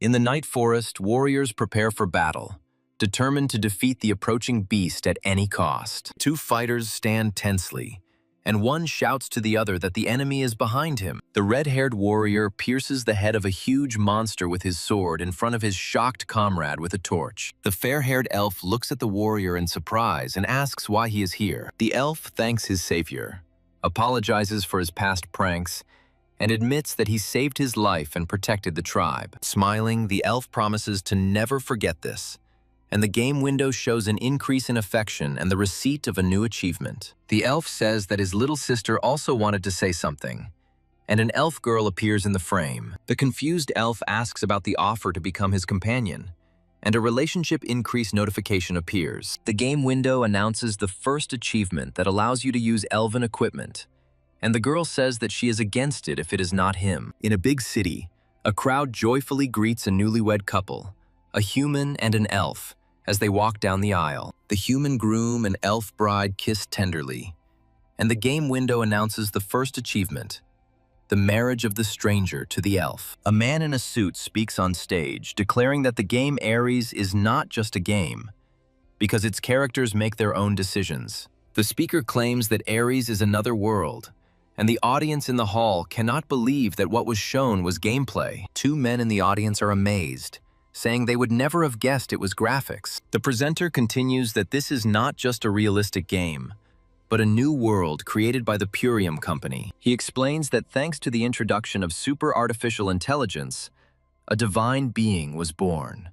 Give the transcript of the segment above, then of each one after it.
In the night forest, warriors prepare for battle, determined to defeat the approaching beast at any cost. Two fighters stand tensely, and one shouts to the other that the enemy is behind him. The red-haired warrior pierces the head of a huge monster with his sword in front of his shocked comrade with a torch. The fair-haired elf looks at the warrior in surprise and asks why he is here. The elf thanks his savior, apologizes for his past pranks, and admits that he saved his life and protected the tribe. Smiling, the elf promises to never forget this, and the game window shows an increase in affection and the receipt of a new achievement. The elf says that his little sister also wanted to say something, and an elf girl appears in the frame. The confused elf asks about the offer to become his companion, and a relationship increase notification appears. The game window announces the first achievement that allows you to use elven equipment, and the girl says that she is against it if it is not him. In a big city, a crowd joyfully greets a newlywed couple, a human and an elf, as they walk down the aisle. The human groom and elf bride kiss tenderly, and the game window announces the first achievement, the marriage of the stranger to the elf. A man in a suit speaks on stage, declaring that the game Ares is not just a game, because its characters make their own decisions. The speaker claims that Ares is another world, and the audience in the hall cannot believe that what was shown was gameplay. Two men in the audience are amazed, saying they would never have guessed it was graphics. The presenter continues that this is not just a realistic game, but a new world created by the Purium Company. He explains that thanks to the introduction of super artificial intelligence, a divine being was born.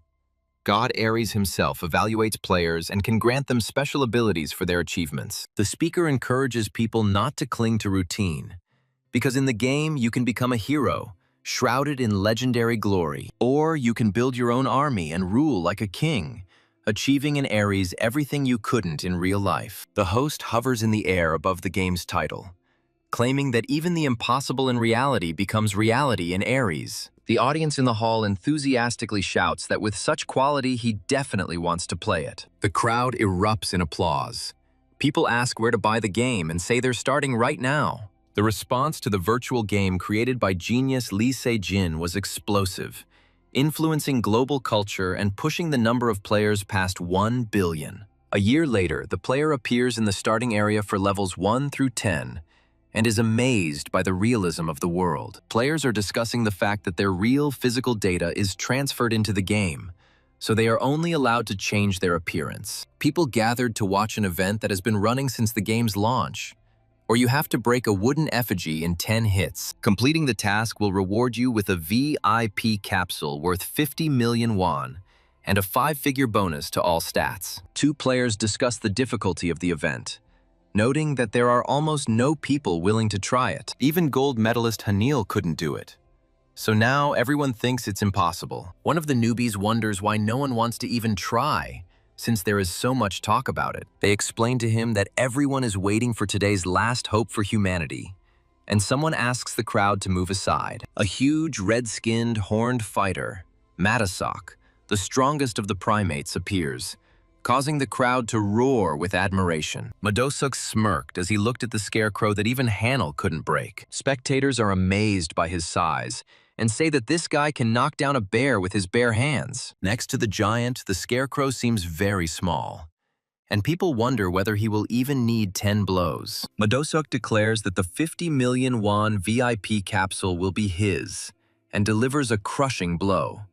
God Ares himself evaluates players and can grant them special abilities for their achievements. The speaker encourages people not to cling to routine, because in the game you can become a hero, shrouded in legendary glory, or you can build your own army and rule like a king, achieving in Ares everything you couldn't in real life. The host hovers in the air above the game's title, claiming that even the impossible in reality becomes reality in Ares. The audience in the hall enthusiastically shouts that with such quality he definitely wants to play it. The crowd erupts in applause. People ask where to buy the game and say they're starting right now. The response to the virtual game created by genius Lee Se-jin was explosive, influencing global culture and pushing the number of players past 1 billion. A year later, the player appears in the starting area for levels 1 through 10 and is amazed by the realism of the world. Players are discussing the fact that their real physical data is transferred into the game, so they are only allowed to change their appearance. People gathered to watch an event that has been running since the game's launch, or you have to break a wooden effigy in 10 hits. Completing the task will reward you with a VIP capsule worth 50 million won and a 5-figure bonus to all stats. Two players discuss the difficulty of the event, noting that there are almost no people willing to try it. Even gold medalist Hanil couldn't do it. So now everyone thinks it's impossible. One of the newbies wonders why no one wants to even try, since there is so much talk about it. They explain to him that everyone is waiting for today's last hope for humanity, and someone asks the crowd to move aside. A huge, red-skinned, horned fighter, Madasok, the strongest of the primates, appears, causing the crowd to roar with admiration. Madosok smirked as he looked at the scarecrow that even Hanil couldn't break. Spectators are amazed by his size and say that this guy can knock down a bear with his bare hands. Next to the giant, the scarecrow seems very small, and people wonder whether he will even need 10 blows. Madosok declares that the 50 million won VIP capsule will be his, and delivers a crushing blow.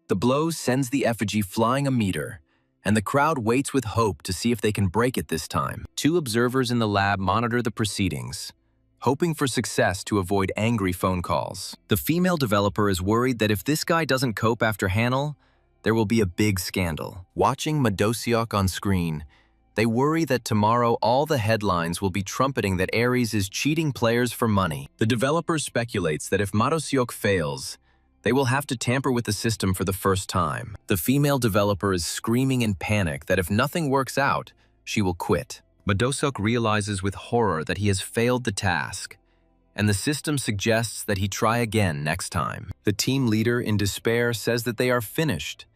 The blow sends the effigy flying a meter, and the crowd waits with hope to see if they can break it this time. Two observers in the lab monitor the proceedings, hoping for success to avoid angry phone calls. The female developer is worried that if this guy doesn't cope after Hanil, there will be a big scandal. Watching Madosiok on screen, they worry that tomorrow all the headlines will be trumpeting that Ares is cheating players for money. The developer speculates that if Madosiok fails, they will have to tamper with the system for the first time. The female developer is screaming in panic that if nothing works out, she will quit. Madosok realizes with horror that he has failed the task, and the system suggests that he try again next time. The team leader, in despair, says that they are finished,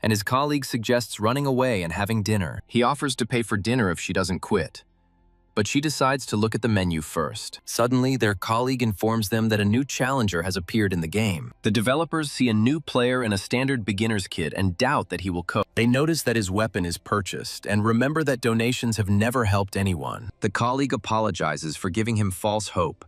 and his colleague suggests running away and having dinner. He offers to pay for dinner if she doesn't quit, but she decides to look at the menu first. Suddenly, their colleague informs them that a new challenger has appeared in the game. The developers see a new player in a standard beginner's kit and doubt that he will cope. They notice that his weapon is purchased and remember that donations have never helped anyone. The colleague apologizes for giving him false hope,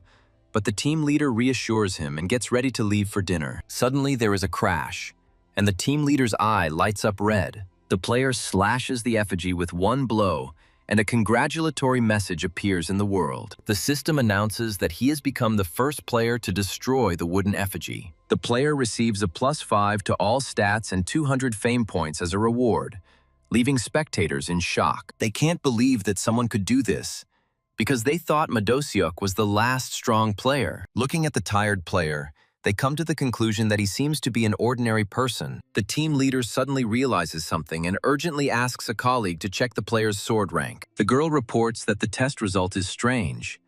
but the team leader reassures him and gets ready to leave for dinner. Suddenly, there is a crash, and the team leader's eye lights up red. The player slashes the effigy with one blow, and a congratulatory message appears in the world. The system announces that he has become the first player to destroy the wooden effigy. The player receives a +5 to all stats and 200 fame points as a reward, leaving spectators in shock. They can't believe that someone could do this, because they thought Madosyuk was the last strong player. Looking at the tired player, they come to the conclusion that he seems to be an ordinary person. The team leader suddenly realizes something and urgently asks a colleague to check the player's sword rank. The girl reports that the test result is strange,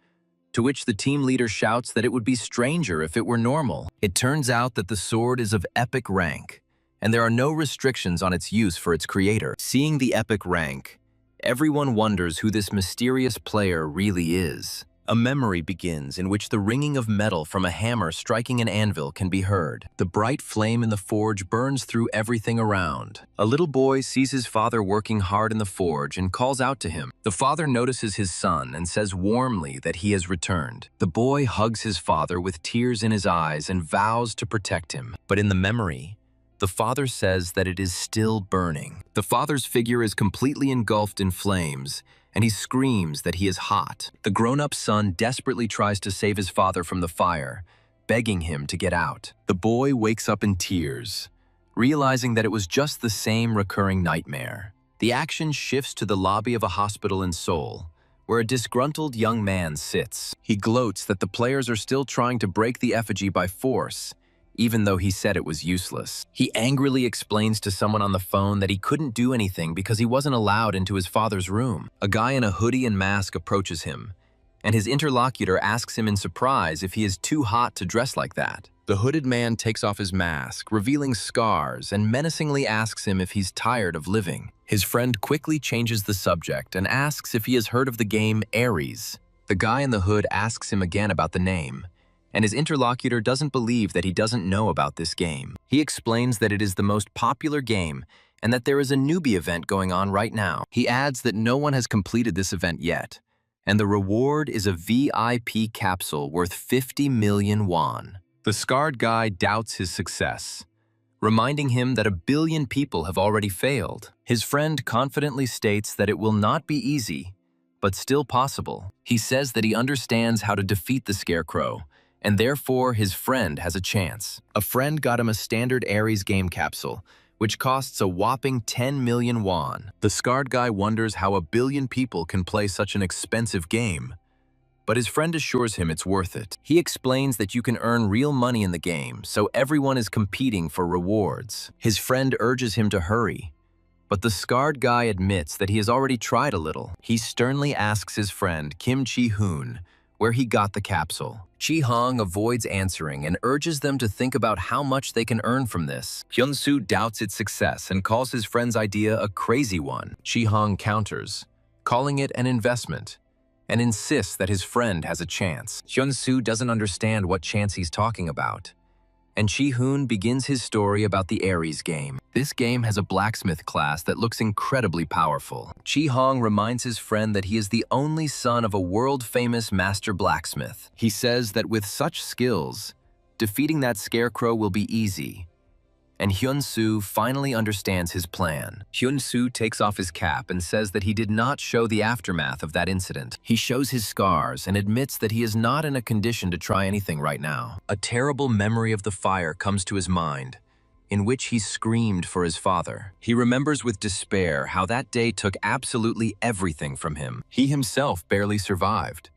to which the team leader shouts that it would be stranger if it were normal. It turns out that the sword is of epic rank, and there are no restrictions on its use for its creator. Seeing the epic rank, everyone wonders who this mysterious player really is. A memory begins in which the ringing of metal from a hammer striking an anvil can be heard. The bright flame in the forge burns through everything around. A little boy sees his father working hard in the forge and calls out to him. The father notices his son and says warmly that he has returned. The boy hugs his father with tears in his eyes and vows to protect him. But in the memory, the father says that it is still burning. The father's figure is completely engulfed in flames, and he screams that he is hot. The grown-up son desperately tries to save his father from the fire, begging him to get out. The boy wakes up in tears, realizing that it was just the same recurring nightmare. The action shifts to the lobby of a hospital in Seoul, where a disgruntled young man sits. He gloats that the players are still trying to break the effigy by force, even though he said it was useless. He angrily explains to someone on the phone that he couldn't do anything because he wasn't allowed into his father's room. A guy in a hoodie and mask approaches him, and his interlocutor asks him in surprise if he is too hot to dress like that. The hooded man takes off his mask, revealing scars, and menacingly asks him if he's tired of living. His friend quickly changes the subject and asks if he has heard of the game Ares. The guy in the hood asks him again about the name, and his interlocutor doesn't believe that he doesn't know about this game. He explains that it is the most popular game and that there is a newbie event going on right now. He adds that no one has completed this event yet, and the reward is a VIP capsule worth 50 million won. The scarred guy doubts his success, reminding him that 1 billion people have already failed. His friend confidently states that it will not be easy, but still possible. He says that he understands how to defeat the scarecrow, and therefore his friend has a chance. A friend got him a standard Ares game capsule, which costs a whopping 10 million won. The scarred guy wonders how 1 billion people can play such an expensive game, but his friend assures him it's worth it. He explains that you can earn real money in the game, so everyone is competing for rewards. His friend urges him to hurry, but the scarred guy admits that he has already tried a little. He sternly asks his friend, Kim Chi-hoon, where he got the capsule. Chi-hong avoids answering and urges them to think about how much they can earn from this. Hyun-soo doubts its success and calls his friend's idea a crazy one. Chi-hong counters, calling it an investment, and insists that his friend has a chance. Hyun-soo doesn't understand what chance he's talking about, and Chi-hoon begins his story about the Ares game. This game has a blacksmith class that looks incredibly powerful. Chi-hong reminds his friend that he is the only son of a world-famous master blacksmith. He says that with such skills, defeating that scarecrow will be easy, and Hyun-soo finally understands his plan. Hyun-soo takes off his cap and says that he did not show the aftermath of that incident. He shows his scars and admits that he is not in a condition to try anything right now. A terrible memory of the fire comes to his mind, in which he screamed for his father. He remembers with despair how that day took absolutely everything from him. He himself barely survived,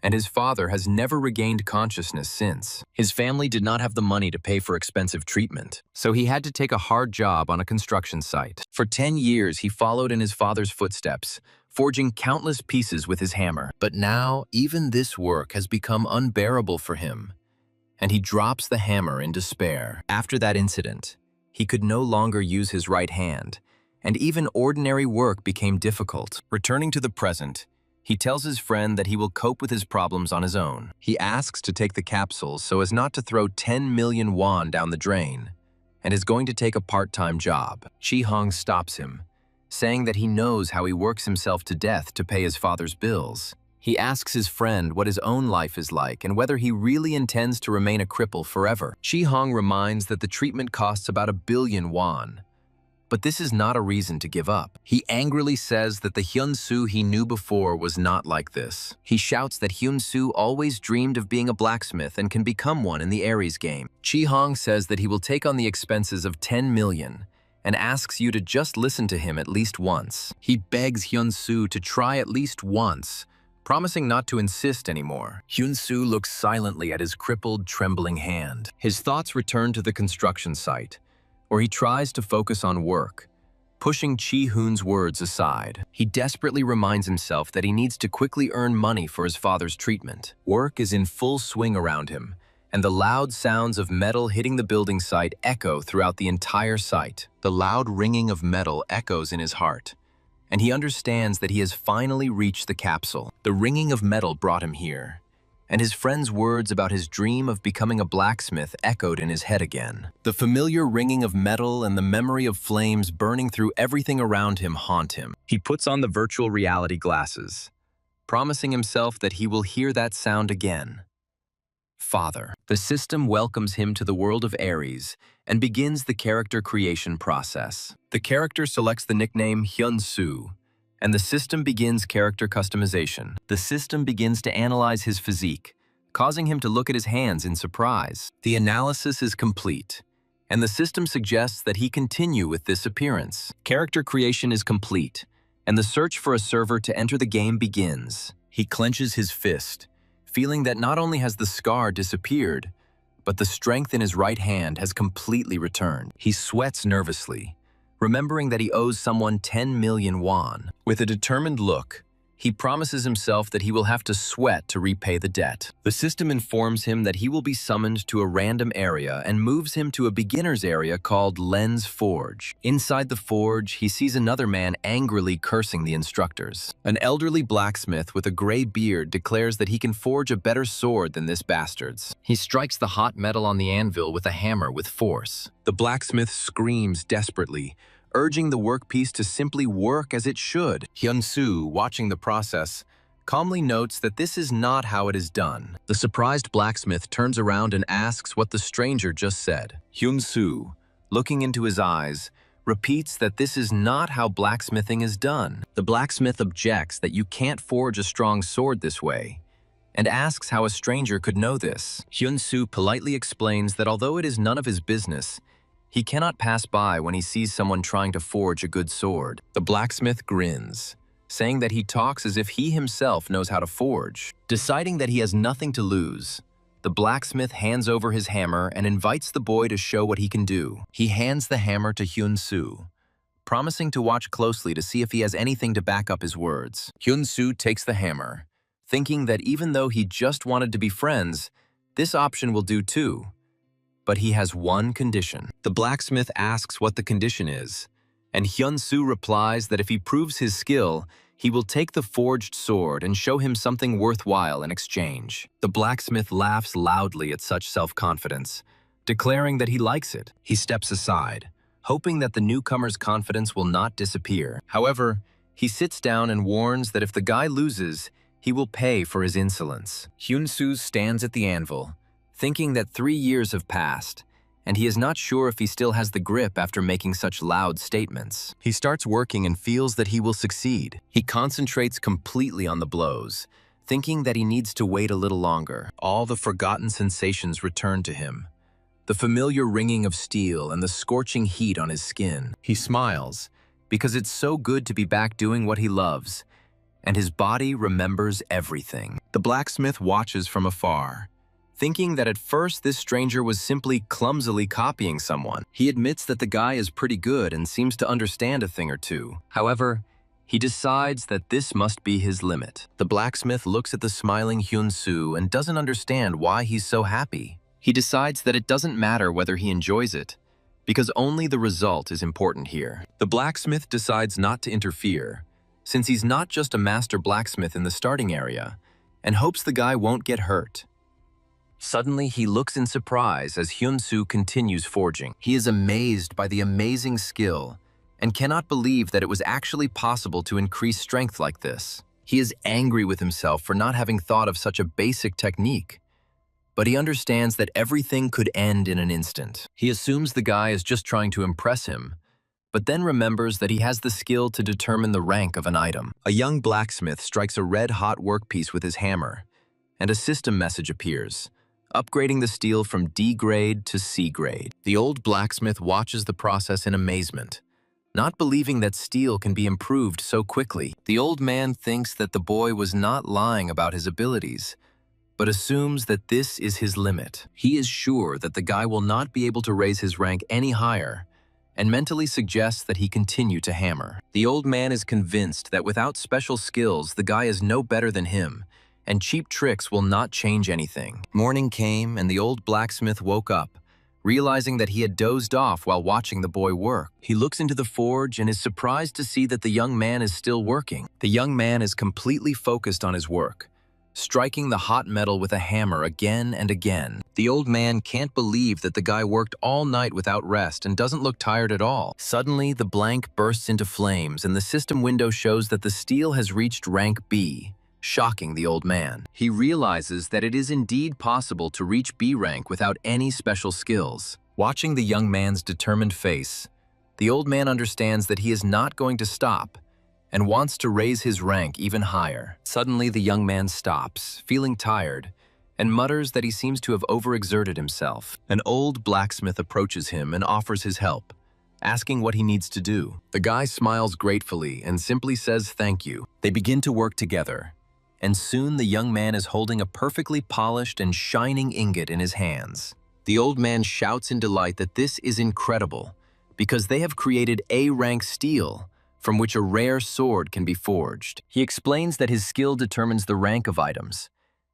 and his father has never regained consciousness since. His family did not have the money to pay for expensive treatment, so he had to take a hard job on a construction site. For 10 years, he followed in his father's footsteps, forging countless pieces with his hammer. But now, even this work has become unbearable for him, and he drops the hammer in despair. After that incident, he could no longer use his right hand, and even ordinary work became difficult. Returning to the present, He tells his friend that he will cope with his problems on his own. He asks to take the capsules so as not to throw 10 million won down the drain, and is going to take a part-time job. Chi-hong stops him, saying that he knows how he works himself to death to pay his father's bills. He asks his friend what his own life is like and whether he really intends to remain a cripple forever. Chi-hong reminds that the treatment costs about 1 billion won. But this is not a reason to give up. He angrily says that the Hyun-soo he knew before was not like this. He shouts that Hyun-soo always dreamed of being a blacksmith and can become one in the Aries game. Chi-hong says that he will take on the expenses of 10 million and asks you to just listen to him at least once. He begs Hyun-soo to try at least once, promising not to insist anymore. Hyun-soo looks silently at his crippled, trembling hand. His thoughts return to the construction site, where he tries to focus on work, pushing Chi-hoon's words aside. He desperately reminds himself that he needs to quickly earn money for his father's treatment. Work is in full swing around him, and the loud sounds of metal hitting the building site echo throughout the entire site. The loud ringing of metal echoes in his heart, and he understands that he has finally reached the capsule. The ringing of metal brought him here, and his friend's words about his dream of becoming a blacksmith echoed in his head again. The familiar ringing of metal and the memory of flames burning through everything around him haunt him. He puts on the virtual reality glasses, promising himself that he will hear that sound again. Father. The system welcomes him to the world of Aries and begins the character creation process. The character selects the nickname Hyun-soo, and the system begins character customization. The system begins to analyze his physique, causing him to look at his hands in surprise. The analysis is complete, and the system suggests that he continue with this appearance. Character creation is complete, and the search for a server to enter the game begins. He clenches his fist, feeling that not only has the scar disappeared, but the strength in his right hand has completely returned. He sweats nervously, remembering that he owes someone 10 million won. With a determined look, he promises himself that he will have to sweat to repay the debt. The system informs him that he will be summoned to a random area and moves him to a beginner's area called Len's Forge. Inside the forge, he sees another man angrily cursing the instructors. An elderly blacksmith with a gray beard declares that he can forge a better sword than this bastard's. He strikes the hot metal on the anvil with a hammer with force. The blacksmith screams desperately, urging the workpiece to simply work as it should. Hyun-soo, watching the process, calmly notes that this is not how it is done. The surprised blacksmith turns around and asks what the stranger just said. Hyun-soo, looking into his eyes, repeats that this is not how blacksmithing is done. The blacksmith objects that you can't forge a strong sword this way, and asks how a stranger could know this. Hyun-soo politely explains that although it is none of his business, he cannot pass by when he sees someone trying to forge a good sword. The blacksmith grins, saying that he talks as if he himself knows how to forge. Deciding that he has nothing to lose, the blacksmith hands over his hammer and invites the boy to show what he can do. He hands the hammer to Hyun-soo, promising to watch closely to see if he has anything to back up his words. Hyun-soo takes the hammer, thinking that even though he just wanted to be friends, this option will do too. But he has one condition. The blacksmith asks what the condition is, and Hyun-soo replies that if he proves his skill, he will take the forged sword and show him something worthwhile in exchange. The blacksmith laughs loudly at such self-confidence, declaring that he likes it. He steps aside, hoping that the newcomer's confidence will not disappear. However, he sits down and warns that if the guy loses, he will pay for his insolence. Hyun-soo stands at the anvil, thinking that 3 years have passed, and he is not sure if he still has the grip after making such loud statements. He starts working and feels that he will succeed. He concentrates completely on the blows, thinking that he needs to wait a little longer. All the forgotten sensations return to him. The familiar ringing of steel and the scorching heat on his skin. He smiles, because it's so good to be back doing what he loves, and his body remembers everything. The blacksmith watches from afar, thinking that at first this stranger was simply clumsily copying someone. He admits that the guy is pretty good and seems to understand a thing or two. However, he decides that this must be his limit. The blacksmith looks at the smiling Hyun-soo and doesn't understand why he's so happy. He decides that it doesn't matter whether he enjoys it, because only the result is important here. The blacksmith decides not to interfere, since he's not just a master blacksmith in the starting area, and hopes the guy won't get hurt. Suddenly, he looks in surprise as Hyun-soo continues forging. He is amazed by the amazing skill and cannot believe that it was actually possible to increase strength like this. He is angry with himself for not having thought of such a basic technique, but he understands that everything could end in an instant. He assumes the guy is just trying to impress him, but then remembers that he has the skill to determine the rank of an item. A young blacksmith strikes a red-hot workpiece with his hammer, and a system message appears, upgrading the steel from D grade to C grade. The old blacksmith watches the process in amazement, not believing that steel can be improved so quickly. The old man thinks that the boy was not lying about his abilities, but assumes that this is his limit. He is sure that the guy will not be able to raise his rank any higher, and mentally suggests that he continue to hammer. The old man is convinced that without special skills, the guy is no better than him, and cheap tricks will not change anything. Morning came, and the old blacksmith woke up, realizing that he had dozed off while watching the boy work. He looks into the forge and is surprised to see that the young man is still working. The young man is completely focused on his work, striking the hot metal with a hammer again and again. The old man can't believe that the guy worked all night without rest and doesn't look tired at all. Suddenly, the blank bursts into flames and the system window shows that the steel has reached rank B, shocking the old man. He realizes that it is indeed possible to reach B rank without any special skills. Watching the young man's determined face, the old man understands that he is not going to stop and wants to raise his rank even higher. Suddenly, the young man stops, feeling tired, and mutters that he seems to have overexerted himself. An old blacksmith approaches him and offers his help, asking what he needs to do. The guy smiles gratefully and simply says thank you. They begin to work together, and soon the young man is holding a perfectly polished and shining ingot in his hands. The old man shouts in delight that this is incredible, because they have created A-rank steel, from which a rare sword can be forged. He explains that his skill determines the rank of items,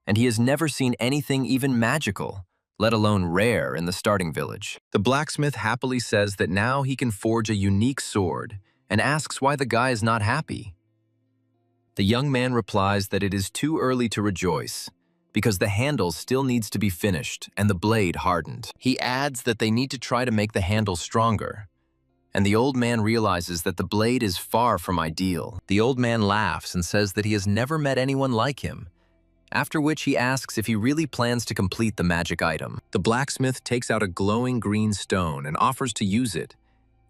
and he has never seen anything even magical, let alone rare, in the starting village. The blacksmith happily says that now he can forge a unique sword, and asks why the guy is not happy. The young man replies that it is too early to rejoice, because the handle still needs to be finished and the blade hardened. He adds that they need to try to make the handle stronger, and the old man realizes that the blade is far from ideal. The old man laughs and says that he has never met anyone like him, after which he asks if he really plans to complete the magic item. The blacksmith takes out a glowing green stone and offers to use it,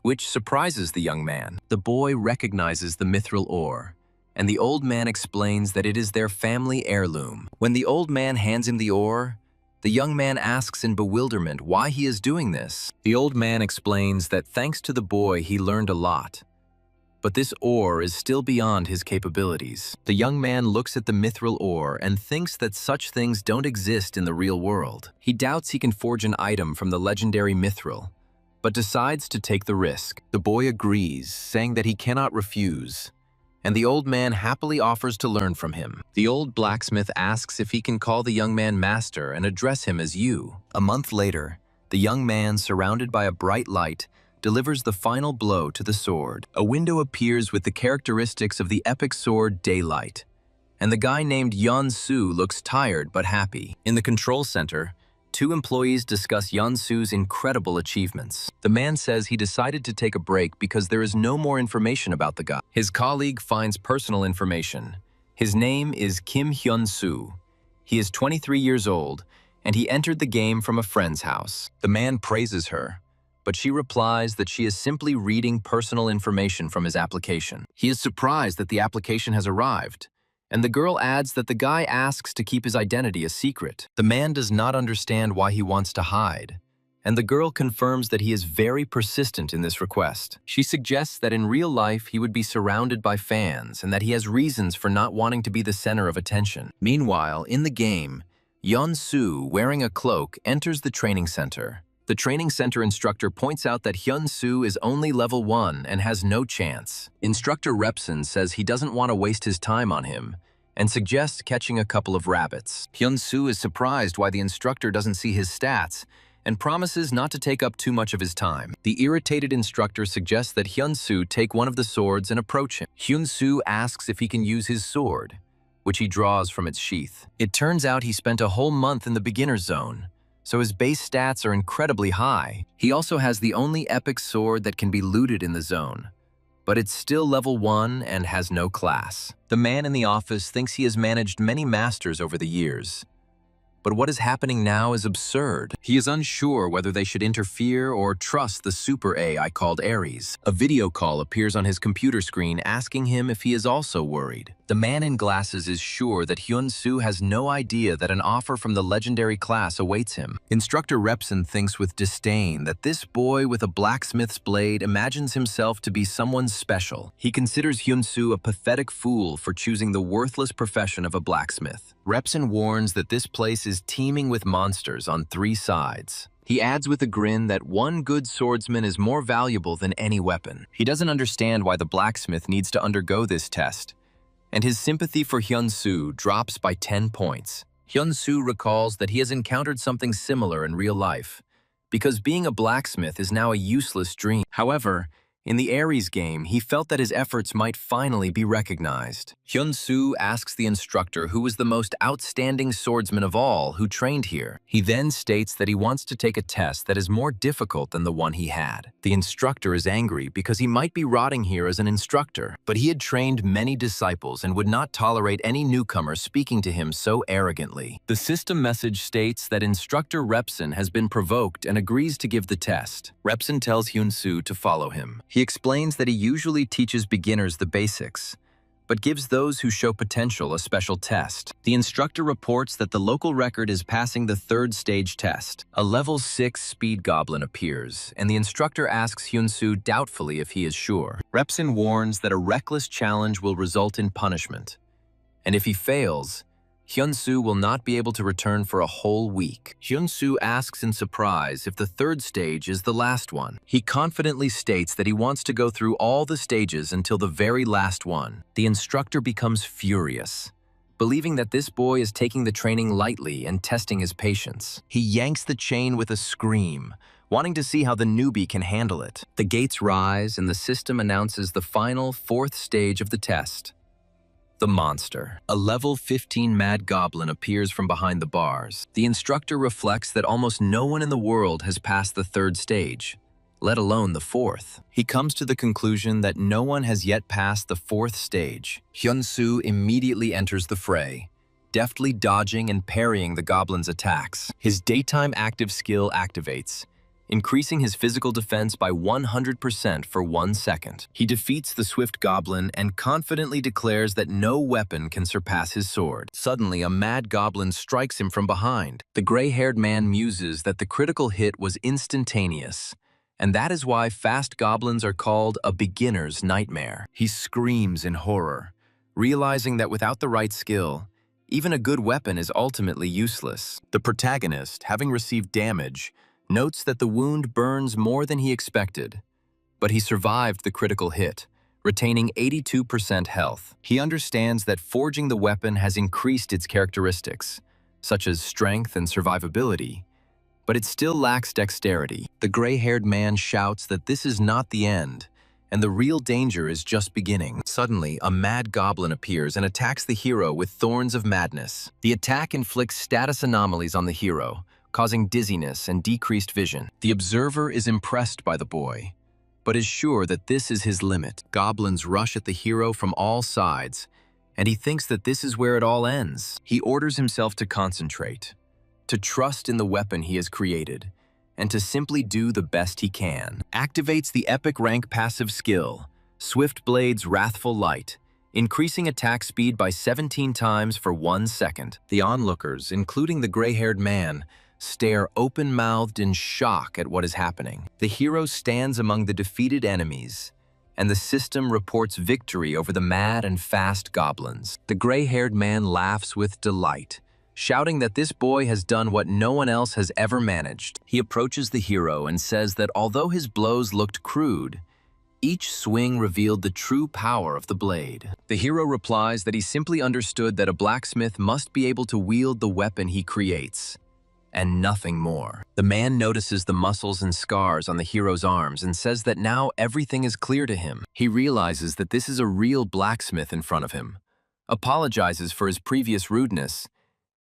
which surprises the young man. The boy recognizes the mithril ore, and the old man explains that it is their family heirloom. When the old man hands him the ore, the young man asks in bewilderment why he is doing this. The old man explains that thanks to the boy he learned a lot, but this ore is still beyond his capabilities. The young man looks at the mithril ore and thinks that such things don't exist in the real world. He doubts he can forge an item from the legendary mithril, but decides to take the risk. The boy agrees, saying that he cannot refuse, and the old man happily offers to learn from him. The old blacksmith asks if he can call the young man master and address him as you. A month later, the young man, surrounded by a bright light, delivers the final blow to the sword. A window appears with the characteristics of the epic sword Daylight, and the guy named Yeon-soo looks tired but happy. In the control center, two employees discuss Yeon-soo's incredible achievements. The man says he decided to take a break because there is no more information about the guy. His colleague finds personal information. His name is Kim Hyun-soo. He is 23 years old, and he entered the game from a friend's house. The man praises her, but she replies that she is simply reading personal information from his application. He is surprised that the application has arrived, and the girl adds that the guy asks to keep his identity a secret. The man does not understand why he wants to hide, and the girl confirms that he is very persistent in this request. She suggests that in real life he would be surrounded by fans and that he has reasons for not wanting to be the center of attention. Meanwhile, in the game, Yeon-soo, wearing a cloak, enters the training center. The training center instructor points out that Hyun-soo is only level 1 and has no chance. Instructor Repson says he doesn't want to waste his time on him and suggests catching a couple of rabbits. Hyun-soo is surprised why the instructor doesn't see his stats and promises not to take up too much of his time. The irritated instructor suggests that Hyun-soo take one of the swords and approach him. Hyun-soo asks if he can use his sword, which he draws from its sheath. It turns out he spent a whole month in the beginner zone, so his base stats are incredibly high. He also has the only epic sword that can be looted in the zone, but it's still level 1 and has no class. The man in the office thinks he has managed many masters over the years, but what is happening now is absurd. He is unsure whether they should interfere or trust the super AI called Ares. A video call appears on his computer screen asking him if he is also worried. The man in glasses is sure that Hyun-soo has no idea that an offer from the legendary class awaits him. Instructor Repson thinks with disdain that this boy with a blacksmith's blade imagines himself to be someone special. He considers Hyun-soo a pathetic fool for choosing the worthless profession of a blacksmith. Repson warns that this place is teeming with monsters on 3 sides. He adds with a grin that one good swordsman is more valuable than any weapon. He doesn't understand why the blacksmith needs to undergo this test, and his sympathy for Hyun-soo drops by 10 points. Hyun-soo recalls that he has encountered something similar in real life, because being a blacksmith is now a useless dream. However, in the Ares game, he felt that his efforts might finally be recognized. Hyun-soo asks the instructor who was the most outstanding swordsman of all who trained here. He then states that he wants to take a test that is more difficult than the one he had. The instructor is angry because he might be rotting here as an instructor, but he had trained many disciples and would not tolerate any newcomer speaking to him so arrogantly. The system message states that Instructor Repson has been provoked and agrees to give the test. Repson tells Hyun-soo to follow him. He explains that he usually teaches beginners the basics, but gives those who show potential a special test. The instructor reports that the local record is passing the 3rd stage test. A level 6 speed goblin appears, and the instructor asks Hyun-soo doubtfully if he is sure. Repson warns that a reckless challenge will result in punishment, and if he fails, Hyun-soo will not be able to return for a whole week. Hyun-soo asks in surprise if the 3rd stage is the last one. He confidently states that he wants to go through all the stages until the very last one. The instructor becomes furious, believing that this boy is taking the training lightly and testing his patience. He yanks the chain with a scream, wanting to see how the newbie can handle it. The gates rise and the system announces the final 4th stage of the test. The monster. A level 15 mad goblin appears from behind the bars. The instructor reflects that almost no one in the world has passed the 3rd stage, let alone the 4th. He comes to the conclusion that no one has yet passed the 4th stage. Hyun-soo immediately enters the fray, deftly dodging and parrying the goblin's attacks. His daytime active skill activates, increasing his physical defense by 100% for 1 second. He defeats the swift goblin and confidently declares that no weapon can surpass his sword. Suddenly, a mad goblin strikes him from behind. The gray-haired man muses that the critical hit was instantaneous, and that is why fast goblins are called a beginner's nightmare. He screams in horror, realizing that without the right skill, even a good weapon is ultimately useless. The protagonist, having received damage, notes that the wound burns more than he expected, but he survived the critical hit, retaining 82% health. He understands that forging the weapon has increased its characteristics, such as strength and survivability, but it still lacks dexterity. The gray-haired man shouts that this is not the end, and the real danger is just beginning. Suddenly, a mad goblin appears and attacks the hero with thorns of madness. The attack inflicts status anomalies on the hero, causing dizziness and decreased vision. The observer is impressed by the boy, but is sure that this is his limit. Goblins rush at the hero from all sides, and he thinks that this is where it all ends. He orders himself to concentrate, to trust in the weapon he has created, and to simply do the best he can. Activates the epic rank passive skill, Swift Blade's Wrathful Light, increasing attack speed by 17 times for 1 second. The onlookers, including the gray-haired man, stare open-mouthed in shock at what is happening. The hero stands among the defeated enemies, and the system reports victory over the mad and fast goblins. The gray-haired man laughs with delight, shouting that this boy has done what no one else has ever managed. He approaches the hero and says that although his blows looked crude, each swing revealed the true power of the blade. The hero replies that he simply understood that a blacksmith must be able to wield the weapon he creates, and nothing more. The man notices the muscles and scars on the hero's arms and says that now everything is clear to him. He realizes that this is a real blacksmith in front of him, apologizes for his previous rudeness,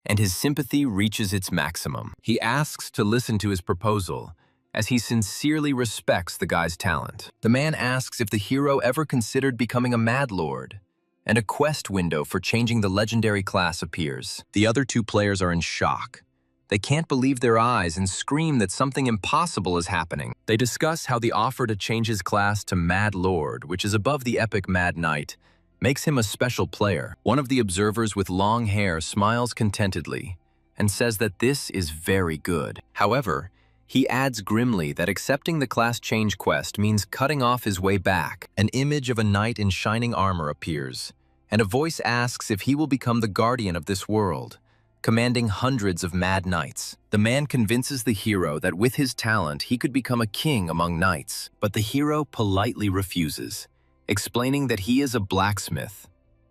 and his sympathy reaches its maximum. He asks to listen to his proposal, as he sincerely respects the guy's talent. The man asks if the hero ever considered becoming a Mad Lord, and a quest window for changing the legendary class appears. The other two players are in shock. They can't believe their eyes and scream that something impossible is happening. They discuss how the offer to change his class to Mad Lord, which is above the epic Mad Knight, makes him a special player. One of the observers with long hair smiles contentedly and says that this is very good. However, he adds grimly that accepting the class change quest means cutting off his way back. An image of a knight in shining armor appears, and a voice asks if he will become the guardian of this world, commanding hundreds of mad knights. The man convinces the hero that with his talent he could become a king among knights, but the hero politely refuses, explaining that he is a blacksmith,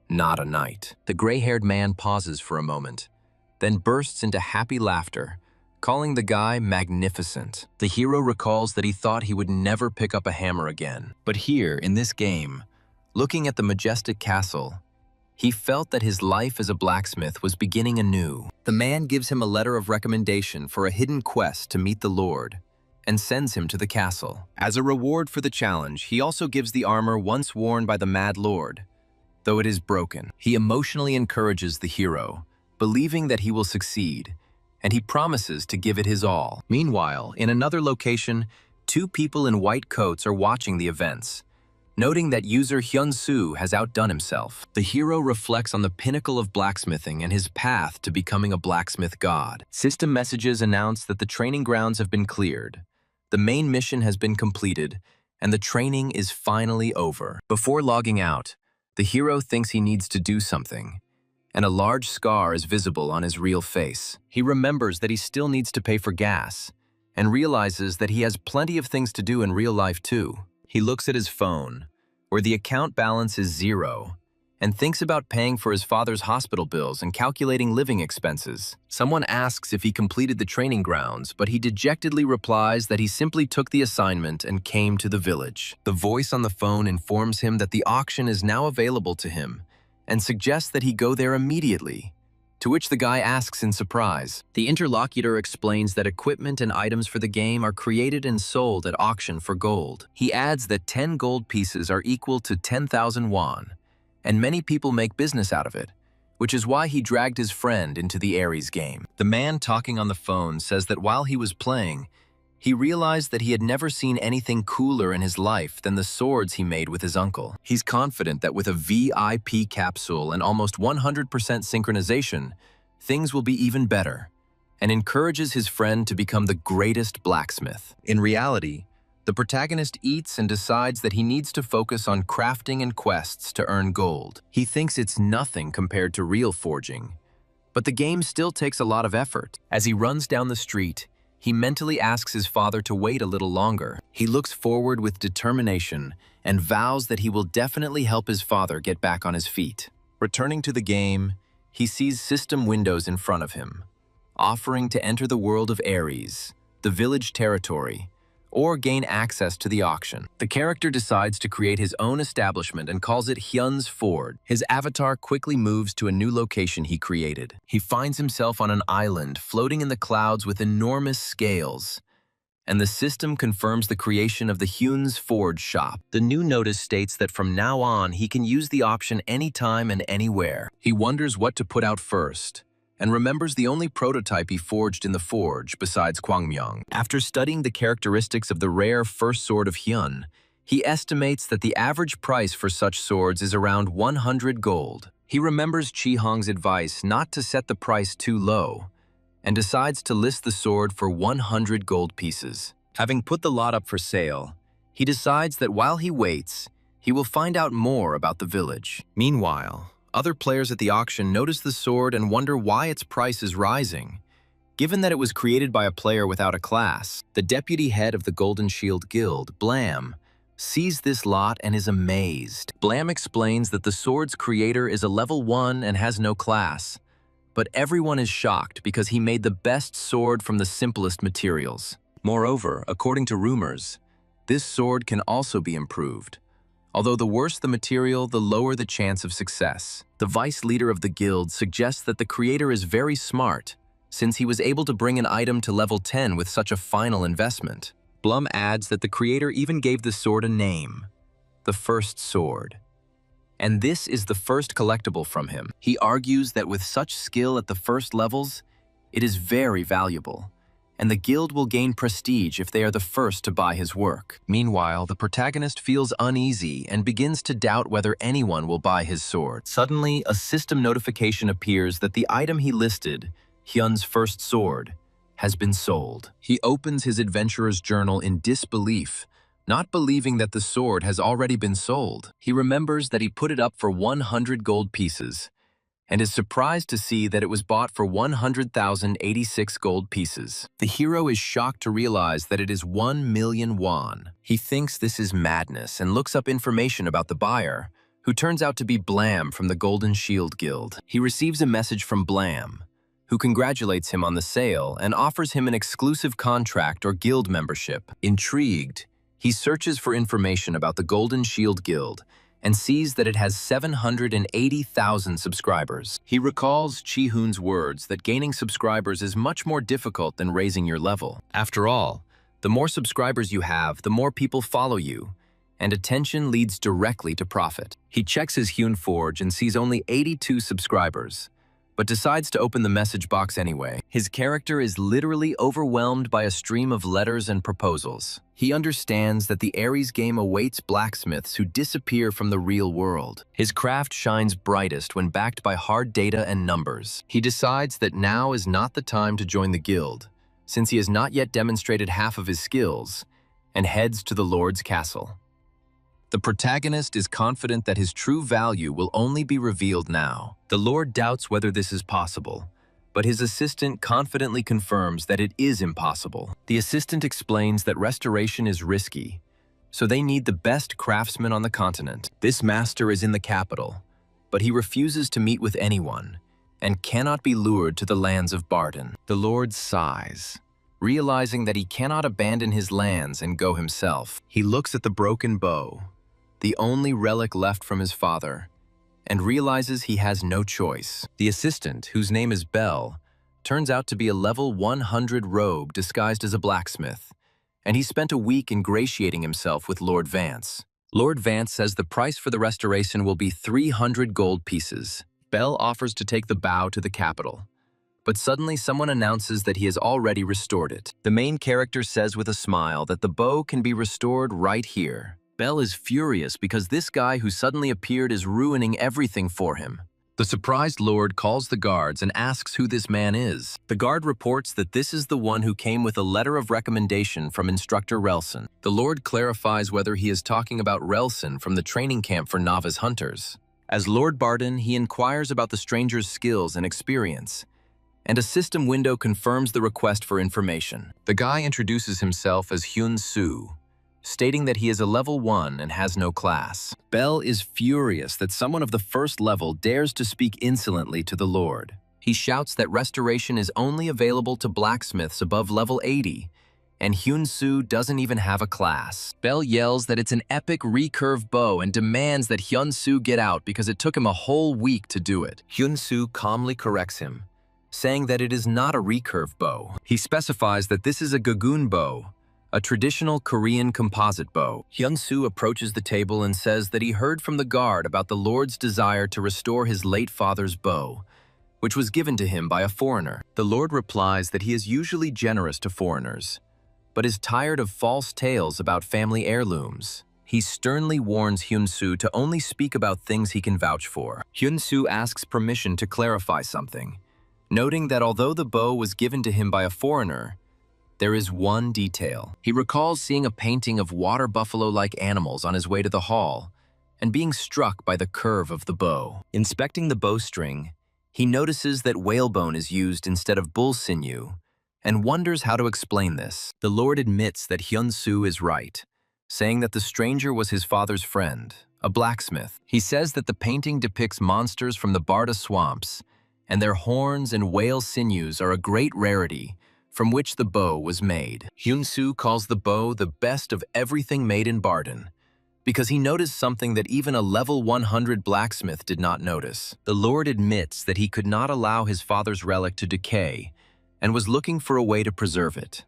not a knight. The gray-haired man pauses for a moment, then bursts into happy laughter, calling the guy magnificent. The hero recalls that he thought he would never pick up a hammer again. But here, in this game, looking at the majestic castle, he felt that his life as a blacksmith was beginning anew. The man gives him a letter of recommendation for a hidden quest to meet the Lord, and sends him to the castle. As a reward for the challenge, he also gives the armor once worn by the Mad Lord, though it is broken. He emotionally encourages the hero, believing that he will succeed, and he promises to give it his all. Meanwhile, in another location, two people in white coats are watching the events, noting that user Hyun-soo has outdone himself. The hero reflects on the pinnacle of blacksmithing and his path to becoming a blacksmith god. System messages announce that the training grounds have been cleared, the main mission has been completed, and the training is finally over. Before logging out, the hero thinks he needs to do something, and a large scar is visible on his real face. He remembers that he still needs to pay for gas, and realizes that he has plenty of things to do in real life too. He looks at his phone, where the account balance is 0, and thinks about paying for his father's hospital bills and calculating living expenses. Someone asks if he completed the training grounds, but he dejectedly replies that he simply took the assignment and came to the village. The voice on the phone informs him that the auction is now available to him, and suggests that he go there immediately, to which the guy asks in surprise. The interlocutor explains that equipment and items for the game are created and sold at auction for gold. He adds that 10 gold pieces are equal to 10,000 won, and many people make business out of it, which is why he dragged his friend into the Ares game. The man talking on the phone says that while he was playing, he realized that he had never seen anything cooler in his life than the swords he made with his uncle. He's confident that with a VIP capsule and almost 100% synchronization, things will be even better, and encourages his friend to become the greatest blacksmith. In reality, the protagonist eats and decides that he needs to focus on crafting and quests to earn gold. He thinks it's nothing compared to real forging, but the game still takes a lot of effort. As he runs down the street, he mentally asks his father to wait a little longer. He looks forward with determination and vows that he will definitely help his father get back on his feet. Returning to the game, he sees system windows in front of him, offering to enter the world of Ares, the village territory, or gain access to the auction. The character decides to create his own establishment and calls it Hyun's Forge. His avatar quickly moves to a new location he created. He finds himself on an island floating in the clouds with enormous scales, and the system confirms the creation of the Hyun's Forge shop. The new notice states that from now on he can use the option anytime and anywhere. He wonders what to put out first, and remembers the only prototype he forged in the forge besides Kwangmyong. After studying the characteristics of the rare first sword of Hyun, he estimates that the average price for such swords is around 100 gold. He remembers Chi Hong's advice not to set the price too low, and decides to list the sword for 100 gold pieces. Having put the lot up for sale, he decides that while he waits, he will find out more about the village. Meanwhile, other players at the auction notice the sword and wonder why its price is rising. Given that it was created by a player without a class, the deputy head of the Golden Shield Guild, Blam, sees this lot and is amazed. Blam explains that the sword's creator is a level 1 and has no class, but everyone is shocked because he made the best sword from the simplest materials. Moreover, according to rumors, this sword can also be improved. Although the worse the material, the lower the chance of success. The vice leader of the guild suggests that the creator is very smart, since he was able to bring an item to level 10 with such a final investment. Blum adds that the creator even gave the sword a name, the First Sword. And this is the first collectible from him. He argues that with such skill at the first levels, it is very valuable, and the guild will gain prestige if they are the first to buy his work. Meanwhile, the protagonist feels uneasy and begins to doubt whether anyone will buy his sword. Suddenly, a system notification appears that the item he listed, Hyun's First Sword, has been sold. He opens his adventurer's journal in disbelief, not believing that the sword has already been sold. He remembers that he put it up for 100 gold pieces, and is surprised to see that it was bought for 100,086 gold pieces. The hero is shocked to realize that it is 1 million won. He thinks this is madness and looks up information about the buyer, who turns out to be Blam from the Golden Shield Guild. He receives a message from Blam, who congratulates him on the sale and offers him an exclusive contract or guild membership. Intrigued, he searches for information about the Golden Shield Guild and sees that it has 780,000 subscribers. He recalls Chi-hoon's words that gaining subscribers is much more difficult than raising your level. After all, the more subscribers you have, the more people follow you, and attention leads directly to profit. He checks his Hyun Forge and sees only 82 subscribers, but decides to open the message box anyway. His character is literally overwhelmed by a stream of letters and proposals. He understands that the Ares game awaits blacksmiths who disappear from the real world. His craft shines brightest when backed by hard data and numbers. He decides that now is not the time to join the guild, since he has not yet demonstrated half of his skills, and heads to the Lord's castle. The protagonist is confident that his true value will only be revealed now. The Lord doubts whether this is possible, but his assistant confidently confirms that it is impossible. The assistant explains that restoration is risky, so they need the best craftsman on the continent. This master is in the capital, but he refuses to meet with anyone and cannot be lured to the lands of Barden. The Lord sighs, realizing that he cannot abandon his lands and go himself. He looks at the broken bow, the only relic left from his father, and realizes he has no choice. The assistant, whose name is Bell, turns out to be a level 100 rogue disguised as a blacksmith, and he spent a week ingratiating himself with Lord Vance. Lord Vance says the price for the restoration will be 300 gold pieces. Bell offers to take the bow to the capital, but suddenly someone announces that he has already restored it. The main character says with a smile that the bow can be restored right here. Bell is furious because this guy who suddenly appeared is ruining everything for him. The surprised lord calls the guards and asks who this man is. The guard reports that this is the one who came with a letter of recommendation from instructor Relson. The lord clarifies whether he is talking about Relson from the training camp for novice hunters. As Lord Barden, he inquires about the stranger's skills and experience, and a system window confirms the request for information. The guy introduces himself as Hyun Soo, stating that he is a level 1 and has no class. Bell is furious that someone of the first level dares to speak insolently to the Lord. He shouts that restoration is only available to blacksmiths above level 80, and Hyun Soo doesn't even have a class. Bell yells that it's an epic recurve bow and demands that Hyun Soo get out because it took him a whole week to do it. Hyun Soo calmly corrects him, saying that it is not a recurve bow. He specifies that this is a gagun bow, a traditional Korean composite bow. Hyun Soo approaches the table and says that he heard from the guard about the Lord's desire to restore his late father's bow, which was given to him by a foreigner. The Lord replies that he is usually generous to foreigners, but is tired of false tales about family heirlooms. He sternly warns Hyun Soo to only speak about things he can vouch for. Hyun Soo asks permission to clarify something, noting that although the bow was given to him by a foreigner, there is one detail. He recalls seeing a painting of water buffalo-like animals on his way to the hall and being struck by the curve of the bow. Inspecting the bowstring, he notices that whalebone is used instead of bull sinew and wonders how to explain this. The Lord admits that Hyun Soo is right, saying that the stranger was his father's friend, a blacksmith. He says that the painting depicts monsters from the Barda swamps and their horns and whale sinews are a great rarity, from which the bow was made. Hyun-soo calls the bow the best of everything made in Barden, because he noticed something that even a level 100 blacksmith did not notice. The Lord admits that he could not allow his father's relic to decay and was looking for a way to preserve it.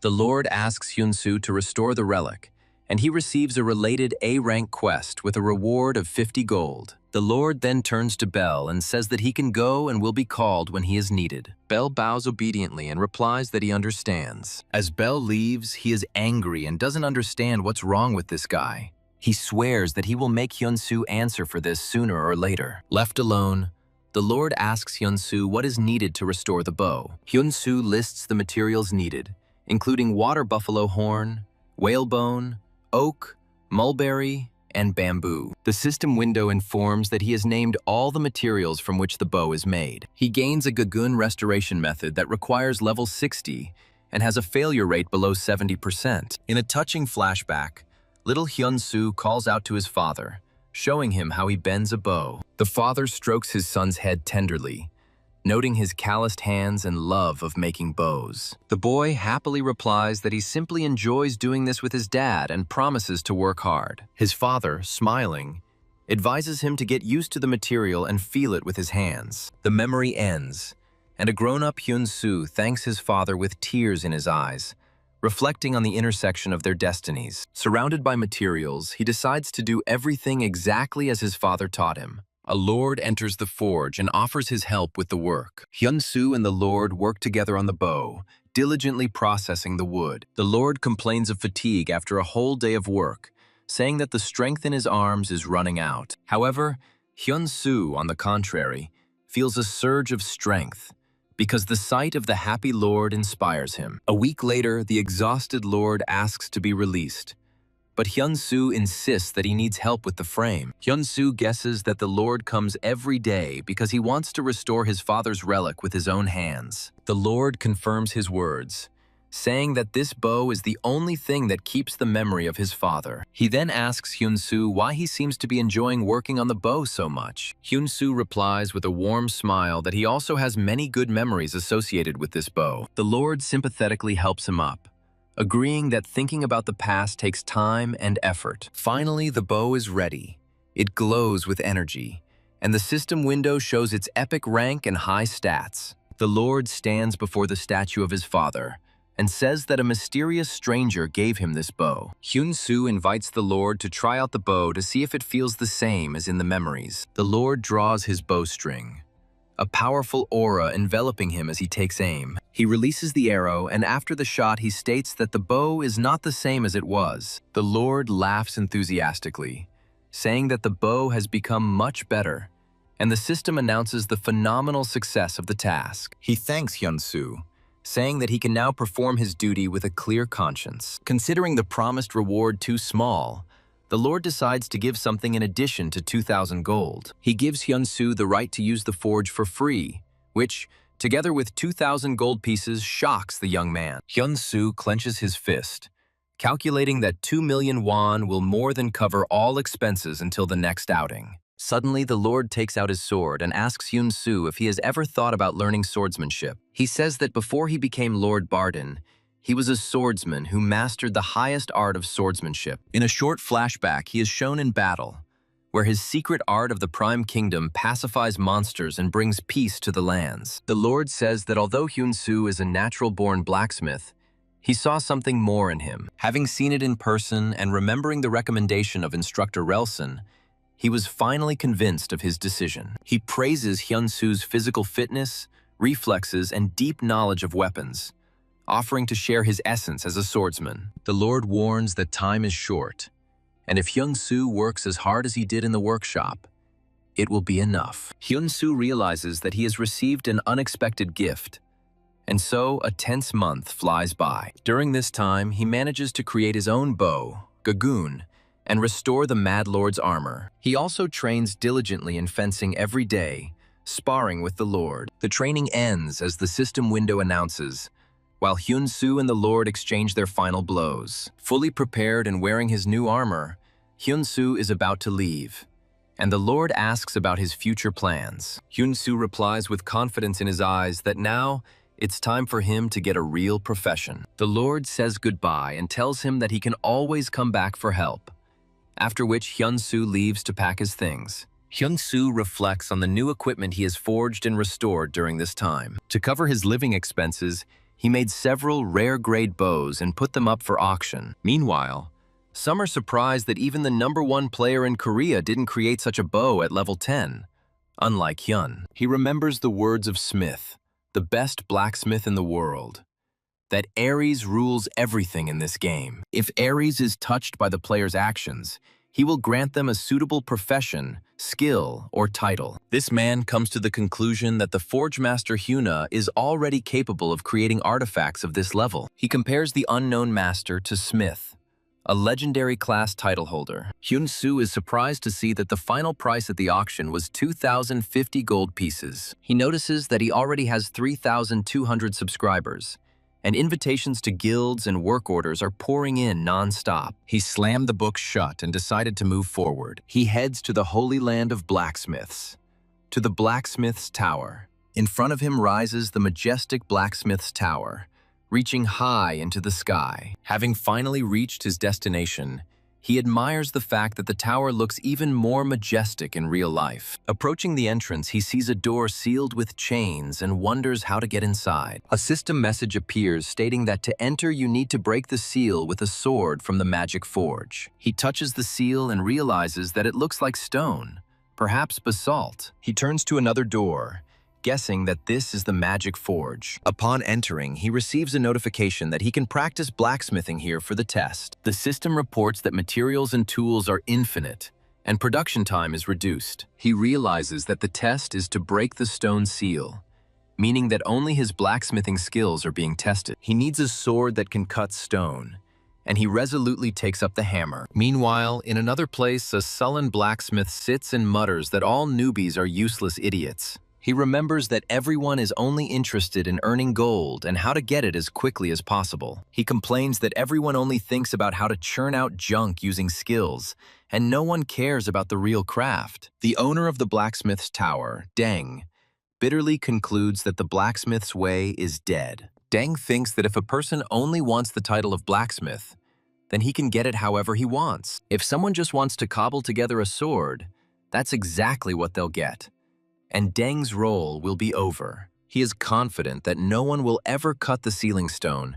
The Lord asks Hyun-soo to restore the relic, and he receives a related A-rank quest with a reward of 50 gold. The Lord then turns to Belle and says that he can go and will be called when he is needed. Belle bows obediently and replies that he understands. As Belle leaves, he is angry and doesn't understand what's wrong with this guy. He swears that he will make Hyun-soo answer for this sooner or later. Left alone, the Lord asks Hyun-soo what is needed to restore the bow. Hyun-soo lists the materials needed, including water buffalo horn, whalebone, oak, mulberry, and bamboo. The system window informs that he has named all the materials from which the bow is made. He gains a Gagun restoration method that requires level 60 and has a failure rate below 70%. In a touching flashback, little Hyun-soo calls out to his father, showing him how he bends a bow. The father strokes his son's head tenderly, noting his calloused hands and love of making bows. The boy happily replies that he simply enjoys doing this with his dad and promises to work hard. His father, smiling, advises him to get used to the material and feel it with his hands. The memory ends, and a grown-up Hyun-soo thanks his father with tears in his eyes, reflecting on the intersection of their destinies. Surrounded by materials, he decides to do everything exactly as his father taught him. A lord enters the forge and offers his help with the work. Hyun-soo and the lord work together on the bow, diligently processing the wood. The lord complains of fatigue after a whole day of work, saying that the strength in his arms is running out. However, Hyun-soo, on the contrary, feels a surge of strength because the sight of the happy lord inspires him. A week later, the exhausted lord asks to be released, but Hyun-soo insists that he needs help with the frame. Hyun-soo guesses that the Lord comes every day because he wants to restore his father's relic with his own hands. The Lord confirms his words, saying that this bow is the only thing that keeps the memory of his father. He then asks Hyun-soo why he seems to be enjoying working on the bow so much. Hyun-soo replies with a warm smile that he also has many good memories associated with this bow. The Lord sympathetically helps him up, agreeing that thinking about the past takes time and effort. Finally, the bow is ready. It glows with energy, and the system window shows its epic rank and high stats. The Lord stands before the statue of his father and says that a mysterious stranger gave him this bow. Hyun-soo invites the Lord to try out the bow to see if it feels the same as in the memories. The Lord draws his bowstring, a powerful aura enveloping him as he takes aim. He releases the arrow, and after the shot he states that the bow is not the same as it was. The Lord laughs enthusiastically, saying that the bow has become much better, and the system announces the phenomenal success of the task. He thanks Hyun-soo, saying that he can now perform his duty with a clear conscience. Considering the promised reward too small, the Lord decides to give something in addition to 2,000 gold. He gives Hyun-soo the right to use the forge for free, which, together with 2,000 gold pieces, shocks the young man. Hyun-soo clenches his fist, calculating that 2 million won will more than cover all expenses until the next outing. Suddenly, the Lord takes out his sword and asks Hyun-soo if he has ever thought about learning swordsmanship. He says that before he became Lord Barden, he was a swordsman who mastered the highest art of swordsmanship. In a short flashback, he is shown in battle, where his secret art of the Prime Kingdom pacifies monsters and brings peace to the lands. The Lord says that although Hyun-soo is a natural-born blacksmith, he saw something more in him. Having seen it in person and remembering the recommendation of Instructor Relson, he was finally convinced of his decision. He praises Hyun-soo's physical fitness, reflexes, and deep knowledge of weapons, offering to share his essence as a swordsman. The Lord warns that time is short, and if Hyun-soo works as hard as he did in the workshop, it will be enough. Hyun-soo realizes that he has received an unexpected gift, and so a tense month flies by. During this time, he manages to create his own bow, Gagun, and restore the Mad Lord's armor. He also trains diligently in fencing every day, sparring with the Lord. The training ends as the system window announces, while Hyun-soo and the Lord exchange their final blows. Fully prepared and wearing his new armor, Hyun-soo is about to leave, and the Lord asks about his future plans. Hyun-soo replies with confidence in his eyes that now it's time for him to get a real profession. The Lord says goodbye and tells him that he can always come back for help, after which Hyun-soo leaves to pack his things. Hyun-soo reflects on the new equipment he has forged and restored during this time. To cover his living expenses, he made several rare-grade bows and put them up for auction. Meanwhile, some are surprised that even the #1 player in Korea didn't create such a bow at level 10. Unlike Hyun, he remembers the words of Smith, the best blacksmith in the world, that Ares rules everything in this game. If Ares is touched by the player's actions, he will grant them a suitable profession, skill, or title. This man comes to the conclusion that the Forge Master Hyuna is already capable of creating artifacts of this level. He compares the unknown master to Smith, a legendary class title holder. Hyun-soo is surprised to see that the final price at the auction was 2,050 gold pieces. He notices that he already has 3,200 subscribers, and invitations to guilds and work orders are pouring in non-stop. He slammed the book shut and decided to move forward. He heads to the holy land of blacksmiths, to the blacksmith's tower. In front of him rises the majestic blacksmith's tower, reaching high into the sky. Having finally reached his destination, he admires the fact that the tower looks even more majestic in real life. Approaching the entrance, he sees a door sealed with chains and wonders how to get inside. A system message appears stating that to enter you need to break the seal with a sword from the magic forge. He touches the seal and realizes that it looks like stone, perhaps basalt. He turns to another door, guessing that this is the magic forge. Upon entering, he receives a notification that he can practice blacksmithing here for the test. The system reports that materials and tools are infinite, and production time is reduced. He realizes that the test is to break the stone seal, meaning that only his blacksmithing skills are being tested. He needs a sword that can cut stone, and he resolutely takes up the hammer. Meanwhile, in another place, a sullen blacksmith sits and mutters that all newbies are useless idiots. He remembers that everyone is only interested in earning gold and how to get it as quickly as possible. He complains that everyone only thinks about how to churn out junk using skills, and no one cares about the real craft. The owner of the blacksmith's tower, Deng, bitterly concludes that the blacksmith's way is dead. Deng thinks that if a person only wants the title of blacksmith, then he can get it however he wants. If someone just wants to cobble together a sword, that's exactly what they'll get, and Deng's role will be over. He is confident that no one will ever cut the sealing stone,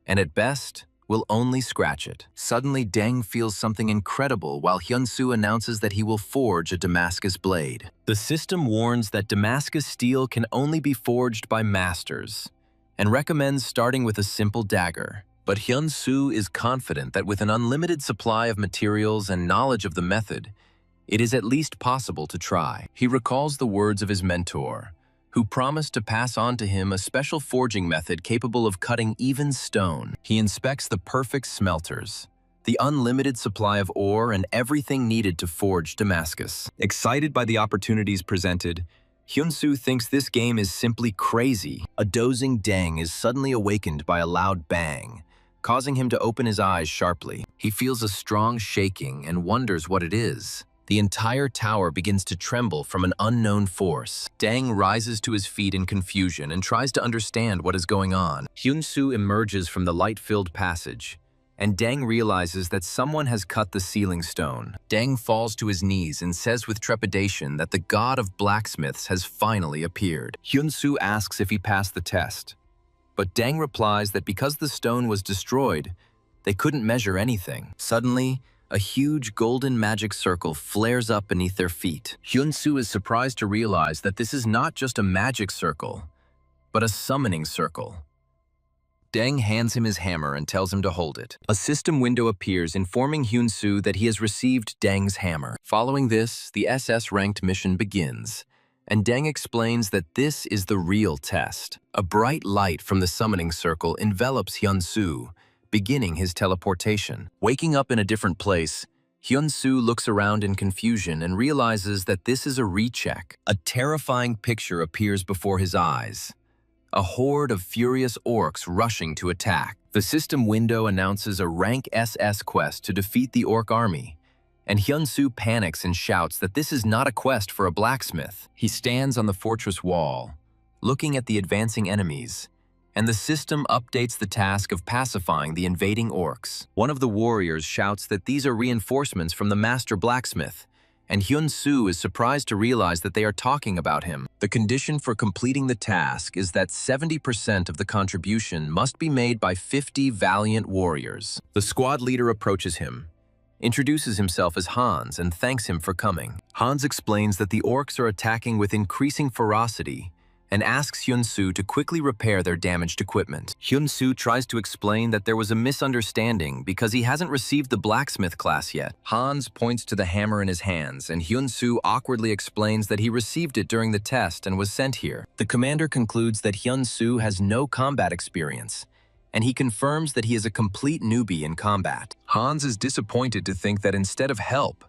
and at best, will only scratch it. Suddenly, Deng feels something incredible while Hyun-soo announces that he will forge a Damascus blade. The system warns that Damascus steel can only be forged by masters, and recommends starting with a simple dagger. But Hyun-soo is confident that with an unlimited supply of materials and knowledge of the method, it is at least possible to try. He recalls the words of his mentor, who promised to pass on to him a special forging method capable of cutting even stone. He inspects the perfect smelters, the unlimited supply of ore, and everything needed to forge Damascus. Excited by the opportunities presented, Hyun-soo thinks this game is simply crazy. A dozing Deng is suddenly awakened by a loud bang, causing him to open his eyes sharply. He feels a strong shaking and wonders what it is. The entire tower begins to tremble from an unknown force. Deng rises to his feet in confusion and tries to understand what is going on. Hyun-soo emerges from the light-filled passage, and Deng realizes that someone has cut the sealing stone. Deng falls to his knees and says with trepidation that the god of blacksmiths has finally appeared. Hyun-soo asks if he passed the test, but Deng replies that because the stone was destroyed, they couldn't measure anything. Suddenly, a huge golden magic circle flares up beneath their feet. Hyun-soo is surprised to realize that this is not just a magic circle, but a summoning circle. Deng hands him his hammer and tells him to hold it. A system window appears informing Hyun-soo that he has received Deng's hammer. Following this, the SS-ranked mission begins, and Deng explains that this is the real test. A bright light from the summoning circle envelops Hyun-soo, beginning his teleportation. Waking up in a different place, Hyun-soo looks around in confusion and realizes that this is a recheck. A terrifying picture appears before his eyes, a horde of furious orcs rushing to attack. The system window announces a rank SS quest to defeat the orc army, and Hyun-soo panics and shouts that this is not a quest for a blacksmith. He stands on the fortress wall, looking at the advancing enemies, and the system updates the task of pacifying the invading orcs. One of the warriors shouts that these are reinforcements from the master blacksmith, and Hyun-soo is surprised to realize that they are talking about him. The condition for completing the task is that 70% of the contribution must be made by 50 valiant warriors. The squad leader approaches him, introduces himself as Hans, and thanks him for coming. Hans explains that the orcs are attacking with increasing ferocity and asks Hyun-soo to quickly repair their damaged equipment. Hyun-soo tries to explain that there was a misunderstanding because he hasn't received the blacksmith class yet. Hans points to the hammer in his hands, and Hyun-soo awkwardly explains that he received it during the test and was sent here. The commander concludes that Hyun-soo has no combat experience, and he confirms that he is a complete newbie in combat. Hans is disappointed to think that instead of help,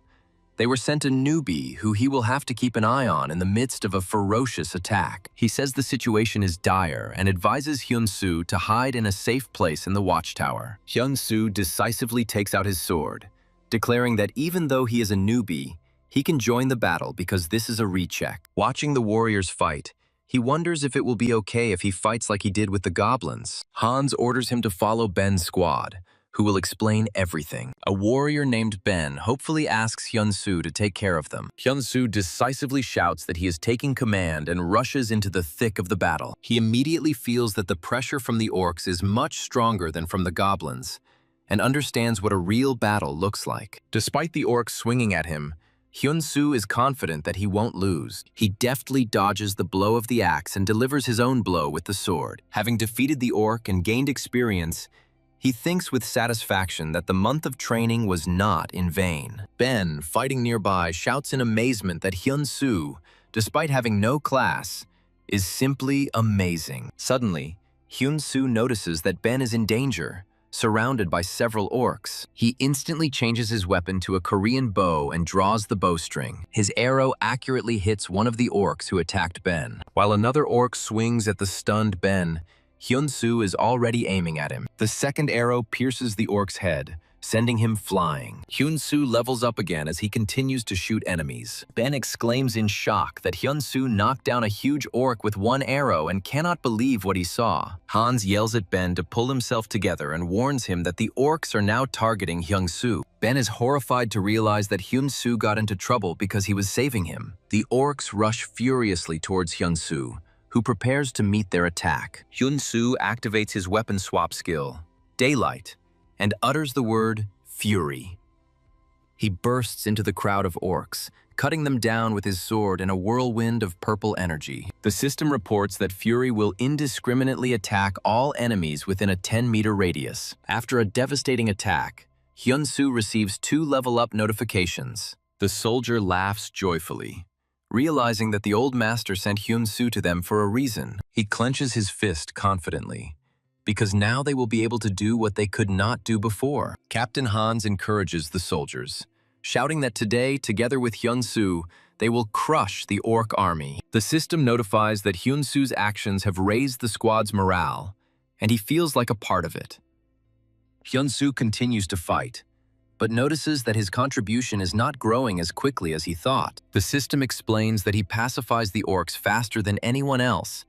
they were sent a newbie who he will have to keep an eye on in the midst of a ferocious attack. He says the situation is dire and advises Hyun-soo to hide in a safe place in the watchtower. Hyun-soo decisively takes out his sword, declaring that even though he is a newbie, he can join the battle because this is a recheck. Watching the warriors fight, he wonders if it will be okay if he fights like he did with the goblins. Hans orders him to follow Ben's squad, who will explain everything. A warrior named Ben hopefully asks Hyun-soo to take care of them. Hyun-soo decisively shouts that he is taking command and rushes into the thick of the battle. He immediately feels that the pressure from the orcs is much stronger than from the goblins, and understands what a real battle looks like. Despite the orcs swinging at him, Hyun-soo is confident that he won't lose. He deftly dodges the blow of the axe and delivers his own blow with the sword. Having defeated the orc and gained experience, he thinks with satisfaction that the month of training was not in vain. Ben, fighting nearby, shouts in amazement that Hyun-soo, despite having no class, is simply amazing. Suddenly, Hyun-soo notices that Ben is in danger, surrounded by several orcs. He instantly changes his weapon to a Korean bow and draws the bowstring. His arrow accurately hits one of the orcs who attacked Ben. While another orc swings at the stunned Ben, Hyun-soo is already aiming at him. The second arrow pierces the orc's head, sending him flying. Hyun-soo levels up again as he continues to shoot enemies. Ben exclaims in shock that Hyun-soo knocked down a huge orc with one arrow and cannot believe what he saw. Hans yells at Ben to pull himself together and warns him that the orcs are now targeting Hyun-soo. Ben is horrified to realize that Hyun-soo got into trouble because he was saving him. The orcs rush furiously towards Hyun-soo, who prepares to meet their attack. Hyun-soo activates his weapon swap skill, Daylight, and utters the word Fury. He bursts into the crowd of orcs, cutting them down with his sword in a whirlwind of purple energy. The system reports that Fury will indiscriminately attack all enemies within a 10-meter radius. After a devastating attack, Hyun-soo receives 2 level-up notifications. The soldier laughs joyfully, realizing that the old master sent Hyun-soo to them for a reason. He clenches his fist confidently, because now they will be able to do what they could not do before. Captain Hans encourages the soldiers, shouting that today, together with Hyun-soo, they will crush the orc army. The system notifies that Hyun-soo's actions have raised the squad's morale, and he feels like a part of it. Hyun-soo continues to fight, but notices that his contribution is not growing as quickly as he thought. The system explains that he pacifies the orcs faster than anyone else,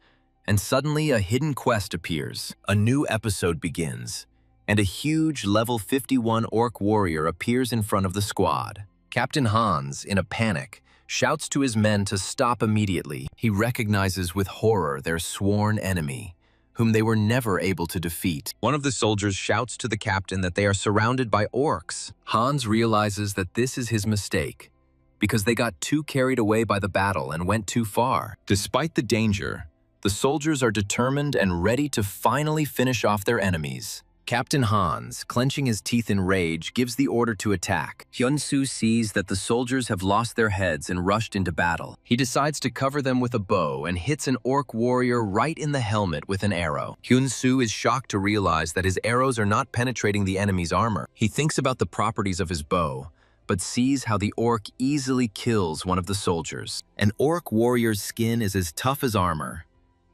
and suddenly a hidden quest appears. A new episode begins, and a huge level 51 orc warrior appears in front of the squad. Captain Hans, in a panic, shouts to his men to stop immediately. He recognizes with horror their sworn enemy, whom they were never able to defeat. One of the soldiers shouts to the captain that they are surrounded by orcs. Hans realizes that this is his mistake, because they got too carried away by the battle and went too far. Despite the danger, the soldiers are determined and ready to finally finish off their enemies. Captain Hans, clenching his teeth in rage, gives the order to attack. Hyun-soo sees that the soldiers have lost their heads and rushed into battle. He decides to cover them with a bow and hits an orc warrior right in the helmet with an arrow. Hyun-soo is shocked to realize that his arrows are not penetrating the enemy's armor. He thinks about the properties of his bow, but sees how the orc easily kills one of the soldiers. An orc warrior's skin is as tough as armor,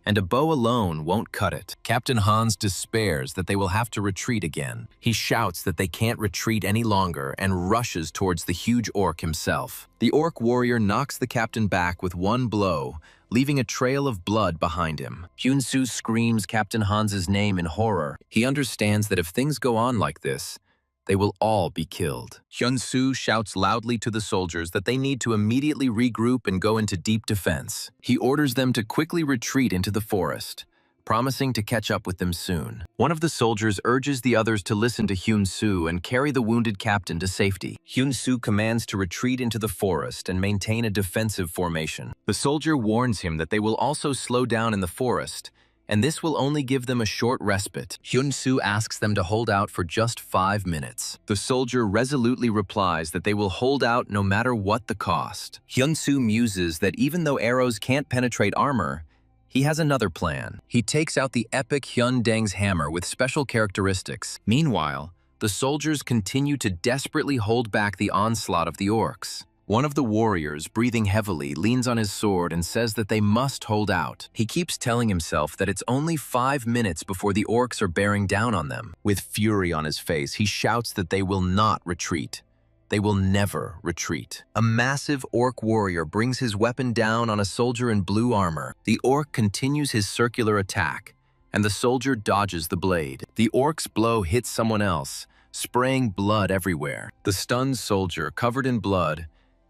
and a bow alone won't cut it. Captain Hans despairs that they will have to retreat again. He shouts that they can't retreat any longer and rushes towards the huge orc himself. The orc warrior knocks the captain back with one blow, leaving a trail of blood behind him. Hyun-soo screams Captain Hans's name in horror. He understands that if things go on like this, they will all be killed. Hyun-soo shouts loudly to the soldiers that they need to immediately regroup and go into deep defense. He orders them to quickly retreat into the forest, promising to catch up with them soon. One of the soldiers urges the others to listen to Hyun-soo and carry the wounded captain to safety. Hyun-soo commands to retreat into the forest and maintain a defensive formation. The soldier warns him that they will also slow down in the forest, and this will only give them a short respite. Hyun-soo asks them to hold out for just 5 minutes. The soldier resolutely replies that they will hold out no matter what the cost. Hyun-soo muses that even though arrows can't penetrate armor, he has another plan. He takes out the epic Hyun-dang's hammer with special characteristics. Meanwhile, the soldiers continue to desperately hold back the onslaught of the orcs. One of the warriors, breathing heavily, leans on his sword and says that they must hold out. He keeps telling himself that it's only 5 minutes before the orcs are bearing down on them. With fury on his face, he shouts that they will not retreat. They will never retreat. A massive orc warrior brings his weapon down on a soldier in blue armor. The orc continues his circular attack, and the soldier dodges the blade. The orc's blow hits someone else, spraying blood everywhere. The stunned soldier, covered in blood,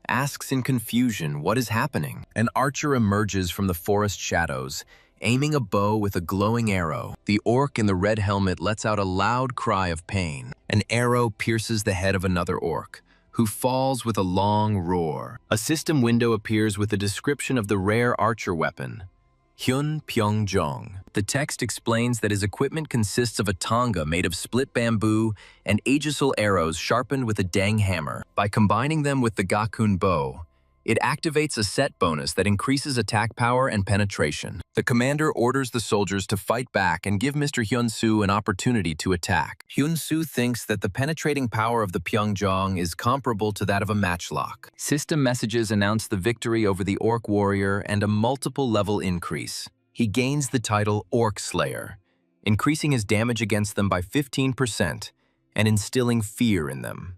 asks in confusion what is happening. An archer emerges from the forest shadows, aiming a bow with a glowing arrow. The orc in the red helmet lets out a loud cry of pain. An arrow pierces the head of another orc, who falls with a long roar. A system window appears with a description of the rare archer weapon, Hyun Pyongjong. The text explains that his equipment consists of a tonga made of split bamboo and aegisil arrows sharpened with a dang hammer. By combining them with the Gakun bow, it activates a set bonus that increases attack power and penetration. The commander orders the soldiers to fight back and give Mr. Hyun-soo an opportunity to attack. Hyun-soo thinks that the penetrating power of the Pyongjong is comparable to that of a matchlock. System messages announce the victory over the orc warrior and a multiple level increase. He gains the title Orc Slayer, increasing his damage against them by 15% and instilling fear in them.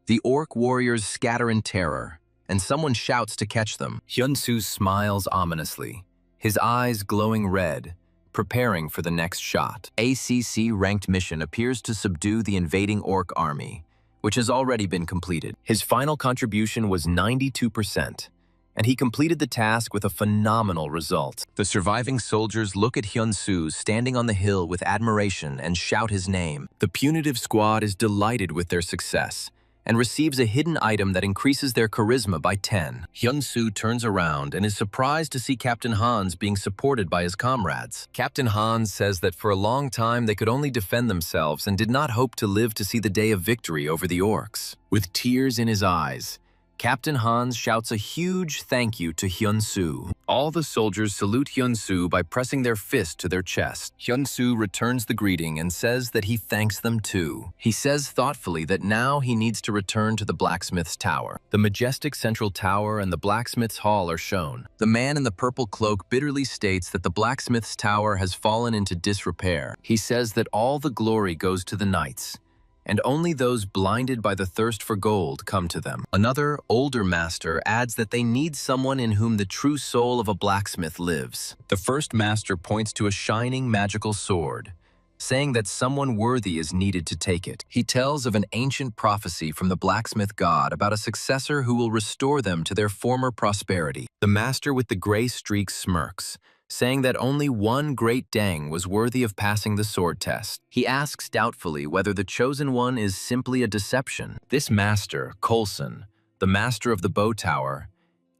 The orc warriors scatter in terror, and someone shouts to catch them. Hyun-soo smiles ominously, his eyes glowing red, preparing for the next shot. ACC-ranked mission appears to subdue the invading orc army, which has already been completed. His final contribution was 92%, and he completed the task with a phenomenal result. The surviving soldiers look at Hyun-soo standing on the hill with admiration and shout his name. The punitive squad is delighted with their success, and receives a hidden item that increases their charisma by 10. Hyun-soo turns around and is surprised to see Captain Hans being supported by his comrades. Captain Hans says that for a long time they could only defend themselves and did not hope to live to see the day of victory over the orcs. With tears in his eyes, Captain Hans shouts a huge thank you to Hyun-soo. All the soldiers salute Hyun-soo by pressing their fist to their chest. Hyun-soo returns the greeting and says that he thanks them too. He says thoughtfully that now he needs to return to the blacksmith's tower. The majestic central tower and the blacksmith's hall are shown. The man in the purple cloak bitterly states that the blacksmith's tower has fallen into disrepair. He says that all the glory goes to the knights, and only those blinded by the thirst for gold come to them. Another, older master adds that they need someone in whom the true soul of a blacksmith lives. The first master points to a shining magical sword, saying that someone worthy is needed to take it. He tells of an ancient prophecy from the blacksmith god about a successor who will restore them to their former prosperity. The master with the gray streak smirks, saying that only one great dang was worthy of passing the sword test. He asks doubtfully whether the chosen one is simply a deception. This master, Coulson, the master of the bow tower,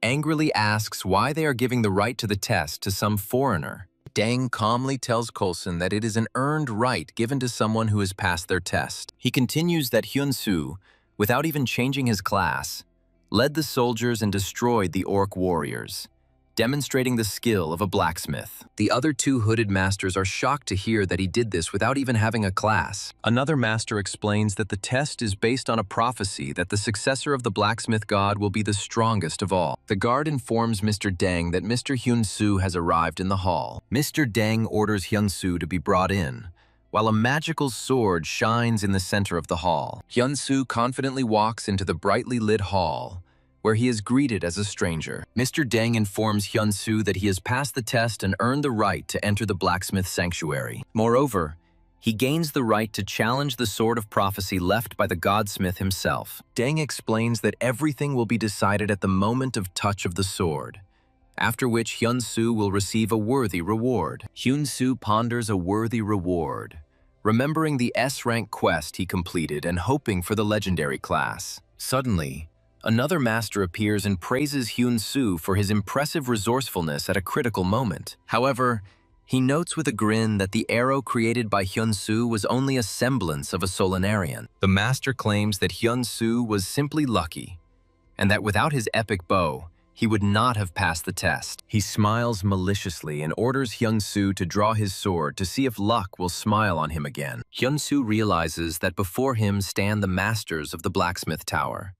angrily asks why they are giving the right to the test to some foreigner. Dang calmly tells Coulson that it is an earned right given to someone who has passed their test. He continues that Hyun-soo, without even changing his class, led the soldiers and destroyed the orc warriors. demonstrating the skill of a blacksmith. The other two hooded masters are shocked to hear that he did this without even having a class. Another master explains that the test is based on a prophecy that the successor of the blacksmith god will be the strongest of all. The guard informs Mr. Deng that Mr. Hyun-soo has arrived in the hall. Mr. Deng orders Hyun-soo to be brought in, while a magical sword shines in the center of the hall. Hyun-soo confidently walks into the brightly lit hall, where he is greeted as a stranger. Mr. Deng informs Hyun-soo that he has passed the test and earned the right to enter the blacksmith sanctuary. Moreover, he gains the right to challenge the sword of prophecy left by the godsmith himself. Deng explains that everything will be decided at the moment of touch of the sword, after which Hyun-soo will receive a worthy reward. Hyun-soo ponders a worthy reward, remembering the S-rank quest he completed and hoping for the legendary class. Suddenly, another master appears and praises Hyun-soo for his impressive resourcefulness at a critical moment. However, he notes with a grin that the arrow created by Hyun-soo was only a semblance of a Solinarian. The master claims that Hyun-soo was simply lucky, and that without his epic bow, he would not have passed the test. He smiles maliciously and orders Hyun-soo to draw his sword to see if luck will smile on him again. Hyun-soo realizes that before him stand the masters of the blacksmith tower,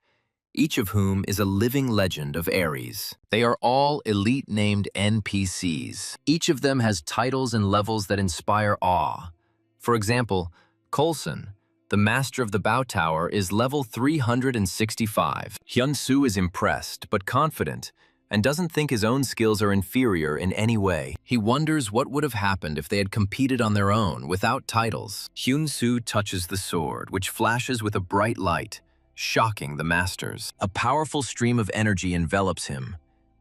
each of whom is a living legend of Ares. They are all elite-named NPCs. Each of them has titles and levels that inspire awe. For example, Coulson, the master of the bow tower, is level 365. Hyun-soo is impressed but confident and doesn't think his own skills are inferior in any way. He wonders what would have happened if they had competed on their own without titles. Hyun-soo touches the sword, which flashes with a bright light, shocking the masters. A powerful stream of energy envelops him,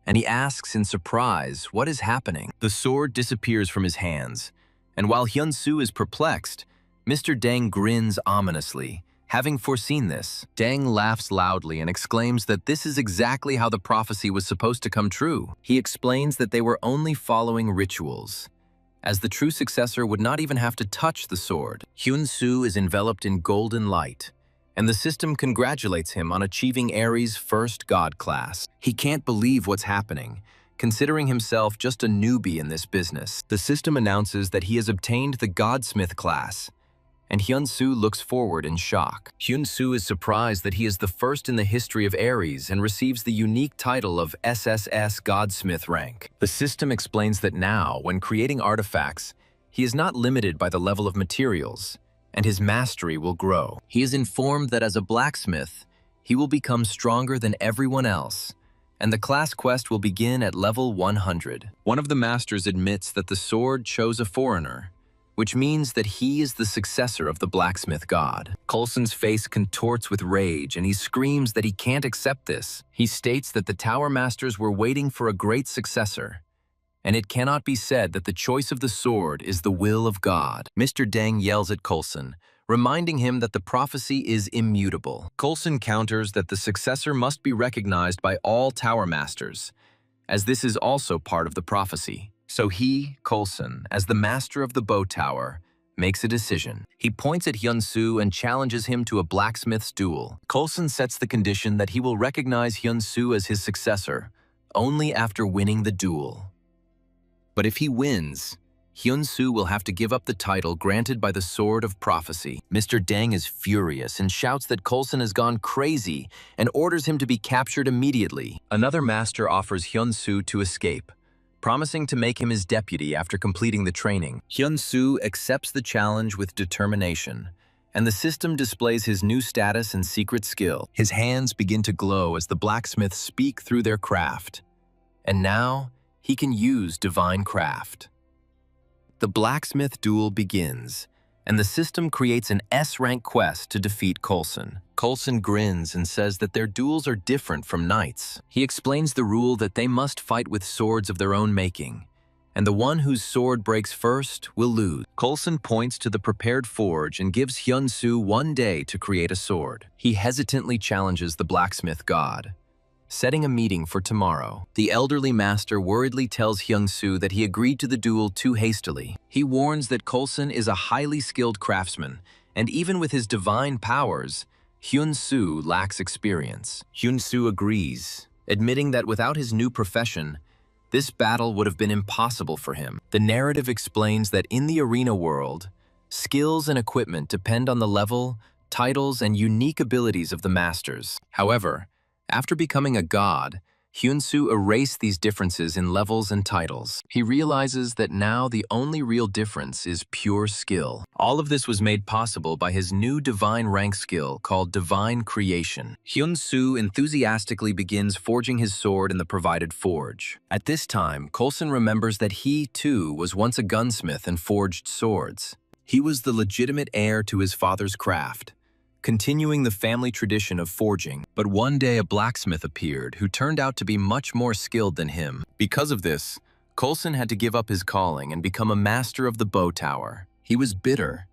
and he asks in surprise what is happening. The sword disappears from his hands, and while Hyun-soo is perplexed, Mr. Deng grins ominously. Having foreseen this, Deng laughs loudly and exclaims that this is exactly how the prophecy was supposed to come true. He explains that they were only following rituals, as the true successor would not even have to touch the sword. Hyun-soo is enveloped in golden light, and the system congratulates him on achieving Ares' first god class. He can't believe what's happening, considering himself just a newbie in this business. The system announces that he has obtained the Godsmith class, and Hyun-soo looks forward in shock. Hyun-soo is surprised that he is the first in the history of Ares and receives the unique title of SSS Godsmith rank. The system explains that now, when creating artifacts, he is not limited by the level of materials, and his mastery will grow. He is informed that as a blacksmith, he will become stronger than everyone else, and the class quest will begin at level 100. One of the masters admits that the sword chose a foreigner, which means that he is the successor of the blacksmith god. Coulson's face contorts with rage, and he screams that he can't accept this. He states that the tower masters were waiting for a great successor, and it cannot be said that the choice of the sword is the will of God. Mr. Deng yells at Coulson, reminding him that the prophecy is immutable. Coulson counters that the successor must be recognized by all tower masters, as this is also part of the prophecy. So he, Coulson, as the master of the bow tower, makes a decision. He points at Hyun-soo and challenges him to a blacksmith's duel. Coulson sets the condition that he will recognize Hyun-soo as his successor only after winning the duel. But if he wins, Hyun-soo will have to give up the title granted by the Sword of Prophecy. Mr. Deng is furious and shouts that Coulson has gone crazy and orders him to be captured immediately. Another master offers Hyun-soo to escape, promising to make him his deputy after completing the training. Hyun-soo accepts the challenge with determination, and the system displays his new status and secret skill. His hands begin to glow as the blacksmiths speak through their craft, and now he can use divine craft. The blacksmith duel begins, and the system creates an S-rank quest to defeat Coulson. Coulson grins and says that their duels are different from knights. He explains the rule that they must fight with swords of their own making, and the one whose sword breaks first will lose. Coulson points to the prepared forge and gives Hyun-soo 1 day to create a sword. He hesitantly challenges the blacksmith god, setting a meeting for tomorrow. The elderly master worriedly tells Hyun-soo that he agreed to the duel too hastily. He warns that Coulson is a highly skilled craftsman, and even with his divine powers, Hyun-soo lacks experience. Hyun-soo agrees, admitting that without his new profession, This battle would have been impossible for him. The narrative explains that in the arena world, skills and equipment depend on the level, titles, and unique abilities of the masters. However, after becoming a god, Hyun-soo erased these differences in levels and titles. He realizes that now the only real difference is pure skill. All of this was made possible by his new divine rank skill called Divine Creation. Hyun-soo enthusiastically begins forging his sword in the provided forge. At this time, Coulson remembers that he, too, was once a gunsmith and forged swords. He was the legitimate heir to his father's craft, continuing the family tradition of forging. But one day a blacksmith appeared who turned out to be much more skilled than him. Because of this, Coulson had to give up his calling and become a master of the bow tower. He was bitter,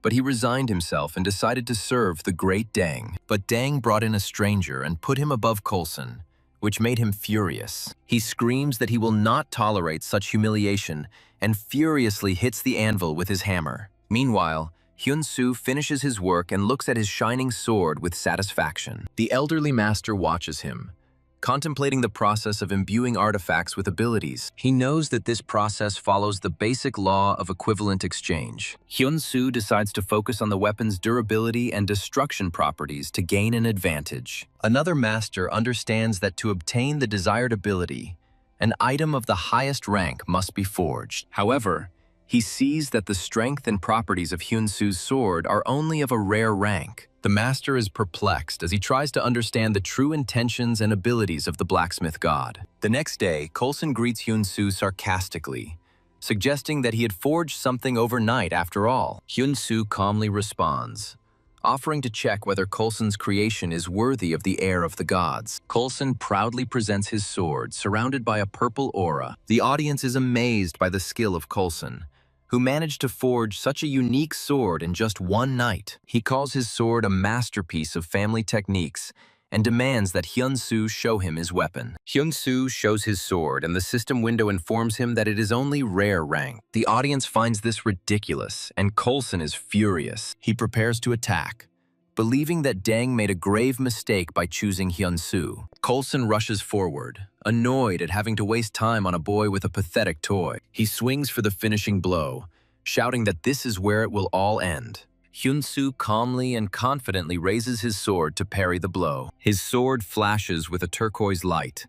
but he resigned himself and decided to serve the great Dang. But Dang brought in a stranger and put him above Coulson, which made him furious. He screams that he will not tolerate such humiliation and furiously hits the anvil with his hammer. Meanwhile, Hyun-soo finishes his work and looks at his shining sword with satisfaction. The elderly master watches him, contemplating the process of imbuing artifacts with abilities. He knows that this process follows the basic law of equivalent exchange. Hyun-soo decides to focus on the weapon's durability and destruction properties to gain an advantage. Another master understands that to obtain the desired ability, an item of the highest rank must be forged. However, he sees that the strength and properties of Hyun-soo's sword are only of a rare rank. The master is perplexed as he tries to understand the true intentions and abilities of the blacksmith god. The next day, Coulson greets Hyun-soo sarcastically, suggesting that he had forged something overnight after all. Hyun-soo calmly responds, offering to check whether Coulson's creation is worthy of the heir of the gods. Coulson proudly presents his sword, surrounded by a purple aura. The audience is amazed by the skill of Coulson, who managed to forge such a unique sword in just one night. He calls his sword a masterpiece of family techniques and demands that Hyun-soo show him his weapon. Hyun-soo shows his sword, and the system window informs him that it is only rare rank. The audience finds this ridiculous, and Coulson is furious. He prepares to attack, believing that Dang made a grave mistake by choosing Hyun-soo. Coulson rushes forward, annoyed at having to waste time on a boy with a pathetic toy. He swings for the finishing blow, shouting that this is where it will all end. Hyun-soo calmly and confidently raises his sword to parry the blow. His sword flashes with a turquoise light,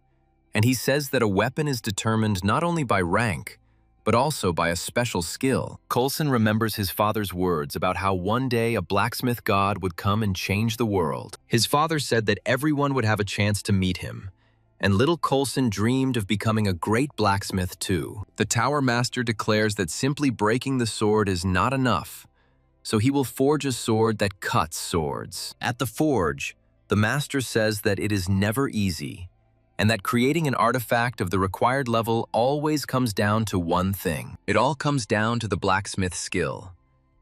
and he says that a weapon is determined not only by rank, but also by a special skill. Coulson remembers his father's words about how one day a blacksmith god would come and change the world. His father said that everyone would have a chance to meet him, and little Coulson dreamed of becoming a great blacksmith too. The Tower Master declares that simply breaking the sword is not enough, so he will forge a sword that cuts swords. At the forge, the Master says that it is never easy, and that creating an artifact of the required level always comes down to one thing. It all comes down to the blacksmith skill,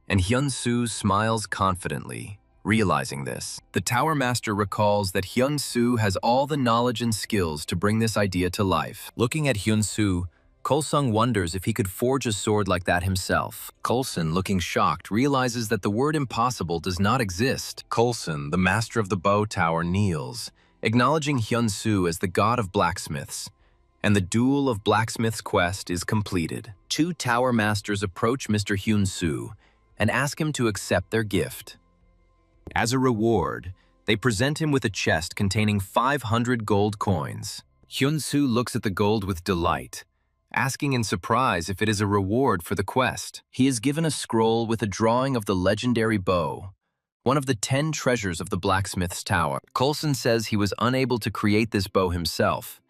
and Hyun-soo smiles confidently, realizing this. The Tower Master recalls that Hyun-soo has all the knowledge and skills to bring this idea to life. Looking at Hyun-soo, Coulson wonders if he could forge a sword like that himself. Coulson, looking shocked, realizes that the word impossible does not exist. Coulson, the master of the bow tower, kneels, acknowledging Hyun-soo as the god of blacksmiths, and the duel of Blacksmith's quest is completed. Two Tower Masters approach Mr. Hyun-soo and ask him to accept their gift. As a reward, they present him with a chest containing 500 gold coins. Hyun-soo looks at the gold with delight, asking in surprise if it is a reward for the quest. He is given a scroll with a drawing of the legendary bow, one of the 10 treasures of the blacksmith's tower. Coulson says he was unable to create this bow himself,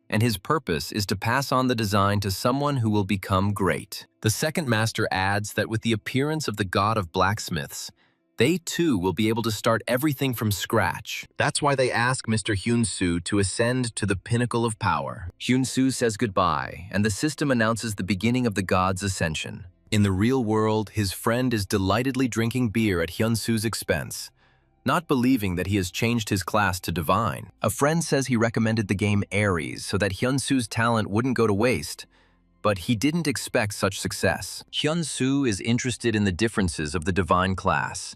and his purpose is to pass on the design to someone who will become great. The second master adds that with the appearance of the god of blacksmiths, they too will be able to start everything from scratch. That's why they ask Mr. Hyun-soo to ascend to the pinnacle of power. Hyun-soo says goodbye, and the system announces the beginning of the god's ascension. In the real world, his friend is delightedly drinking beer at Hyun-soo's expense, not believing that he has changed his class to divine. A friend says he recommended the game Ares so that Hyun-soo's talent wouldn't go to waste, but he didn't expect such success. Hyun-soo is interested in the differences of the divine class,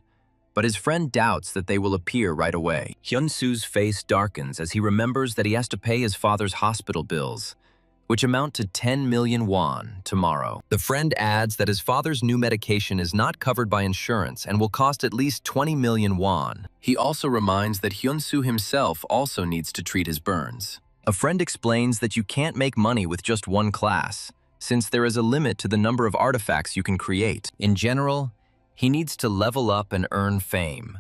but his friend doubts that they will appear right away. Hyun-soo's face darkens as he remembers that he has to pay his father's hospital bills, which amount to 10 million won tomorrow. The friend adds that his father's new medication is not covered by insurance and will cost at least 20 million won. He also reminds that Hyun-soo himself also needs to treat his burns. A friend explains that you can't make money with just one class, since there is a limit to the number of artifacts you can create. In general, he needs to level up and earn fame,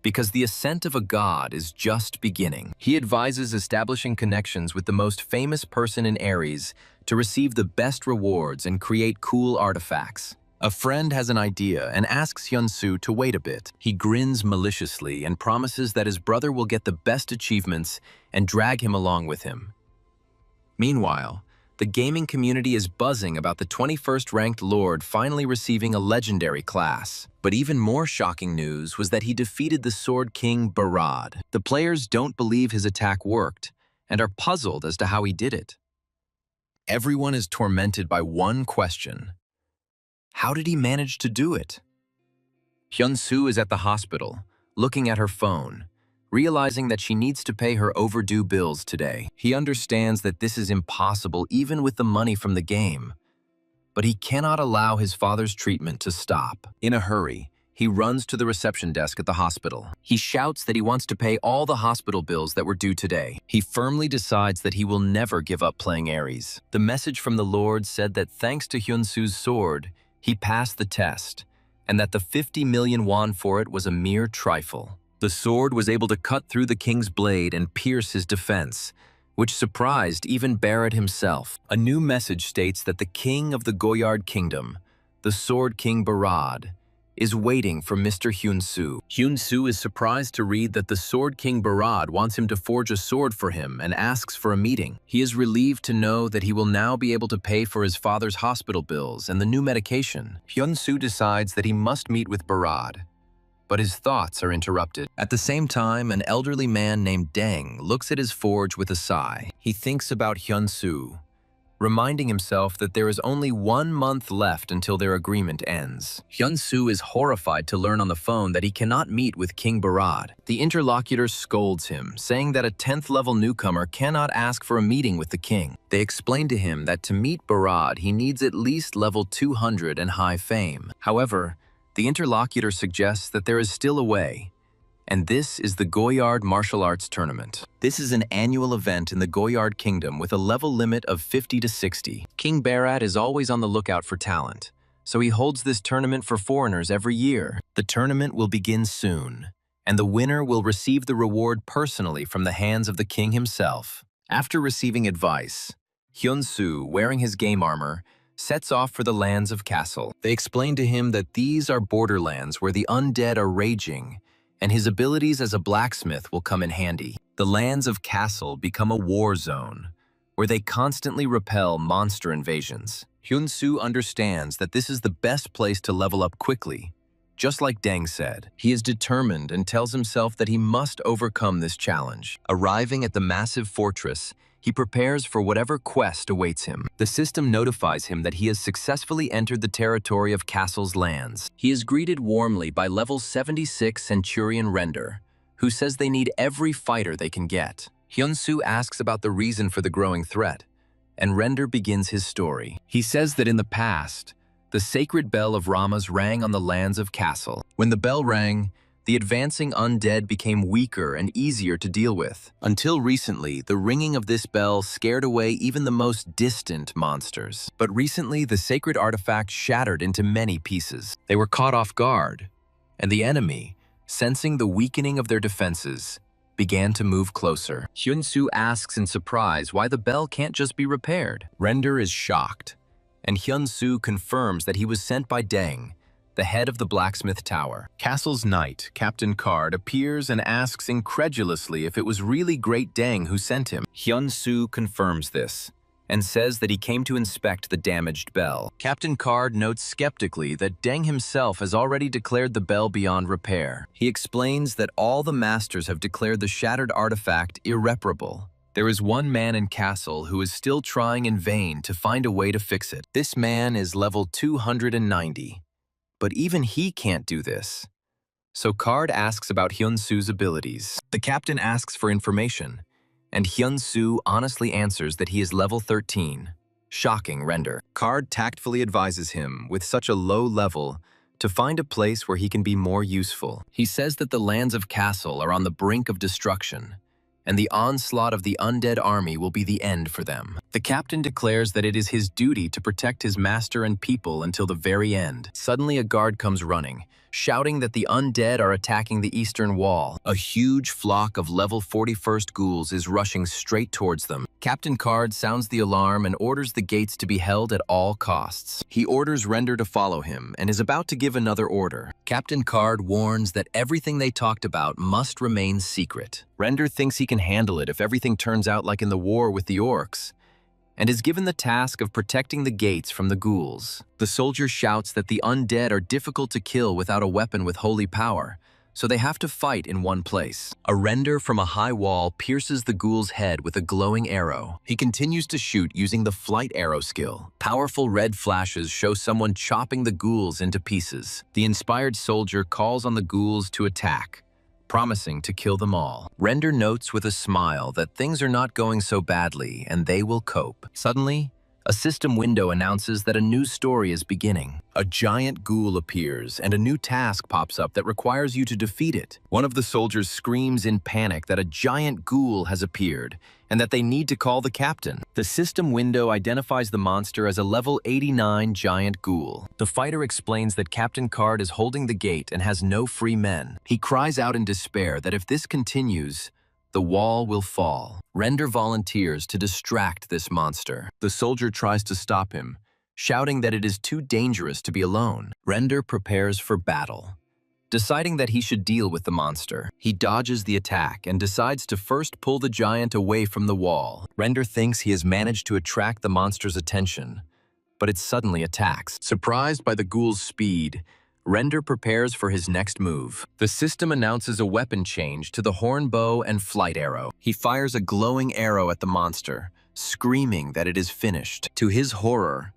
because the ascent of a god is just beginning. He advises establishing connections with the most famous person in Aries to receive the best rewards and create cool artifacts. A friend has an idea and asks Hyun-soo to wait a bit. He grins maliciously and promises that his brother will get the best achievements and drag him along with him. Meanwhile, the gaming community is buzzing about the 21st ranked Lord finally receiving a legendary class. But even more shocking news was that he defeated the Sword King Barad. The players don't believe his attack worked and are puzzled as to how he did it. Everyone is tormented by one question. How did he manage to do it? Hyun-soo is at the hospital, looking at her phone, realizing that she needs to pay her overdue bills today. He understands that this is impossible even with the money from the game, but he cannot allow his father's treatment to stop. In a hurry, he runs to the reception desk at the hospital. He shouts that he wants to pay all the hospital bills that were due today. He firmly decides that he will never give up playing Aries. The message from the Lord said that thanks to Hyun-soo's sword, he passed the test, and that the 50 million won for it was a mere trifle. The sword was able to cut through the king's blade and pierce his defense, which surprised even Barad himself. A new message states that the king of the Goyard kingdom, the Sword King Barad, is waiting for Mr. Hyun-soo. Hyun-soo is surprised to read that the Sword King Barad wants him to forge a sword for him and asks for a meeting. He is relieved to know that he will now be able to pay for his father's hospital bills and the new medication. Hyun-soo decides that he must meet with Barad, but his thoughts are interrupted. At the same time, an elderly man named Deng looks at his forge with a sigh. He thinks about Hyun-soo, reminding himself that there is only 1 month left until their agreement ends. Hyun-soo is horrified to learn on the phone that he cannot meet with King Barad. The interlocutor scolds him, saying that a 10th level newcomer cannot ask for a meeting with the king. They explain to him that to meet Barad, he needs at least level 200 and high fame. However, the interlocutor suggests that there is still a way, and this is the Goyard Martial Arts Tournament. This is an annual event in the Goyard Kingdom with a level limit of 50 to 60. King Barad is always on the lookout for talent, so he holds this tournament for foreigners every year. The tournament will begin soon, and the winner will receive the reward personally from the hands of the king himself. After receiving advice, Hyun-soo, wearing his game armor, sets off for the lands of Castle. They explain to him that these are borderlands where the undead are raging, and his abilities as a blacksmith will come in handy. The lands of Castle become a war zone, where they constantly repel monster invasions. Hyun-soo understands that this is the best place to level up quickly. Just like Deng said, he is determined and tells himself that he must overcome this challenge. Arriving at the massive fortress, he prepares for whatever quest awaits him. The system notifies him that he has successfully entered the territory of Castle's lands. He is greeted warmly by level 76 Centurion Render, who says they need every fighter they can get. Hyun-soo asks about the reason for the growing threat, and Render begins his story. He says that in the past, the sacred bell of Ramas rang on the lands of Castle. When the bell rang, the advancing undead became weaker and easier to deal with. Until recently, the ringing of this bell scared away even the most distant monsters. But recently, the sacred artifact shattered into many pieces. They were caught off guard, and the enemy, sensing the weakening of their defenses, began to move closer. Hyun-soo asks in surprise why the bell can't just be repaired. Render is shocked, and Hyun-soo confirms that he was sent by Deng, the head of the Blacksmith Tower. Castle's knight, Captain Card, appears and asks incredulously if it was really Great Deng who sent him. Hyun-soo confirms this, and says that he came to inspect the damaged bell. Captain Card notes skeptically that Deng himself has already declared the bell beyond repair. He explains that all the masters have declared the shattered artifact irreparable. There is one man in Castle who is still trying in vain to find a way to fix it. This man is level 290. But even he can't do this. So Card asks about Hyun-soo's abilities. The captain asks for information, and Hyun-soo honestly answers that he is level 13. Shocking Render. Card tactfully advises him, with such a low level, to find a place where he can be more useful. He says that the lands of Castle are on the brink of destruction, and the onslaught of the undead army will be the end for them. The captain declares that it is his duty to protect his master and people until the very end. Suddenly a guard comes running, shouting that the undead are attacking the eastern wall. A huge flock of level 41st ghouls is rushing straight towards them. Captain Card sounds the alarm and orders the gates to be held at all costs. He orders Render to follow him and is about to give another order. Captain Card warns that everything they talked about must remain secret. Render thinks he can handle it if everything turns out like in the war with the orcs, and is given the task of protecting the gates from the ghouls. The soldier shouts that the undead are difficult to kill without a weapon with holy power, so they have to fight in one place. A Render from a high wall pierces the ghoul's head with a glowing arrow. He continues to shoot using the flight arrow skill. Powerful red flashes show someone chopping the ghouls into pieces. The inspired soldier calls on the ghouls to attack, promising to kill them all. Render notes with a smile that things are not going so badly and they will cope. Suddenly, a system window announces that a new story is beginning. A giant ghoul appears and a new task pops up that requires you to defeat it. One of the soldiers screams in panic that a giant ghoul has appeared and that they need to call the captain. The system window identifies the monster as a level 89 giant ghoul. The fighter explains that Captain Card is holding the gate and has no free men. He cries out in despair that if this continues, the wall will fall. Render volunteers to distract this monster. The soldier tries to stop him, shouting that it is too dangerous to be alone. Render prepares for battle, deciding that he should deal with the monster. He dodges the attack and decides to first pull the giant away from the wall. Render thinks he has managed to attract the monster's attention, but it suddenly attacks. Surprised by the ghoul's speed, Render prepares for his next move. The system announces a weapon change to the horn bow and flight arrow. He fires a glowing arrow at the monster, screaming that it is finished. To his horror,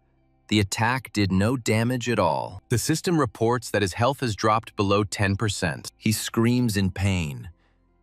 the attack did no damage at all. The system reports that his health has dropped below 10%. He screams in pain,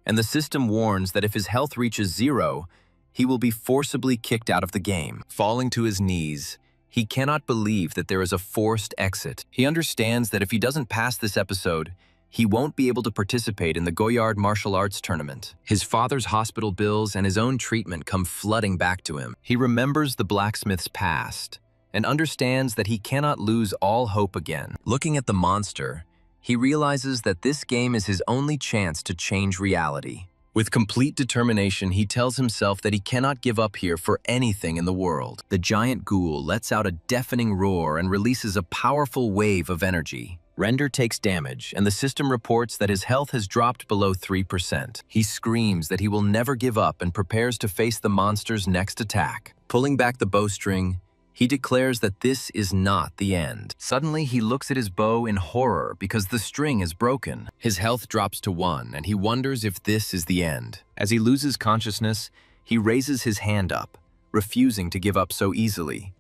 and the system warns that if his health reaches 0, he will be forcibly kicked out of the game. Falling to his knees, he cannot believe that there is a forced exit. He understands that if he doesn't pass this episode, he won't be able to participate in the Goyard martial arts tournament. His father's hospital bills and his own treatment come flooding back to him. He remembers the blacksmith's past and understands that he cannot lose all hope again. Looking at the monster, he realizes that this game is his only chance to change reality. With complete determination, he tells himself that he cannot give up here for anything in the world. The giant ghoul lets out a deafening roar and releases a powerful wave of energy. Render takes damage, and the system reports that his health has dropped below 3%. He screams that he will never give up and prepares to face the monster's next attack. Pulling back the bowstring, he declares that this is not the end. Suddenly, he looks at his bow in horror because the string is broken. His health drops to 1, and he wonders if this is the end. As he loses consciousness, he raises his hand up, refusing to give up so easily.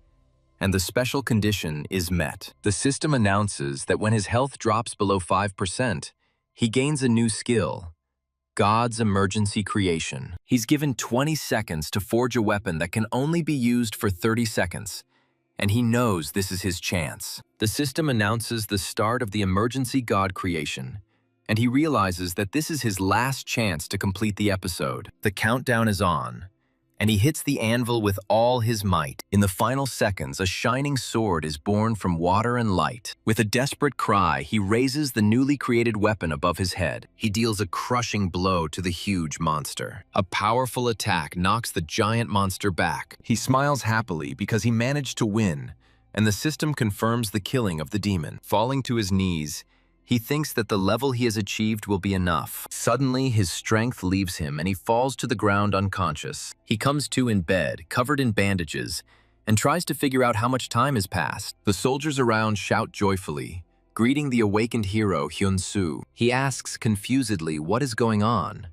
And the special condition is met. The system announces that when his health drops below 5%, he gains a new skill: God's emergency creation. He's given 20 seconds to forge a weapon that can only be used for 30 seconds, and he knows this is his chance. The system announces the start of the emergency God creation, and he realizes that this is his last chance to complete the episode. The countdown is on, and he hits the anvil with all his might. In the final seconds, a shining sword is born from water and light. With a desperate cry, he raises the newly created weapon above his head. He deals a crushing blow to the huge monster. A powerful attack knocks the giant monster back. He smiles happily because he managed to win, and the system confirms the killing of the demon. Falling to his knees, he thinks that the level he has achieved will be enough. Suddenly, his strength leaves him and he falls to the ground unconscious. He comes to in bed, covered in bandages, and tries to figure out how much time has passed. The soldiers around shout joyfully, greeting the awakened hero Hyun-soo. He asks confusedly what is going on,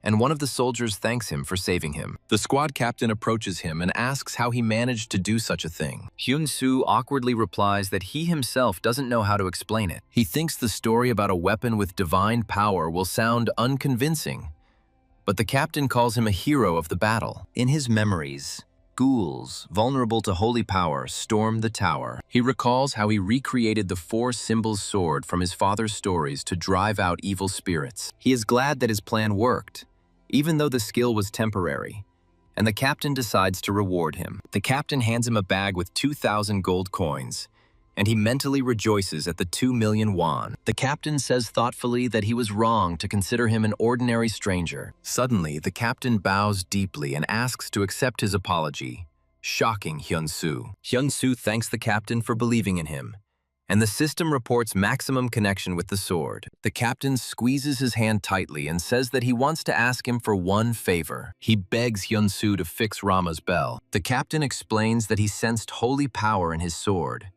and one of the soldiers thanks him for saving him. The squad captain approaches him and asks how he managed to do such a thing. Hyun-soo awkwardly replies that he himself doesn't know how to explain it. He thinks the story about a weapon with divine power will sound unconvincing, but the captain calls him a hero of the battle. In his memories, ghouls, vulnerable to holy power, storm the tower. He recalls how he recreated the four symbols sword from his father's stories to drive out evil spirits. He is glad that his plan worked, even though the skill was temporary, and the captain decides to reward him. The captain hands him a bag with 2,000 gold coins, and he mentally rejoices at the 2 million won. The captain says thoughtfully that he was wrong to consider him an ordinary stranger. Suddenly, the captain bows deeply and asks to accept his apology, shocking Hyun-soo. Hyun-soo thanks the captain for believing in him, and the system reports maximum connection with the sword. The captain squeezes his hand tightly and says that he wants to ask him for one favor. He begs Hyun-soo to fix Rama's bell. The captain explains that he sensed holy power in his sword,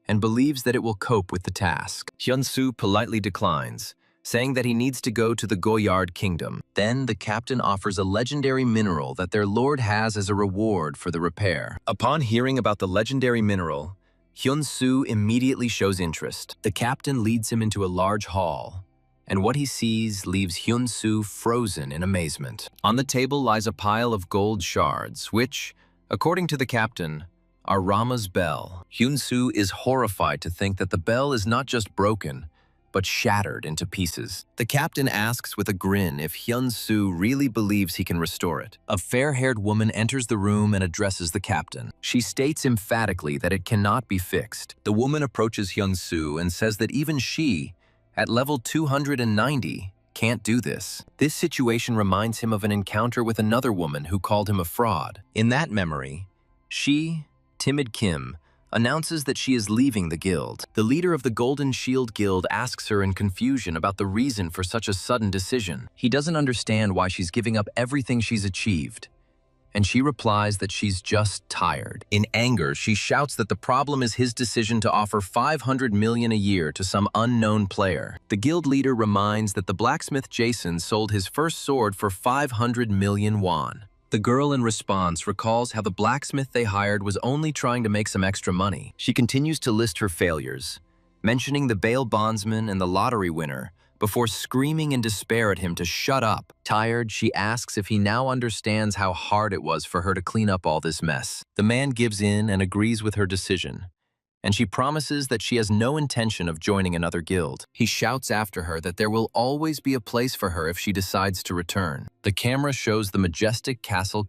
and believes that it will cope with the task. Hyun-soo politely declines, saying that he needs to go to the Goyard Kingdom. Then the captain offers a legendary mineral that their lord has as a reward for the repair. Upon hearing about the legendary mineral, Hyun-soo immediately shows interest. The captain leads him into a large hall, and what he sees leaves Hyun-soo frozen in amazement. On the table lies a pile of gold shards, which, according to the captain, are Rama's bell. Hyun-soo is horrified to think that the bell is not just broken, but shattered into pieces. The captain asks with a grin if Hyun-soo really believes he can restore it. A fair-haired woman enters the room and addresses the captain. She states emphatically that it cannot be fixed. The woman approaches Hyun-soo and says that even she, at level 290, can't do this. This situation reminds him of an encounter with another woman who called him a fraud. In that memory, she, Timid Kim, announces that she is leaving the guild. The leader of the Golden Shield Guild asks her in confusion about the reason for such a sudden decision. He doesn't understand why she's giving up everything she's achieved, and she replies that she's just tired. In anger, she shouts that the problem is his decision to offer 500 million a year to some unknown player. The guild leader reminds that the blacksmith Jason sold his first sword for 500 million won. The girl in response recalls how the blacksmith they hired was only trying to make some extra money. She continues to list her failures, mentioning the bail bondsman and the lottery winner, before screaming in despair at him to shut up. Tired, she asks if he now understands how hard it was for her to clean up all this mess. The man gives in and agrees with her decision, and she promises that she has no intention of joining another guild. He shouts after her that there will always be a place for her if she decides to return. The camera shows the majestic castle.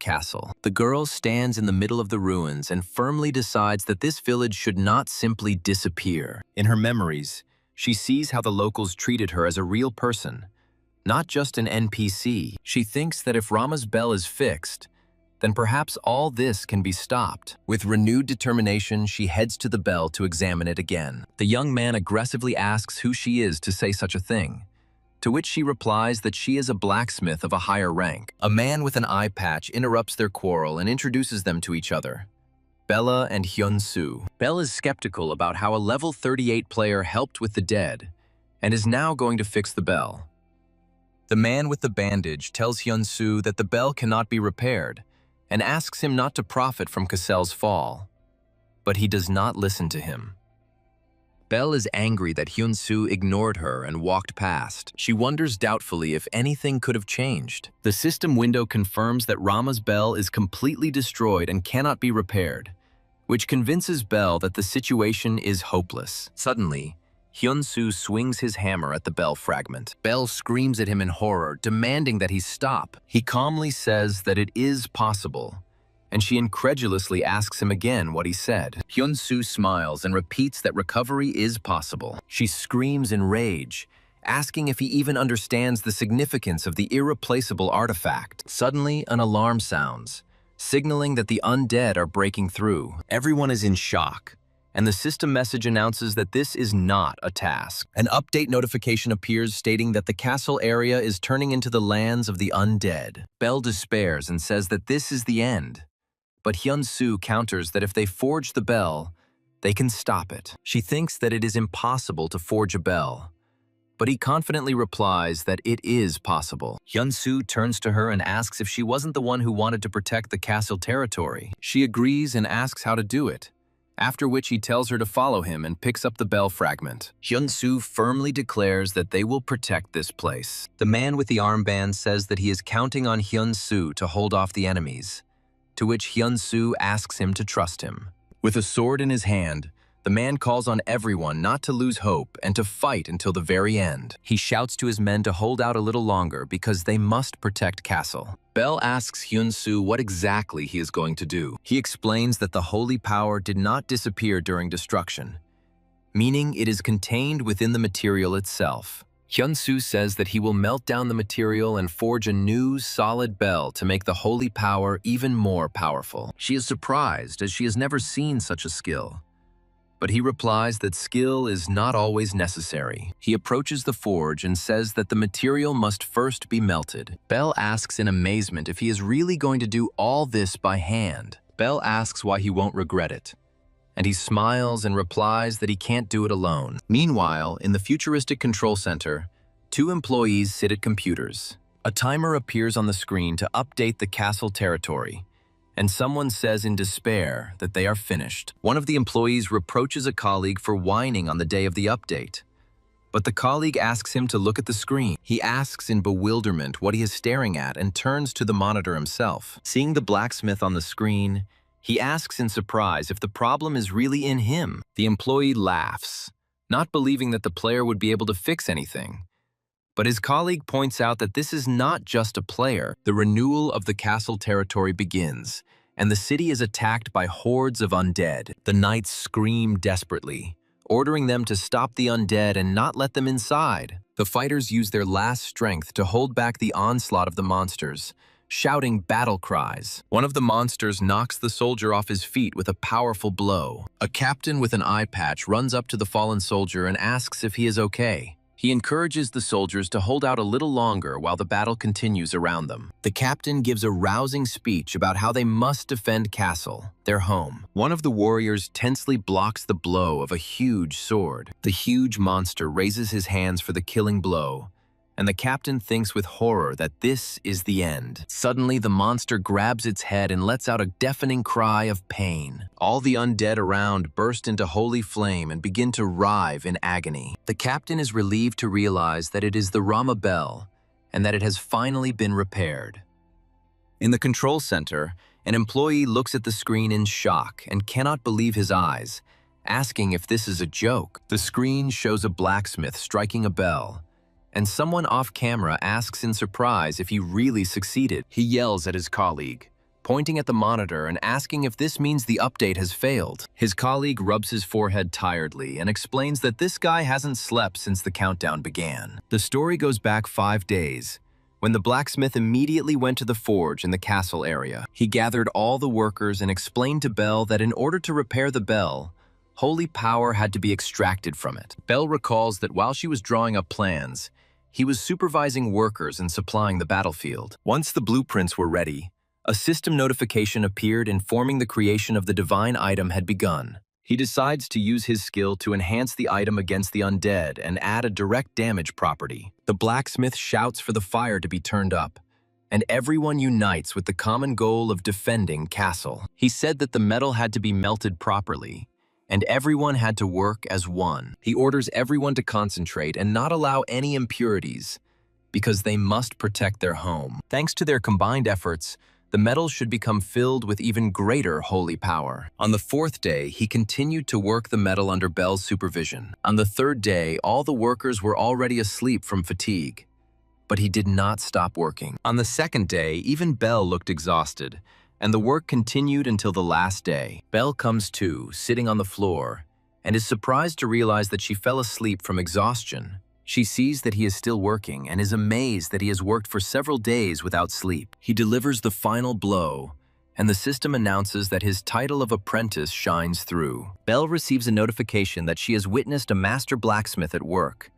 The girl stands in the middle of the ruins and firmly decides that this village should not simply disappear. In her memories, she sees how the locals treated her as a real person, not just an NPC. She thinks that if Rama's bell is fixed, then perhaps all this can be stopped. With renewed determination, she heads to the bell to examine it again. The young man aggressively asks who she is to say such a thing, to which she replies that she is a blacksmith of a higher rank. A man with an eye patch interrupts their quarrel and introduces them to each other, Bella and Hyun-soo. Belle is skeptical about how a level 38 player helped with the dead and is now going to fix the bell. The man with the bandage tells Hyun-soo that the bell cannot be repaired and asks him not to profit from Cassell's fall, but he does not listen to him. Belle is angry that Hyun-soo ignored her and walked past. She wonders doubtfully if anything could have changed. The system window confirms that Rama's bell is completely destroyed and cannot be repaired, which convinces Belle that the situation is hopeless. Suddenly, Hyun-soo swings his hammer at the bell fragment. Belle screams at him in horror, demanding that he stop. He calmly says that it is possible, and she incredulously asks him again what he said. Hyun-soo smiles and repeats that recovery is possible. She screams in rage, asking if he even understands the significance of the irreplaceable artifact. Suddenly, an alarm sounds, signaling that the undead are breaking through. Everyone is in shock, and the system message announces that this is not a task. An update notification appears stating that the castle area is turning into the lands of the undead. Belle despairs and says that this is the end, but Hyun-soo counters that if they forge the bell, they can stop it. She thinks that it is impossible to forge a bell, but he confidently replies that it is possible. Hyun-soo turns to her and asks if she wasn't the one who wanted to protect the castle territory. She agrees and asks how to do it, after which he tells her to follow him and picks up the bell fragment. Hyun-soo firmly declares that they will protect this place. The man with the armband says that he is counting on Hyun-soo to hold off the enemies, to which Hyun-soo asks him to trust him. With a sword in his hand, the man calls on everyone not to lose hope and to fight until the very end. He shouts to his men to hold out a little longer because they must protect Castle. Bell asks Hyun-soo what exactly he is going to do. He explains that the holy power did not disappear during destruction, meaning it is contained within the material itself. Hyun-soo says that he will melt down the material and forge a new, solid bell to make the holy power even more powerful. She is surprised as she has never seen such a skill. But he replies that skill is not always necessary. He approaches the forge and says that the material must first be melted. Bell asks in amazement if he is really going to do all this by hand. Bell asks why he won't regret it, and he smiles and replies that he can't do it alone. Meanwhile, in the futuristic control center, 2 employees sit at computers. A timer appears on the screen to update the castle territory, and someone says in despair that they are finished. One of the employees reproaches a colleague for whining on the day of the update, but the colleague asks him to look at the screen. He asks in bewilderment what he is staring at and turns to the monitor himself. Seeing the blacksmith on the screen, he asks in surprise if the problem is really in him. The employee laughs, not believing that the player would be able to fix anything. But his colleague points out that this is not just a player. The renewal of the castle territory begins, and the city is attacked by hordes of undead. The knights scream desperately, ordering them to stop the undead and not let them inside. The fighters use their last strength to hold back the onslaught of the monsters, shouting battle cries. One of the monsters knocks the soldier off his feet with a powerful blow. A captain with an eye patch runs up to the fallen soldier and asks if he is okay. He encourages the soldiers to hold out a little longer while the battle continues around them. The captain gives a rousing speech about how they must defend Castle, their home. One of the warriors tensely blocks the blow of a huge sword. The huge monster raises his hands for the killing blow, and the captain thinks with horror that this is the end. Suddenly, the monster grabs its head and lets out a deafening cry of pain. All the undead around burst into holy flame and begin to writhe in agony. The captain is relieved to realize that it is the Rama bell and that it has finally been repaired. In the control center, an employee looks at the screen in shock and cannot believe his eyes, asking if this is a joke. The screen shows a blacksmith striking a bell, and someone off-camera asks in surprise if he really succeeded. He yells at his colleague, pointing at the monitor and asking if this means the update has failed. His colleague rubs his forehead tiredly and explains that this guy hasn't slept since the countdown began. The story goes back 5 days, when the blacksmith immediately went to the forge in the castle area. He gathered all the workers and explained to Bell that in order to repair the bell, holy power had to be extracted from it. Bell recalls that while she was drawing up plans, he was supervising workers and supplying the battlefield. Once the blueprints were ready, a system notification appeared informing the creation of the divine item had begun. He decides to use his skill to enhance the item against the undead and add a direct damage property. The blacksmith shouts for the fire to be turned up, and everyone unites with the common goal of defending Castle. He said that the metal had to be melted properly, and everyone had to work as one. He orders everyone to concentrate and not allow any impurities, because they must protect their home. Thanks to their combined efforts, the metal should become filled with even greater holy power. On the 4th day, he continued to work the metal under Bell's supervision. On the 3rd day, all the workers were already asleep from fatigue, but he did not stop working. On the 2nd day, even Bell looked exhausted, and the work continued until the last day. Bell comes to, sitting on the floor, and is surprised to realize that she fell asleep from exhaustion. She sees that he is still working and is amazed that he has worked for several days without sleep. He delivers the final blow, and the system announces that his title of apprentice shines through. Bell receives a notification that she has witnessed a master blacksmith at work,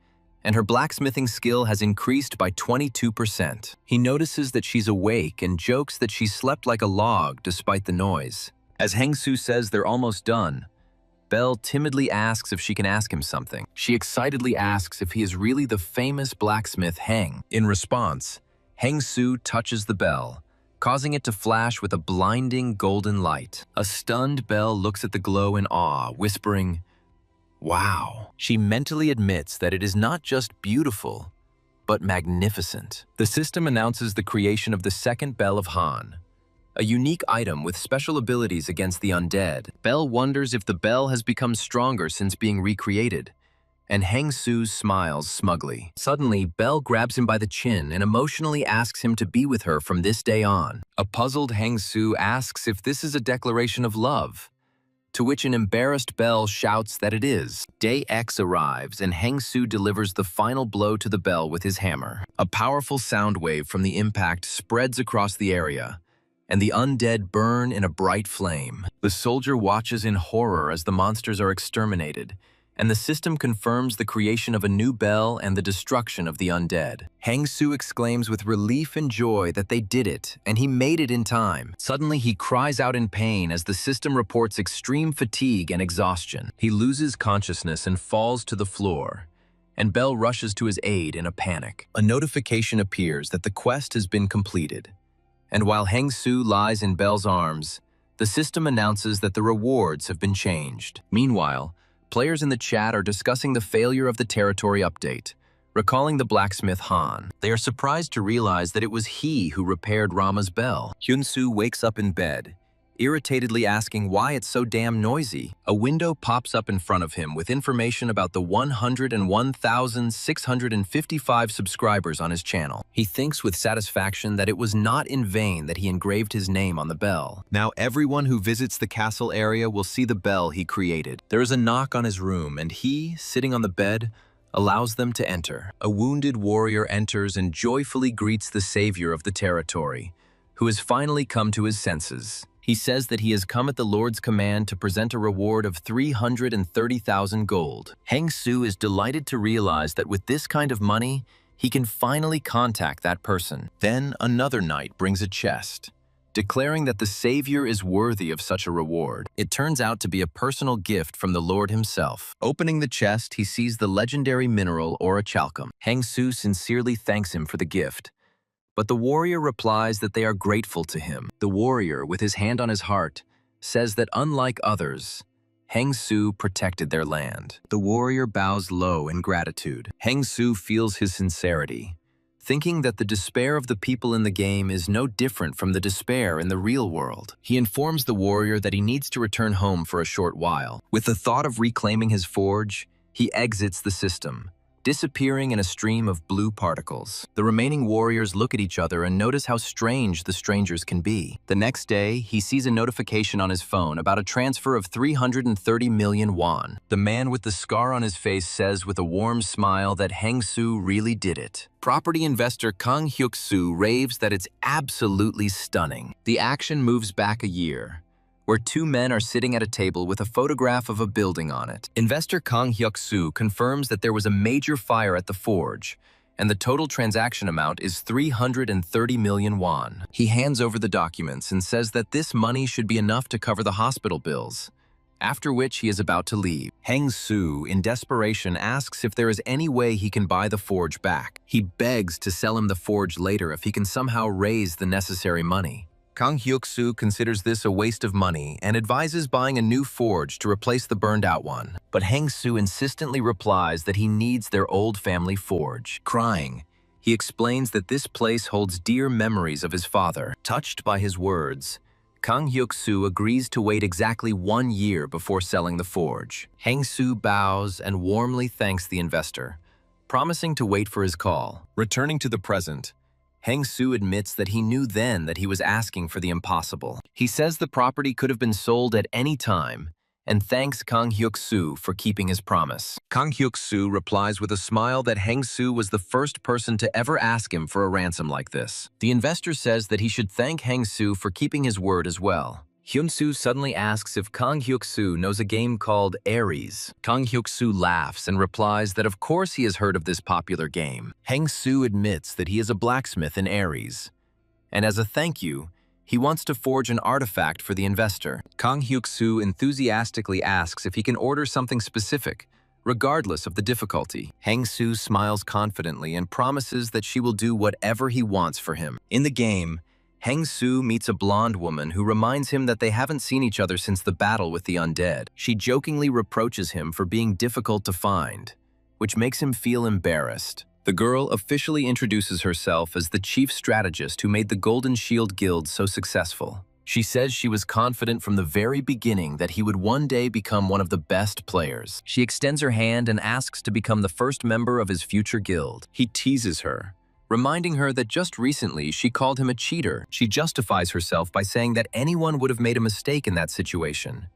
and her blacksmithing skill has increased by 22%. He notices that she's awake and jokes that she slept like a log despite the noise. As Heng-soo says they're almost done, Bell timidly asks if she can ask him something. She excitedly asks if he is really the famous blacksmith Heng. In response, Heng-soo touches the bell, causing it to flash with a blinding golden light. A stunned Belle looks at the glow in awe, whispering, "Wow." She mentally admits that it is not just beautiful, but magnificent. The system announces the creation of the second Belle of Han, a unique item with special abilities against the undead. Belle wonders if the Belle has become stronger since being recreated, and Heng-Su smiles smugly. Suddenly, Belle grabs him by the chin and emotionally asks him to be with her from this day on. A puzzled Heng-Su asks if this is a declaration of love, to which an embarrassed Belle shouts that it is. Day X arrives, and Heng-Su delivers the final blow to the Belle with his hammer. A powerful sound wave from the impact spreads across the area, and the undead burn in a bright flame. The soldier watches in horror as the monsters are exterminated, and the system confirms the creation of a new Belle and the destruction of the undead. Heng-Su exclaims with relief and joy that they did it, and he made it in time. Suddenly, he cries out in pain as the system reports extreme fatigue and exhaustion. He loses consciousness and falls to the floor, and Belle rushes to his aid in a panic. A notification appears that the quest has been completed, and while Heng-Su lies in Belle's arms, the system announces that the rewards have been changed. Meanwhile, players in the chat are discussing the failure of the territory update, recalling the blacksmith Han. They are surprised to realize that it was he who repaired Rama's bell. Hyun-Soo wakes up in bed, irritatedly asking why it's so damn noisy. A window pops up in front of him with information about the 101,655 subscribers on his channel. He thinks with satisfaction that it was not in vain that he engraved his name on the bell. Now everyone who visits the castle area will see the bell he created. There is a knock on his room, and he, sitting on the bed, allows them to enter. A wounded warrior enters and joyfully greets the savior of the territory, who has finally come to his senses. He says that he has come at the Lord's command to present a reward of 330,000 gold. Heng-Su is delighted to realize that with this kind of money, he can finally contact that person. Then another knight brings a chest, declaring that the savior is worthy of such a reward. It turns out to be a personal gift from the Lord himself. Opening the chest, he sees the legendary mineral orichalcum. Heng-Su sincerely thanks him for the gift, but the warrior replies that they are grateful to him. The warrior, with his hand on his heart, says that unlike others, Heng-Su protected their land. The warrior bows low in gratitude. Heng-Su feels his sincerity, thinking that the despair of the people in the game is no different from the despair in the real world. He informs the warrior that he needs to return home for a short while. With the thought of reclaiming his forge, he exits the system, disappearing in a stream of blue particles. The remaining warriors look at each other and notice how strange the strangers can be. The next day, he sees a notification on his phone about a transfer of 330 million won. The man with the scar on his face says with a warm smile that Heng-Su really did it. Property investor Kang Hyuk-soo raves that it's absolutely stunning. The action moves back a year, where two men are sitting at a table with a photograph of a building on it. Investor Kang Hyuk-soo confirms that there was a major fire at the forge, and the total transaction amount is 330 million won. He hands over the documents and says that this money should be enough to cover the hospital bills, after which he is about to leave. Heng-Su, in desperation, asks if there is any way he can buy the forge back. He begs to sell him the forge later if he can somehow raise the necessary money. Kang Hyuk-soo considers this a waste of money and advises buying a new forge to replace the burned-out one. But Heng-Su insistently replies that he needs their old family forge. Crying, he explains that this place holds dear memories of his father. Touched by his words, Kang Hyuk-soo agrees to wait exactly 1 year before selling the forge. Heng-Su bows and warmly thanks the investor, promising to wait for his call. Returning to the present, Heng-Su admits that he knew then that he was asking for the impossible. He says the property could have been sold at any time and thanks Kang Hyuk-soo for keeping his promise. Kang Hyuk-soo replies with a smile that Heng-Su was the first person to ever ask him for a ransom like this. The investor says that he should thank Heng-Su for keeping his word as well. Hyun-Soo suddenly asks if Kang Hyuk-soo knows a game called Ares. Kang Hyuk-soo laughs and replies that of course he has heard of this popular game. Heng-Soo admits that he is a blacksmith in Ares, and as a thank you, he wants to forge an artifact for the investor. Kang Hyuk-soo enthusiastically asks if he can order something specific, regardless of the difficulty. Heng-Soo smiles confidently and promises that she will do whatever he wants for him. In the game, Heng-soo meets a blonde woman who reminds him that they haven't seen each other since the battle with the undead. She jokingly reproaches him for being difficult to find, which makes him feel embarrassed. The girl officially introduces herself as the chief strategist who made the Golden Shield Guild so successful. She says she was confident from the very beginning that he would one day become one of the best players. She extends her hand and asks to become the first member of his future guild. He teases her, reminding her that just recently she called him a cheater. She justifies herself by saying that anyone would have made a mistake in that situation.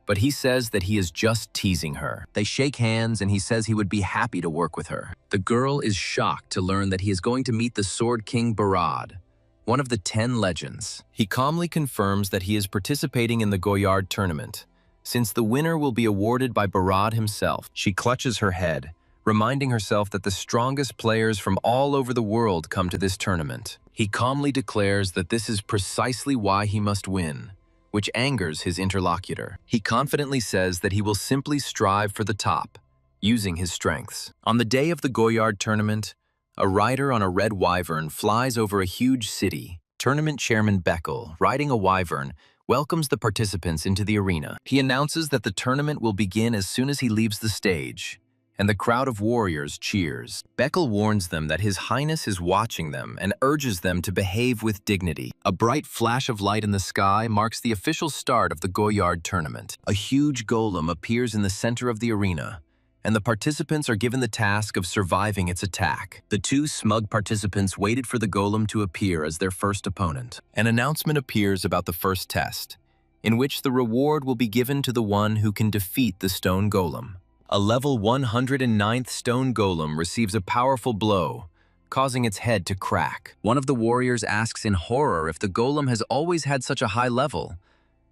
But he says that he is just teasing her. They shake hands and he says he would be happy to work with her. The girl is shocked to learn that he is going to meet the Sword King Barad, one of the 10 legends. He calmly confirms that he is participating in the Goyard tournament, since the winner will be awarded by Barad himself. She clutches her head, reminding herself that the strongest players from all over the world come to this tournament. He calmly declares that this is precisely why he must win, which angers his interlocutor. He confidently says that he will simply strive for the top, using his strengths. On the day of the Goyard tournament, a rider on a red wyvern flies over a huge city. Tournament chairman Beckel, riding a wyvern, welcomes the participants into the arena. He announces that the tournament will begin as soon as he leaves the stage, and the crowd of warriors cheers. Beckel warns them that His Highness is watching them and urges them to behave with dignity. A bright flash of light in the sky marks the official start of the Goyard tournament. A huge golem appears in the center of the arena, and the participants are given the task of surviving its attack. The two smug participants waited for the golem to appear as their first opponent. An announcement appears about the first test, in which the reward will be given to the one who can defeat the stone golem. A level 109th stone golem receives a powerful blow, causing its head to crack. One of the warriors asks in horror if the golem has always had such a high level,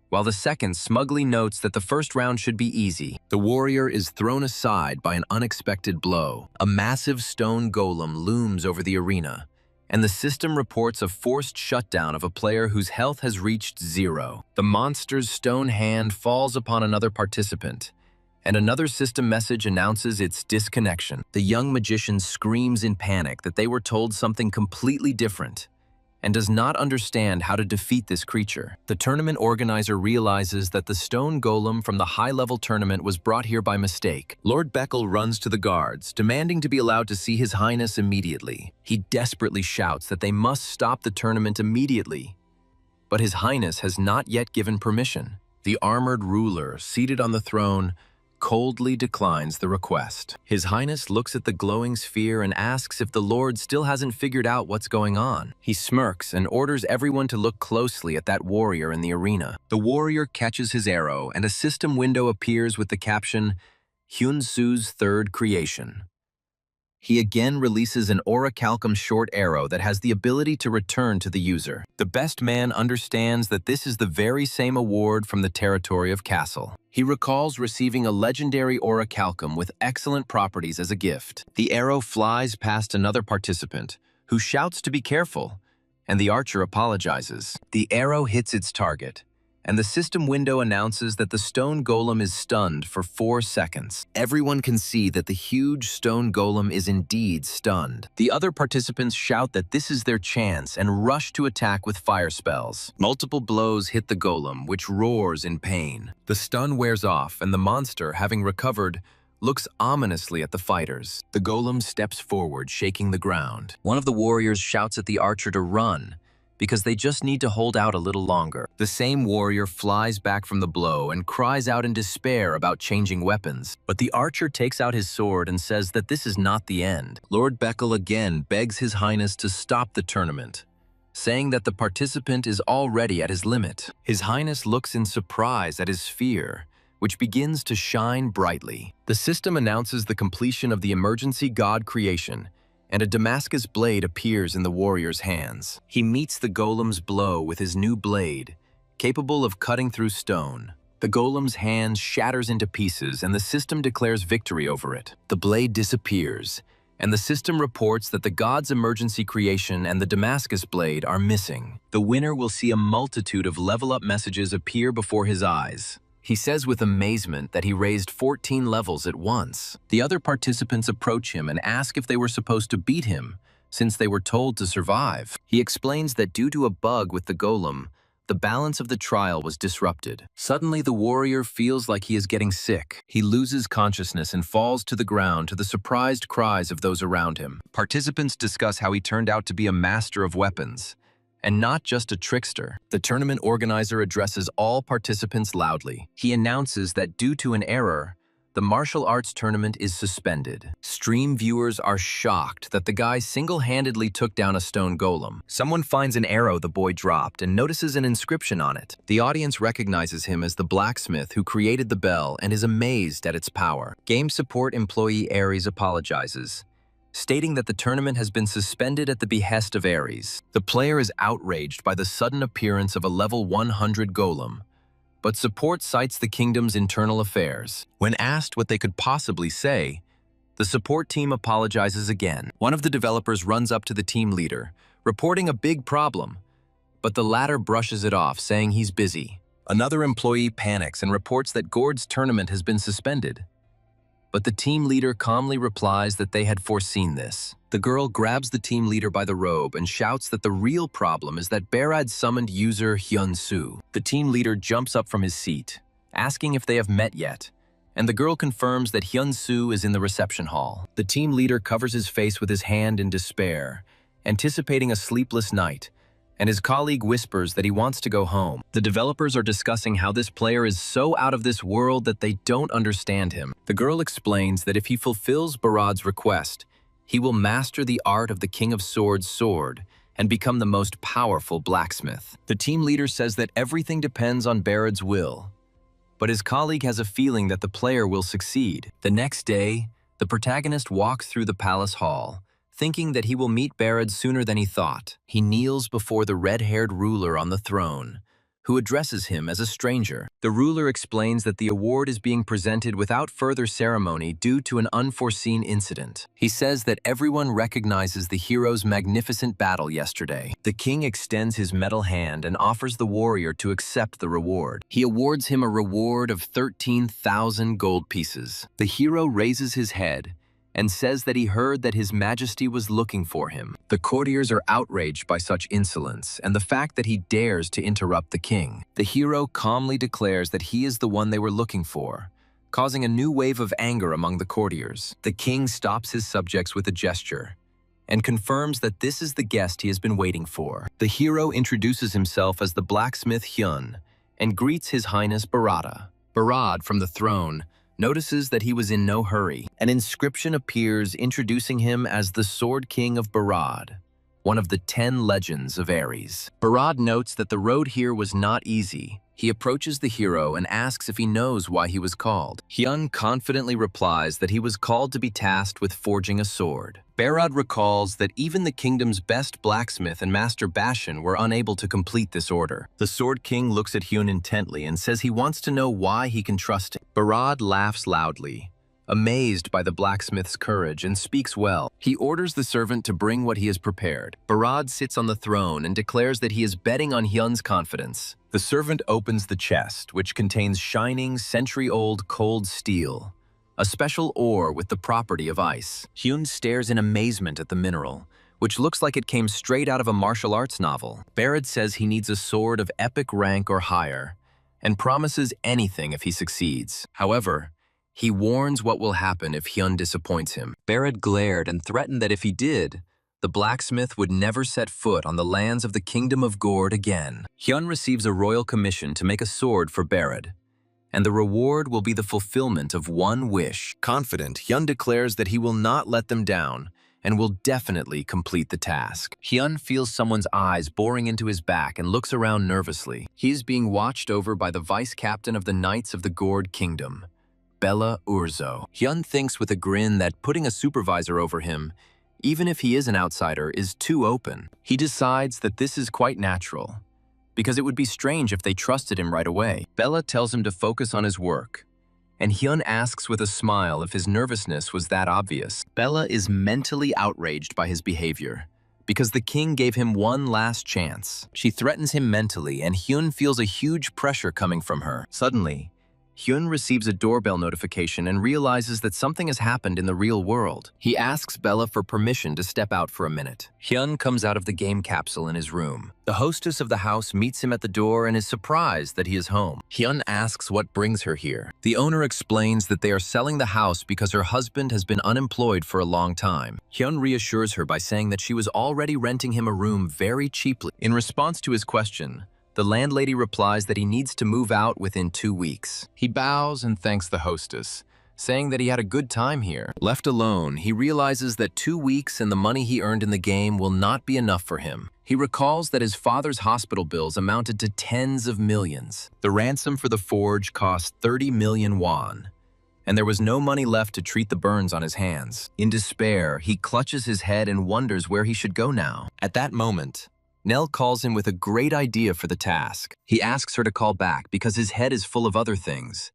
while the second smugly notes that the first round should be easy. The warrior is thrown aside by an unexpected blow. A massive stone golem looms over the arena, and the system reports a forced shutdown of a player whose health has reached 0. The monster's stone hand falls upon another participant, and another system message announces its disconnection. The young magician screams in panic that they were told something completely different and does not understand how to defeat this creature. The tournament organizer realizes that the stone golem from the high-level tournament was brought here by mistake. Lord Beckel runs to the guards, demanding to be allowed to see His Highness immediately. He desperately shouts that they must stop the tournament immediately, but His Highness has not yet given permission. The armored ruler, seated on the throne, coldly declines the request. His Highness looks at the glowing sphere and asks if the Lord still hasn't figured out what's going on. He smirks and orders everyone to look closely at that warrior in the arena. The warrior catches his arrow, and a system window appears with the caption, Hyun-Soo's Third Creation. He again releases an orichalcum short arrow that has the ability to return to the user. The best man understands that this is the very same award from the territory of Castle. He recalls receiving a legendary orichalcum with excellent properties as a gift. The arrow flies past another participant, who shouts to be careful, and the archer apologizes. The arrow hits its target, and the system window announces that the stone golem is stunned for 4 seconds. Everyone can see that the huge stone golem is indeed stunned. The other participants shout that this is their chance and rush to attack with fire spells. Multiple blows hit the golem, which roars in pain. The stun wears off, and the monster, having recovered, looks ominously at the fighters. The golem steps forward, shaking the ground. One of the warriors shouts at the archer to run, because they just need to hold out a little longer. The same warrior flies back from the blow and cries out in despair about changing weapons. But the archer takes out his sword and says that this is not the end. Lord Beckel again begs His Highness to stop the tournament, saying that the participant is already at his limit. His Highness looks in surprise at his sphere, which begins to shine brightly. The system announces the completion of the emergency god creation, and a Damascus blade appears in the warrior's hands. He meets the golem's blow with his new blade, capable of cutting through stone. The golem's hand shatters into pieces, and the system declares victory over it. The blade disappears, and the system reports that the god's emergency creation and the Damascus blade are missing. The winner will see a multitude of level-up messages appear before his eyes. He says with amazement that he raised 14 levels at once. The other participants approach him and ask if they were supposed to beat him, since they were told to survive. He explains that due to a bug with the golem, the balance of the trial was disrupted. Suddenly, the warrior feels like he is getting sick. He loses consciousness and falls to the ground to the surprised cries of those around him. Participants discuss how he turned out to be a master of weapons, and not just a trickster. The tournament organizer addresses all participants loudly. He announces that due to an error, the martial arts tournament is suspended. Stream viewers are shocked that the guy single-handedly took down a stone golem. Someone finds an arrow the boy dropped and notices an inscription on it. The audience recognizes him as the blacksmith who created the bell and is amazed at its power. Game support employee Ares apologizes, stating that the tournament has been suspended at the behest of Ares. The player is outraged by the sudden appearance of a level 100 golem, but support cites the kingdom's internal affairs. When asked what they could possibly say, the support team apologizes again. One of the developers runs up to the team leader, reporting a big problem, but the latter brushes it off, saying he's busy. Another employee panics and reports that Gord's tournament has been suspended, but the team leader calmly replies that they had foreseen this. The girl grabs the team leader by the robe and shouts that the real problem is that Barad summoned user Hyun-soo. The team leader jumps up from his seat, asking if they have met yet, and the girl confirms that Hyun-soo is in the reception hall. The team leader covers his face with his hand in despair, anticipating a sleepless night, and his colleague whispers that he wants to go home. The developers are discussing how this player is so out of this world that they don't understand him. The girl explains that if he fulfills Barad's request, he will master the art of the King of Swords' sword and become the most powerful blacksmith. The team leader says that everything depends on Barad's will, but his colleague has a feeling that the player will succeed. The next day, the protagonist walks through the palace hall, thinking that he will meet Barad sooner than he thought. He kneels before the red-haired ruler on the throne, who addresses him as a stranger. The ruler explains that the award is being presented without further ceremony due to an unforeseen incident. He says that everyone recognizes the hero's magnificent battle yesterday. The king extends his metal hand and offers the warrior to accept the reward. He awards him a reward of 13,000 gold pieces. The hero raises his head and says that he heard that His Majesty was looking for him. The courtiers are outraged by such insolence and the fact that he dares to interrupt the king. The hero calmly declares that he is the one they were looking for, causing a new wave of anger among the courtiers. The king stops his subjects with a gesture and confirms that this is the guest he has been waiting for. The hero introduces himself as the blacksmith Hyun and greets His Highness Barada. Barad, from the throne, notices that he was in no hurry. An inscription appears introducing him as the Sword King of Barad, one of the 10 legends of Ares. Barad notes that the road here was not easy. He approaches the hero and asks if he knows why he was called. Hyun confidently replies that he was called to be tasked with forging a sword. Barad recalls that even the kingdom's best blacksmith and Master Bashan were unable to complete this order. The Sword King looks at Hyun intently and says he wants to know why he can trust him. Barad laughs loudly, amazed by the blacksmith's courage, and speaks well. He orders the servant to bring what he has prepared. Barad sits on the throne and declares that he is betting on Hyun's confidence. The servant opens the chest, which contains shining, century-old cold steel, a special ore with the property of ice. Hyun stares in amazement at the mineral, which looks like it came straight out of a martial arts novel. Barad says he needs a sword of epic rank or higher, and promises anything if he succeeds. However, he warns what will happen if Hyun disappoints him. Barad glared and threatened that if he did, the blacksmith would never set foot on the lands of the Kingdom of Gord again. Hyun receives a royal commission to make a sword for Barad, and the reward will be the fulfillment of one wish. Confident, Hyun declares that he will not let them down and will definitely complete the task. Hyun feels someone's eyes boring into his back and looks around nervously. He is being watched over by the vice-captain of the Knights of the Gord Kingdom, Bella Urzo. Hyun thinks with a grin that putting a supervisor over him, even if he is an outsider, is too open. He decides that this is quite natural, because it would be strange if they trusted him right away. Bella tells him to focus on his work, and Hyun asks with a smile if his nervousness was that obvious. Bella is mentally outraged by his behavior, because the king gave him one last chance. She threatens him mentally, and Hyun feels a huge pressure coming from her. Suddenly, Hyun receives a doorbell notification and realizes that something has happened in the real world. He asks Bella for permission to step out for a minute. Hyun comes out of the game capsule in his room. The hostess of the house meets him at the door and is surprised that he is home. Hyun asks what brings her here. The owner explains that they are selling the house because her husband has been unemployed for a long time. Hyun reassures her by saying that she was already renting him a room very cheaply. In response to his question, the landlady replies that he needs to move out within 2 weeks. He bows and thanks the hostess, saying that he had a good time here. Left alone, he realizes that 2 weeks and the money he earned in the game will not be enough for him. He recalls that his father's hospital bills amounted to tens of millions. The ransom for the forge cost 30 million won, and there was no money left to treat the burns on his hands. In despair, he clutches his head and wonders where he should go now. At that moment, Nell calls him with a great idea for the task. He asks her to call back because his head is full of other things,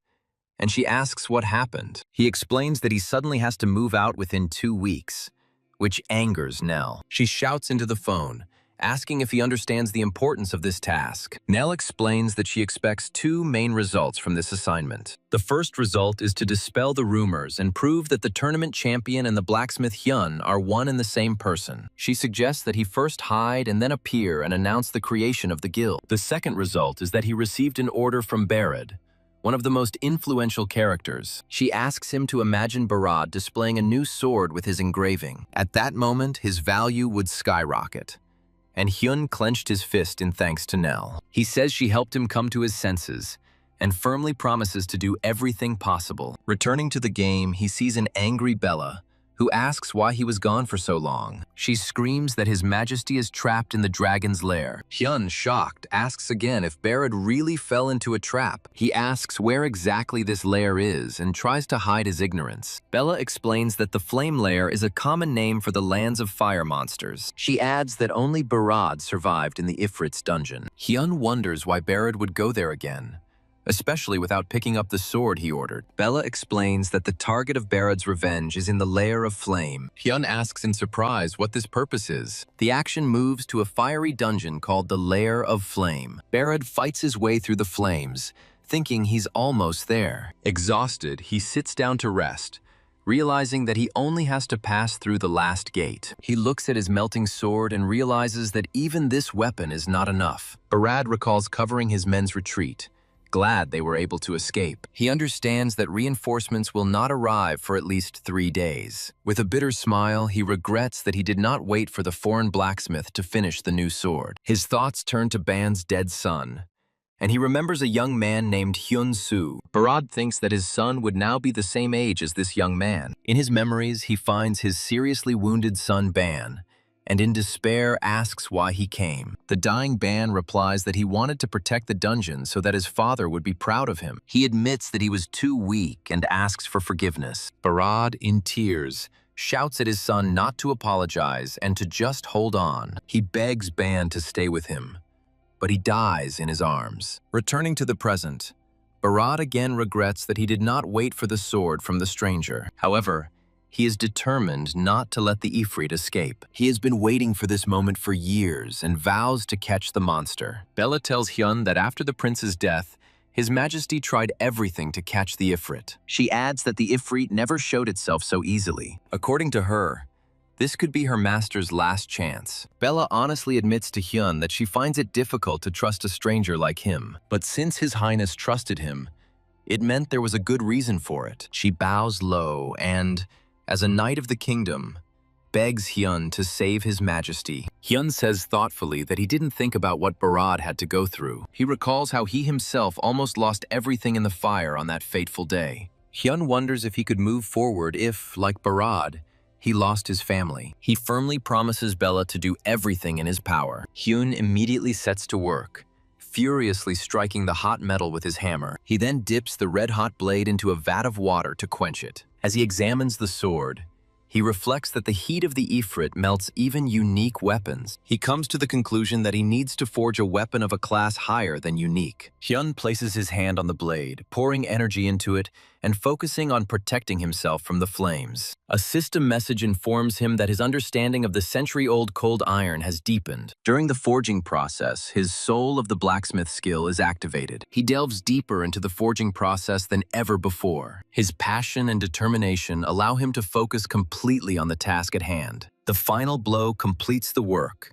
and she asks what happened. He explains that he suddenly has to move out within 2 weeks, which angers Nell. She shouts into the phone, asking if he understands the importance of this task. Nell explains that she expects 2 main results from this assignment. The first result is to dispel the rumors and prove that the tournament champion and the blacksmith Hyun are one and the same person. She suggests that he first hide and then appear and announce the creation of the guild. The second result is that he received an order from Barad, one of the most influential characters. She asks him to imagine Barad displaying a new sword with his engraving. At that moment, his value would skyrocket, and Hyun clenched his fist in thanks to Nell. He says she helped him come to his senses and firmly promises to do everything possible. Returning to the game, he sees an angry Bella, who asks why he was gone for so long. She screams that His Majesty is trapped in the dragon's lair. Hyun, shocked, asks again if Barad really fell into a trap. He asks where exactly this lair is and tries to hide his ignorance. Bella explains that the Flame Lair is a common name for the lands of fire monsters. She adds that only Barad survived in the Ifrit's dungeon. Hyun wonders why Barad would go there again, especially without picking up the sword he ordered. Bella explains that the target of Barad's revenge is in the Lair of Flame. Hyun asks in surprise what this purpose is. The action moves to a fiery dungeon called the Lair of Flame. Barad fights his way through the flames, thinking he's almost there. Exhausted, he sits down to rest, realizing that he only has to pass through the last gate. He looks at his melting sword and realizes that even this weapon is not enough. Barad recalls covering his men's retreat, glad they were able to escape. He understands that reinforcements will not arrive for at least 3 days. With a bitter smile, he regrets that he did not wait for the foreign blacksmith to finish the new sword. His thoughts turn to Ban's dead son, and he remembers a young man named Hyun Soo. Barad thinks that his son would now be the same age as this young man. In his memories, he finds his seriously wounded son Ban, and in despair asks why he came. The dying Ban replies that he wanted to protect the dungeon so that his father would be proud of him. He admits that he was too weak and asks for forgiveness. Barad, in tears, shouts at his son not to apologize and to just hold on. He begs Ban to stay with him, but he dies in his arms. Returning to the present, Barad again regrets that he did not wait for the sword from the stranger. However, he is determined not to let the Ifrit escape. He has been waiting for this moment for years and vows to catch the monster. Bella tells Hyun that after the prince's death, His Majesty tried everything to catch the Ifrit. She adds that the Ifrit never showed itself so easily. According to her, this could be her master's last chance. Bella honestly admits to Hyun that she finds it difficult to trust a stranger like him. But since His Highness trusted him, it meant there was a good reason for it. She bows low and, as a knight of the kingdom, begs Hyun to save His Majesty. Hyun says thoughtfully that he didn't think about what Barad had to go through. He recalls how he himself almost lost everything in the fire on that fateful day. Hyun wonders if he could move forward if, like Barad, he lost his family. He firmly promises Bella to do everything in his power. Hyun immediately sets to work, furiously striking the hot metal with his hammer. He then dips the red-hot blade into a vat of water to quench it. As he examines the sword, he reflects that the heat of the Ifrit melts even unique weapons. He comes to the conclusion that he needs to forge a weapon of a class higher than unique. Hyun places his hand on the blade, pouring energy into it and focusing on protecting himself from the flames. A system message informs him that his understanding of the century-old cold iron has deepened. During the forging process, his soul of the blacksmith skill is activated. He delves deeper into the forging process than ever before. His passion and determination allow him to focus completely on the task at hand. The final blow completes the work,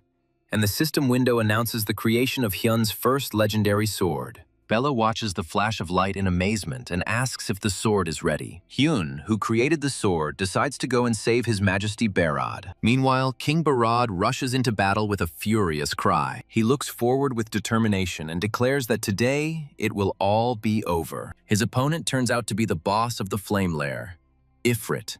and the system window announces the creation of Hyun's first legendary sword. Bella watches the flash of light in amazement and asks if the sword is ready. Hyun, who created the sword, decides to go and save His Majesty Barad. Meanwhile, King Barad rushes into battle with a furious cry. He looks forward with determination and declares that today it will all be over. His opponent turns out to be the boss of the Flame Lair, Ifrit,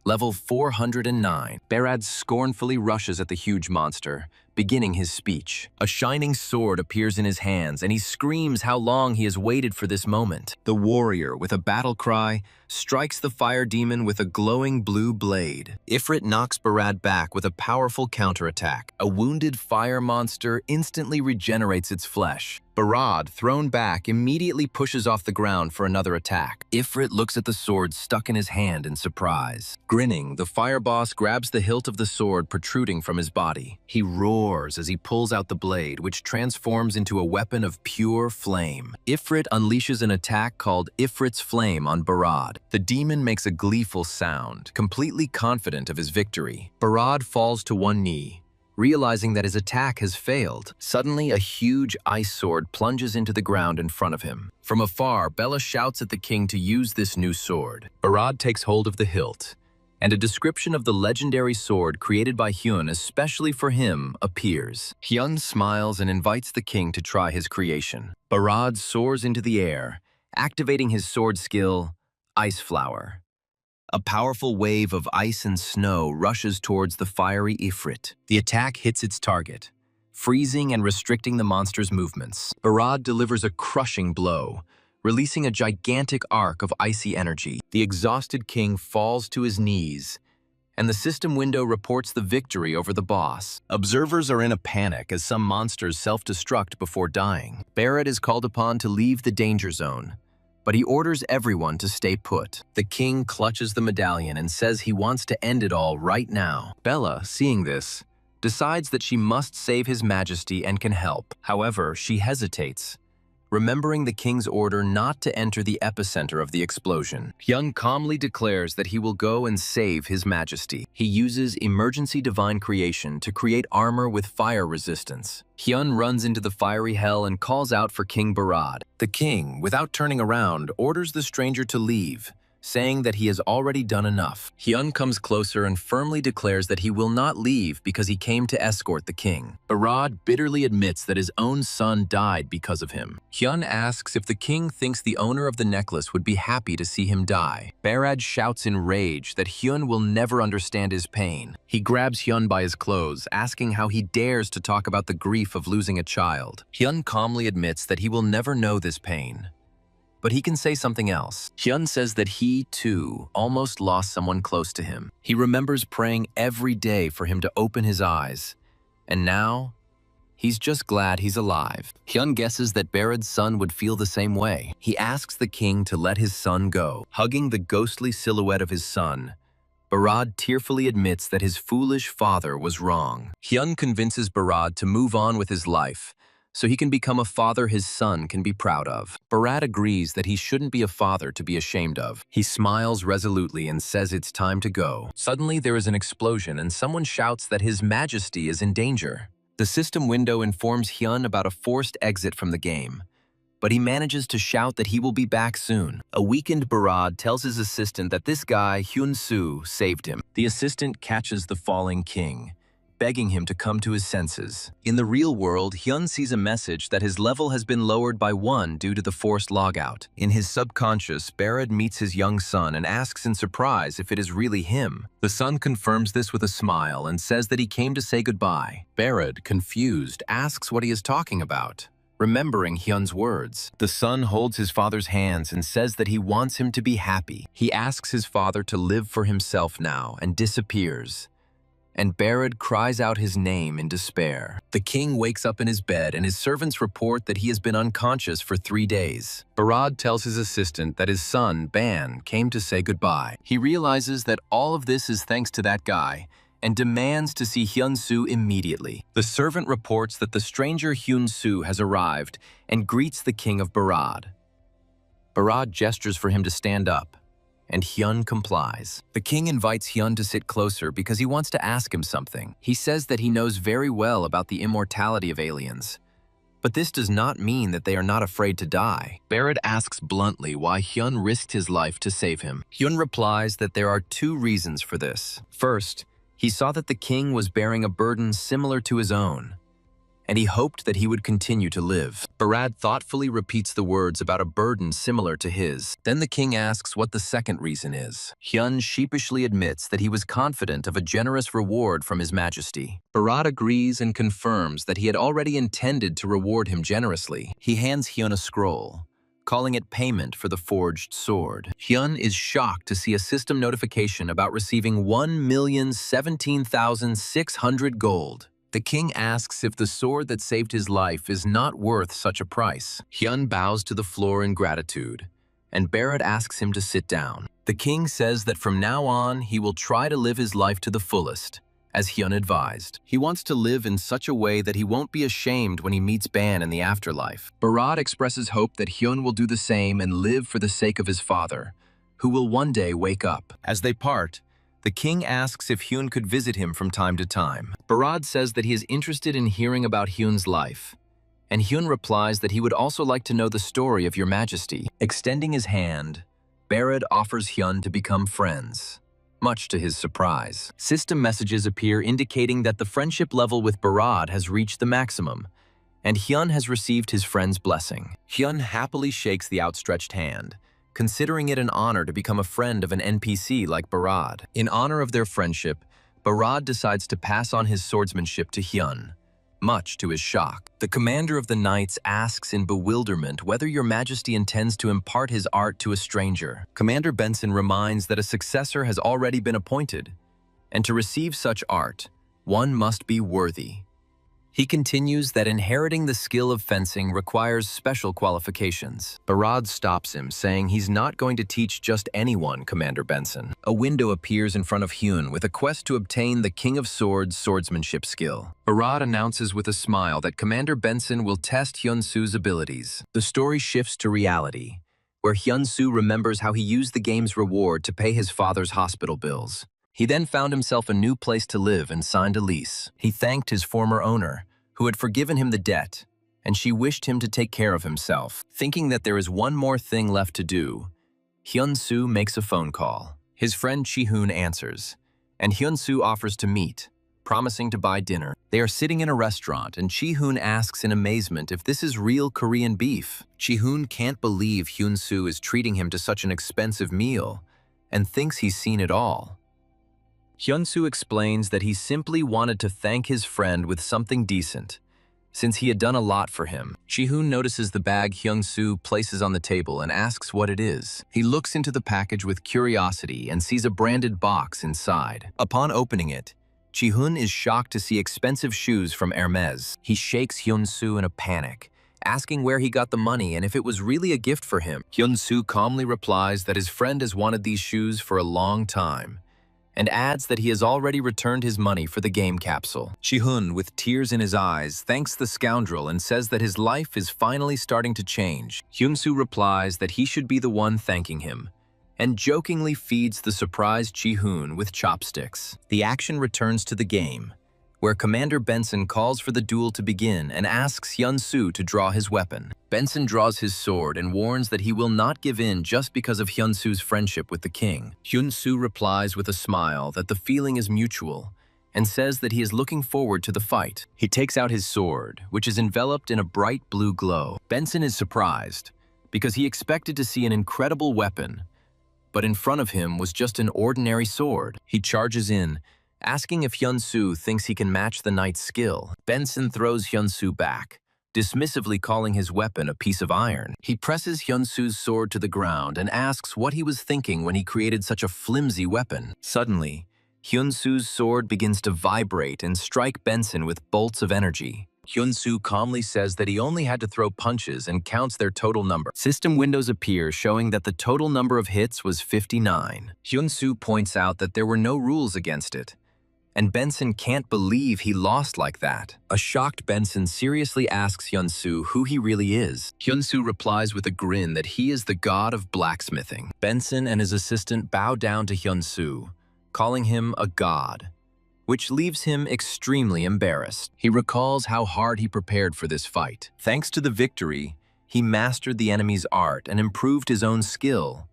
level 409. Barad scornfully rushes at the huge monster, beginning his speech. A shining sword appears in his hands, and he screams how long he has waited for this moment. The warrior, with a battle cry, strikes the fire demon with a glowing blue blade. Ifrit knocks Barad back with a powerful counterattack. A wounded fire monster instantly regenerates its flesh. Barad, thrown back, immediately pushes off the ground for another attack. Ifrit looks at the sword stuck in his hand in surprise. Grinning, the fire boss grabs the hilt of the sword protruding from his body. He roars as he pulls out the blade, which transforms into a weapon of pure flame. Ifrit unleashes an attack called Ifrit's Flame on Barad. The demon makes a gleeful sound, completely confident of his victory. Barad falls to one knee, realizing that his attack has failed. Suddenly, a huge ice sword plunges into the ground in front of him. From afar, Bella shouts at the king to use this new sword. Barad takes hold of the hilt, and a description of the legendary sword created by Hyun especially for him appears. Hyun smiles and invites the king to try his creation. Barad soars into the air, activating his sword skill, Ice Flower. A powerful wave of ice and snow rushes towards the fiery Ifrit. The attack hits its target, freezing and restricting the monster's movements. Barad delivers a crushing blow, releasing a gigantic arc of icy energy. The exhausted king falls to his knees, and the system window reports the victory over the boss. Observers are in a panic as some monsters self-destruct before dying. Barad is called upon to leave the danger zone, but he orders everyone to stay put. The king clutches the medallion and says he wants to end it all right now. Bella, seeing this, decides that she must save His Majesty and can help. However, she hesitates, remembering the king's order not to enter the epicenter of the explosion. Hyun calmly declares that he will go and save His Majesty. He uses emergency divine creation to create armor with fire resistance. Hyun runs into the fiery hell and calls out for King Barad. The king, without turning around, orders the stranger to leave, saying that he has already done enough. Hyun comes closer and firmly declares that he will not leave because he came to escort the king. Barad bitterly admits that his own son died because of him. Hyun asks if the king thinks the owner of the necklace would be happy to see him die. Barad shouts in rage that Hyun will never understand his pain. He grabs Hyun by his clothes, asking how he dares to talk about the grief of losing a child. Hyun calmly admits that he will never know this pain, but he can say something else. Hyun says that he, too, almost lost someone close to him. He remembers praying every day for him to open his eyes, and now, he's just glad he's alive. Hyun guesses that Barad's son would feel the same way. He asks the king to let his son go. Hugging the ghostly silhouette of his son, Barad tearfully admits that his foolish father was wrong. Hyun convinces Barad to move on with his life, so he can become a father his son can be proud of. Barad agrees that he shouldn't be a father to be ashamed of. He smiles resolutely and says it's time to go. Suddenly there is an explosion and someone shouts that His Majesty is in danger. The system window informs Hyun about a forced exit from the game, but he manages to shout that he will be back soon. A weakened Barad tells his assistant that this guy, Hyun Soo, saved him. The assistant catches the falling king, begging him to come to his senses. In the real world, Hyun sees a message that his level has been lowered by 1 due to the forced logout. In his subconscious, Barad meets his young son and asks in surprise if it is really him. The son confirms this with a smile and says that he came to say goodbye. Barad, confused, asks what he is talking about, remembering Hyun's words. The son holds his father's hands and says that he wants him to be happy. He asks his father to live for himself now and disappears. and Barad cries out his name in despair. The king wakes up in his bed and his servants report that he has been unconscious for 3 days. Barad tells his assistant that his son, Ban, came to say goodbye. He realizes that all of this is thanks to that guy and demands to see Hyun-soo immediately. The servant reports that the stranger Hyun-soo has arrived and greets the king of Barad. Barad gestures for him to stand up, and Hyun complies. The king invites Hyun to sit closer because he wants to ask him something. He says that he knows very well about the immortality of aliens, but this does not mean that they are not afraid to die. Barad asks bluntly why Hyun risked his life to save him. Hyun replies that there are 2 reasons for this. First, he saw that the king was bearing a burden similar to his own, and he hoped that he would continue to live. Barad thoughtfully repeats the words about a burden similar to his. Then the king asks what the second reason is. Hyun sheepishly admits that he was confident of a generous reward from His Majesty. Barad agrees and confirms that he had already intended to reward him generously. He hands Hyun a scroll, calling it payment for the forged sword. Hyun is shocked to see a system notification about receiving 1,017,600 gold. The king asks if the sword that saved his life is not worth such a price. Hyun bows to the floor in gratitude, and Barad asks him to sit down. The king says that from now on he will try to live his life to the fullest, as Hyun advised. He wants to live in such a way that he won't be ashamed when he meets Ban in the afterlife. Barad expresses hope that Hyun will do the same and live for the sake of his father, who will one day wake up. As they part, the king asks if Hyun could visit him from time to time. Barad says that he is interested in hearing about Hyun's life, and Hyun replies that he would also like to know the story of Your Majesty. Extending his hand, Barad offers Hyun to become friends, much to his surprise. System messages appear indicating that the friendship level with Barad has reached the maximum, and Hyun has received his friend's blessing. Hyun happily shakes the outstretched hand, considering it an honor to become a friend of an NPC like Barad. In honor of their friendship, Barad decides to pass on his swordsmanship to Hyun, much to his shock. The commander of the knights asks in bewilderment whether Your Majesty intends to impart his art to a stranger. Commander Benson reminds that a successor has already been appointed, and to receive such art, one must be worthy. He continues that inheriting the skill of fencing requires special qualifications. Barad stops him, saying he's not going to teach just anyone, Commander Benson. A window appears in front of Hyun with a quest to obtain the King of Swords swordsmanship skill. Barad announces with a smile that Commander Benson will test Hyun-soo's abilities. The story shifts to reality, where Hyun-soo remembers how he used the game's reward to pay his father's hospital bills. He then found himself a new place to live and signed a lease. He thanked his former owner, who had forgiven him the debt, and she wished him to take care of himself. Thinking that there is one more thing left to do, Hyun-soo makes a phone call. His friend Chi-hoon answers, and Hyun-soo offers to meet, promising to buy dinner. They are sitting in a restaurant, and Chi-hoon asks in amazement if this is real Korean beef. Chi-hoon can't believe Hyun-soo is treating him to such an expensive meal, and thinks he's seen it all. Hyun-soo explains that he simply wanted to thank his friend with something decent, since he had done a lot for him. Chi-hoon notices the bag Hyun-soo places on the table and asks what it is. He looks into the package with curiosity and sees a branded box inside. Upon opening it, Chi-hoon is shocked to see expensive shoes from Hermes. He shakes Hyun-soo in a panic, asking where he got the money and if it was really a gift for him. Hyun-soo calmly replies that his friend has wanted these shoes for a long time, and adds that he has already returned his money for the game capsule. Chi-hoon, with tears in his eyes, thanks the scoundrel and says that his life is finally starting to change. Hyun-soo replies that he should be the one thanking him, and jokingly feeds the surprised Chi-hoon with chopsticks. The action returns to the game, where Commander Benson calls for the duel to begin and asks Hyun-soo to draw his weapon. Benson draws his sword and warns that he will not give in just because of Hyun-soo's friendship with the king. Hyun-soo replies with a smile that the feeling is mutual and says that he is looking forward to the fight. He takes out his sword, which is enveloped in a bright blue glow. Benson is surprised because he expected to see an incredible weapon, but in front of him was just an ordinary sword. He charges in, asking if Hyun-soo thinks he can match the knight's skill. Benson throws Hyun-soo back, dismissively calling his weapon a piece of iron. He presses Hyun-soo's sword to the ground and asks what he was thinking when he created such a flimsy weapon. Suddenly, Hyun-soo's sword begins to vibrate and strike Benson with bolts of energy. Hyun-soo calmly says that he only had to throw punches and counts their total number. System windows appear showing that the total number of hits was 59. Hyun-soo points out that there were no rules against it, and Benson can't believe he lost like that. A shocked Benson seriously asks Hyun-soo who he really is. Hyun-soo replies with a grin that he is the god of blacksmithing. Benson and his assistant bow down to Hyun-soo, calling him a god, which leaves him extremely embarrassed. He recalls how hard he prepared for this fight. Thanks to the victory, he mastered the enemy's art and improved his own skill.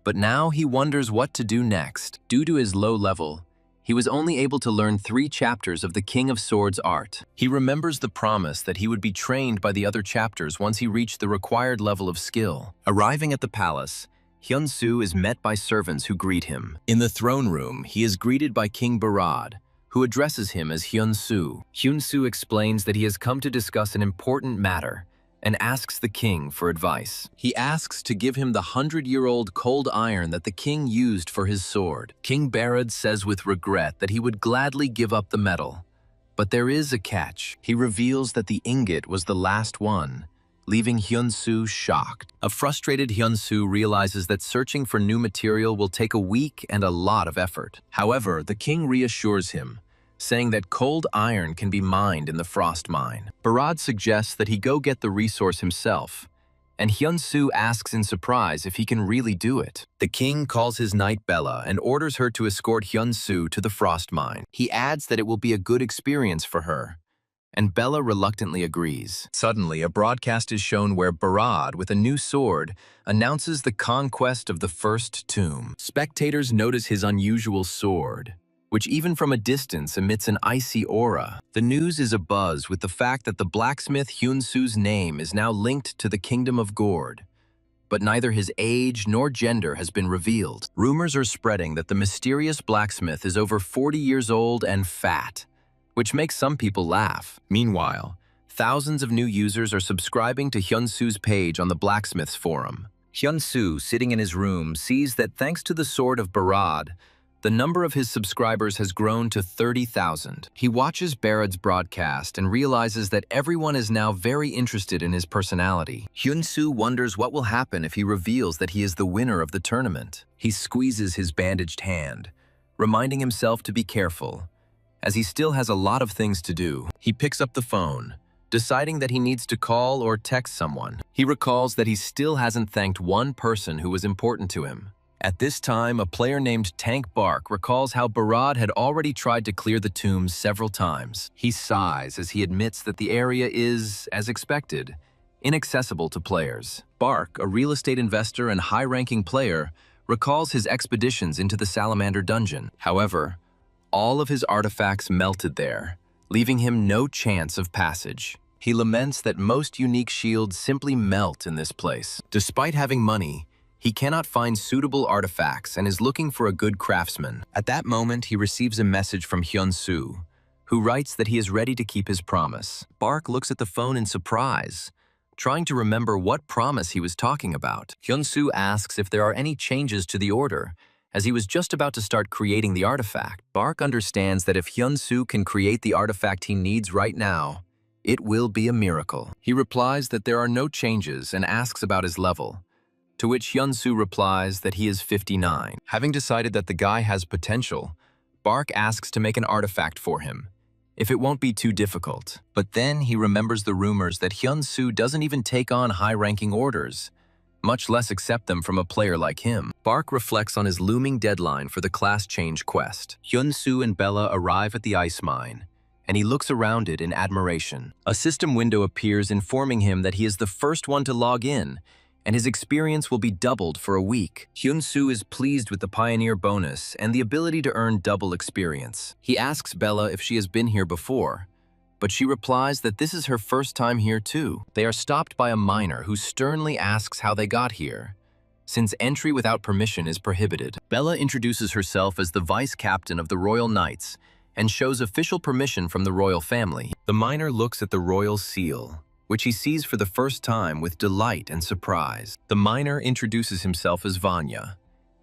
But now he wonders what to do next. Due to his low level, he was only able to learn 3 chapters of the King of Swords art. He remembers the promise that he would be trained by the other chapters once he reached the required level of skill. Arriving at the palace, Hyun-soo is met by servants who greet him. In the throne room, he is greeted by King Barad, who addresses him as Hyun-soo. Hyun-soo explains that he has come to discuss an important matter and asks the king for advice. He asks to give him the 100-year-old cold iron that the king used for his sword. King Barad says with regret that he would gladly give up the metal. But there is a catch. He reveals that the ingot was the last one, leaving Hyun-soo shocked. A frustrated Hyun-soo realizes that searching for new material will take a week and a lot of effort. However, the king reassures him, saying that cold iron can be mined in the frost mine. Barad suggests that he go get the resource himself, and Hyun-soo asks in surprise if he can really do it. The king calls his knight Bella and orders her to escort Hyun-soo to the frost mine. He adds that it will be a good experience for her, and Bella reluctantly agrees. Suddenly, a broadcast is shown where Barad, with a new sword, announces the conquest of the first tomb. Spectators notice his unusual sword, which even from a distance emits an icy aura. The news is abuzz with the fact that the blacksmith Hyun-soo's name is now linked to the kingdom of Gord, but neither his age nor gender has been revealed. Rumors are spreading that the mysterious blacksmith is over 40 years old and fat, which makes some people laugh. Meanwhile, thousands of new users are subscribing to Hyun-soo's page on the Blacksmith's forum. Hyun-soo, sitting in his room, sees that thanks to the sword of Barad, the number of his subscribers has grown to 30,000. He watches Barad's broadcast and realizes that everyone is now very interested in his personality. Hyun-soo wonders what will happen if he reveals that he is the winner of the tournament. He squeezes his bandaged hand, reminding himself to be careful, as he still has a lot of things to do. He picks up the phone, deciding that he needs to call or text someone. He recalls that he still hasn't thanked one person who was important to him. At this time, a player named Tank Bark recalls how Barad had already tried to clear the tombs several times. He sighs as he admits that the area is, as expected, inaccessible to players. Bark, a real estate investor and high-ranking player, recalls his expeditions into the Salamander dungeon. However, all of his artifacts melted there, leaving him no chance of passage. He laments that most unique shields simply melt in this place. Despite having money, he cannot find suitable artifacts and is looking for a good craftsman. At that moment, he receives a message from Hyun-soo, who writes that he is ready to keep his promise. Bark looks at the phone in surprise, trying to remember what promise he was talking about. Hyun-soo asks if there are any changes to the order, as he was just about to start creating the artifact. Bark understands that if Hyun-soo can create the artifact he needs right now, it will be a miracle. He replies that there are no changes and asks about his level, to which Hyun-soo replies that he is 59. Having decided that the guy has potential, Bark asks to make an artifact for him, if it won't be too difficult. But then he remembers the rumors that Hyun-soo doesn't even take on high-ranking orders, much less accept them from a player like him. Bark reflects on his looming deadline for the class change quest. Hyun-soo and Bella arrive at the ice mine, and he looks around it in admiration. A system window appears informing him that he is the first one to log in, and his experience will be doubled for a week. Hyun-soo is pleased with the Pioneer bonus and the ability to earn double experience. He asks Bella if she has been here before, but she replies that this is her first time here too. They are stopped by a miner who sternly asks how they got here, since entry without permission is prohibited. Bella introduces herself as the vice captain of the Royal Knights and shows official permission from the royal family. The miner looks at the royal seal, which he sees for the first time with delight and surprise. The miner introduces himself as Vanya,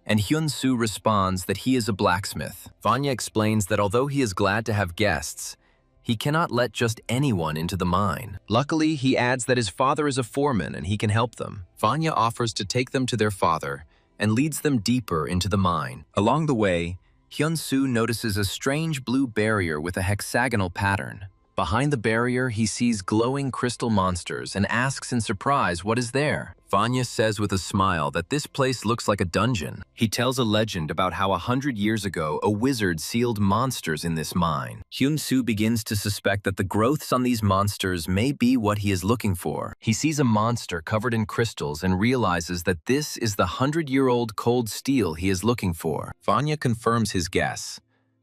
and Hyun-soo responds that he is a blacksmith. Vanya explains that although he is glad to have guests, he cannot let just anyone into the mine. Luckily, he adds that his father is a foreman and he can help them. Vanya offers to take them to their father and leads them deeper into the mine. Along the way, Hyun-soo notices a strange blue barrier with a hexagonal pattern. Behind the barrier, he sees glowing crystal monsters and asks in surprise what is there. Vanya says with a smile that this place looks like a dungeon. He tells a legend about how 100 years ago a wizard sealed monsters in this mine. Hyun-soo begins to suspect that the growths on these monsters may be what he is looking for. He sees a monster covered in crystals and realizes that this is the 100-year-old cold steel he is looking for. Vanya confirms his guess,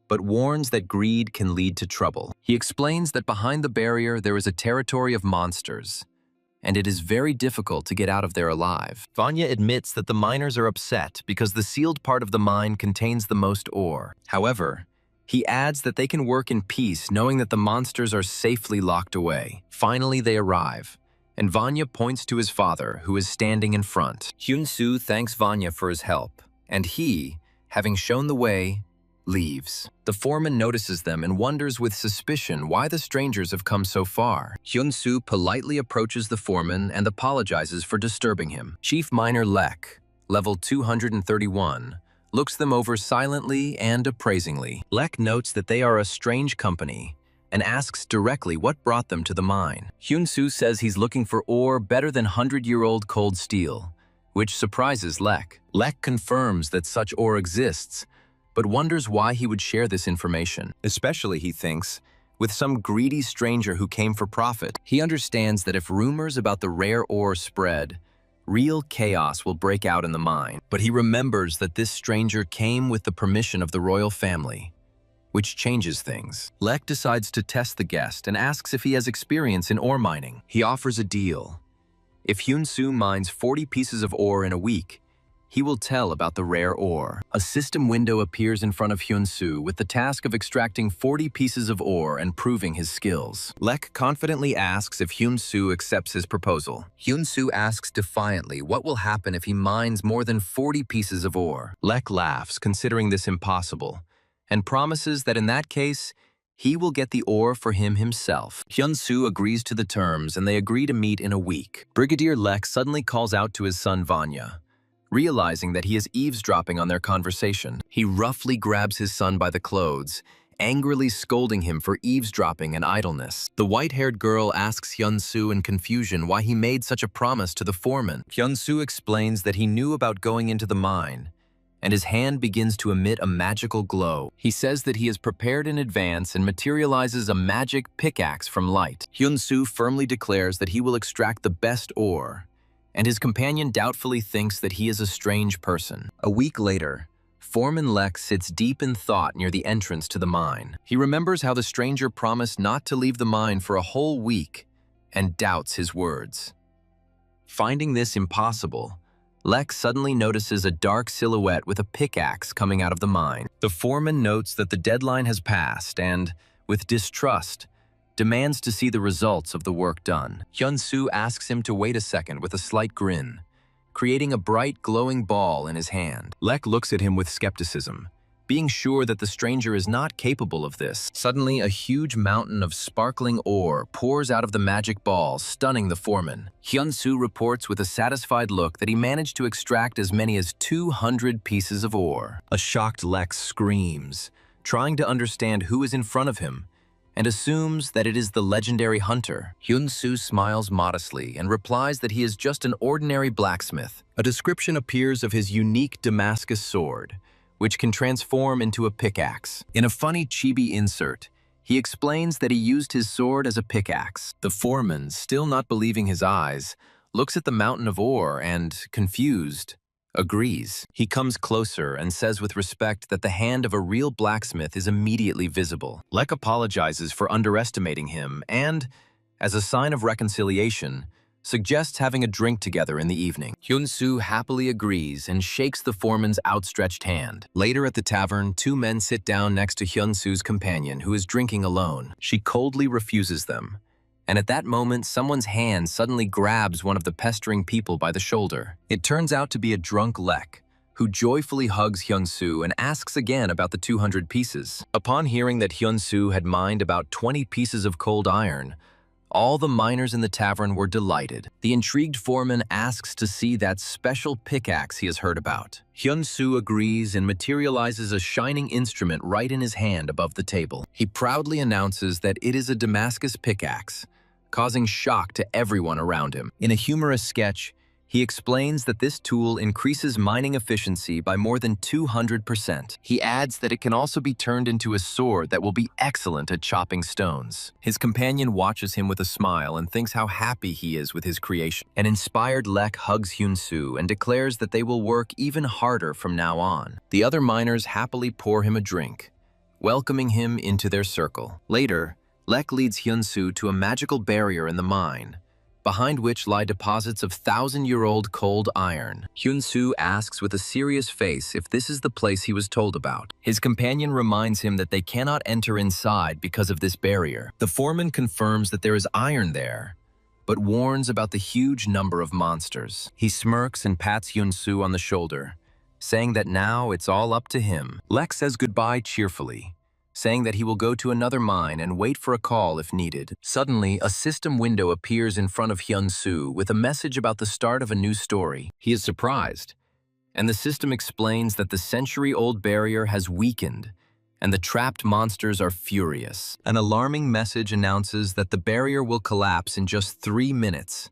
but warns that greed can lead to trouble. He explains that behind the barrier there is a territory of monsters, and it is very difficult to get out of there alive. Vanya admits that the miners are upset because the sealed part of the mine contains the most ore. However, he adds that they can work in peace knowing that the monsters are safely locked away. Finally, they arrive, and Vanya points to his father, who is standing in front. Hyun-soo thanks Vanya for his help, and he, having shown the way, leaves. The foreman notices them and wonders with suspicion why the strangers have come so far. Hyun-soo politely approaches the foreman and apologizes for disturbing him. Chief Miner Lek, level 231, looks them over silently and appraisingly. Lek notes that they are a strange company and asks directly what brought them to the mine. Hyun-soo says he's looking for ore better than 100-year-old cold steel, which surprises Lek. Lek confirms that such ore exists, but wonders why he would share this information, especially, he thinks, with some greedy stranger who came for profit. He understands that if rumors about the rare ore spread, real chaos will break out in the mine. But he remembers that this stranger came with the permission of the royal family, which changes things. Lek decides to test the guest and asks if he has experience in ore mining. He offers a deal. If Hyun-soo mines 40 pieces of ore in a week, he will tell about the rare ore. A system window appears in front of Hyun-soo with the task of extracting 40 pieces of ore and proving his skills. Lek confidently asks if Hyun-soo accepts his proposal. Hyun-soo asks defiantly what will happen if he mines more than 40 pieces of ore. Lek laughs, considering this impossible, and promises that in that case, he will get the ore for him himself. Hyun-soo agrees to the terms and they agree to meet in a week. Brigadier Lek suddenly calls out to his son Vanya. Realizing that he is eavesdropping on their conversation, he roughly grabs his son by the clothes, angrily scolding him for eavesdropping and idleness. The white-haired girl asks Hyun-soo in confusion why he made such a promise to the foreman. Hyun-soo explains that he knew about going into the mine, and his hand begins to emit a magical glow. He says that he is prepared in advance and materializes a magic pickaxe from light. Hyun-soo firmly declares that he will extract the best ore, and his companion doubtfully thinks that he is a strange person. A week later, Foreman Lek sits deep in thought near the entrance to the mine. He remembers how the stranger promised not to leave the mine for a whole week and doubts his words. Finding this impossible, Lek suddenly notices a dark silhouette with a pickaxe coming out of the mine. The foreman notes that the deadline has passed and, with distrust, demands to see the results of the work done. Hyun-soo asks him to wait a second with a slight grin, creating a bright, glowing ball in his hand. Lek looks at him with skepticism, being sure that the stranger is not capable of this. Suddenly, a huge mountain of sparkling ore pours out of the magic ball, stunning the foreman. Hyun-soo reports with a satisfied look that he managed to extract as many as 200 pieces of ore. A shocked Lek screams, trying to understand who is in front of him, and assumes that it is the legendary hunter. Hyun-soo smiles modestly and replies that he is just an ordinary blacksmith. A description appears of his unique Damascus sword, which can transform into a pickaxe. In a funny chibi insert, he explains that he used his sword as a pickaxe. The foreman, still not believing his eyes, looks at the mountain of ore and, confused, agrees. He comes closer and says with respect that the hand of a real blacksmith is immediately visible. Lek apologizes for underestimating him and, as a sign of reconciliation, suggests having a drink together in the evening. Hyun-soo happily agrees and shakes the foreman's outstretched hand. Later at the tavern, two men sit down next to Hyun-soo's companion, who is drinking alone. She coldly refuses them, and at that moment, someone's hand suddenly grabs one of the pestering people by the shoulder. It turns out to be a drunk Lek, who joyfully hugs Hyun-soo and asks again about the 200 pieces. Upon hearing that Hyun-soo had mined about 20 pieces of cold iron, all the miners in the tavern were delighted. The intrigued foreman asks to see that special pickaxe he has heard about. Hyun-soo agrees and materializes a shining instrument right in his hand above the table. He proudly announces that it is a Damascus pickaxe, causing shock to everyone around him. In a humorous sketch, he explains that this tool increases mining efficiency by more than 200%. He adds that it can also be turned into a sword that will be excellent at chopping stones. His companion watches him with a smile and thinks how happy he is with his creation. An inspired Lek hugs Hyun-soo and declares that they will work even harder from now on. The other miners happily pour him a drink, welcoming him into their circle. Later, Lek leads Hyun-soo to a magical barrier in the mine, behind which lie deposits of 1,000-year-old cold iron. Hyun-soo asks with a serious face if this is the place he was told about. His companion reminds him that they cannot enter inside because of this barrier. The foreman confirms that there is iron there, but warns about the huge number of monsters. He smirks and pats Hyun-soo on the shoulder, saying that now it's all up to him. Lek says goodbye cheerfully, saying that he will go to another mine and wait for a call if needed. Suddenly, a system window appears in front of Hyun-soo with a message about the start of a new story. He is surprised, and the system explains that the century-old barrier has weakened, and the trapped monsters are furious. An alarming message announces that the barrier will collapse in just 3 minutes,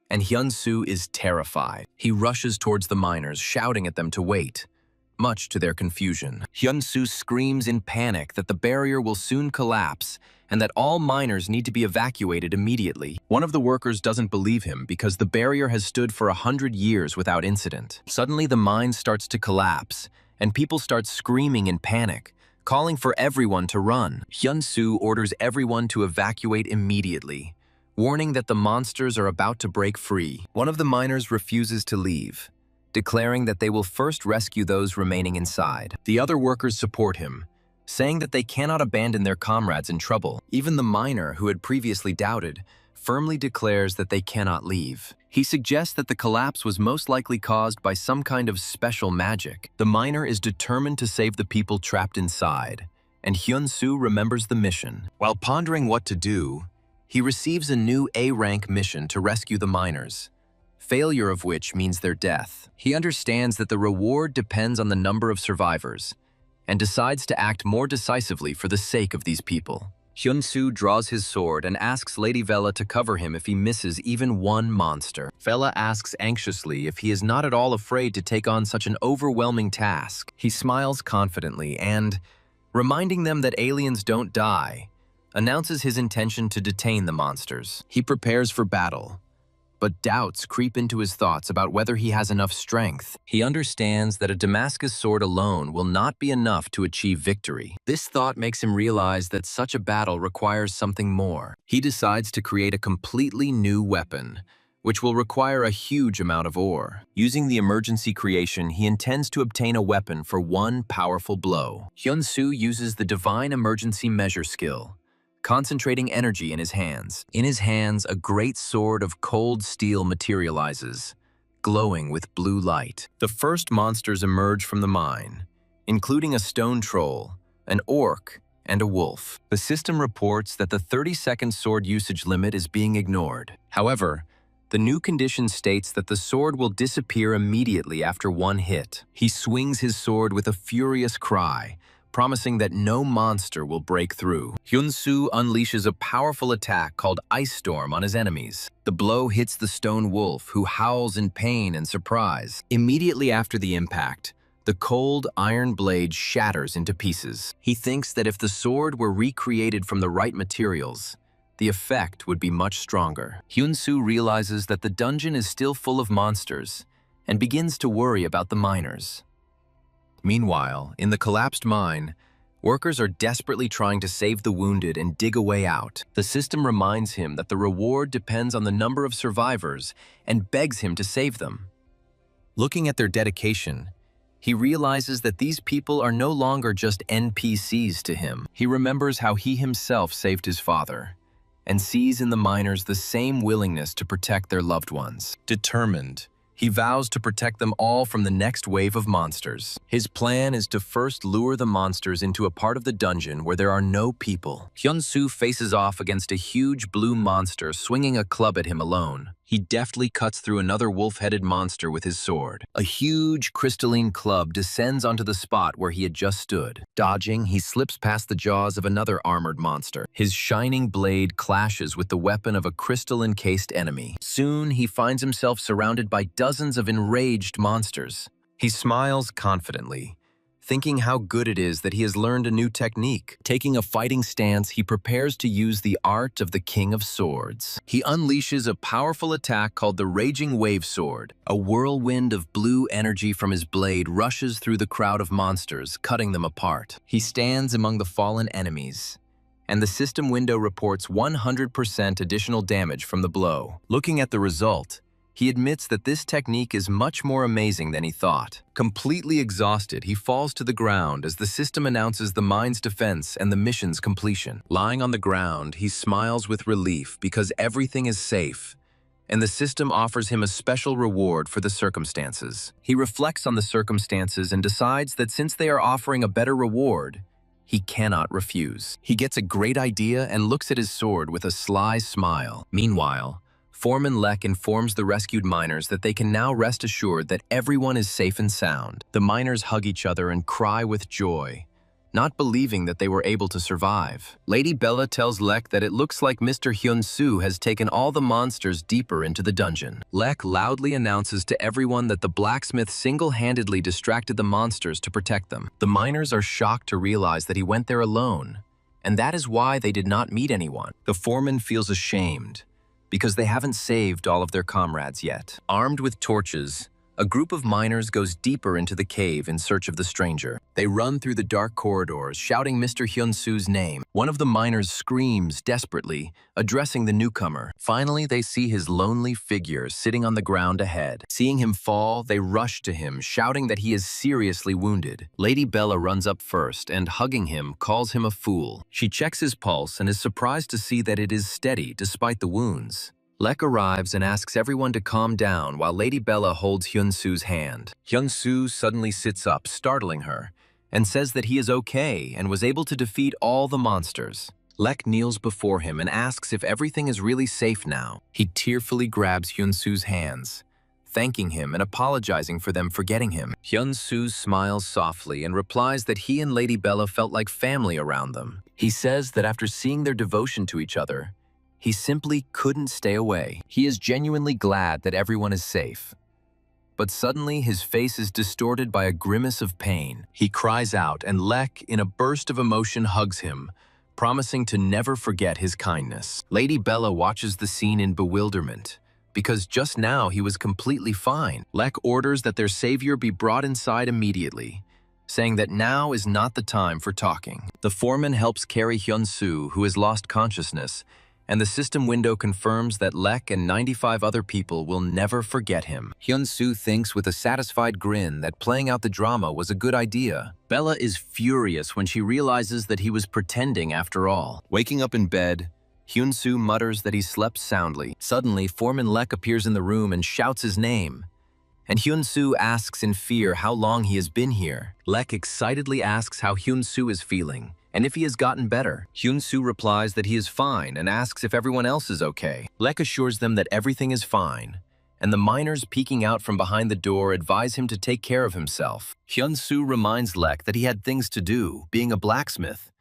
and Hyun-soo is terrified. He rushes towards the miners, shouting at them to wait. Much to their confusion, Hyun-soo screams in panic that the barrier will soon collapse and that all miners need to be evacuated immediately. One of the workers doesn't believe him because the barrier has stood for 100 years without incident. Suddenly, the mine starts to collapse, and people start screaming in panic, calling for everyone to run. Hyun-soo orders everyone to evacuate immediately, warning that the monsters are about to break free. One of the miners refuses to leave, declaring that they will first rescue those remaining inside. The other workers support him, saying that they cannot abandon their comrades in trouble. Even the miner, who had previously doubted, firmly declares that they cannot leave. He suggests that the collapse was most likely caused by some kind of special magic. The miner is determined to save the people trapped inside, and Hyun-soo remembers the mission. While pondering what to do, he receives a new A-rank mission to rescue the miners, failure of which means their death. He understands that the reward depends on the number of survivors, and decides to act more decisively for the sake of these people. Hyun-soo draws his sword and asks Lady Vela to cover him if he misses even one monster. Vela asks anxiously if he is not at all afraid to take on such an overwhelming task. He smiles confidently and, reminding them that aliens don't die, announces his intention to detain the monsters. He prepares for battle, but doubts creep into his thoughts about whether he has enough strength. He understands that a Damascus sword alone will not be enough to achieve victory. This thought makes him realize that such a battle requires something more. He decides to create a completely new weapon, which will require a huge amount of ore. Using the emergency creation, he intends to obtain a weapon for one powerful blow. Hyun-soo uses the Divine Emergency Measure skill, concentrating energy in his hands. In his hands, a great sword of cold steel materializes, glowing with blue light. The first monsters emerge from the mine, including a stone troll, an orc, and a wolf. The system reports that the 30-second sword usage limit is being ignored. However, the new condition states that the sword will disappear immediately after one hit. He swings his sword with a furious cry, promising that no monster will break through. Hyun-soo unleashes a powerful attack called Ice Storm on his enemies. The blow hits the stone wolf, who howls in pain and surprise. Immediately after the impact, the cold iron blade shatters into pieces. He thinks that if the sword were recreated from the right materials, the effect would be much stronger. Hyun-soo realizes that the dungeon is still full of monsters and begins to worry about the miners. Meanwhile, in the collapsed mine, workers are desperately trying to save the wounded and dig a way out. The system reminds him that the reward depends on the number of survivors and begs him to save them. Looking at their dedication, he realizes that these people are no longer just NPCs to him. He remembers how he himself saved his father, and sees in the miners the same willingness to protect their loved ones. Determined, He vows to protect them all from the next wave of monsters. His plan is to first lure the monsters into a part of the dungeon where there are no people. Hyun-soo faces off against a huge blue monster swinging a club at him alone. He deftly cuts through another wolf-headed monster with his sword. A huge crystalline club descends onto the spot where he had just stood. Dodging, he slips past the jaws of another armored monster. His shining blade clashes with the weapon of a crystal-encased enemy. Soon, he finds himself surrounded by dozens of enraged monsters. He smiles confidently, thinking how good it is that he has learned a new technique. Taking a fighting stance, he prepares to use the art of the King of Swords. He unleashes a powerful attack called the Raging Wave Sword. A whirlwind of blue energy from his blade rushes through the crowd of monsters, cutting them apart. He stands among the fallen enemies, and the system window reports 100% additional damage from the blow. Looking at the result, he admits that this technique is much more amazing than he thought. Completely exhausted, he falls to the ground as the system announces the mine's defense and the mission's completion. Lying on the ground, he smiles with relief because everything is safe, and the system offers him a special reward for the circumstances. He reflects on the circumstances and decides that since they are offering a better reward, he cannot refuse. He gets a great idea and looks at his sword with a sly smile. Meanwhile, Foreman Lek informs the rescued miners that they can now rest assured that everyone is safe and sound. The miners hug each other and cry with joy, not believing that they were able to survive. Lady Bella tells Lek that it looks like Mr. Hyun-soo has taken all the monsters deeper into the dungeon. Lek loudly announces to everyone that the blacksmith single-handedly distracted the monsters to protect them. The miners are shocked to realize that he went there alone, and that is why they did not meet anyone. The foreman feels ashamed, because they haven't saved all of their comrades yet. Armed with torches, a group of miners goes deeper into the cave in search of the stranger. They run through the dark corridors, shouting Mr. Hyun-soo's name. One of the miners screams desperately, addressing the newcomer. Finally, they see his lonely figure sitting on the ground ahead. Seeing him fall, they rush to him, shouting that he is seriously wounded. Lady Bella runs up first and, hugging him, calls him a fool. She checks his pulse and is surprised to see that it is steady despite the wounds. Lek arrives and asks everyone to calm down while Lady Bella holds Hyun-soo's hand. Hyun-soo suddenly sits up, startling her, and says that he is okay and was able to defeat all the monsters. Lek kneels before him and asks if everything is really safe now. He tearfully grabs Hyun-soo's hands, thanking him and apologizing for them forgetting him. Hyun-soo smiles softly and replies that he and Lady Bella felt like family around them. He says that after seeing their devotion to each other, he simply couldn't stay away. He is genuinely glad that everyone is safe. But suddenly, his face is distorted by a grimace of pain. He cries out, and Lek, in a burst of emotion, hugs him, promising to never forget his kindness. Lady Bella watches the scene in bewilderment, because just now he was completely fine. Lek orders that their savior be brought inside immediately, saying that now is not the time for talking. The foreman helps carry Hyun-soo, who has lost consciousness, and the system window confirms that Lek and 95 other people will never forget him. Hyun-soo thinks with a satisfied grin that playing out the drama was a good idea. Bella is furious when she realizes that he was pretending after all. Waking up in bed, Hyun-soo mutters that he slept soundly. Suddenly, Foreman Lek appears in the room and shouts his name, and Hyun-soo asks in fear how long he has been here. Lek excitedly asks how Hyun-soo is feeling, and if he has gotten better. Hyun-soo replies that he is fine and asks if everyone else is okay. Lek assures them that everything is fine, and the miners peeking out from behind the door advise him to take care of himself. Hyun-soo reminds Lek that he had things to do, being a blacksmith,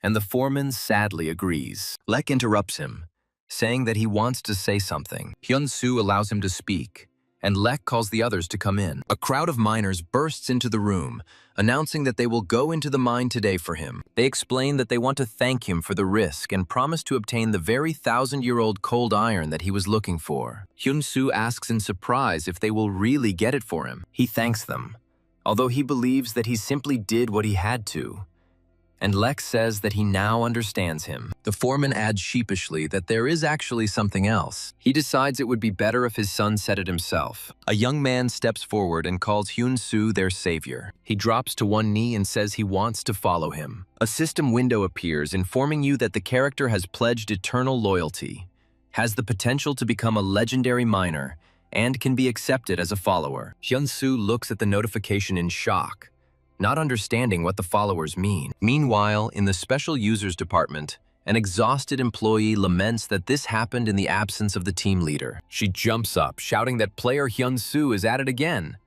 and the foreman sadly agrees. Lek interrupts him, saying that he wants to say something. Hyun-soo allows him to speak, and Lek calls the others to come in. A crowd of miners bursts into the room, announcing that they will go into the mine today for him. They explain that they want to thank him for the risk and promise to obtain the very 1,000-year-old cold iron that he was looking for. Hyun-soo asks in surprise if they will really get it for him. He thanks them, although he believes that he simply did what he had to. And Lek says that he now understands him. The foreman adds sheepishly that there is actually something else. He decides it would be better if his son said it himself. A young man steps forward and calls Hyun-soo their savior. He drops to one knee and says he wants to follow him. A system window appears informing you that the character has pledged eternal loyalty, has the potential to become a legendary miner, and can be accepted as a follower. Hyun-soo looks at the notification in shock, not understanding what the followers mean. Meanwhile, in the special users department, an exhausted employee laments that this happened in the absence of the team leader. She jumps up, shouting that player Hyun-soo is at it again,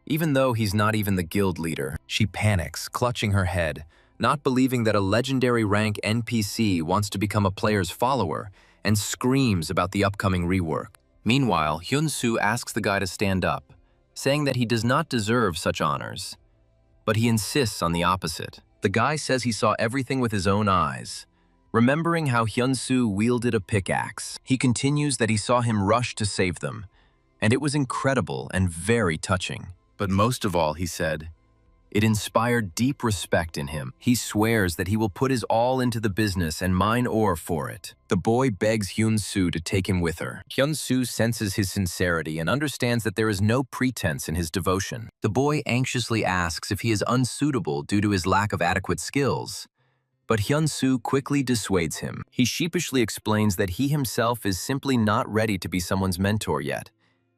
even though he's not even the guild leader. She panics, clutching her head, not believing that a legendary rank NPC wants to become a player's follower, and screams about the upcoming rework. Meanwhile, Hyun-soo asks the guy to stand up, saying that he does not deserve such honors. But he insists on the opposite. The guy says he saw everything with his own eyes. Remembering how Hyun-soo wielded a pickaxe, he continues that he saw him rush to save them, and it was incredible and very touching. But most of all, he said, it inspired deep respect in him. He swears that he will put his all into the business and mine ore for it. The boy begs Hyun-soo to take him with her. Hyun-soo senses his sincerity and understands that there is no pretense in his devotion. The boy anxiously asks if he is unsuitable due to his lack of adequate skills. But Hyun-soo quickly dissuades him. He sheepishly explains that he himself is simply not ready to be someone's mentor yet,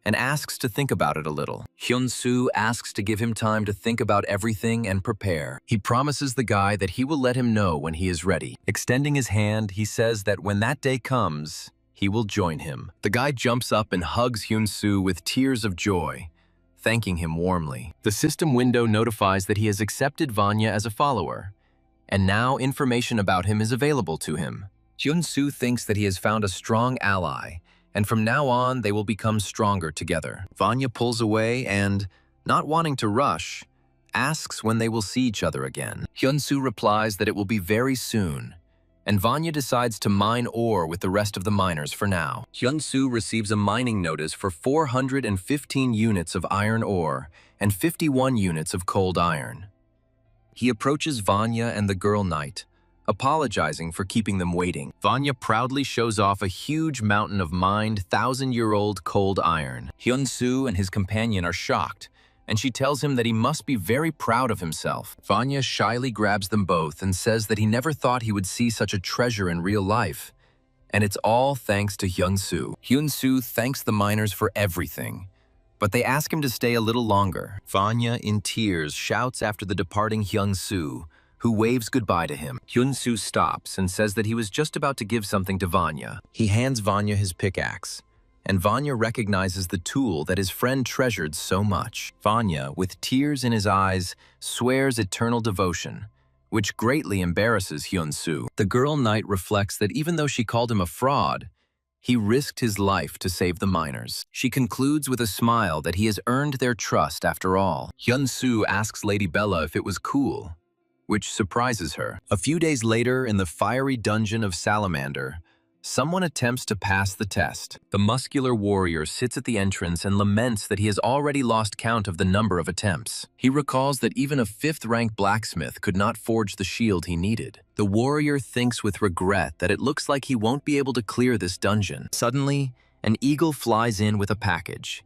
and asks to think about it a little. Hyun-soo asks to give him time to think about everything and prepare. He promises the guy that he will let him know when he is ready. Extending his hand, he says that when that day comes, he will join him. The guy jumps up and hugs Hyun-soo with tears of joy, thanking him warmly. The system window notifies that he has accepted Vanya as a follower, and now information about him is available to him. Hyun-soo thinks that he has found a strong ally, and from now on, they will become stronger together. Vanya pulls away and, not wanting to rush, asks when they will see each other again. Hyun-soo replies that it will be very soon, and Vanya decides to mine ore with the rest of the miners for now. Hyun-soo receives a mining notice for 415 units of iron ore and 51 units of cold iron. He approaches Vanya and the girl knight, apologizing for keeping them waiting. Vanya proudly shows off a huge mountain of mined, 1,000-year-old cold iron. Hyun-soo and his companion are shocked, and she tells him that he must be very proud of himself. Vanya shyly grabs them both and says that he never thought he would see such a treasure in real life, and it's all thanks to Hyun-soo. Hyun-soo thanks the miners for everything, but they ask him to stay a little longer. Vanya, in tears, shouts after the departing Hyun-soo, who waves goodbye to him. Hyun-soo stops and says that he was just about to give something to Vanya. He hands Vanya his pickaxe, and Vanya recognizes the tool that his friend treasured so much. Vanya, with tears in his eyes, swears eternal devotion, which greatly embarrasses Hyun-soo. The girl knight reflects that even though she called him a fraud, he risked his life to save the miners. She concludes with a smile that he has earned their trust after all. Hyun-soo asks Lady Bella if it was cool, which surprises her. A few days later, in the fiery dungeon of Salamander, someone attempts to pass the test. The muscular warrior sits at the entrance and laments that he has already lost count of the number of attempts. He recalls that even a 5th-rank blacksmith could not forge the shield he needed. The warrior thinks with regret that it looks like he won't be able to clear this dungeon. Suddenly, an eagle flies in with a package,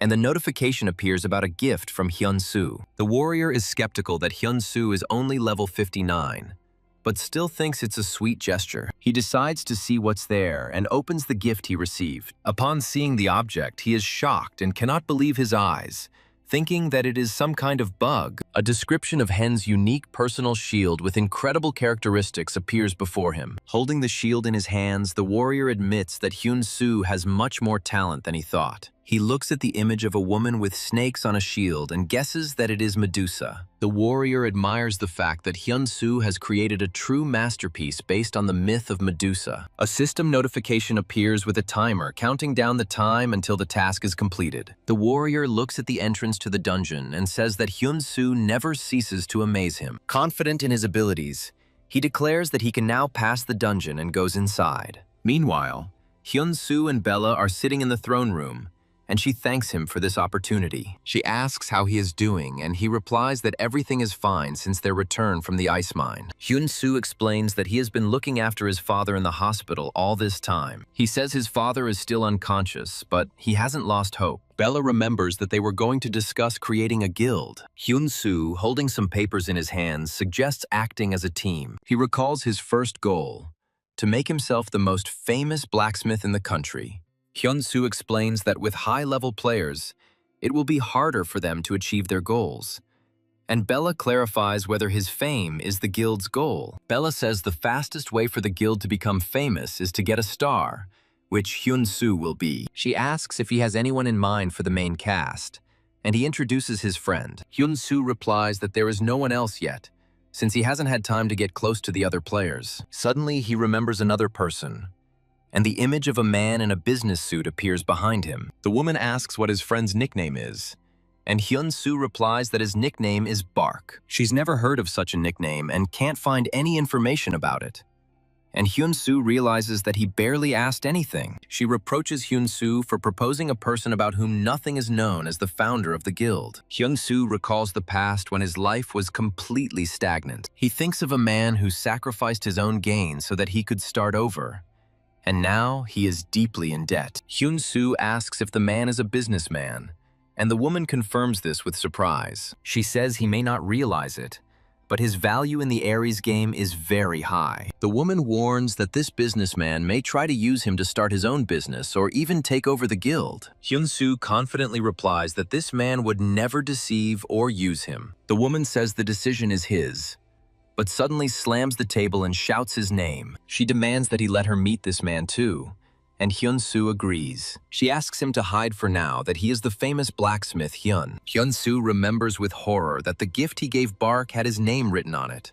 and the notification appears about a gift from Hyun-soo. The warrior is skeptical that Hyun-soo is only level 59, but still thinks it's a sweet gesture. He decides to see what's there and opens the gift he received. Upon seeing the object, he is shocked and cannot believe his eyes, thinking that it is some kind of bug. A description of Hen's unique personal shield with incredible characteristics appears before him. Holding the shield in his hands, the warrior admits that Hyun-soo has much more talent than he thought. He looks at the image of a woman with snakes on a shield and guesses that it is Medusa. The warrior admires the fact that Hyun-soo has created a true masterpiece based on the myth of Medusa. A system notification appears with a timer counting down the time until the task is completed. The warrior looks at the entrance to the dungeon and says that Hyun-soo never ceases to amaze him. Confident in his abilities, he declares that he can now pass the dungeon and goes inside. Meanwhile, Hyun-soo and Bella are sitting in the throne room, and she thanks him for this opportunity. She asks how he is doing, and he replies that everything is fine since their return from the ice mine. Hyun-soo explains that he has been looking after his father in the hospital all this time. He says his father is still unconscious, but he hasn't lost hope. Bella remembers that they were going to discuss creating a guild. Hyun-soo, holding some papers in his hands, suggests acting as a team. He recalls his first goal, to make himself the most famous blacksmith in the country. Hyun-soo explains that with high-level players, it will be harder for them to achieve their goals. And Bella clarifies whether his fame is the guild's goal. Bella says the fastest way for the guild to become famous is to get a star, which Hyun-soo will be. She asks if he has anyone in mind for the main cast, and he introduces his friend. Hyun-soo replies that there is no one else yet, since he hasn't had time to get close to the other players. Suddenly, he remembers another person, and the image of a man in a business suit appears behind him. The woman asks what his friend's nickname is, and Hyun-soo replies that his nickname is Bark. She's never heard of such a nickname and can't find any information about it. And Hyun-soo realizes that he barely asked anything. She reproaches Hyun-soo for proposing a person about whom nothing is known as the founder of the guild. Hyun-soo recalls the past when his life was completely stagnant. He thinks of a man who sacrificed his own gain so that he could start over. And now he is deeply in debt. Hyun-soo asks if the man is a businessman, and the woman confirms this with surprise. She says he may not realize it, but his value in the Aries game is very high. The woman warns that this businessman may try to use him to start his own business or even take over the guild. Hyun-soo confidently replies that this man would never deceive or use him. The woman says the decision is his, but suddenly slams the table and shouts his name. She demands that he let her meet this man too, and Hyun-soo agrees. She asks him to hide for now that he is the famous blacksmith Hyun. Hyun-soo remembers with horror that the gift he gave Bark had his name written on it,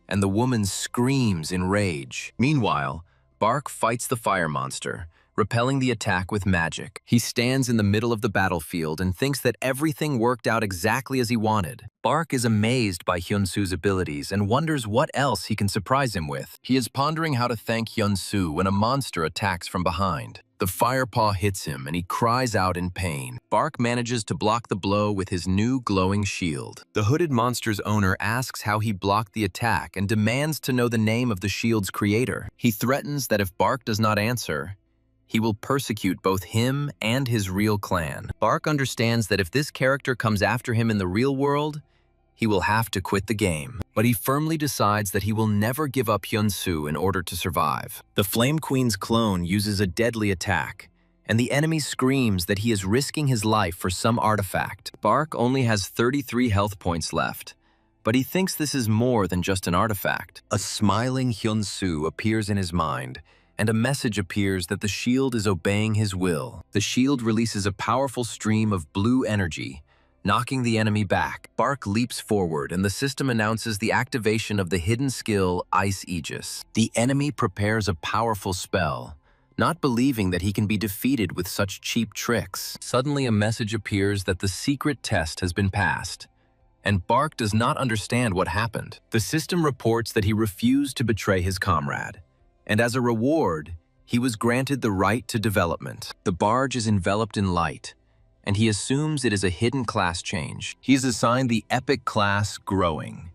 and the woman screams in rage. Meanwhile, Bark fights the fire monster, repelling the attack with magic. He stands in the middle of the battlefield and thinks that everything worked out exactly as he wanted. Bark is amazed by Hyun-soo's abilities and wonders what else he can surprise him with. He is pondering how to thank Hyun-soo when a monster attacks from behind. The firepaw hits him and he cries out in pain. Bark manages to block the blow with his new glowing shield. The hooded monster's owner asks how he blocked the attack and demands to know the name of the shield's creator. He threatens that if Bark does not answer, he will persecute both him and his real clan. Bark understands that if this character comes after him in the real world, he will have to quit the game. But he firmly decides that he will never give up Hyun-soo in order to survive. The Flame Queen's clone uses a deadly attack, and the enemy screams that he is risking his life for some artifact. Bark only has 33 health points left, but he thinks this is more than just an artifact. A smiling Hyun-soo appears in his mind, and a message appears that the shield is obeying his will. The shield releases a powerful stream of blue energy, knocking the enemy back. Bark leaps forward, and the system announces the activation of the hidden skill Ice Aegis. The enemy prepares a powerful spell, not believing that he can be defeated with such cheap tricks. Suddenly, a message appears that the secret test has been passed, and Bark does not understand what happened. The system reports that he refused to betray his comrade, and as a reward, he was granted the right to development. The barge is enveloped in light, and he assumes it is a hidden class change. He is assigned the epic class Growing,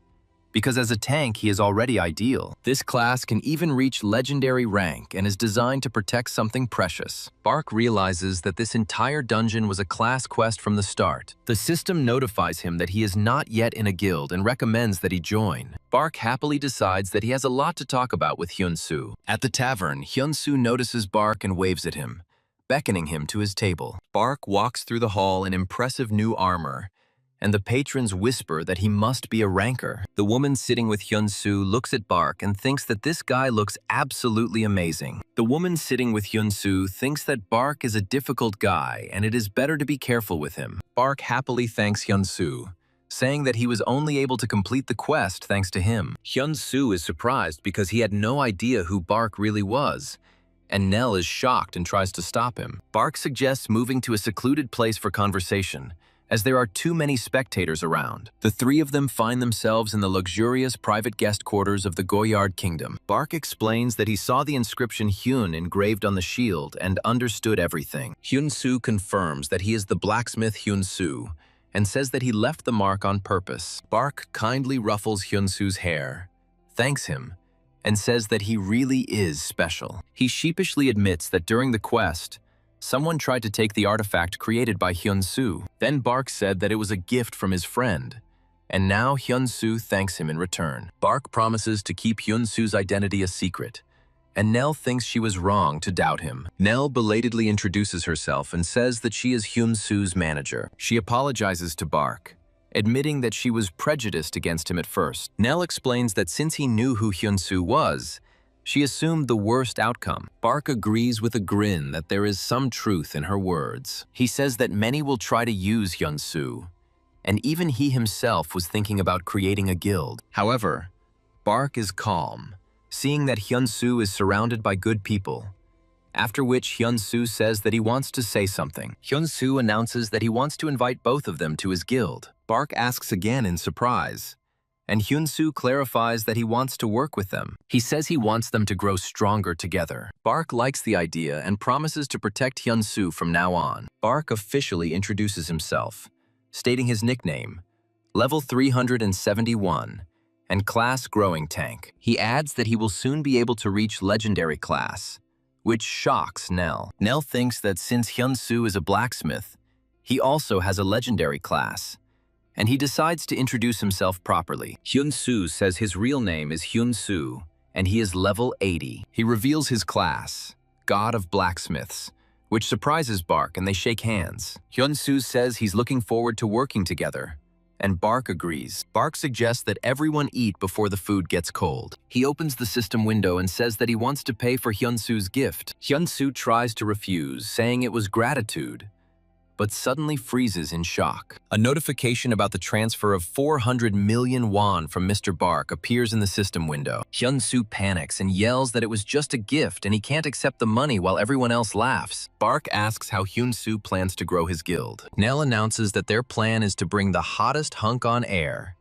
because as a tank he is already ideal. This class can even reach legendary rank and is designed to protect something precious. Bark realizes that this entire dungeon was a class quest from the start. The system notifies him that he is not yet in a guild and recommends that he join. Bark happily decides that he has a lot to talk about with Hyun-soo. At the tavern, Hyun-soo notices Bark and waves at him, beckoning him to his table. Bark walks through the hall in impressive new armor, and the patrons whisper that he must be a ranker. The woman sitting with Hyun-soo looks at Bark and thinks that this guy looks absolutely amazing. The woman sitting with Hyun-soo thinks that Bark is a difficult guy and it is better to be careful with him. Bark happily thanks Hyun-soo, saying that he was only able to complete the quest thanks to him. Hyun-soo is surprised because he had no idea who Bark really was, and Nell is shocked and tries to stop him. Bark suggests moving to a secluded place for conversation, as there are too many spectators around. The three of them find themselves in the luxurious private guest quarters of the Goyard Kingdom. Bark explains that he saw the inscription Hyun engraved on the shield and understood everything. Hyun-soo confirms that he is the blacksmith Hyun-soo and says that he left the mark on purpose. Bark kindly ruffles Hyun-soo's hair, thanks him, and says that he really is special. He sheepishly admits that during the quest, someone tried to take the artifact created by Hyun-soo. Then Bark said that it was a gift from his friend, and now Hyun-soo thanks him in return. Bark promises to keep Hyun-soo's identity a secret, and Nell thinks she was wrong to doubt him. Nell belatedly introduces herself and says that she is Hyun-soo's manager. She apologizes to Bark, admitting that she was prejudiced against him at first. Nell explains that since he knew who Hyun-soo was, she assumed the worst outcome. Bark agrees with a grin that there is some truth in her words. He says that many will try to use Hyun-soo, and even he himself was thinking about creating a guild. However, Bark is calm, seeing that Hyun-soo is surrounded by good people. After which Hyun-soo says that he wants to say something. Hyun-soo announces that he wants to invite both of them to his guild. Bark asks again in surprise, and Hyun-soo clarifies that he wants to work with them. He says he wants them to grow stronger together. Bark likes the idea and promises to protect Hyun-soo from now on. Bark officially introduces himself, stating his nickname, Level 371, and Class Growing Tank. He adds that he will soon be able to reach Legendary Class, which shocks Nell. Nell thinks that since Hyun-soo is a blacksmith, he also has a Legendary Class, and he decides to introduce himself properly. Hyun-soo says his real name is Hyun-soo, and he is level 80. He reveals his class, God of Blacksmiths, which surprises Bark and they shake hands. Hyun-soo says he's looking forward to working together, and Bark agrees. Bark suggests that everyone eat before the food gets cold. He opens the system window and says that he wants to pay for Hyun-soo's gift. Hyun-soo tries to refuse, saying it was gratitude, but suddenly freezes in shock. A notification about the transfer of 400 million won from Mr. Bark appears in the system window. Hyun-soo panics and yells that it was just a gift and he can't accept the money while everyone else laughs. Bark asks how Hyun-soo plans to grow his guild. Nell announces that their plan is to bring the hottest hunk on air,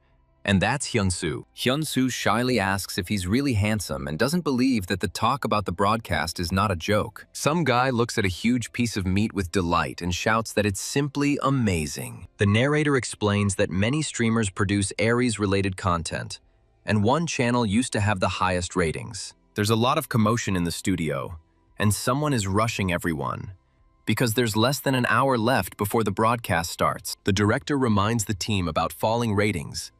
and that's Hyun-soo. Hyun-soo shyly asks if he's really handsome and doesn't believe that the talk about the broadcast is not a joke. Some guy looks at a huge piece of meat with delight and shouts that it's simply amazing. The narrator explains that many streamers produce Aries-related content, and one channel used to have the highest ratings. There's a lot of commotion in the studio, and someone is rushing everyone, because there's less than an hour left before the broadcast starts. The director reminds the team about falling ratings,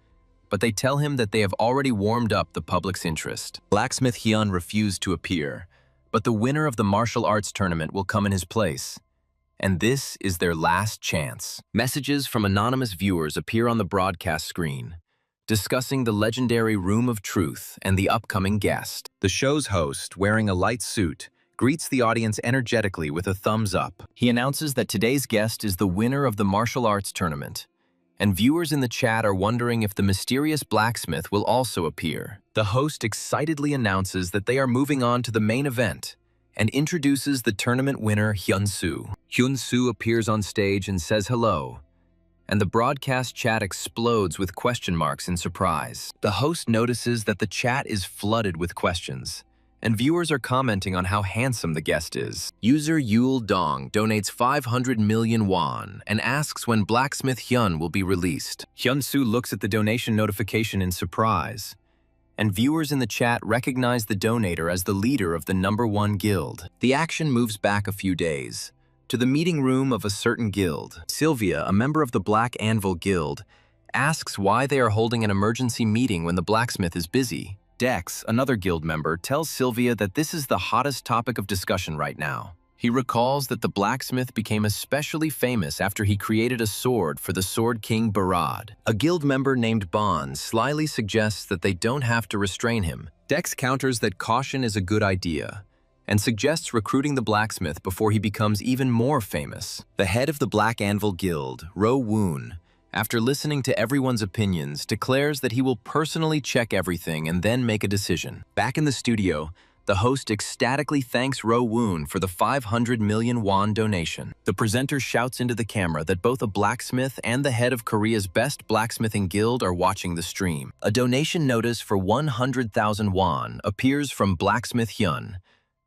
but they tell him that they have already warmed up the public's interest. Blacksmith Hyun refused to appear, but the winner of the martial arts tournament will come in his place. And this is their last chance. Messages from anonymous viewers appear on the broadcast screen, discussing the legendary Room of Truth and the upcoming guest. The show's host, wearing a light suit, greets the audience energetically with a thumbs up. He announces that today's guest is the winner of the martial arts tournament, and viewers in the chat are wondering if the mysterious blacksmith will also appear. The host excitedly announces that they are moving on to the main event and introduces the tournament winner Hyun-soo. Hyun-soo appears on stage and says hello, and the broadcast chat explodes with question marks in surprise. The host notices that the chat is flooded with questions, and viewers are commenting on how handsome the guest is. User Yul Dong donates 500 million won and asks when Blacksmith Hyun will be released. Hyun-soo looks at the donation notification in surprise, and viewers in the chat recognize the donator as the leader of the #1 guild. The action moves back a few days, to the meeting room of a certain guild. Sylvia, a member of the Black Anvil Guild, asks why they are holding an emergency meeting when the blacksmith is busy. Dex, another guild member, tells Sylvia that this is the hottest topic of discussion right now. He recalls that the blacksmith became especially famous after he created a sword for the Sword King Barad. A guild member named Bond slyly suggests that they don't have to restrain him. Dex counters that caution is a good idea and suggests recruiting the blacksmith before he becomes even more famous. The head of the Black Anvil Guild, Ro Woon, after listening to everyone's opinions, declares that he will personally check everything and then make a decision. Back in the studio, the host ecstatically thanks Ro Woon for the 500 million won donation. The presenter shouts into the camera that both a blacksmith and the head of Korea's best blacksmithing guild are watching the stream. A donation notice for 100,000 won appears from Blacksmith Hyun,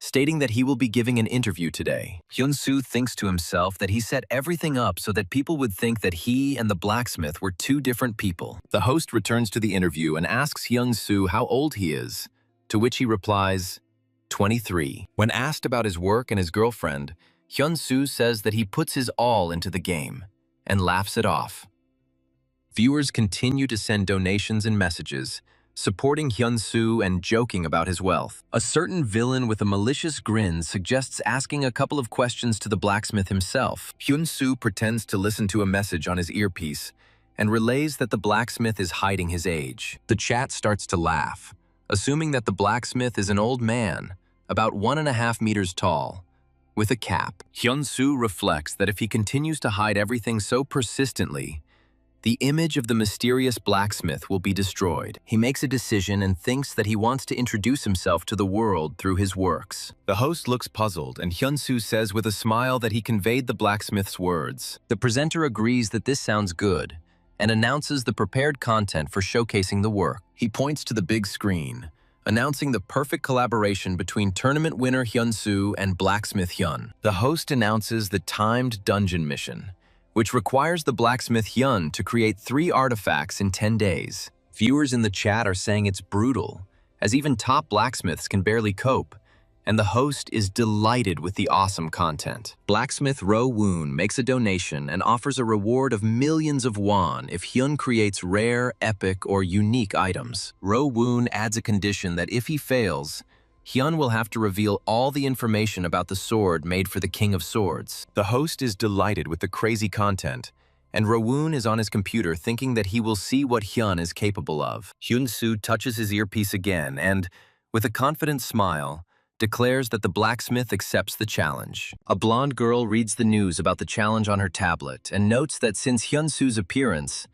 stating that he will be giving an interview today. Hyun-soo thinks to himself that he set everything up so that people would think that he and the blacksmith were two different people. The host returns to the interview and asks Hyun-soo how old he is, to which he replies, 23. When asked about his work and his girlfriend, Hyun-soo says that he puts his all into the game and laughs it off. Viewers continue to send donations and messages, supporting Hyun-soo and joking about his wealth. A certain villain with a malicious grin suggests asking a couple of questions to the blacksmith himself. Hyun-soo pretends to listen to a message on his earpiece and relays that the blacksmith is hiding his age. The chat starts to laugh, assuming that the blacksmith is an old man, about 1.5 meters tall, with a cap. Hyun-soo reflects that if he continues to hide everything so persistently, the image of the mysterious blacksmith will be destroyed. He makes a decision and thinks that he wants to introduce himself to the world through his works. The host looks puzzled, and Hyun-soo says with a smile that he conveyed the blacksmith's words. The presenter agrees that this sounds good and announces the prepared content for showcasing the work. He points to the big screen, announcing the perfect collaboration between tournament winner Hyun-soo and blacksmith Hyun. The host announces the timed dungeon mission, which requires the blacksmith Hyun to create 3 artifacts in 10 days. Viewers in the chat are saying it's brutal, as even top blacksmiths can barely cope, and the host is delighted with the awesome content. Blacksmith Ro Woon makes a donation and offers a reward of millions of won if Hyun creates rare, epic, or unique items. Ro Woon adds a condition that if he fails, Hyun will have to reveal all the information about the sword made for the King of Swords. The host is delighted with the crazy content, and Rowoon is on his computer thinking that he will see what Hyun is capable of. Hyun-soo touches his earpiece again and, with a confident smile, declares that the blacksmith accepts the challenge. A blonde girl reads the news about the challenge on her tablet and notes that since Hyun-soo's appearance,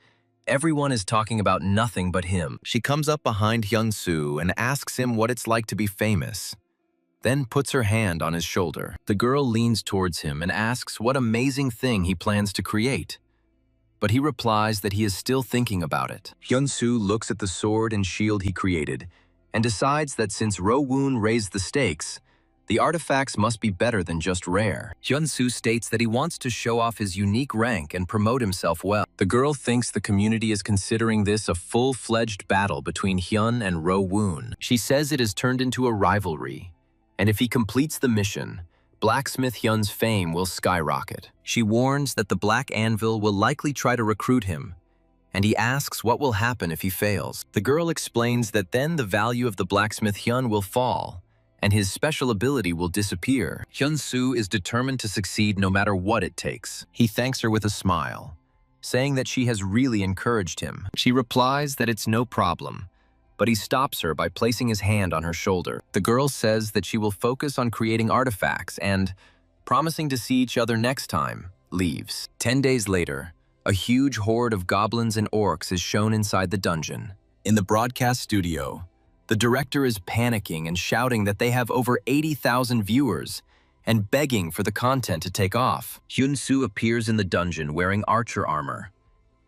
everyone is talking about nothing but him. She comes up behind Hyun-soo and asks him what it's like to be famous, then puts her hand on his shoulder. The girl leans towards him and asks what amazing thing he plans to create, but he replies that he is still thinking about it. Hyun-soo looks at the sword and shield he created and decides that since Ro-woon raised the stakes, the artifacts must be better than just rare. Hyun-soo states that he wants to show off his unique rank and promote himself well. The girl thinks the community is considering this a full-fledged battle between Hyun and Ro-woon. She says it has turned into a rivalry, and if he completes the mission, Blacksmith Hyun's fame will skyrocket. She warns that the Black Anvil will likely try to recruit him, and he asks what will happen if he fails. The girl explains that then the value of the Blacksmith Hyun will fall, and his special ability will disappear. Hyun-soo is determined to succeed no matter what it takes. He thanks her with a smile, saying that she has really encouraged him. She replies that it's no problem, but he stops her by placing his hand on her shoulder. The girl says that she will focus on creating artifacts and, promising to see each other next time, leaves. 10 days later, a huge horde of goblins and orcs is shown inside the dungeon. In the broadcast studio, the director is panicking and shouting that they have over 80,000 viewers and begging for the content to take off. Hyun-soo appears in the dungeon wearing archer armor,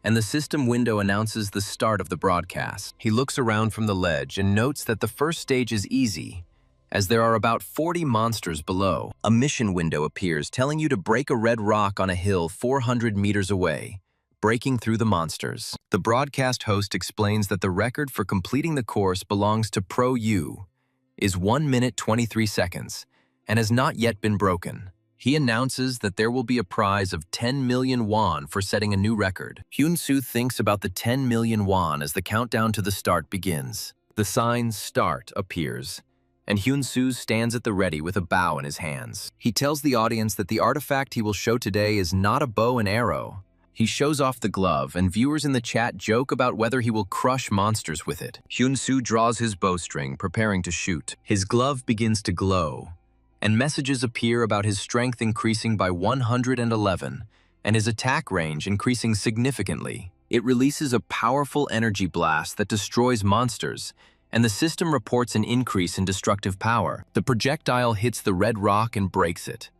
and the system window announces the start of the broadcast. He looks around from the ledge and notes that the first stage is easy, as there are about 40 monsters below. A mission window appears telling you to break a red rock on a hill 400 meters away, breaking through the monsters. The broadcast host explains that the record for completing the course belongs to Pro U, is 1 minute 23 seconds, and has not yet been broken. He announces that there will be a prize of 10 million won for setting a new record. Hyun-soo thinks about the 10 million won as the countdown to the start begins. The sign START appears, and Hyun-soo stands at the ready with a bow in his hands. He tells the audience that the artifact he will show today is not a bow and arrow. He shows off the glove, and viewers in the chat joke about whether he will crush monsters with it. Hyun-soo draws his bowstring, preparing to shoot. His glove begins to glow, and messages appear about his strength increasing by 111, and his attack range increasing significantly. It releases a powerful energy blast that destroys monsters, and the system reports an increase in destructive power. The projectile hits the red rock and breaks it,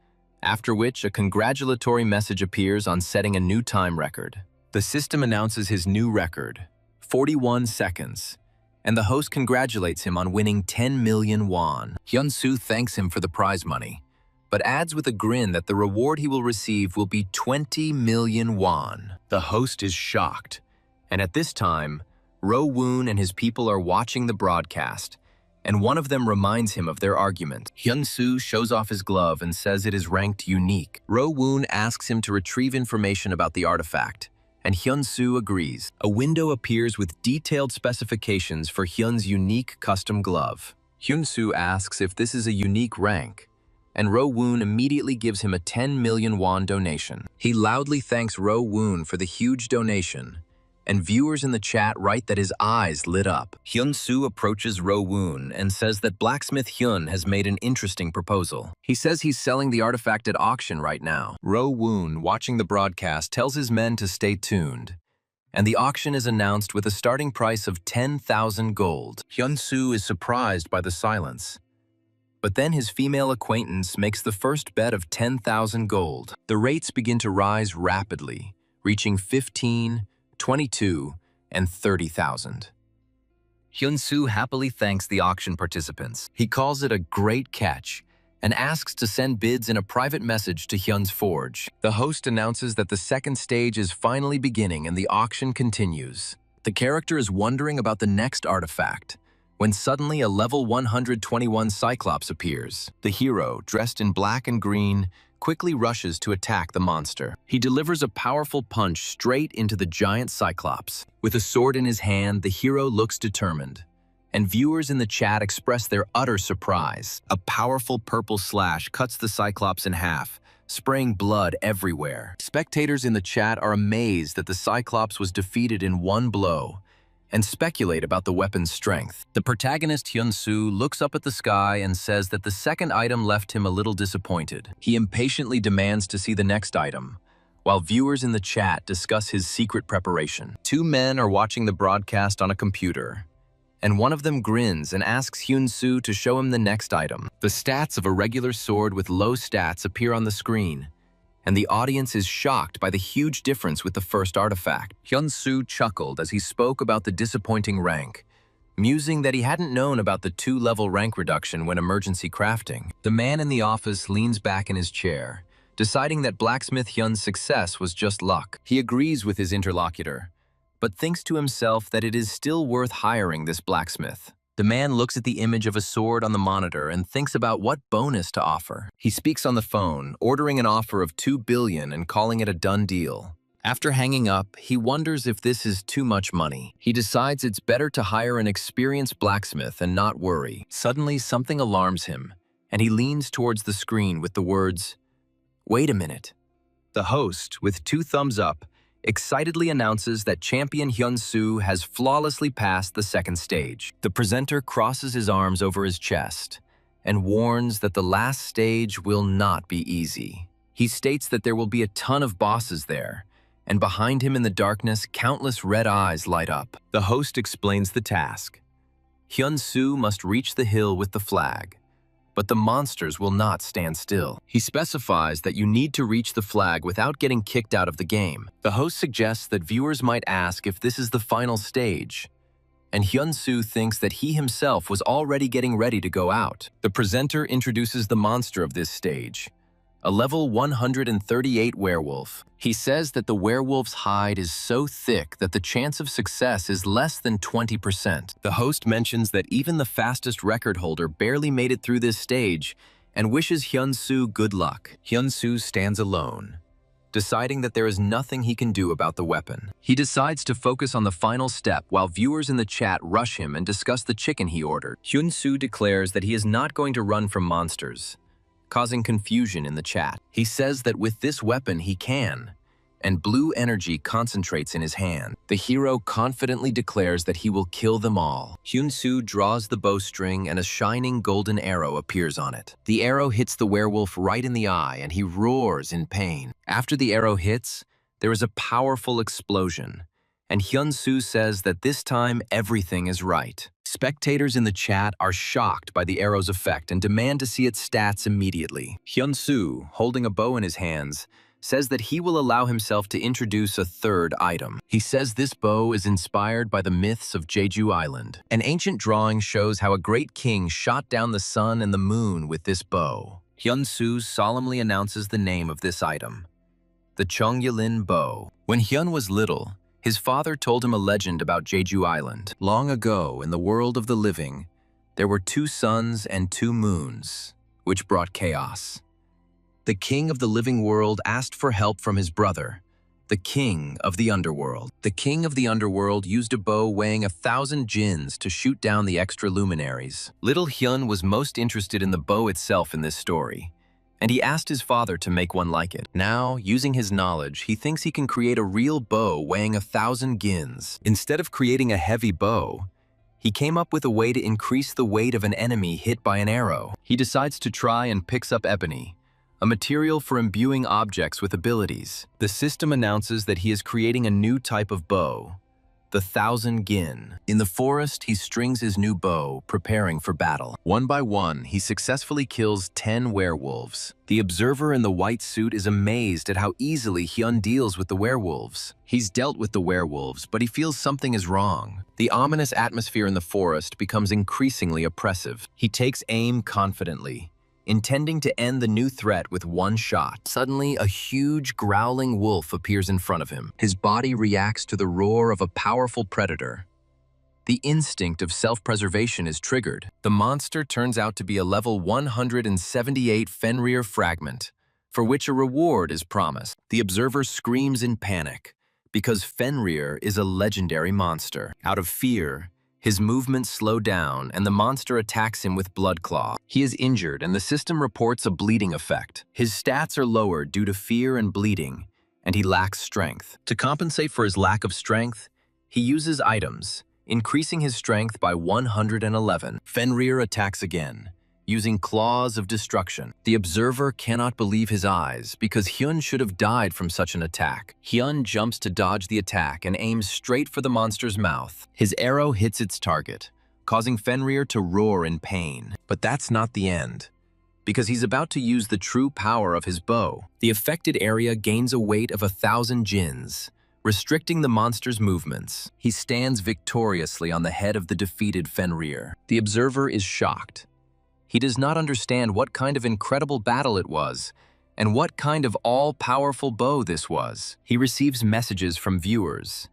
after which a congratulatory message appears on setting a new time record. The system announces his new record, 41 seconds, and the host congratulates him on winning 10 million won. Hyun-soo thanks him for the prize money, but adds with a grin that the reward he will receive will be 20 million won. The host is shocked, and at this time, Ro-woon and his people are watching the broadcast, and one of them reminds him of their argument. Hyun-soo shows off his glove and says it is ranked unique. Ro-woon asks him to retrieve information about the artifact, and Hyun-soo agrees. A window appears with detailed specifications for Hyun's unique custom glove. Hyun-soo asks if this is a unique rank, and Ro-woon immediately gives him a 10 million won donation. He loudly thanks Ro-woon for the huge donation, and viewers in the chat write that his eyes lit up. Hyun-soo approaches Ro-woon and says that Blacksmith Hyun has made an interesting proposal. He says he's selling the artifact at auction right now. Ro-woon, watching the broadcast, tells his men to stay tuned, and the auction is announced with a starting price of 10,000 gold. Hyun-soo is surprised by the silence, but then his female acquaintance makes the first bet of 10,000 gold. The rates begin to rise rapidly, reaching 15, 22, and 30,000. Hyun-soo happily thanks the auction participants. He calls it a great catch and asks to send bids in a private message to Hyun's forge. The host announces that the second stage is finally beginning and the auction continues. The character is wondering about the next artifact when suddenly a level 121 Cyclops appears. The hero, dressed in black and green, quickly rushes to attack the monster. He delivers a powerful punch straight into the giant Cyclops. With a sword in his hand, the hero looks determined, and viewers in the chat express their utter surprise. A powerful purple slash cuts the Cyclops in half, spraying blood everywhere. Spectators in the chat are amazed that the Cyclops was defeated in one blow, and speculate about the weapon's strength. The protagonist Hyun-soo looks up at the sky and says that the second item left him a little disappointed. He impatiently demands to see the next item, while viewers in the chat discuss his secret preparation. Two men are watching the broadcast on a computer, and one of them grins and asks Hyun-soo to show him the next item. The stats of a regular sword with low stats appear on the screen, and the audience is shocked by the huge difference with the first artifact. Hyun-soo chuckled as he spoke about the disappointing rank, musing that he hadn't known about the 2-level rank reduction when emergency crafting. The man in the office leans back in his chair, deciding that Blacksmith Hyun's success was just luck. He agrees with his interlocutor, but thinks to himself that it is still worth hiring this blacksmith. The man looks at the image of a sword on the monitor and thinks about what bonus to offer. He speaks on the phone, ordering an offer of 2 billion and calling it a done deal. After hanging up, he wonders if this is too much money. He decides it's better to hire an experienced blacksmith and not worry. Suddenly, something alarms him, and he leans towards the screen with the words, "Wait a minute." The host, with 2 thumbs up, excitedly announces that champion Hyun-soo has flawlessly passed the second stage. The presenter crosses his arms over his chest and warns that the last stage will not be easy. He states that there will be a ton of bosses there, and behind him in the darkness, countless red eyes light up. The host explains the task. Hyun-soo must reach the hill with the flag, but the monsters will not stand still. He specifies that you need to reach the flag without getting kicked out of the game. The host suggests that viewers might ask if this is the final stage, and Hyun-soo thinks that he himself was already getting ready to go out. The presenter introduces the monster of this stage, a level 138 werewolf. He says that the werewolf's hide is so thick that the chance of success is less than 20%. The host mentions that even the fastest record holder barely made it through this stage and wishes Hyun-soo good luck. Hyun-soo stands alone, deciding that there is nothing he can do about the weapon. He decides to focus on the final step while viewers in the chat rush him and discuss the chicken he ordered. Hyun-soo declares that he is not going to run from monsters, causing confusion in the chat. He says that with this weapon he can, and blue energy concentrates in his hand. The hero confidently declares that he will kill them all. Hyun-soo draws the bowstring and a shining golden arrow appears on it. The arrow hits the werewolf right in the eye and he roars in pain. After the arrow hits, there is a powerful explosion, and Hyun-soo says that this time everything is right. Spectators in the chat are shocked by the arrow's effect and demand to see its stats immediately. Hyun-soo, holding a bow in his hands, says that he will allow himself to introduce a third item. He says this bow is inspired by the myths of Jeju Island. An ancient drawing shows how a great king shot down the sun and the moon with this bow. Hyun-soo solemnly announces the name of this item, the Chongyalin bow. When Hyun was little, his father told him a legend about Jeju Island. Long ago, in the world of the living, there were 2 suns and 2 moons, which brought chaos. The king of the living world asked for help from his brother, the king of the underworld. The king of the underworld used a bow weighing 1,000 jins to shoot down the extra luminaries. Little Hyun was most interested in the bow itself in this story, and he asked his father to make one like it. Now, using his knowledge, he thinks he can create a real bow weighing 1,000 gins. Instead of creating a heavy bow, he came up with a way to increase the weight of an enemy hit by an arrow. He decides to try and picks up ebony, a material for imbuing objects with abilities. The system announces that he is creating a new type of bow, the 1,000 gin. In the forest, he strings his new bow, preparing for battle. One by one, he successfully kills 10 werewolves. The observer in the white suit is amazed at how easily Hyun deals with the werewolves. He's dealt with the werewolves, but he feels something is wrong. The ominous atmosphere in the forest becomes increasingly oppressive. He takes aim confidently, intending to end the new threat with one shot. Suddenly, a huge, growling wolf appears in front of him. His body reacts to the roar of a powerful predator. The instinct of self-preservation is triggered. The monster turns out to be a level 178 Fenrir fragment, for which a reward is promised. The observer screams in panic, because Fenrir is a legendary monster. Out of fear, his movements slow down, and the monster attacks him with Blood Claw. He is injured, and the system reports a bleeding effect. His stats are lowered due to fear and bleeding, and he lacks strength. To compensate for his lack of strength, he uses items, increasing his strength by 111. Fenrir attacks again, using Claws of Destruction. The observer cannot believe his eyes, because Hyun should have died from such an attack. Hyun jumps to dodge the attack and aims straight for the monster's mouth. His arrow hits its target, causing Fenrir to roar in pain. But that's not the end, because he's about to use the true power of his bow. The affected area gains a weight of 1,000 jins, restricting the monster's movements. He stands victoriously on the head of the defeated Fenrir. The observer is shocked. He does not understand what kind of incredible battle it was, and what kind of all-powerful bow this was. He receives messages from viewers.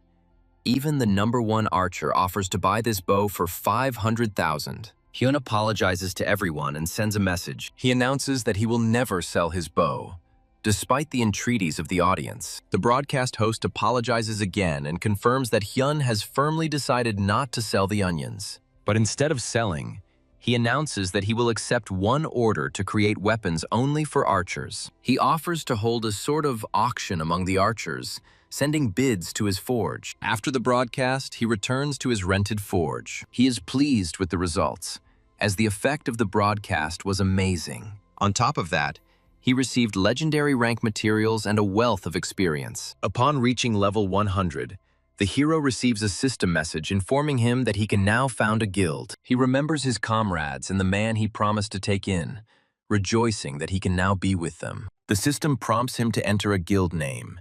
Even the #1 archer offers to buy this bow for 500,000. Hyun apologizes to everyone and sends a message. He announces that he will never sell his bow, despite the entreaties of the audience. The broadcast host apologizes again and confirms that Hyun has firmly decided not to sell the onions. But instead of selling, he announces that he will accept one order to create weapons only for archers. He offers to hold a sort of auction among the archers, sending bids to his forge. After the broadcast, he returns to his rented forge. He is pleased with the results, as the effect of the broadcast was amazing. On top of that, he received legendary rank materials and a wealth of experience. Upon reaching level 100, the hero receives a system message informing him that he can now found a guild. He remembers his comrades and the man he promised to take in, rejoicing that he can now be with them. The system prompts him to enter a guild name,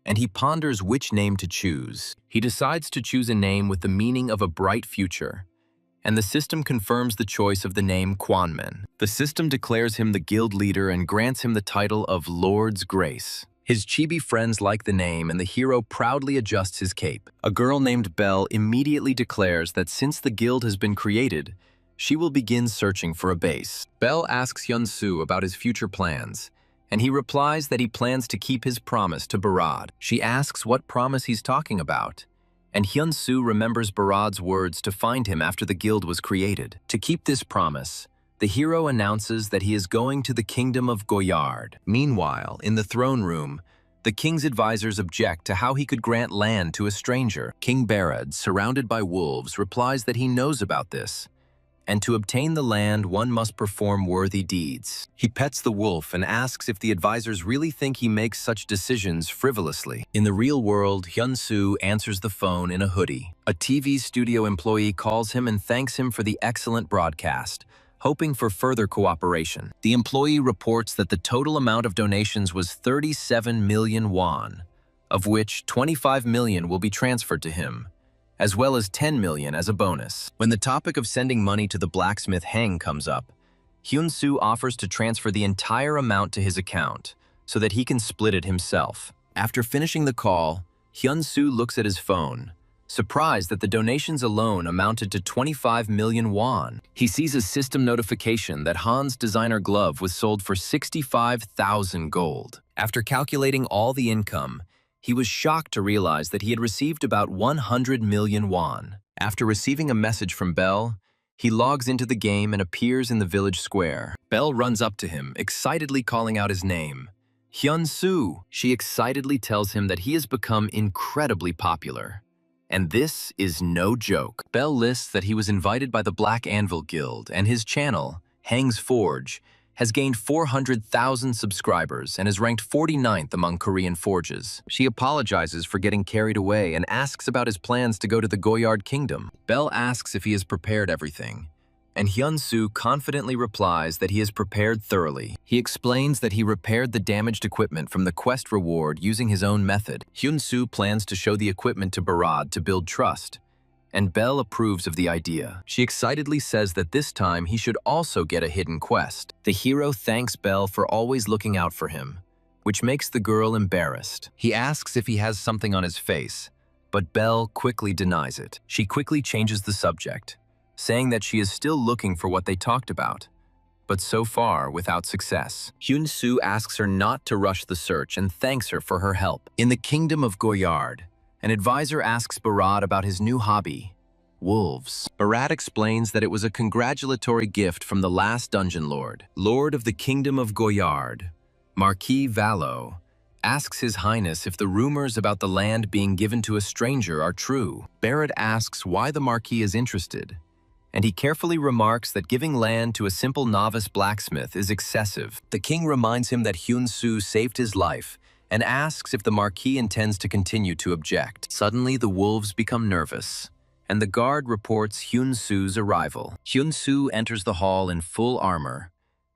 and he ponders which name to choose. He decides to choose a name with the meaning of a bright future, and the system confirms the choice of the name Kwanmin. The system declares him the guild leader and grants him the title of Lord's Grace. His chibi friends like the name, and the hero proudly adjusts his cape. A girl named Belle immediately declares that since the guild has been created, she will begin searching for a base. Belle asks Hyun-soo about his future plans, and he replies that he plans to keep his promise to Barad. She asks what promise he's talking about, and Hyun-soo remembers Barad's words to find him after the guild was created. To keep this promise, the hero announces that he is going to the kingdom of Goyard. Meanwhile, in the throne room, the king's advisors object to how he could grant land to a stranger. King Barad, surrounded by wolves, replies that he knows about this, and to obtain the land, one must perform worthy deeds. He pets the wolf and asks if the advisors really think he makes such decisions frivolously. In the real world, Hyun-soo answers the phone in a hoodie. A TV studio employee calls him and thanks him for the excellent broadcast, hoping for further cooperation. The employee reports that the total amount of donations was 37 million won, of which 25 million will be transferred to him, as well as 10 million as a bonus. When the topic of sending money to the blacksmith Heng comes up, Hyun-soo offers to transfer the entire amount to his account so that he can split it himself. After finishing the call, Hyun-soo looks at his phone, surprised that the donations alone amounted to 25 million won. He sees a system notification that Han's designer glove was sold for 65,000 gold. After calculating all the income, He was shocked to realize that he had received about 100 million won. After receiving a message from Belle, he logs into the game and appears in the village square. Belle runs up to him, excitedly calling out his name. Hyun-soo! She excitedly tells him that he has become incredibly popular. And this is no joke. Belle lists that he was invited by the Black Anvil Guild, and his channel, Hang's Forge, has gained 400,000 subscribers and is ranked 49th among Korean forges. She apologizes for getting carried away and asks about his plans to go to the Goyard Kingdom. Belle asks if he has prepared everything, and Hyun-soo confidently replies that he has prepared thoroughly. He explains that he repaired the damaged equipment from the quest reward using his own method. Hyun-soo plans to show the equipment to Barad to build trust, and Belle approves of the idea. She excitedly says that this time he should also get a hidden quest. The hero thanks Belle for always looking out for him, which makes the girl embarrassed. He asks if he has something on his face, but Belle quickly denies it. She quickly changes the subject, saying that she is still looking for what they talked about, but so far without success. Hyun-soo asks her not to rush the search and thanks her for her help. In the kingdom of Goyard, an advisor asks Barad about his new hobby, wolves. Barad explains that it was a congratulatory gift from the last dungeon lord. Lord of the kingdom of Goyard, Marquis Yahello, asks His Highness if the rumors about the land being given to a stranger are true. Barad asks why the Marquis is interested, and he carefully remarks that giving land to a simple novice blacksmith is excessive. The king reminds him that Hyun-soo saved his life and asks if the Marquis intends to continue to object. Suddenly, the wolves become nervous, and the guard reports Hyun-soo's arrival. Hyun-soo enters the hall in full armor,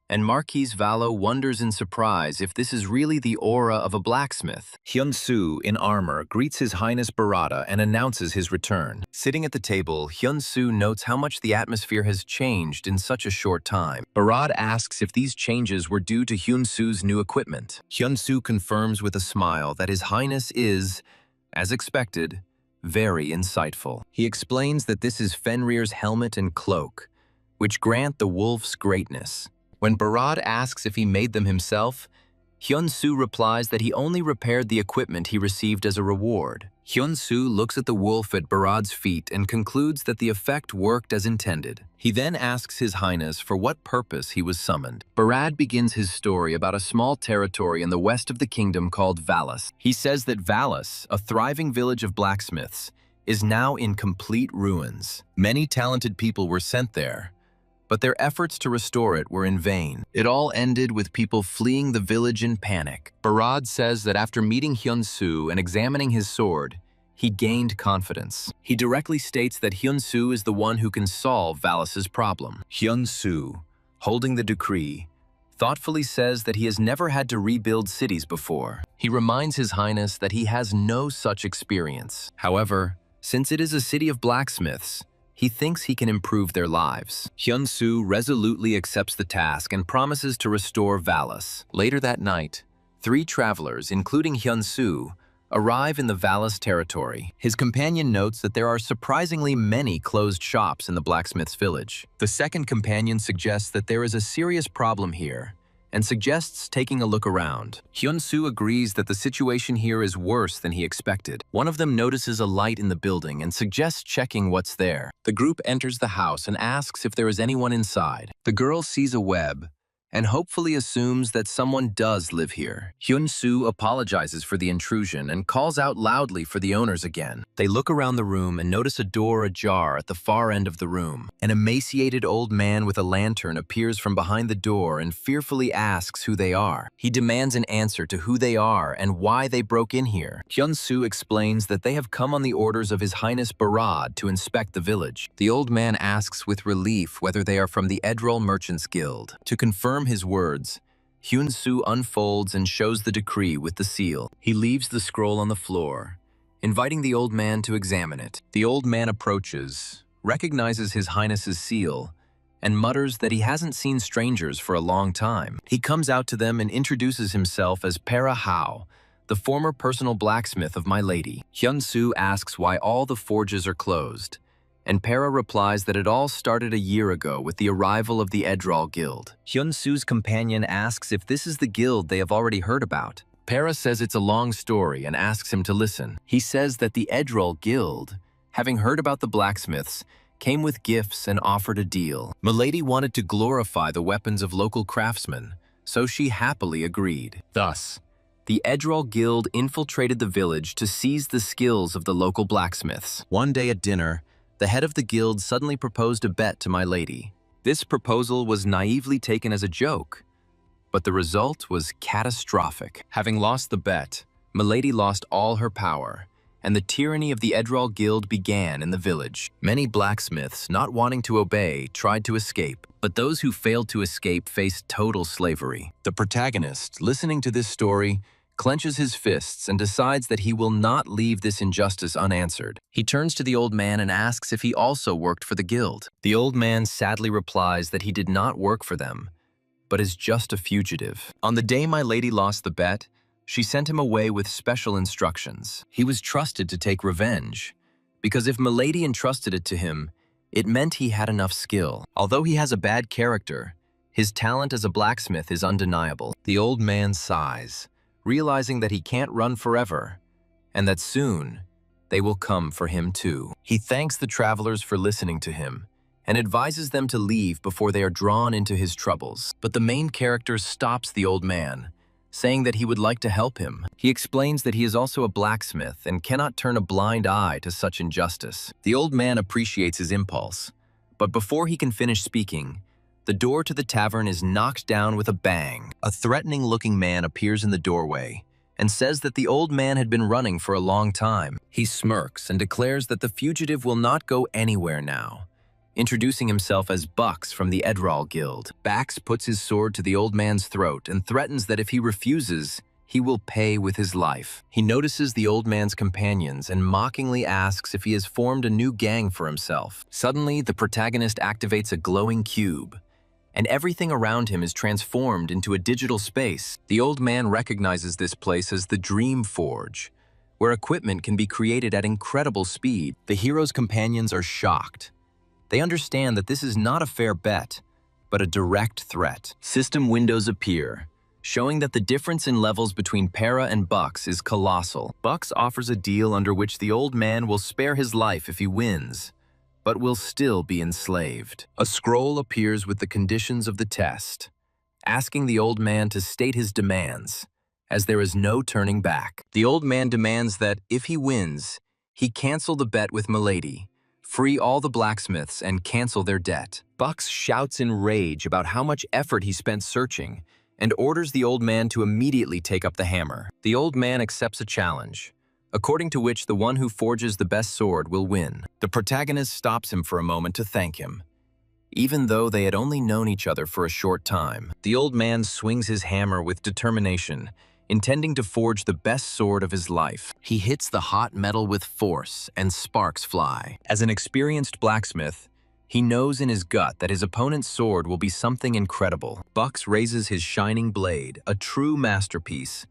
and Marquis Yahello wonders in surprise if this is really the aura of a blacksmith. Hyun-soo, in armor, greets His Highness Barada and announces his return. Sitting at the table, Hyun-soo notes how much the atmosphere has changed in such a short time. Barad asks if these changes were due to Hyun-soo's new equipment. Hyun-soo confirms with a smile that His Highness is, as expected, very insightful. He explains that this is Fenrir's helmet and cloak, which grant the wolf's greatness. When Barad asks if he made them himself, Hyun-soo replies that he only repaired the equipment he received as a reward. Hyun-soo looks at the wolf at Barad's feet and concludes that the effect worked as intended. He then asks His Highness for what purpose he was summoned. Barad begins his story about a small territory in the west of the kingdom called Vallis. He says that Vallis, a thriving village of blacksmiths, is now in complete ruins. Many talented people were sent there, but their efforts to restore it were in vain. It all ended with people fleeing the village in panic. Barad says that after meeting Hyun-soo and examining his sword, he gained confidence. He directly states that Hyun-soo is the one who can solve Vallis's problem. Hyun-soo, holding the decree, thoughtfully says that he has never had to rebuild cities before. He reminds His Highness that he has no such experience. However, since it is a city of blacksmiths, he thinks he can improve their lives. Hyun-soo resolutely accepts the task and promises to restore Vallis. Later that night, 3 travelers, including Hyun-soo, arrive in the Vallis territory. His companion notes that there are surprisingly many closed shops in the blacksmith's village. The second companion suggests that there is a serious problem here and suggests taking a look around. Hyun-soo agrees that the situation here is worse than he expected. One of them notices a light in the building and suggests checking what's there. The group enters the house and asks if there is anyone inside. The girl sees a web and hopefully assumes that someone does live here. Hyun-soo apologizes for the intrusion and calls out loudly for the owners again. They look around the room and notice a door ajar at the far end of the room. An emaciated old man with a lantern appears from behind the door and fearfully asks who they are. He demands an answer to who they are and why they broke in here. Hyun-soo explains that they have come on the orders of His Highness Barad to inspect the village. The old man asks with relief whether they are from the Edrol Merchants Guild. To confirm his words, Hyun-soo unfolds and shows the decree with the seal. He leaves the scroll on the floor, inviting the old man to examine it. The old man approaches, recognizes His Highness's seal, and mutters that he hasn't seen strangers for a long time. He comes out to them and introduces himself as Para Hao, the former personal blacksmith of my lady. Hyun-soo asks why all the forges are closed, and Para replies that it all started a year ago with the arrival of the Edrol Guild. Hyun-soo's companion asks if this is the guild they have already heard about. Para says it's a long story and asks him to listen. He says that the Edrol Guild, having heard about the blacksmiths, came with gifts and offered a deal. Milady wanted to glorify the weapons of local craftsmen, so she happily agreed. Thus, the Edrol Guild infiltrated the village to seize the skills of the local blacksmiths. One day at dinner, the head of the guild suddenly proposed a bet to my lady. This proposal was naively taken as a joke, but the result was catastrophic. Having lost the bet, Milady lost all her power, and the tyranny of the Edrol Guild began in the village. Many blacksmiths, not wanting to obey, tried to escape, but those who failed to escape faced total slavery. The protagonist, listening to this story, clenches his fists and decides that he will not leave this injustice unanswered. He turns to the old man and asks if he also worked for the guild. The old man sadly replies that he did not work for them, but is just a fugitive. On the day my lady lost the bet, she sent him away with special instructions. He was trusted to take revenge, because if Milady entrusted it to him, it meant he had enough skill. Although he has a bad character, his talent as a blacksmith is undeniable. The old man sighs, realizing that he can't run forever, and that soon they will come for him too. He thanks the travelers for listening to him, and advises them to leave before they are drawn into his troubles. But the main character stops the old man, saying that he would like to help him. He explains that he is also a blacksmith and cannot turn a blind eye to such injustice. The old man appreciates his impulse, but before he can finish speaking, the door to the tavern is knocked down with a bang. A threatening-looking man appears in the doorway and says that the old man had been running for a long time. He smirks and declares that the fugitive will not go anywhere now, introducing himself as Bucks from the Edrol Guild. Bax puts his sword to the old man's throat and threatens that if he refuses, he will pay with his life. He notices the old man's companions and mockingly asks if he has formed a new gang for himself. Suddenly, the protagonist activates a glowing cube, and everything around him is transformed into a digital space. The old man recognizes this place as the Dream Forge, where equipment can be created at incredible speed. The hero's companions are shocked. They understand that this is not a fair bet, but a direct threat. System windows appear, showing that the difference in levels between Para and Bucks is colossal. Bucks offers a deal under which the old man will spare his life if he wins, but will still be enslaved. A scroll appears with the conditions of the test, asking the old man to state his demands, as there is no turning back. The old man demands that, if he wins, he cancel the bet with Milady, free all the blacksmiths, and cancel their debt. Bucks shouts in rage about how much effort he spent searching, and orders the old man to immediately take up the hammer. The old man accepts a challenge, according to which the one who forges the best sword will win. The protagonist stops him for a moment to thank him, even though they had only known each other for a short time. The old man swings his hammer with determination, intending to forge the best sword of his life. He hits the hot metal with force, and sparks fly. As an experienced blacksmith, he knows in his gut that his opponent's sword will be something incredible. Bucks raises his shining blade, a true masterpiece,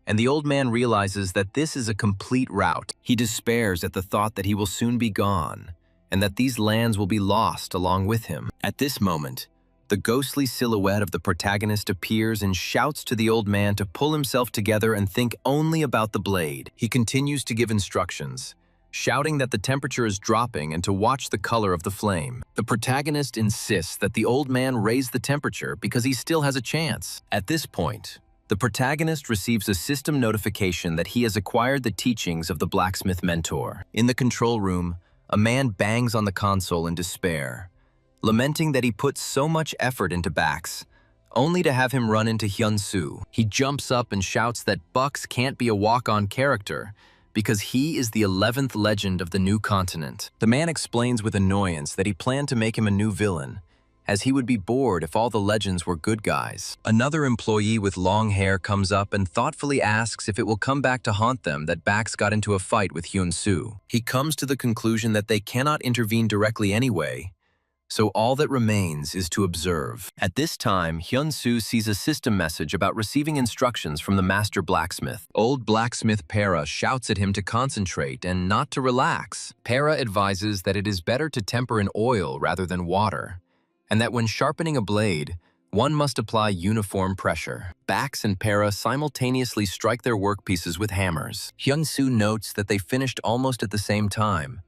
and the old man realizes that this is a complete rout. He despairs at the thought that he will soon be gone, and that these lands will be lost along with him. At this moment, the ghostly silhouette of the protagonist appears and shouts to the old man to pull himself together and think only about the blade. He continues to give instructions, shouting that the temperature is dropping and to watch the color of the flame. The protagonist insists that the old man raise the temperature because he still has a chance. At this point, the protagonist receives a system notification that he has acquired the teachings of the blacksmith mentor. In the control room, a man bangs on the console in despair, lamenting that he put so much effort into Bax, only to have him run into Hyun-soo. He jumps up and shouts that Bucks can't be a walk-on character because he is the 11th legend of the new continent. The man explains with annoyance that he planned to make him a new villain, as he would be bored if all the legends were good guys. Another employee with long hair comes up and thoughtfully asks if it will come back to haunt them that Bax got into a fight with Hyun-soo. He comes to the conclusion that they cannot intervene directly anyway, so all that remains is to observe. At this time, Hyun-soo sees a system message about receiving instructions from the master blacksmith. Old blacksmith Para shouts at him to concentrate and not to relax. Para advises that it is better to temper in oil rather than water, and that when sharpening a blade, One must apply uniform pressure. Bax and Para simultaneously strike their workpieces with hammers. Hyun-soo notes that they finished almost at the same time,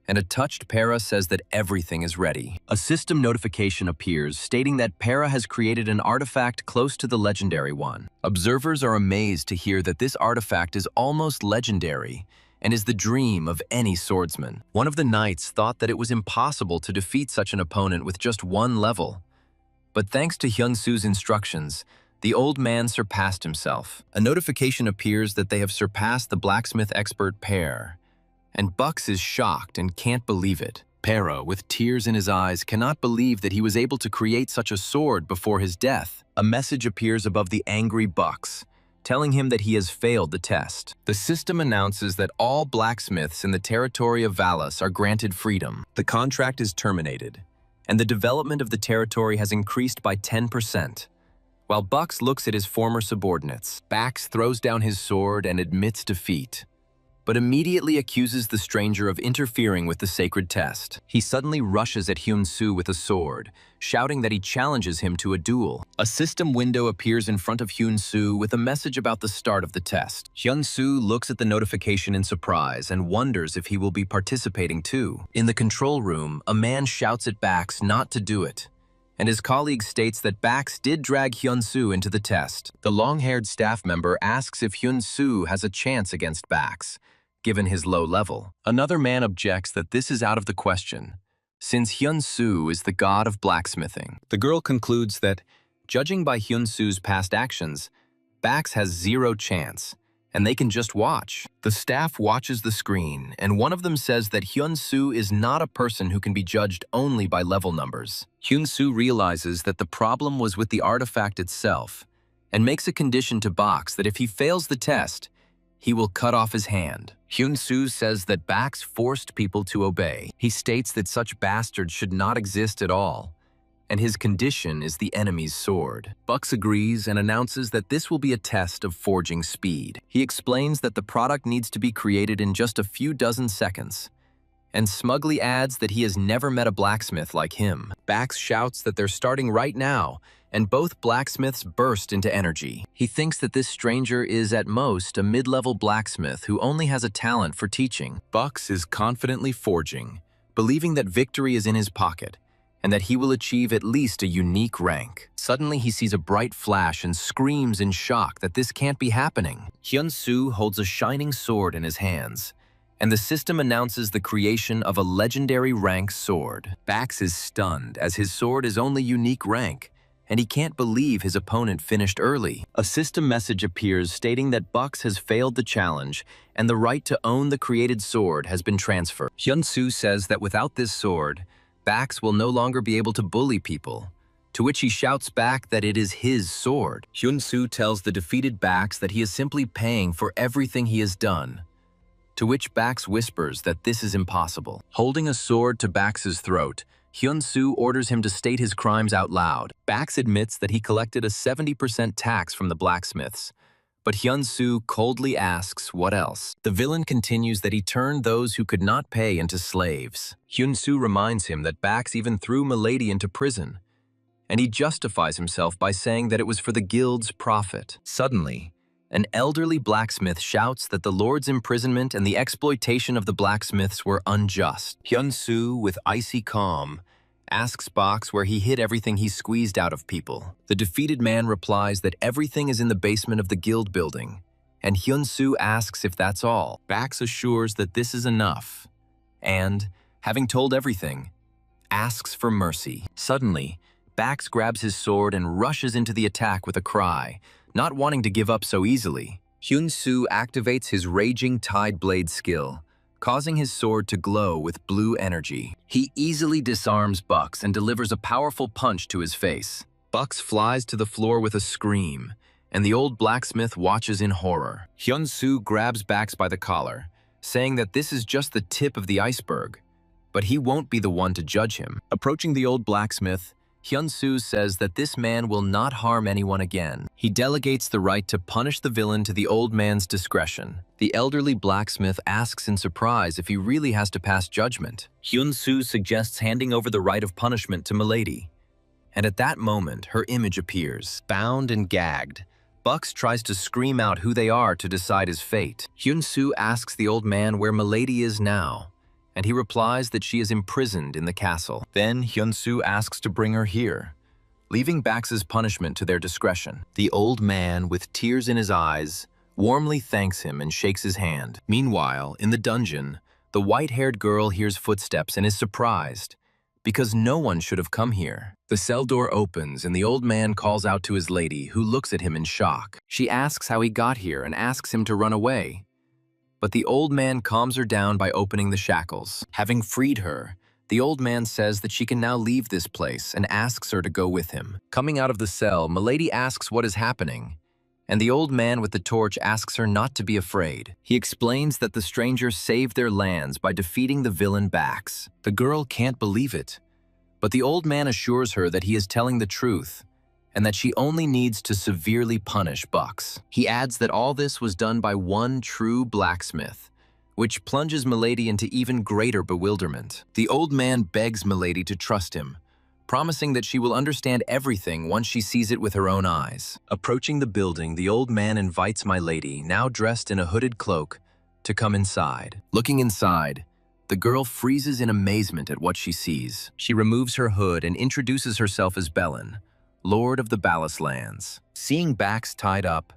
and a touched Para says that everything is ready. A system notification appears stating that Para has created an artifact close to the legendary one. Observers are amazed to hear that this artifact is almost legendary and is the dream of any swordsman. One of the knights thought that it was impossible to defeat such an opponent with just one level. But thanks to Hyun-soo's instructions, the old man surpassed himself. A notification appears that they have surpassed the blacksmith expert pair, and Bucks is shocked and can't believe it. Para, with tears in his eyes, cannot believe that he was able to create such a sword before his death. A message appears above the angry Bucks, telling him that he has failed the test. The system announces that all blacksmiths in the territory of Valis are granted freedom. The contract is terminated, and the development of the territory has increased by 10%. While Bucks looks at his former subordinates, Bax throws down his sword and admits defeat, but immediately accuses the stranger of interfering with the sacred test. He suddenly rushes at Hyun-soo with a sword, shouting that he challenges him to a duel. A system window appears in front of Hyun-soo with a message about the start of the test. Hyun-soo looks at the notification in surprise and wonders if he will be participating too. In the control room, a man shouts at Bax not to do it, and his colleague states that Bax did drag Hyun-soo into the test. The long-haired staff member asks if Hyun-soo has a chance against Bax, given his low level. Another man objects that this is out of the question, since Hyun-soo is the god of blacksmithing. The girl concludes that, judging by Hyun-soo's past actions, Bax has zero chance, and they can just watch. The staff watches the screen, and one of them says that Hyun-soo is not a person who can be judged only by level numbers. Hyun-soo realizes that the problem was with the artifact itself, and makes a condition to Bax that if he fails the test, he will cut off his hand. Hyun-soo says that Bax forced people to obey. He states that such bastards should not exist at all, and his condition is the enemy's sword. Bucks agrees and announces that this will be a test of forging speed. He explains that the product needs to be created in just a few dozen seconds, and smugly adds that he has never met a blacksmith like him. Bax shouts that they're starting right now, and both blacksmiths burst into energy. He thinks that this stranger is at most a mid-level blacksmith who only has a talent for teaching. Bucks is confidently forging, believing that victory is in his pocket, and that he will achieve at least a unique rank. Suddenly he sees a bright flash and screams in shock that this can't be happening. Hyun-soo holds a shining sword in his hands, and the system announces the creation of a legendary rank sword. Bax is stunned as his sword is only unique rank, and he can't believe his opponent finished early. A system message appears stating that Bucks has failed the challenge and the right to own the created sword has been transferred. Hyun-soo says that without this sword, Bax will no longer be able to bully people, to which he shouts back that it is his sword. Hyun-soo tells the defeated Bax that he is simply paying for everything he has done, to which Bax whispers that this is impossible. Holding a sword to Bax's throat, Hyun-soo orders him to state his crimes out loud. Bax admits that he collected a 70% tax from the blacksmiths, but Hyun-soo coldly asks what else. The villain continues that he turned those who could not pay into slaves. Hyun-soo reminds him that Bax even threw Milady into prison, and he justifies himself by saying that it was for the guild's profit. Suddenly, an elderly blacksmith shouts that the Lord's imprisonment and the exploitation of the blacksmiths were unjust. Hyun-soo, with icy calm, asks Bax where he hid everything he squeezed out of people. The defeated man replies that everything is in the basement of the guild building, and Hyun-soo asks if that's all. Bax assures that this is enough, and, having told everything, asks for mercy. Suddenly, Bax grabs his sword and rushes into the attack with a cry, not wanting to give up so easily. Hyun-soo activates his Raging Tide Blade skill, causing his sword to glow with blue energy. He easily disarms Bucks and delivers a powerful punch to his face. Bucks flies to the floor with a scream, and the old blacksmith watches in horror. Hyun-soo grabs Bax by the collar, saying that this is just the tip of the iceberg, but he won't be the one to judge him. Approaching the old blacksmith, Hyun-soo says that this man will not harm anyone again. He delegates the right to punish the villain to the old man's discretion. The elderly blacksmith asks in surprise if he really has to pass judgment. Hyun-soo suggests handing over the right of punishment to Milady, And at that moment, her image appears, bound and gagged. Bucks tries to scream out who they are to decide his fate. Hyun-soo asks the old man where Milady is now, and he replies that she is imprisoned in the castle. Then Hyun-soo asks to bring her here, leaving Bax's punishment to their discretion. The old man, with tears in his eyes, warmly thanks him and shakes his hand. Meanwhile, in the dungeon, the white-haired girl hears footsteps and is surprised, because no one should have come here. The cell door opens and the old man calls out to his lady, who looks at him in shock. She asks how he got here and asks him to run away. But the old man calms her down by opening the shackles. Having freed her, the old man says that she can now leave this place and asks her to go with him. Coming out of the cell, Milady asks what is happening, and the old man with the torch asks her not to be afraid. He explains that the strangers saved their lands by defeating the villain Bax. The girl can't believe it, but the old man assures her that he is telling the truth and that she only needs to severely punish Bucks. He adds that all this was done by one true blacksmith, which plunges Milady into even greater bewilderment. The old man begs Milady to trust him, promising that she will understand everything once she sees it with her own eyes. Approaching the building, the old man invites my lady, now dressed in a hooded cloak, to come inside. Looking inside, the girl freezes in amazement at what she sees. She removes her hood and introduces herself as Bellin, Lord of the Ballast Lands. Seeing Bax tied up,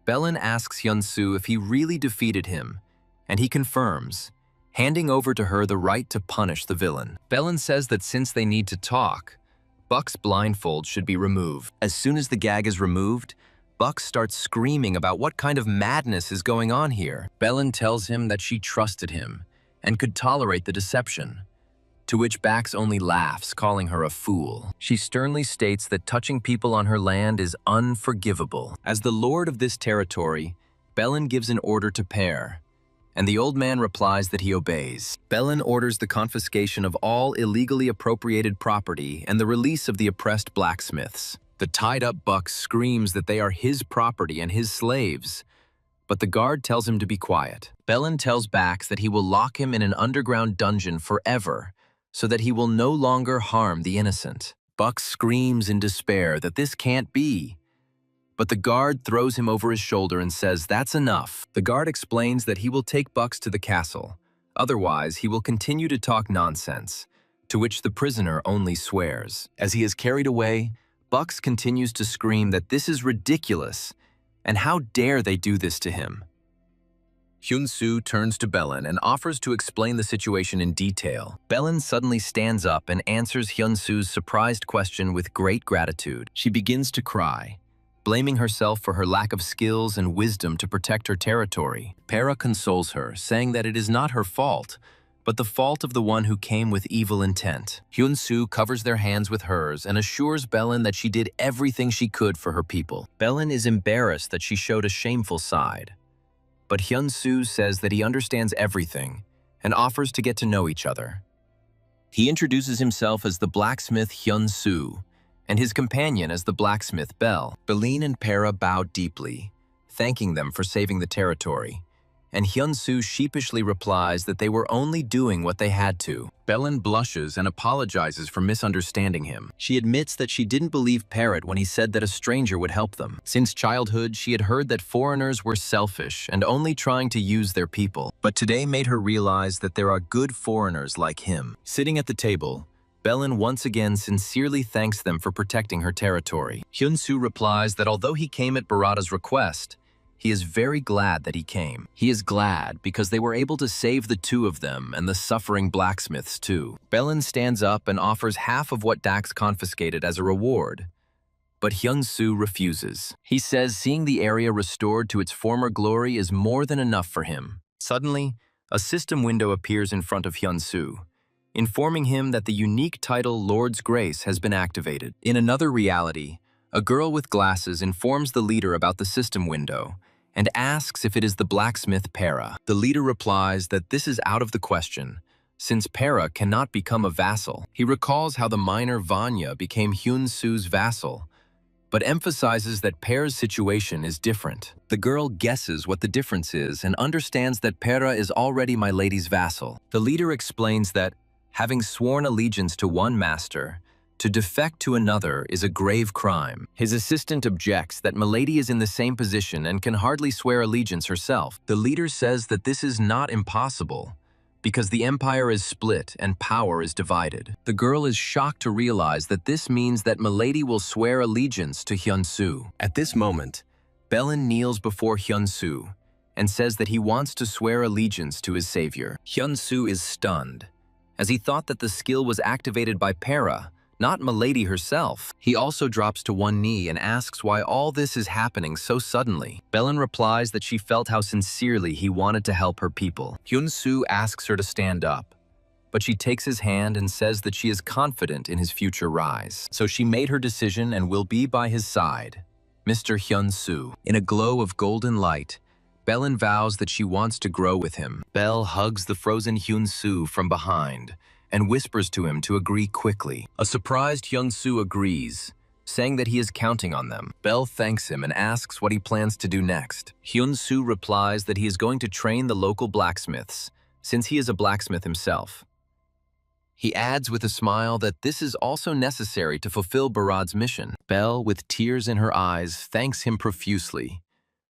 Bellin asks Hyun-soo if he really defeated him, and he confirms, handing over to her the right to punish the villain. Bellin says that since they need to talk, Buck's blindfold should be removed. As soon as the gag is removed, Buck starts screaming about what kind of madness is going on here. Bellin tells him that she trusted him and could tolerate the deception, to which Bax only laughs, calling her a fool. She sternly states that touching people on her land is unforgivable. As the lord of this territory, Bellin gives an order to Pear, and the old man replies that he obeys. Bellin orders the confiscation of all illegally appropriated property and the release of the oppressed blacksmiths. The tied-up Buck screams that they are his property and his slaves, but the guard tells him to be quiet. Bellin tells Bax that he will lock him in an underground dungeon forever, so that he will no longer harm the innocent. Buck screams in despair that this can't be, but the guard throws him over his shoulder and says that's enough. The guard explains that he will take Bucks to the castle, otherwise he will continue to talk nonsense, to which the prisoner only swears. As he is carried away, Bucks continues to scream that this is ridiculous, and how dare they do this to him. Hyun-soo turns to Bellin and offers to explain the situation in detail. Bellin suddenly stands up and answers Hyun-soo's surprised question with great gratitude. She begins to cry, blaming herself for her lack of skills and wisdom to protect her territory. Para consoles her, saying that it is not her fault, but the fault of the one who came with evil intent. Hyun-soo covers their hands with hers and assures Bellin that she did everything she could for her people. Bellin is embarrassed that she showed a shameful side, but Hyun-soo says that he understands everything and offers to get to know each other. He introduces himself as the blacksmith Hyun-soo and his companion as the blacksmith Bell. Bellin and Para bow deeply, thanking them for saving the territory, and Hyun-soo sheepishly replies that they were only doing what they had to. Bellin blushes and apologizes for misunderstanding him. She admits that she didn't believe Parrot when he said that a stranger would help them. Since childhood, she had heard that foreigners were selfish and only trying to use their people. But today made her realize that there are good foreigners like him. Sitting at the table, Bellin once again sincerely thanks them for protecting her territory. Hyun-soo replies that although he came at Barada's request, he is very glad that he came. He is glad because they were able to save the two of them and the suffering blacksmiths too. Bellin stands up and offers half of what Dax confiscated as a reward, but Hyun-soo refuses. He says seeing the area restored to its former glory is more than enough for him. Suddenly, a system window appears in front of Hyun-soo, informing him that the unique title Lord's Grace has been activated. In another reality, a girl with glasses informs the leader about the system window and asks if it is the blacksmith Para. The leader replies that this is out of the question, since Para cannot become a vassal. He recalls how the miner Vanya became Hyun-soo's vassal, but emphasizes that Para's situation is different. The girl guesses what the difference is and understands that Para is already my lady's vassal. The leader explains that, having sworn allegiance to one master, To defect to another is a grave crime. His assistant objects that Milady is in the same position and can hardly swear allegiance herself. The leader says that this is not impossible, because the empire is split and power is divided. The girl is shocked to realize that this means that Milady will swear allegiance to Hyun-soo. At this moment, Bellin kneels before Hyun-soo and says that he wants to swear allegiance to his savior. Hyun-soo is stunned, as he thought that the skill was activated by Para, not Milady herself. He also drops to one knee and asks why all this is happening so suddenly. Bellin replies that she felt how sincerely he wanted to help her people. Hyun-soo asks her to stand up, but she takes his hand and says that she is confident in his future rise. So she made her decision and will be by his side. Mr. Hyun-soo. In a glow of golden light, Bellin vows that she wants to grow with him. Belle hugs the frozen Hyun-soo from behind and whispers to him to agree quickly. A surprised Hyun-soo agrees, saying that he is counting on them. Belle thanks him and asks what he plans to do next. Hyun-soo replies that he is going to train the local blacksmiths, since he is a blacksmith himself. He adds with a smile that this is also necessary to fulfill Barad's mission. Belle, with tears in her eyes, thanks him profusely,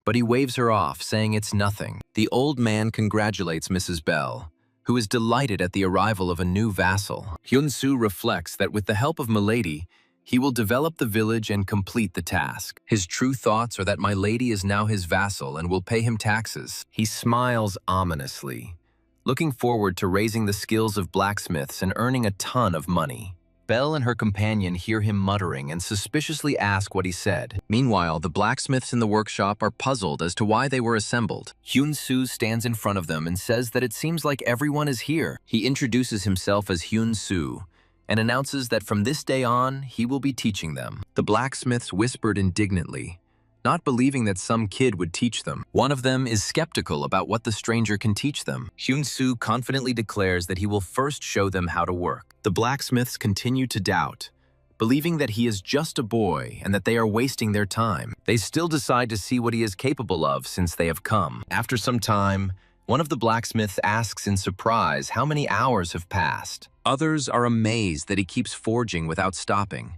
but he waves her off, saying it's nothing. The old man congratulates Mrs. Belle, who is delighted at the arrival of a new vassal. Hyun-soo reflects that with the help of Milady, he will develop the village and complete the task. His true thoughts are that Milady is now his vassal and will pay him taxes. He smiles ominously, looking forward to raising the skills of blacksmiths and earning a ton of money. Belle and her companion hear him muttering and suspiciously ask what he said. Meanwhile, the blacksmiths in the workshop are puzzled as to why they were assembled. Hyun-soo stands in front of them and says that it seems like everyone is here. He introduces himself as Hyun-soo and announces that from this day on, he will be teaching them. The blacksmiths whispered indignantly, not believing that some kid would teach them. One of them is skeptical about what the stranger can teach them. Hyun-soo confidently declares that he will first show them how to work. The blacksmiths continue to doubt, believing that he is just a boy and that they are wasting their time. They still decide to see what he is capable of since they have come. After some time, one of the blacksmiths asks in surprise how many hours have passed. Others are amazed that he keeps forging without stopping,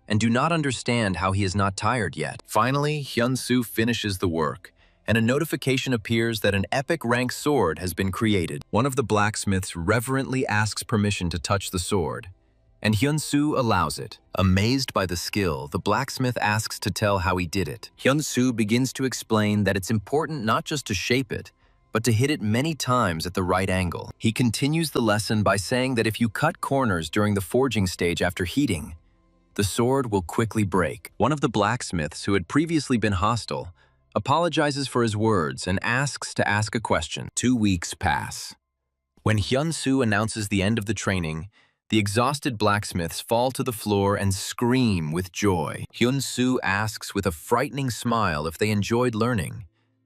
and do not understand how he is not tired yet. Finally, Hyun-soo finishes the work, and a notification appears that an epic rank sword has been created. One of the blacksmiths reverently asks permission to touch the sword, and Hyun-soo allows it. Amazed by the skill, the blacksmith asks to tell how he did it. Hyun-soo begins to explain that it's important not just to shape it, but to hit it many times at the right angle. He continues the lesson by saying that if you cut corners during the forging stage after heating, the sword will quickly break. One of the blacksmiths, who had previously been hostile, apologizes for his words and asks to ask a question. 2 weeks pass. When Hyun-soo announces the end of the training, the exhausted blacksmiths fall to the floor and scream with joy. Hyun-soo asks with a frightening smile if they enjoyed learning,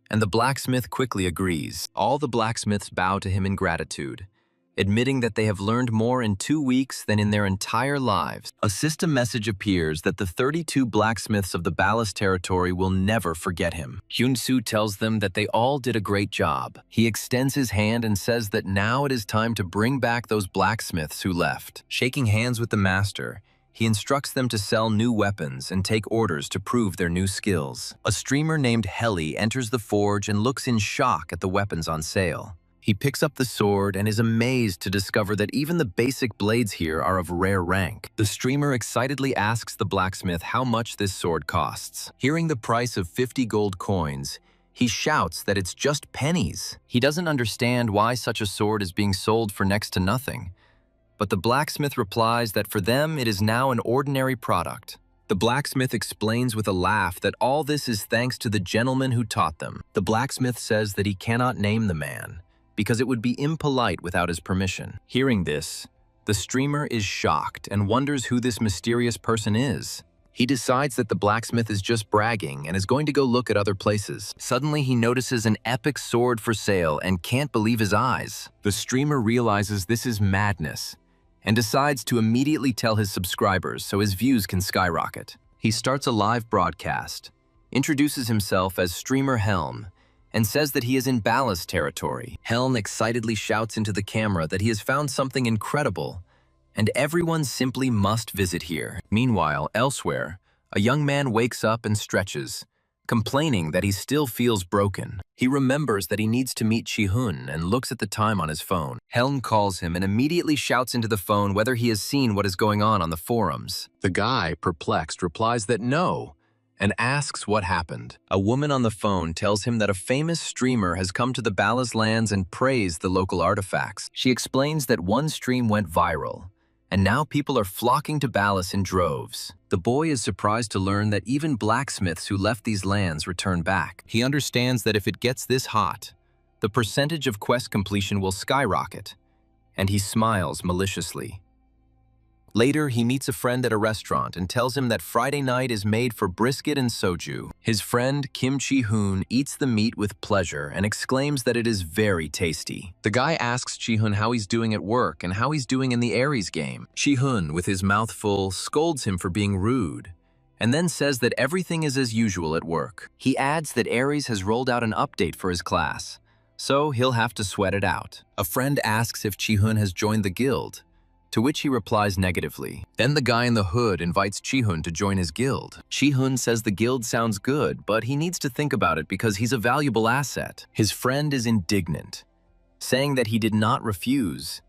and the blacksmith quickly agrees. All the blacksmiths bow to him in gratitude, admitting that they have learned more in 2 weeks than in their entire lives. A system message appears that the 32 blacksmiths of the Ballast territory will never forget him. Hyun-soo tells them that they all did a great job. He extends his hand and says that now it is time to bring back those blacksmiths who left. Shaking hands with the master, he instructs them to sell new weapons and take orders to prove their new skills. A streamer named Helly enters the forge and looks in shock at the weapons on sale. He picks up the sword and is amazed to discover that even the basic blades here are of rare rank. The streamer excitedly asks the blacksmith how much this sword costs. Hearing the price of 50 gold coins, he shouts that it's just pennies. He doesn't understand why such a sword is being sold for next to nothing, but the blacksmith replies that for them it is now an ordinary product. The blacksmith explains with a laugh that all this is thanks to the gentleman who taught them. The blacksmith says that he cannot name the man, because it would be impolite without his permission. Hearing this, the streamer is shocked and wonders who this mysterious person is. He decides that the blacksmith is just bragging and is going to go look at other places. Suddenly, he notices an epic sword for sale and can't believe his eyes. The streamer realizes this is madness and decides to immediately tell his subscribers so his views can skyrocket. He starts a live broadcast, introduces himself as Streamer Helm, and says that he is in Ballast territory. Helm excitedly shouts into the camera that he has found something incredible and everyone simply must visit here. Meanwhile, elsewhere, a young man wakes up and stretches, complaining that he still feels broken. He remembers that he needs to meet Chi-hun and looks at the time on his phone. Helm calls him and immediately shouts into the phone whether he has seen what is going on the forums. The guy, perplexed, replies that no, and asks what happened. A woman on the phone tells him that a famous streamer has come to the Bala's lands and praised the local artifacts. She explains that one stream went viral, and now people are flocking to Balas in droves. The boy is surprised to learn that even blacksmiths who left these lands return back. He understands that if it gets this hot, the percentage of quest completion will skyrocket, and he smiles maliciously. Later, he meets a friend at a restaurant and tells him that Friday night is made for brisket and soju. His friend, Kim Chi-hun, eats the meat with pleasure and exclaims that it is very tasty. The guy asks Chi-hun how he's doing at work and how he's doing in the Aries game. Chi-hun, with his mouth full, scolds him for being rude, and then says that everything is as usual at work. He adds that Aries has rolled out an update for his class, so he'll have to sweat it out. A friend asks if Chi-hun has joined the guild, to which he replies negatively. Then the guy in the hood invites Chi-hun to join his guild. Chi-hun says the guild sounds good, but he needs to think about it because he's a valuable asset. His friend is indignant, saying that he did not refuse,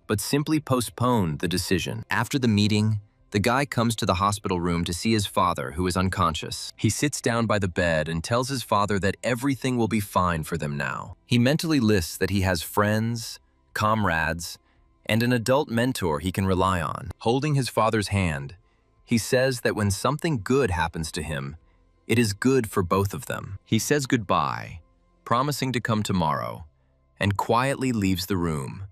but simply postponed the decision. After the meeting, the guy comes to the hospital room to see his father, who is unconscious. He sits down by the bed and tells his father that everything will be fine for them now. He mentally lists that he has friends, comrades, and an adult mentor he can rely on. Holding his father's hand, he says that when something good happens to him, it is good for both of them. He says goodbye, promising to come tomorrow, and quietly leaves the room.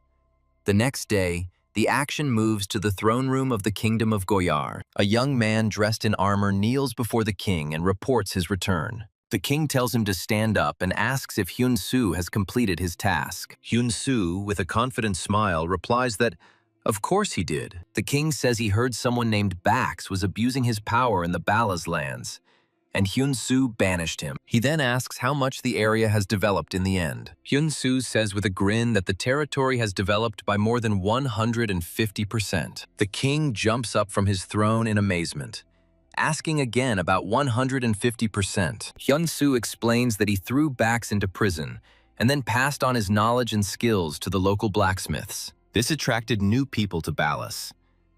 The next day, the action moves to the throne room of the Kingdom of Goyar. A young man dressed in armor kneels before the king and reports his return. The king tells him to stand up and asks if Hyun-soo has completed his task. Hyun-soo, with a confident smile, replies that, of course he did. The king says he heard someone named Bax was abusing his power in the Bala's lands, and Hyun-soo banished him. He then asks how much the area has developed in the end. Hyun-soo says with a grin that the territory has developed by more than 150%. The king jumps up from his throne in amazement, asking again about 150%. Hyun-soo explains that he threw Bax into prison and then passed on his knowledge and skills to the local blacksmiths. This attracted new people to Balas,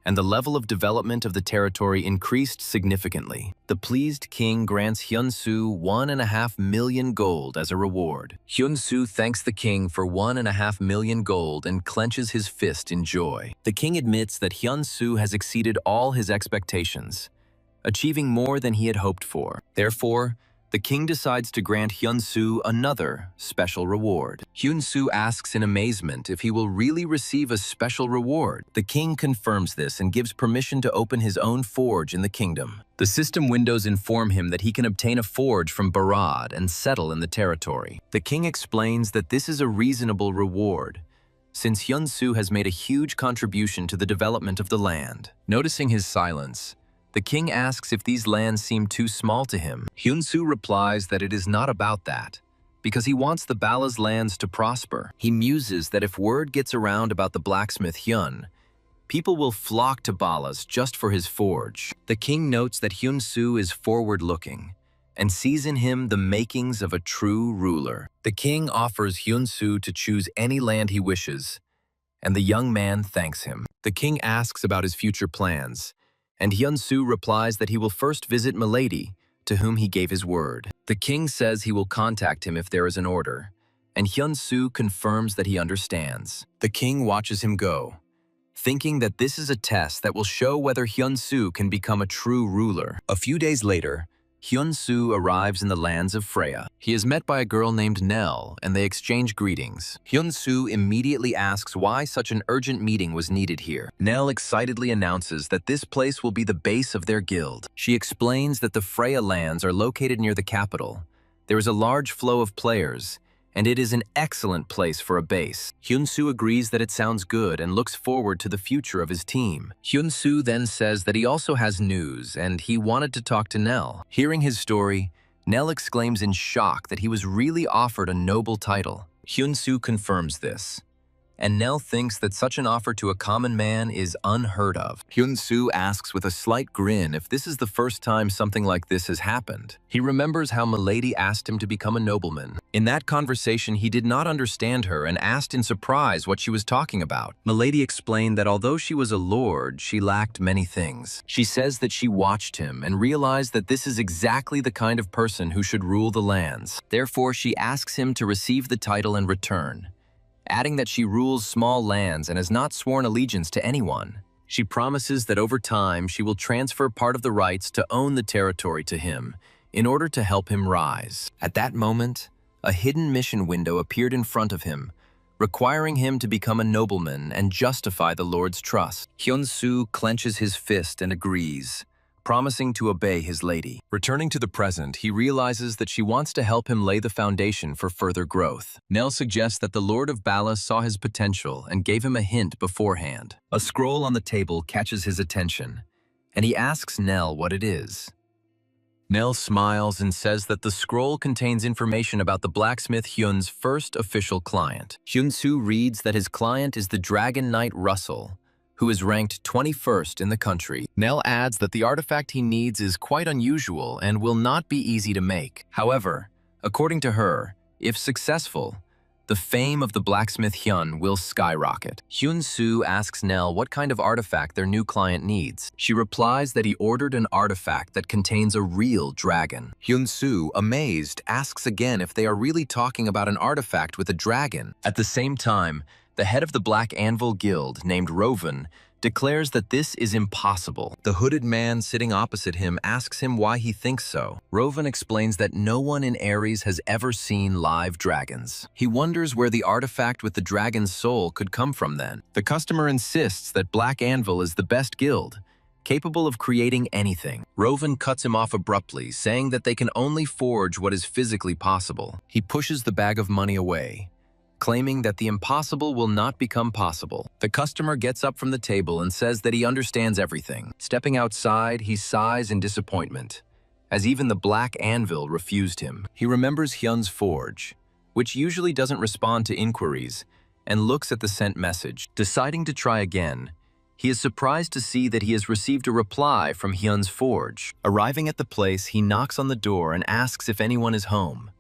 and the level of development of the territory increased significantly. The pleased king grants Hyun-soo 1.5 million gold as a reward. Hyun-soo thanks the king for 1.5 million gold and clenches his fist in joy. The king admits that Hyun-soo has exceeded all his expectations, achieving more than he had hoped for. Therefore, the king decides to grant Hyun-soo another special reward. Hyun-soo asks in amazement if he will really receive a special reward. The king confirms this and gives permission to open his own forge in the kingdom. The system windows inform him that he can obtain a forge from Barad and settle in the territory. The king explains that this is a reasonable reward, since Hyun-soo has made a huge contribution to the development of the land. Noticing his silence, the king asks if these lands seem too small to him. Hyun-soo replies that it is not about that, because he wants the Bala's lands to prosper. He muses that if word gets around about the blacksmith Hyun, people will flock to Balas just for his forge. The king notes that Hyun-soo is forward-looking and sees in him the makings of a true ruler. The king offers Hyun-soo to choose any land he wishes, and the young man thanks him. The king asks about his future plans, and Hyun-soo replies that he will first visit Milady, to whom he gave his word. The king says he will contact him if there is an order, and Hyun-soo confirms that he understands. The king watches him go, thinking that this is a test that will show whether Hyun-soo can become a true ruler. A few days later, Hyun-soo arrives in the lands of Freya. He is met by a girl named Nell, and they exchange greetings. Hyun-soo immediately asks why such an urgent meeting was needed here. Nell excitedly announces that this place will be the base of their guild. She explains that the Freya lands are located near the capital. There is a large flow of players, and it is an excellent place for a base. Hyun-soo agrees that it sounds good and looks forward to the future of his team. Hyun-soo then says that he also has news and he wanted to talk to Nell. Hearing his story, Nell exclaims in shock that he was really offered a noble title. Hyun-soo confirms this, and Nell thinks that such an offer to a common man is unheard of. Hyun-soo asks with a slight grin if this is the first time something like this has happened. He remembers how Milady asked him to become a nobleman. In that conversation, he did not understand her and asked in surprise what she was talking about. Milady explained that although she was a lord, she lacked many things. She says that she watched him and realized that this is exactly the kind of person who should rule the lands. Therefore, she asks him to receive the title in return, adding that she rules small lands and has not sworn allegiance to anyone. She promises that over time she will transfer part of the rights to own the territory to him in order to help him rise. At that moment, a hidden mission window appeared in front of him, requiring him to become a nobleman and justify the Lord's trust. Hyun-soo clenches his fist and agrees, promising to obey his lady. Returning to the present, he realizes that she wants to help him lay the foundation for further growth. Nell suggests that the Lord of Bala saw his potential and gave him a hint beforehand. A scroll on the table catches his attention, and he asks Nell what it is. Nell smiles and says that the scroll contains information about the blacksmith Hyun's first official client. Hyun-soo reads that his client is the Dragon Knight Russell, who is ranked 21st in the country. Nell adds that the artifact he needs is quite unusual and will not be easy to make. However, according to her, if successful, the fame of the blacksmith Hyun will skyrocket. Hyun-soo asks Nell what kind of artifact their new client needs. She replies that he ordered an artifact that contains a real dragon. Hyun-soo, amazed, asks again if they are really talking about an artifact with a dragon. At the same time, the head of the Black Anvil Guild, named Rovan, declares that this is impossible. The hooded man sitting opposite him asks him why he thinks so. Rovan explains that no one in Ares has ever seen live dragons. He wonders where the artifact with the dragon's soul could come from then. The customer insists that Black Anvil is the best guild, capable of creating anything. Rovan cuts him off abruptly, saying that they can only forge what is physically possible. He pushes the bag of money away, claiming that the impossible will not become possible. The customer gets up from the table and says that he understands everything. Stepping outside, he sighs in disappointment, as even the Black Anvil refused him. He remembers Hyun's forge, which usually doesn't respond to inquiries, and looks at the sent message. Deciding to try again, he is surprised to see that he has received a reply from Hyun's forge. Arriving at the place, he knocks on the door and asks if anyone is home,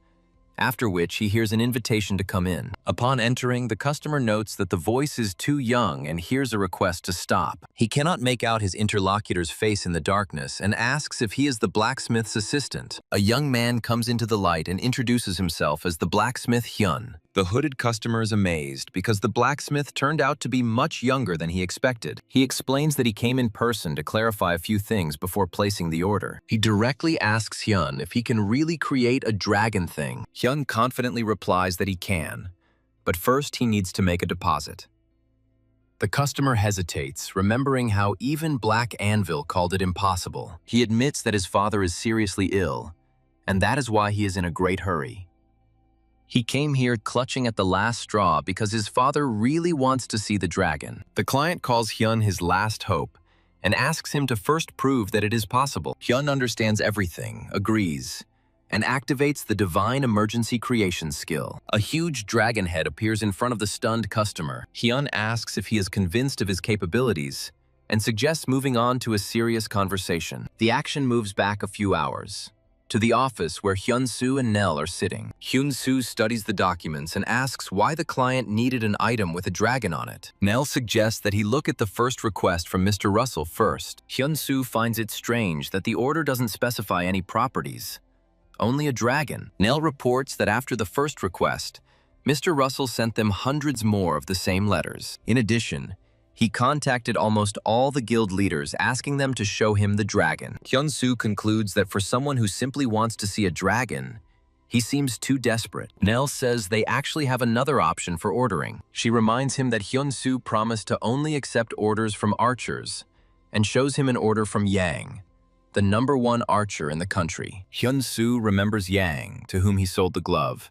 after which he hears an invitation to come in. Upon entering, the customer notes that the voice is too young and hears a request to stop. He cannot make out his interlocutor's face in the darkness and asks if he is the blacksmith's assistant. A young man comes into the light and introduces himself as the blacksmith Hyun. The hooded customer is amazed because the blacksmith turned out to be much younger than he expected. He explains that he came in person to clarify a few things before placing the order. He directly asks Hyun if he can really create a dragon thing. Hyun confidently replies that he can, but first he needs to make a deposit. The customer hesitates, remembering how even Black Anvil called it impossible. He admits that his father is seriously ill, and that is why he is in a great hurry. He came here clutching at the last straw because his father really wants to see the dragon. The client calls Hyun his last hope and asks him to first prove that it is possible. Hyun understands everything, agrees, and activates the divine emergency creation skill. A huge dragon head appears in front of the stunned customer. Hyun asks if he is convinced of his capabilities and suggests moving on to a serious conversation. The action moves back a few hours to the office where Hyun-soo and Nell are sitting. Hyun-soo studies the documents and asks why the client needed an item with a dragon on it. Nell suggests that he look at the first request from Mr. Russell first. Hyun-soo finds it strange that the order doesn't specify any properties, only a dragon. Nell reports that after the first request, Mr. Russell sent them hundreds more of the same letters. In addition, he contacted almost all the guild leaders, asking them to show him the dragon. Hyun-soo concludes that for someone who simply wants to see a dragon, he seems too desperate. Nell says they actually have another option for ordering. She reminds him that Hyun-soo promised to only accept orders from archers and shows him an order from Yang, the #1 archer in the country. Hyun-soo remembers Yang, to whom he sold the glove,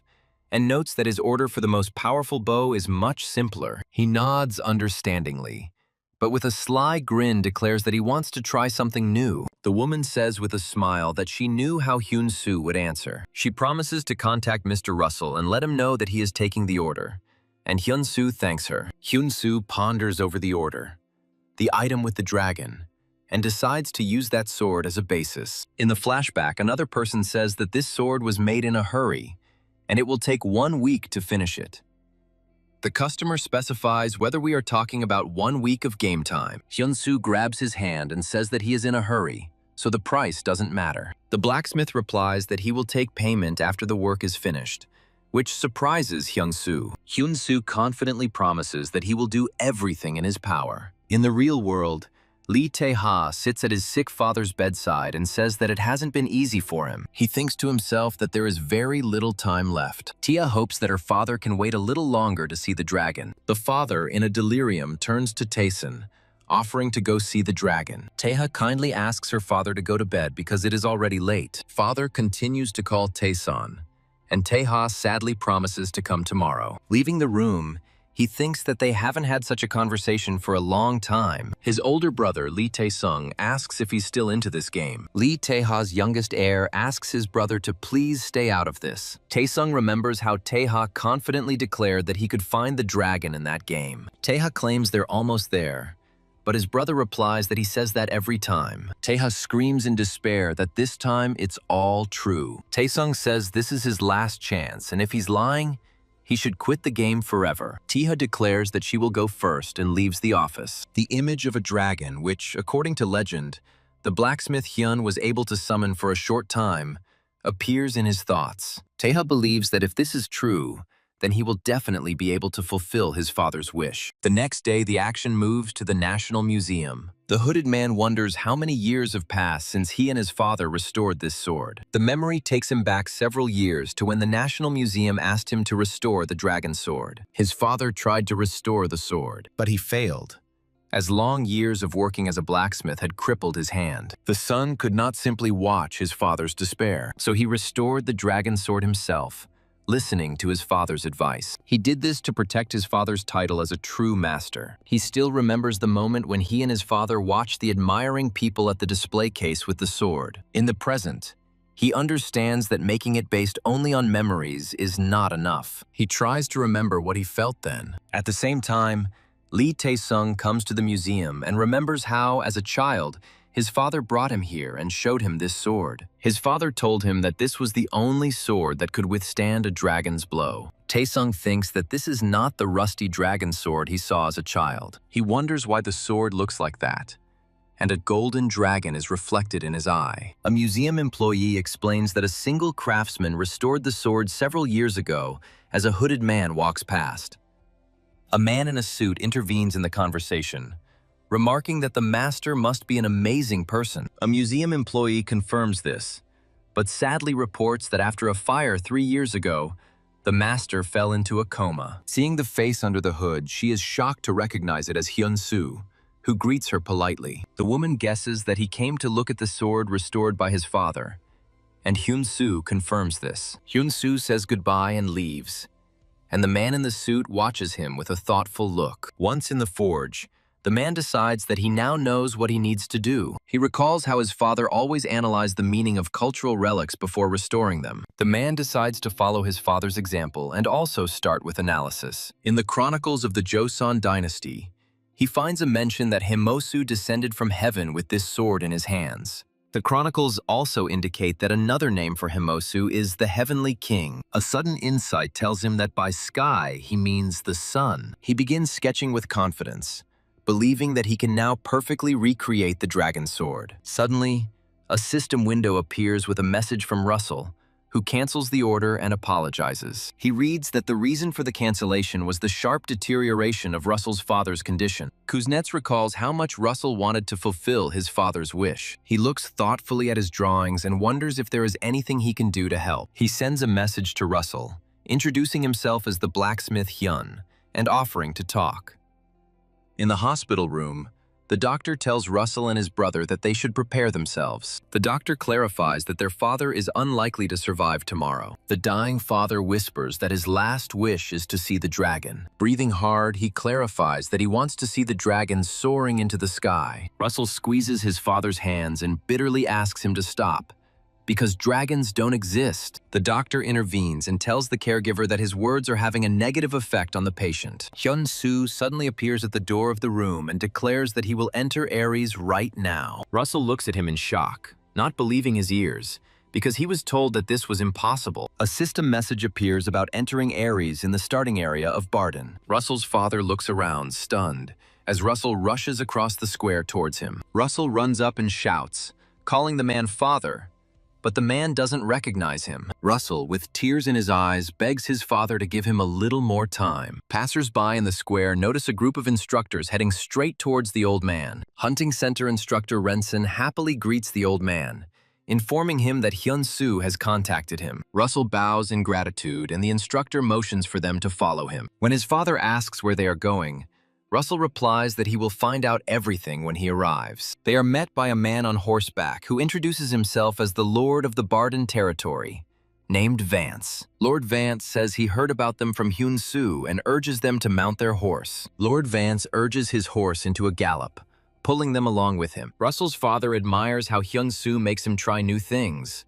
and notes that his order for the most powerful bow is much simpler. He nods understandingly, but with a sly grin declares that he wants to try something new. The woman says with a smile that she knew how Hyun-soo would answer. She promises to contact Mr. Russell and let him know that he is taking the order, and Hyun-soo thanks her. Hyun-soo ponders over the order, the item with the dragon, and decides to use that sword as a basis. In the flashback, another person says that this sword was made in a hurry, and it will take 1 week to finish it. The customer specifies whether we are talking about 1 week of game time. Hyun-soo grabs his hand and says that he is in a hurry, so the price doesn't matter. The blacksmith replies that he will take payment after the work is finished, which surprises Hyun-soo. Hyun-soo confidently promises that he will do everything in his power. In the real world, Lee Tae-ha sits at his sick father's bedside and says that it hasn't been easy for him. He thinks to himself that there is very little time left. Tia hopes that her father can wait a little longer to see the dragon. The father, in a delirium, turns to Taesun, offering to go see the dragon. Tae-ha kindly asks her father to go to bed because it is already late. Father continues to call Taesun, and Tae-ha sadly promises to come tomorrow. Leaving the room, he thinks that they haven't had such a conversation for a long time. His older brother, Lee Tae-sung, asks if he's still into this game. Lee Tae-ha's youngest heir asks his brother to please stay out of this. Tae-sung remembers how Tae-ha confidently declared that he could find the dragon in that game. Tae-ha claims they're almost there, but his brother replies that he says that every time. Tae-ha screams in despair that this time it's all true. Tae-sung says this is his last chance, and if he's lying, he should quit the game forever. Tia declares that she will go first and leaves the office. The image of a dragon, which, according to legend, the blacksmith Hyun was able to summon for a short time, appears in his thoughts. Tae-ha believes that if this is true, then he will definitely be able to fulfill his father's wish. The next day, the action moves to the National Museum. The hooded man wonders how many years have passed since he and his father restored this sword. The memory takes him back several years to when the National Museum asked him to restore the dragon sword. His father tried to restore the sword, but he failed, as long years of working as a blacksmith had crippled his hand. The son could not simply watch his father's despair, so he restored the dragon sword himself, listening to his father's advice. He did this to protect his father's title as a true master. He still remembers the moment when he and his father watched the admiring people at the display case with the sword. In the present, he understands that making it based only on memories is not enough. He tries to remember what he felt then. At the same time, Lee Tae-sung comes to the museum and remembers how, as a child, his father brought him here and showed him this sword. His father told him that this was the only sword that could withstand a dragon's blow. Tae-sung thinks that this is not the rusty dragon sword he saw as a child. He wonders why the sword looks like that, and a golden dragon is reflected in his eye. A museum employee explains that a single craftsman restored the sword several years ago as a hooded man walks past. A man in a suit intervenes in the conversation, remarking that the master must be an amazing person. A museum employee confirms this, but sadly reports that after a fire 3 years ago, the master fell into a coma. Seeing the face under the hood, she is shocked to recognize it as Hyun-soo, who greets her politely. The woman guesses that he came to look at the sword restored by his father, and Hyun-soo confirms this. Hyun-soo says goodbye and leaves, and the man in the suit watches him with a thoughtful look. Once in the forge, the man decides that he now knows what he needs to do. He recalls how his father always analyzed the meaning of cultural relics before restoring them. The man decides to follow his father's example and also start with analysis. In the chronicles of the Joseon dynasty, he finds a mention that Himmosu descended from heaven with this sword in his hands. The chronicles also indicate that another name for Himmosu is the Heavenly King. A sudden insight tells him that by sky he means the sun. He begins sketching with confidence, believing that he can now perfectly recreate the dragon sword. Suddenly, a system window appears with a message from Russell, who cancels the order and apologizes. He reads that the reason for the cancellation was the sharp deterioration of Russell's father's condition. Kuznets recalls how much Russell wanted to fulfill his father's wish. He looks thoughtfully at his drawings and wonders if there is anything he can do to help. He sends a message to Russell, introducing himself as the blacksmith Hyun and offering to talk. In the hospital room, the doctor tells Russell and his brother that they should prepare themselves. The doctor clarifies that their father is unlikely to survive tomorrow. The dying father whispers that his last wish is to see the dragon. Breathing hard, he clarifies that he wants to see the dragon soaring into the sky. Russell squeezes his father's hands and bitterly asks him to stop, because dragons don't exist. The doctor intervenes and tells the caregiver that his words are having a negative effect on the patient. Hyun-soo suddenly appears at the door of the room and declares that he will enter Ares right now. Russell looks at him in shock, not believing his ears, because he was told that this was impossible. A system message appears about entering Ares in the starting area of Barden. Russell's father looks around, stunned, as Russell rushes across the square towards him. Russell runs up and shouts, calling the man father, but the man doesn't recognize him. Russell, with tears in his eyes, begs his father to give him a little more time. Passers-by in the square notice a group of instructors heading straight towards the old man. Hunting Center instructor Renson happily greets the old man, informing him that Hyun-soo has contacted him. Russell bows in gratitude, and the instructor motions for them to follow him. When his father asks where they are going, Russell replies that he will find out everything when he arrives. They are met by a man on horseback who introduces himself as the Lord of the Barden territory, named Vance. Lord Vance says he heard about them from Hyun-soo and urges them to mount their horse. Lord Vance urges his horse into a gallop, pulling them along with him. Russell's father admires how Hyun-soo makes him try new things,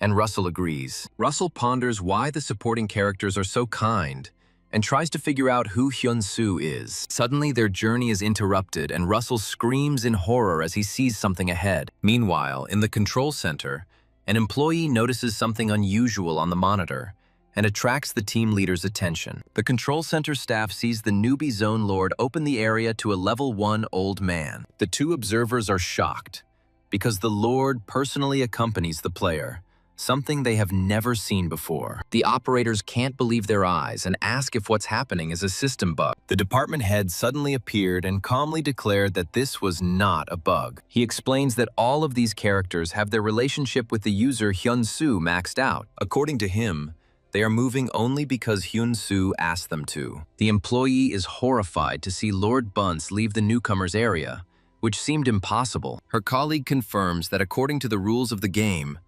and Russell agrees. Russell ponders why the supporting characters are so kind and tries to figure out who Hyun-soo is. Suddenly, their journey is interrupted, and Russell screams in horror as he sees something ahead. Meanwhile, in the control center, an employee notices something unusual on the monitor and attracts the team leader's attention. The control center staff sees the newbie zone lord open the area to a level 1 old man. The two observers are shocked because the lord personally accompanies the player, something they have never seen before. The operators can't believe their eyes and ask if what's happening is a system bug. The department head suddenly appeared and calmly declared that this was not a bug. He explains that all of these characters have their relationship with the user Hyun-soo maxed out. According to him, they are moving only because Hyun-soo asked them to. The employee is horrified to see Lord Bunce leave the newcomers area, which seemed impossible. Her colleague confirms that according to the rules of the game,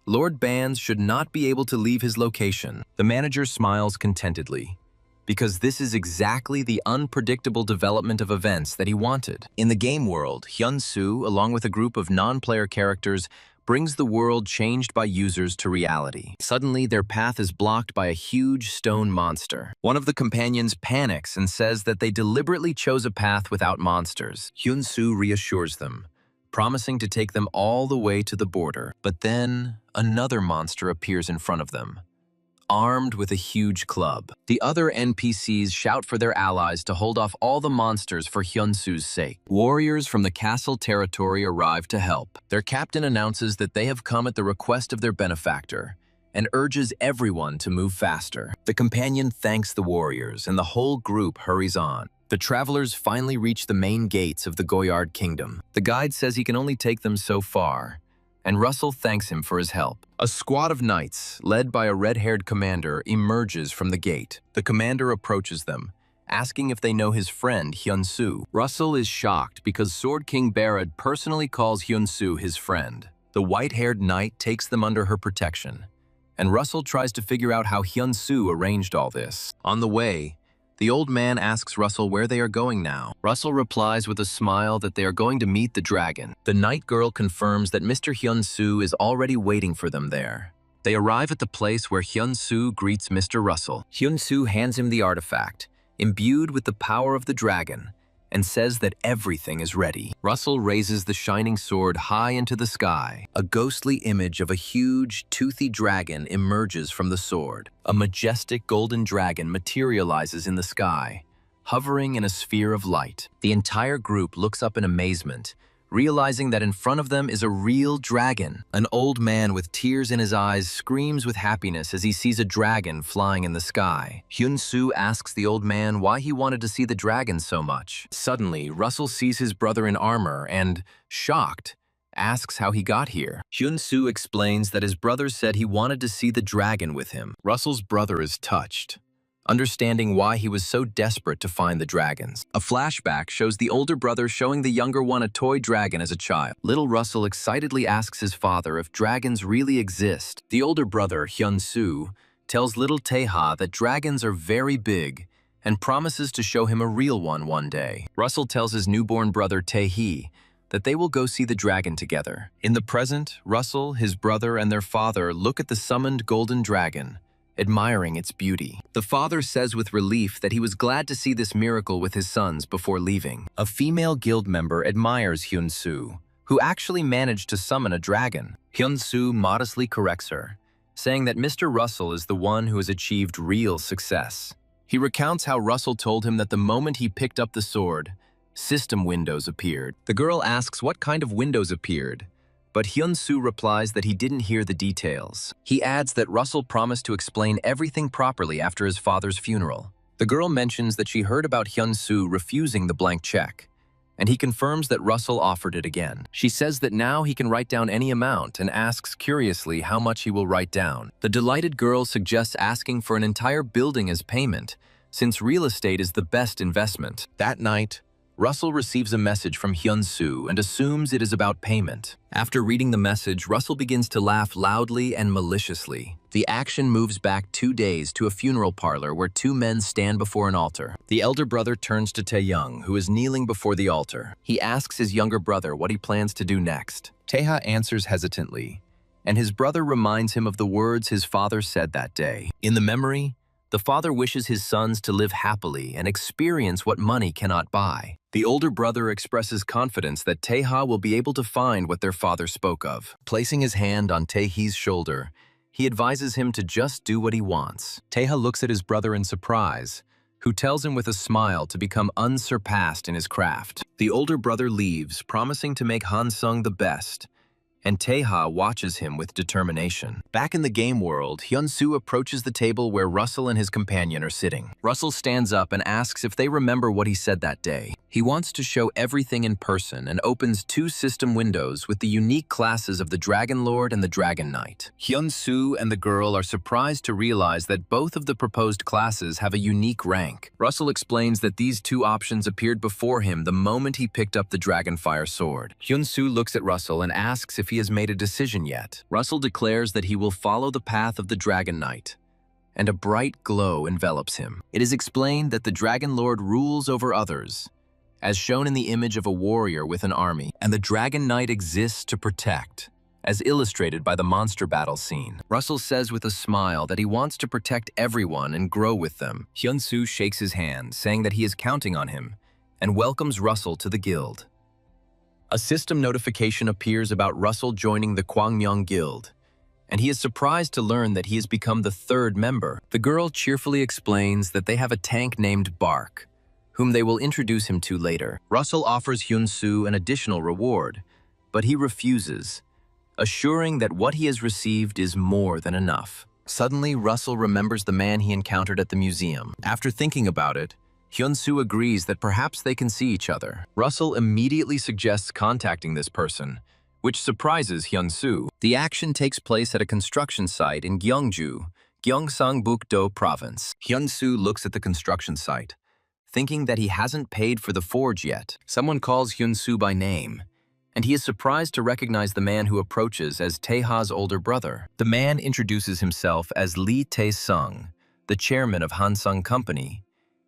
Lord Bands should not be able to leave his location. The manager smiles contentedly, because this is exactly the unpredictable development of events that he wanted. In the game world, Hyun-soo, along with a group of non-player characters, brings the world changed by users to reality. Suddenly, their path is blocked by a huge stone monster. One of the companions panics and says that they deliberately chose a path without monsters. Hyun-soo reassures them, promising to take them all the way to the border. But then, another monster appears in front of them, armed with a huge club. The other NPCs shout for their allies to hold off all the monsters for Hyun-soo's sake. Warriors from the castle territory arrive to help. Their captain announces that they have come at the request of their benefactor and urges everyone to move faster. The companion thanks the warriors, and the whole group hurries on. The travelers finally reach the main gates of the Goyard Kingdom. The guide says he can only take them so far, and Russell thanks him for his help. A squad of knights, led by a red-haired commander, emerges from the gate. The commander approaches them, asking if they know his friend Hyun-soo. Russell is shocked because Sword King Barad personally calls Hyun-soo his friend. The white-haired knight takes them under her protection, and Russell tries to figure out how Hyun-soo arranged all this. On the way, the old man asks Russell where they are going now. Russell replies with a smile that they are going to meet the dragon. The night girl confirms that Mr. Hyun-soo is already waiting for them there. They arrive at the place where Hyun-soo greets Mr. Russell. Hyun-soo hands him the artifact, imbued with the power of the dragon, and says that everything is ready. Russell raises the shining sword high into the sky. A ghostly image of a huge, toothy dragon emerges from the sword. A majestic golden dragon materializes in the sky, hovering in a sphere of light. The entire group looks up in amazement, realizing that in front of them is a real dragon. An old man with tears in his eyes screams with happiness as he sees a dragon flying in the sky. Hyun-soo asks the old man why he wanted to see the dragon so much. Suddenly, Russell sees his brother in armor and, shocked, asks how he got here. Hyun-soo explains that his brother said he wanted to see the dragon with him. Russell's brother is touched, understanding why he was so desperate to find the dragons. A flashback shows the older brother showing the younger one a toy dragon as a child. Little Russell excitedly asks his father if dragons really exist. The older brother, Hyun-soo, tells little Taeha that dragons are very big and promises to show him a real one day. Russell tells his newborn brother Tae-hee that they will go see the dragon together. In the present, Russell, his brother, and their father look at the summoned golden dragon, admiring its beauty. The father says with relief that he was glad to see this miracle with his sons before leaving. A female guild member admires Hyun-soo, who actually managed to summon a dragon. Hyun-soo modestly corrects her, saying that Mr. Russell is the one who has achieved real success. He recounts how Russell told him that the moment he picked up the sword, system windows appeared. The girl asks what kind of windows appeared, but Hyun-soo replies that he didn't hear the details. He adds that Russell promised to explain everything properly after his father's funeral. The girl mentions that she heard about Hyun-soo refusing the blank check, and he confirms that Russell offered it again. She says that now he can write down any amount and asks curiously how much he will write down. The delighted girl suggests asking for an entire building as payment, since real estate is the best investment. That night, Russell receives a message from Hyun-soo and assumes it is about payment. After reading the message, Russell begins to laugh loudly and maliciously. The action moves back 2 days to a funeral parlor where 2 men stand before an altar. The elder brother turns to Tae-young, who is kneeling before the altar. He asks his younger brother what he plans to do next. Tae-ha answers hesitantly, and his brother reminds him of the words his father said that day. In the memory, the father wishes his sons to live happily and experience what money cannot buy. The older brother expresses confidence that Tae-ha will be able to find what their father spoke of. Placing his hand on Tae-hee's shoulder, he advises him to just do what he wants. Tae-ha looks at his brother in surprise, who tells him with a smile to become unsurpassed in his craft. The older brother leaves, promising to make Han-sung the best, and Tae-ha watches him with determination. Back in the game world, Hyun-soo approaches the table where Russell and his companion are sitting. Russell stands up and asks if they remember what he said that day. He wants to show everything in person and opens 2 system windows with the unique classes of the Dragon Lord and the Dragon Knight. Hyun-soo and the girl are surprised to realize that both of the proposed classes have a unique rank. Russell explains that these 2 options appeared before him the moment he picked up the Dragonfire sword. Hyun-soo looks at Russell and asks if he has made a decision yet. Russell declares that he will follow the path of the Dragon Knight, and a bright glow envelops him. It is explained that the Dragon Lord rules over others, as shown in the image of a warrior with an army, and the Dragon Knight exists to protect, as illustrated by the monster battle scene. Russell says with a smile that he wants to protect everyone and grow with them. Hyun-soo shakes his hand, saying that he is counting on him, and welcomes Russell to the guild. A system notification appears about Russell joining the Kwangmyeong Guild, and he is surprised to learn that he has become the 3rd member. The girl cheerfully explains that they have a tank named Bark, whom they will introduce him to later. Russell offers Hyun-soo an additional reward, but he refuses, assuring that what he has received is more than enough. Suddenly, Russell remembers the man he encountered at the museum. After thinking about it, Hyun-soo agrees that perhaps they can see each other. Russell immediately suggests contacting this person, which surprises Hyun-soo. The action takes place at a construction site in Gyeongju, Gyeongsangbuk-do Province. Hyun-soo looks at the construction site, thinking that he hasn't paid for the forge yet. Someone calls Hyun-soo by name, and he is surprised to recognize the man who approaches as Tae-ha's older brother. The man introduces himself as Lee Tae-sung, the chairman of Hansung Company,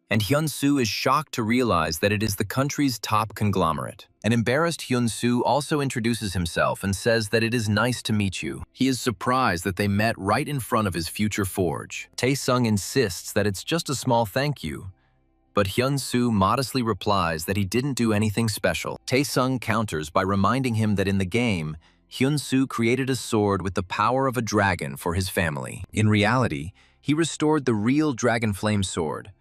and Hyun-soo is shocked to realize that it is the country's top conglomerate. An embarrassed Hyun-soo also introduces himself and says that it is nice to meet you. He is surprised that they met right in front of his future forge. Tae-sung insists that it's just a small thank you, but Hyun-soo modestly replies that he didn't do anything special. Tae-sung counters by reminding him that in the game, Hyun-soo created a sword with the power of a dragon for his family. In reality, he restored the real Dragon Flame sword,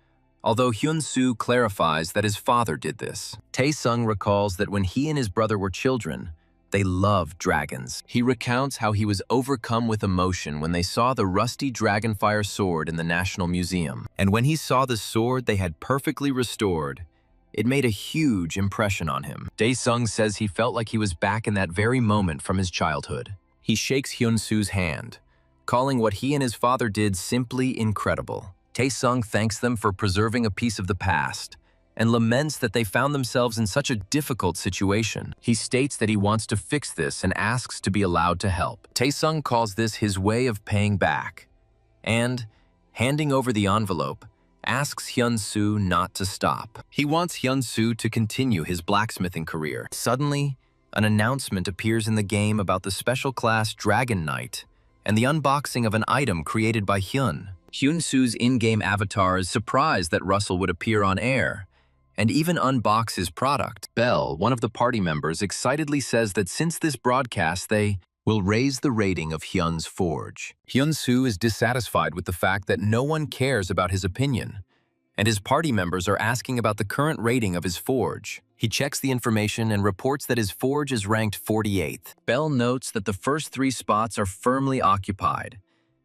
although Hyun-soo clarifies that his father did this. Tae-sung recalls that when he and his brother were children, they loved dragons. He recounts how he was overcome with emotion when they saw the rusty Dragonfire sword in the National Museum. And when he saw the sword they had perfectly restored, it made a huge impression on him. Tae-sung says he felt like he was back in that very moment from his childhood. He shakes Hyun-soo's hand, calling what he and his father did simply incredible. Tae-sung thanks them for preserving a piece of the past and laments that they found themselves in such a difficult situation. He states that he wants to fix this and asks to be allowed to help. Tae-sung calls this his way of paying back and, handing over the envelope, asks Hyun-soo not to stop. He wants Hyun-soo to continue his blacksmithing career. Suddenly, an announcement appears in the game about the special class Dragon Knight and the unboxing of an item created by Hyun. Hyun-soo's in-game avatar is surprised that Russell would appear on air and even unbox his product. Belle, one of the party members, excitedly says that since this broadcast, they will raise the rating of Hyun's forge. Hyun-soo is dissatisfied with the fact that no one cares about his opinion, and his party members are asking about the current rating of his forge. He checks the information and reports that his forge is ranked 48th. Belle notes that the first 3 spots are firmly occupied,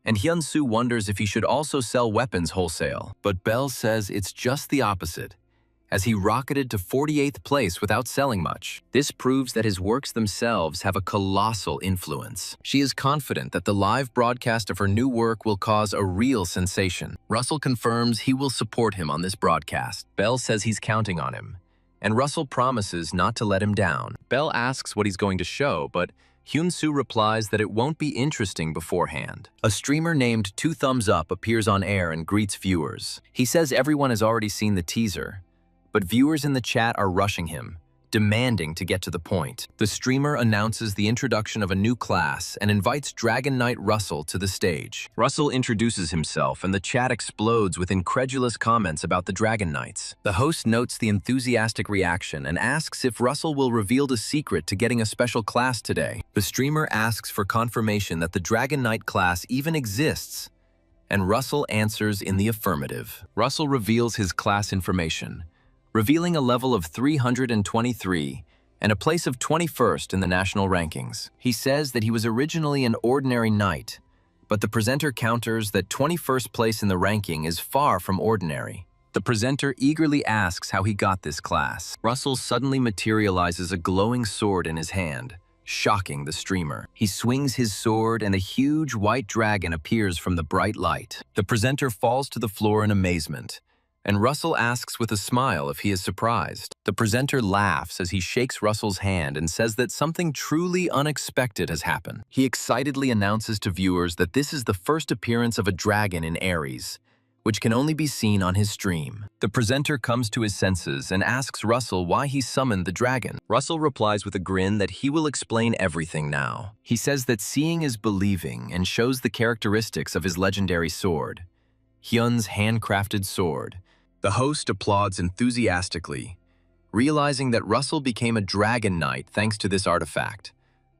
and Hyun-soo wonders if he should also sell weapons wholesale. But Belle says it's just the opposite, as he rocketed to 48th place without selling much. This proves that his works themselves have a colossal influence. She is confident that the live broadcast of her new work will cause a real sensation. Russell confirms he will support him on this broadcast. Belle says he's counting on him, and Russell promises not to let him down. Belle asks what he's going to show, but Hyun-soo replies that it won't be interesting beforehand. A streamer named 2 Thumbs Up appears on air and greets viewers. He says everyone has already seen the teaser, but viewers in the chat are rushing him, demanding to get to the point. The streamer announces the introduction of a new class and invites Dragon Knight Russell to the stage. Russell introduces himself, and the chat explodes with incredulous comments about the Dragon Knights. The host notes the enthusiastic reaction and asks if Russell will reveal the secret to getting a special class today. The streamer asks for confirmation that the Dragon Knight class even exists, and Russell answers in the affirmative. Russell reveals his class information, revealing a level of 323 and a place of 21st in the national rankings. He says that he was originally an ordinary knight, but the presenter counters that 21st place in the ranking is far from ordinary. The presenter eagerly asks how he got this class. Russell suddenly materializes a glowing sword in his hand, shocking the streamer. He swings his sword and a huge white dragon appears from the bright light. The presenter falls to the floor in amazement, and Russell asks with a smile if he is surprised. The presenter laughs as he shakes Russell's hand and says that something truly unexpected has happened. He excitedly announces to viewers that this is the first appearance of a dragon in Aries, which can only be seen on his stream. The presenter comes to his senses and asks Russell why he summoned the dragon. Russell replies with a grin that he will explain everything now. He says that seeing is believing and shows the characteristics of his legendary sword, Hyun's handcrafted sword. The host applauds enthusiastically, realizing that Russell became a Dragon Knight thanks to this artifact,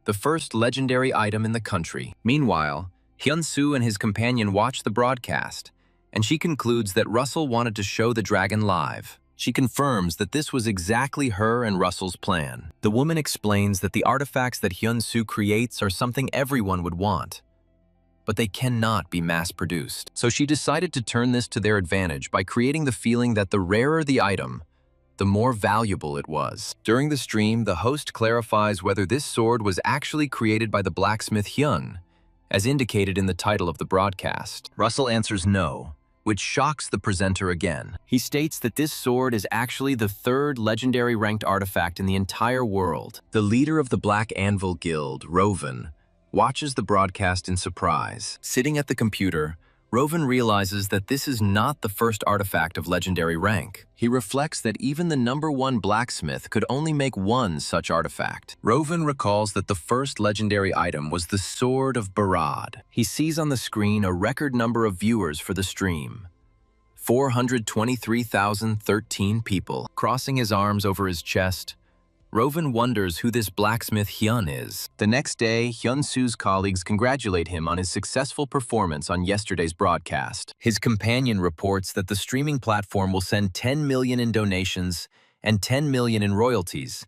the first legendary item in the country. Meanwhile, Hyun-soo and his companion watch the broadcast, and she concludes that Russell wanted to show the dragon live. She confirms that this was exactly her and Russell's plan. The woman explains that the artifacts that Hyun-soo creates are something everyone would want, but they cannot be mass-produced. So she decided to turn this to their advantage by creating the feeling that the rarer the item, the more valuable it was. During the stream, the host clarifies whether this sword was actually created by the blacksmith Hyun, as indicated in the title of the broadcast. Russell answers no, which shocks the presenter again. He states that this sword is actually the 3rd legendary ranked artifact in the entire world. The leader of the Black Anvil Guild, Rovan, watches the broadcast in surprise. Sitting at the computer, Rovan realizes that this is not the first artifact of legendary rank. He reflects that even the #1 blacksmith could only make one such artifact. Rovan recalls that the first legendary item was the Sword of Barad. He sees on the screen a record number of viewers for the stream, 423,013 people. Crossing his arms over his chest, Rovan wonders who this blacksmith Hyun is. The next day, Hyun-soo's colleagues congratulate him on his successful performance on yesterday's broadcast. His companion reports that the streaming platform will send 10 million in donations and 10 million in royalties,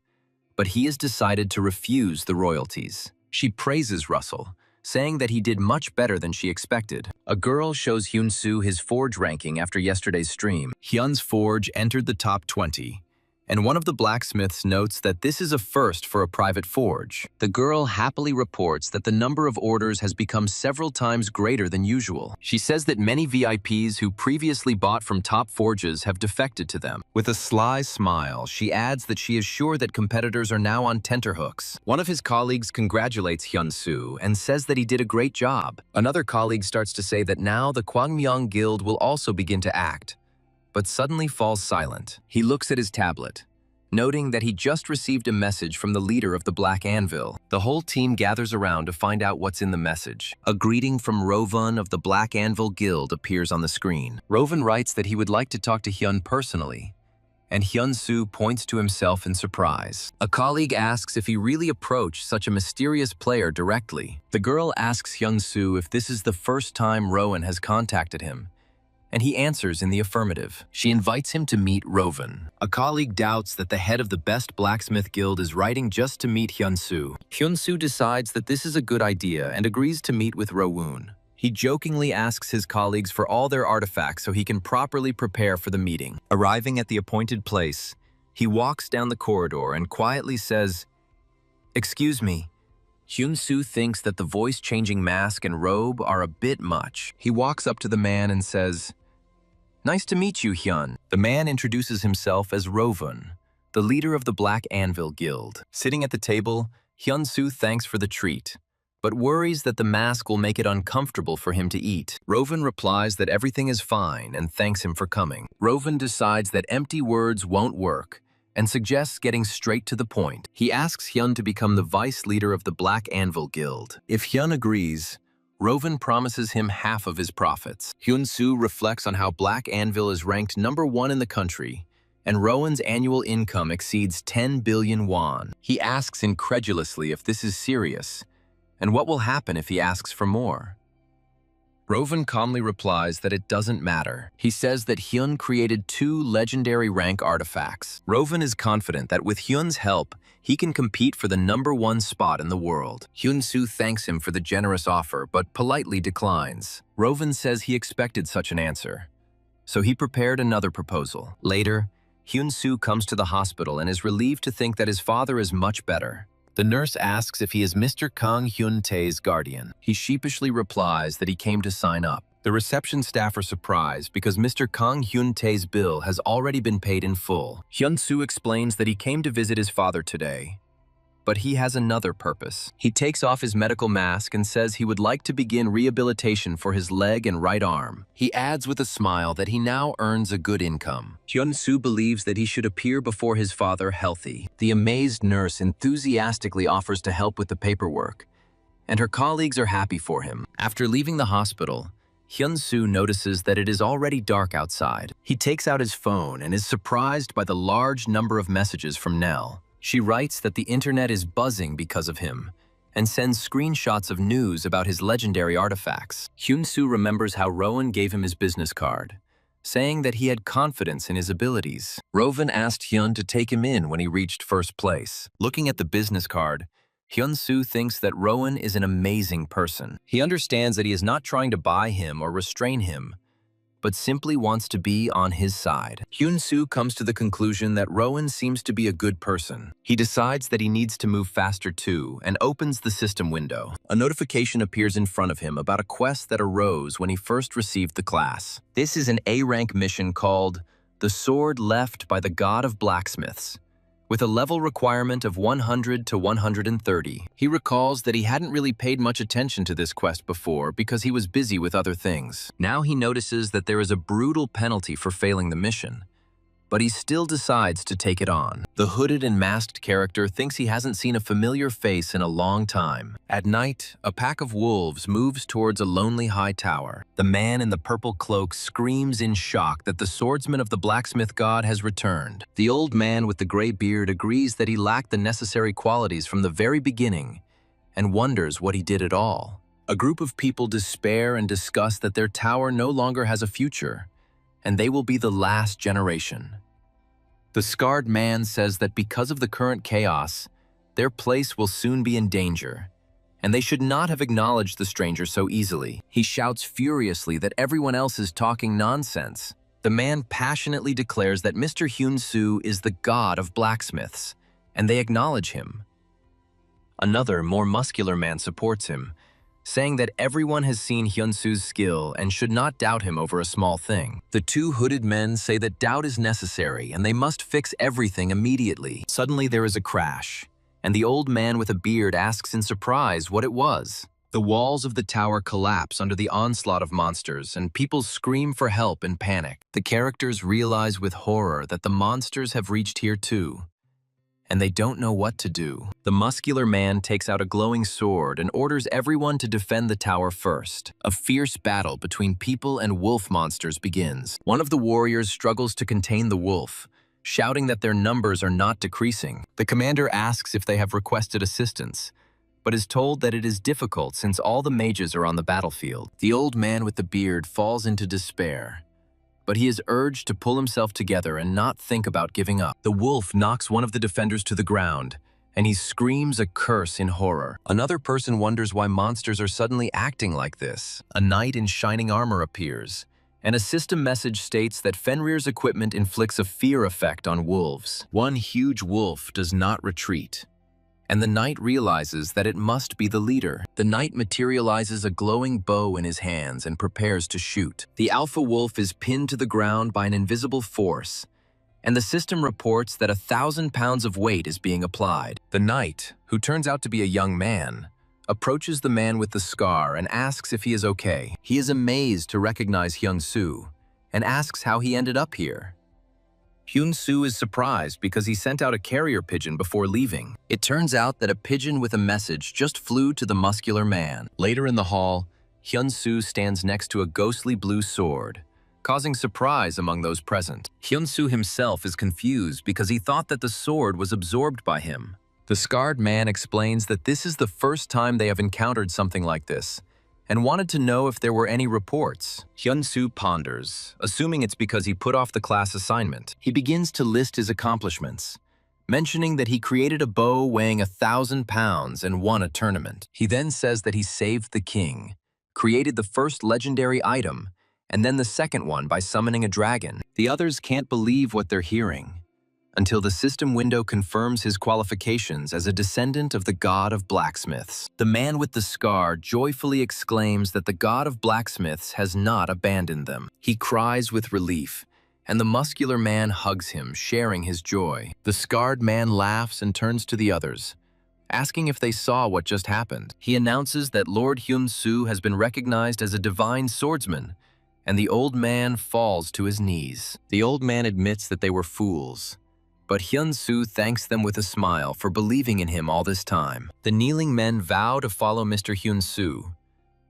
but he has decided to refuse the royalties. She praises Russell, saying that he did much better than she expected. A girl shows Hyun-soo his forge ranking after yesterday's stream. Hyun's forge entered the top 20. And one of the blacksmiths notes that this is a first for a private forge. The girl happily reports that the number of orders has become several times greater than usual. She says that many VIPs who previously bought from top forges have defected to them. With a sly smile, she adds that she is sure that competitors are now on tenterhooks. One of his colleagues congratulates Hyun-soo and says that he did a great job. Another colleague starts to say that now the Kwangmyeong Guild will also begin to act, but suddenly falls silent. He looks at his tablet noting that he just received a message from the leader of the Black Anvil. The whole team gathers around to find out what's in the message. A greeting from Rovan of the Black Anvil Guild appears on the screen. Rovan writes that he would like to talk to Hyun personally, and Hyun-soo points to himself in surprise. A colleague asks if he really approached such a mysterious player directly. The girl asks Hyun-soo if this is the first time Rowan has contacted him, and he answers in the affirmative. She invites him to meet Rowan. A colleague doubts that the head of the best blacksmith guild is writing just to meet Hyun-soo. Hyun-soo decides that this is a good idea and agrees to meet with Rowoon. He jokingly asks his colleagues for all their artifacts so he can properly prepare for the meeting. Arriving at the appointed place, he walks down the corridor and quietly says, "Excuse me." Hyun-soo thinks that the voice-changing mask and robe are a bit much. He walks up to the man and says, "Nice to meet you, Hyun." The man introduces himself as Rovan, the leader of the Black Anvil Guild. Sitting at the table, Hyun-soo thanks for the treat, but worries that the mask will make it uncomfortable for him to eat. Rovan replies that everything is fine and thanks him for coming. Rovan decides that empty words won't work and suggests getting straight to the point. He asks Hyun to become the vice leader of the Black Anvil Guild. If Hyun agrees, Rovan promises him half of his profits. Hyun-soo reflects on how Black Anvil is ranked #1 in the country, and Rowan's annual income exceeds 10 billion won. He asks incredulously if this is serious, and what will happen if he asks for more. Rovan calmly replies that it doesn't matter. He says that Hyun created 2 legendary rank artifacts. Rovan is confident that with Hyun's help, he can compete for the #1 spot in the world. Hyun-soo thanks him for the generous offer, but politely declines. Rovan says he expected such an answer, so he prepared another proposal. Later, Hyun-soo comes to the hospital and is relieved to think that his father is much better. The nurse asks if he is Mr. Kang Hyun-tae's guardian. He sheepishly replies that he came to sign up. The reception staff are surprised because Mr. Kang Hyun-tae's bill has already been paid in full. Hyun-soo explains that he came to visit his father today, but he has another purpose. He takes off his medical mask and says he would like to begin rehabilitation for his leg and right arm. He adds with a smile that he now earns a good income. Hyun-soo believes that he should appear before his father healthy. The amazed nurse enthusiastically offers to help with the paperwork, and her colleagues are happy for him. After leaving the hospital, Hyun-soo notices that it is already dark outside. He takes out his phone and is surprised by the large number of messages from Nell. She writes that the internet is buzzing because of him and sends screenshots of news about his legendary artifacts. Hyun-soo remembers how Rowan gave him his business card, saying that he had confidence in his abilities. Rowan asked Hyun to take him in when he reached first place. Looking at the business card, Hyun-soo thinks that Rowan is an amazing person. He understands that he is not trying to buy him or restrain him, but simply wants to be on his side. Hyun-soo comes to the conclusion that Rowan seems to be a good person. He decides that he needs to move faster too and opens the system window. A notification appears in front of him about a quest that arose when he first received the class. This is an A-rank mission called The Sword Left by the God of Blacksmiths, with a level requirement of 100 to 130. He recalls that he hadn't really paid much attention to this quest before because he was busy with other things. Now he notices that there is a brutal penalty for failing the mission, but he still decides to take it on. The hooded and masked character thinks he hasn't seen a familiar face in a long time. At night, a pack of wolves moves towards a lonely high tower. The man in the purple cloak screams in shock that the swordsman of the blacksmith god has returned. The old man with the gray beard agrees that he lacked the necessary qualities from the very beginning and wonders what he did at all. A group of people despair and discuss that their tower no longer has a future, and they will be the last generation. The scarred man says that because of the current chaos, their place will soon be in danger, and they should not have acknowledged the stranger so easily. He shouts furiously that everyone else is talking nonsense. The man passionately declares that Mr. Hyun-soo is the god of blacksmiths, and they acknowledge him. Another, more muscular man supports him, saying that everyone has seen Hyun-soo's skill and should not doubt him over a small thing. The 2 hooded men say that doubt is necessary and they must fix everything immediately. Suddenly there is a crash, and the old man with a beard asks in surprise what it was. The walls of the tower collapse under the onslaught of monsters, and people scream for help in panic. The characters realize with horror that the monsters have reached here too, and they don't know what to do. The muscular man takes out a glowing sword and orders everyone to defend the tower first. A fierce battle between people and wolf monsters begins. One of the warriors struggles to contain the wolf, shouting that their numbers are not decreasing. The commander asks if they have requested assistance, but is told that it is difficult since all the mages are on the battlefield. The old man with the beard falls into despair, but he is urged to pull himself together and not think about giving up. The wolf knocks one of the defenders to the ground, and he screams a curse in horror. Another person wonders why monsters are suddenly acting like this. A knight in shining armor appears, and a system message states that Fenrir's equipment inflicts a fear effect on wolves. One huge wolf does not retreat, and the knight realizes that it must be the leader. The knight materializes a glowing bow in his hands and prepares to shoot. The alpha wolf is pinned to the ground by an invisible force, and the system reports that 1,000 pounds of weight is being applied. The knight, who turns out to be a young man, approaches the man with the scar and asks if he is okay. He is amazed to recognize Hyun-soo and asks how he ended up here. Hyun-soo is surprised because he sent out a carrier pigeon before leaving. It turns out that a pigeon with a message just flew to the muscular man. Later in the hall, Hyun-soo stands next to a ghostly blue sword, causing surprise among those present. Hyun-soo himself is confused because he thought that the sword was absorbed by him. The scarred man explains that this is the first time they have encountered something like this, and wanted to know if there were any reports. Hyun-soo ponders, assuming it's because he put off the class assignment. He begins to list his accomplishments, mentioning that he created a bow weighing 1,000 pounds and won a tournament. He then says that he saved the king, created the first legendary item, and then the second one by summoning a dragon. The others can't believe what they're hearing, until the system window confirms his qualifications as a descendant of the god of blacksmiths. The man with the scar joyfully exclaims that the god of blacksmiths has not abandoned them. He cries with relief, and the muscular man hugs him, sharing his joy. The scarred man laughs and turns to the others, asking if they saw what just happened. He announces that Lord Hyun-soo has been recognized as a divine swordsman, and the old man falls to his knees. The old man admits that they were fools, but Hyun-soo thanks them with a smile for believing in him all this time. The kneeling men vow to follow Mr. Hyun-soo,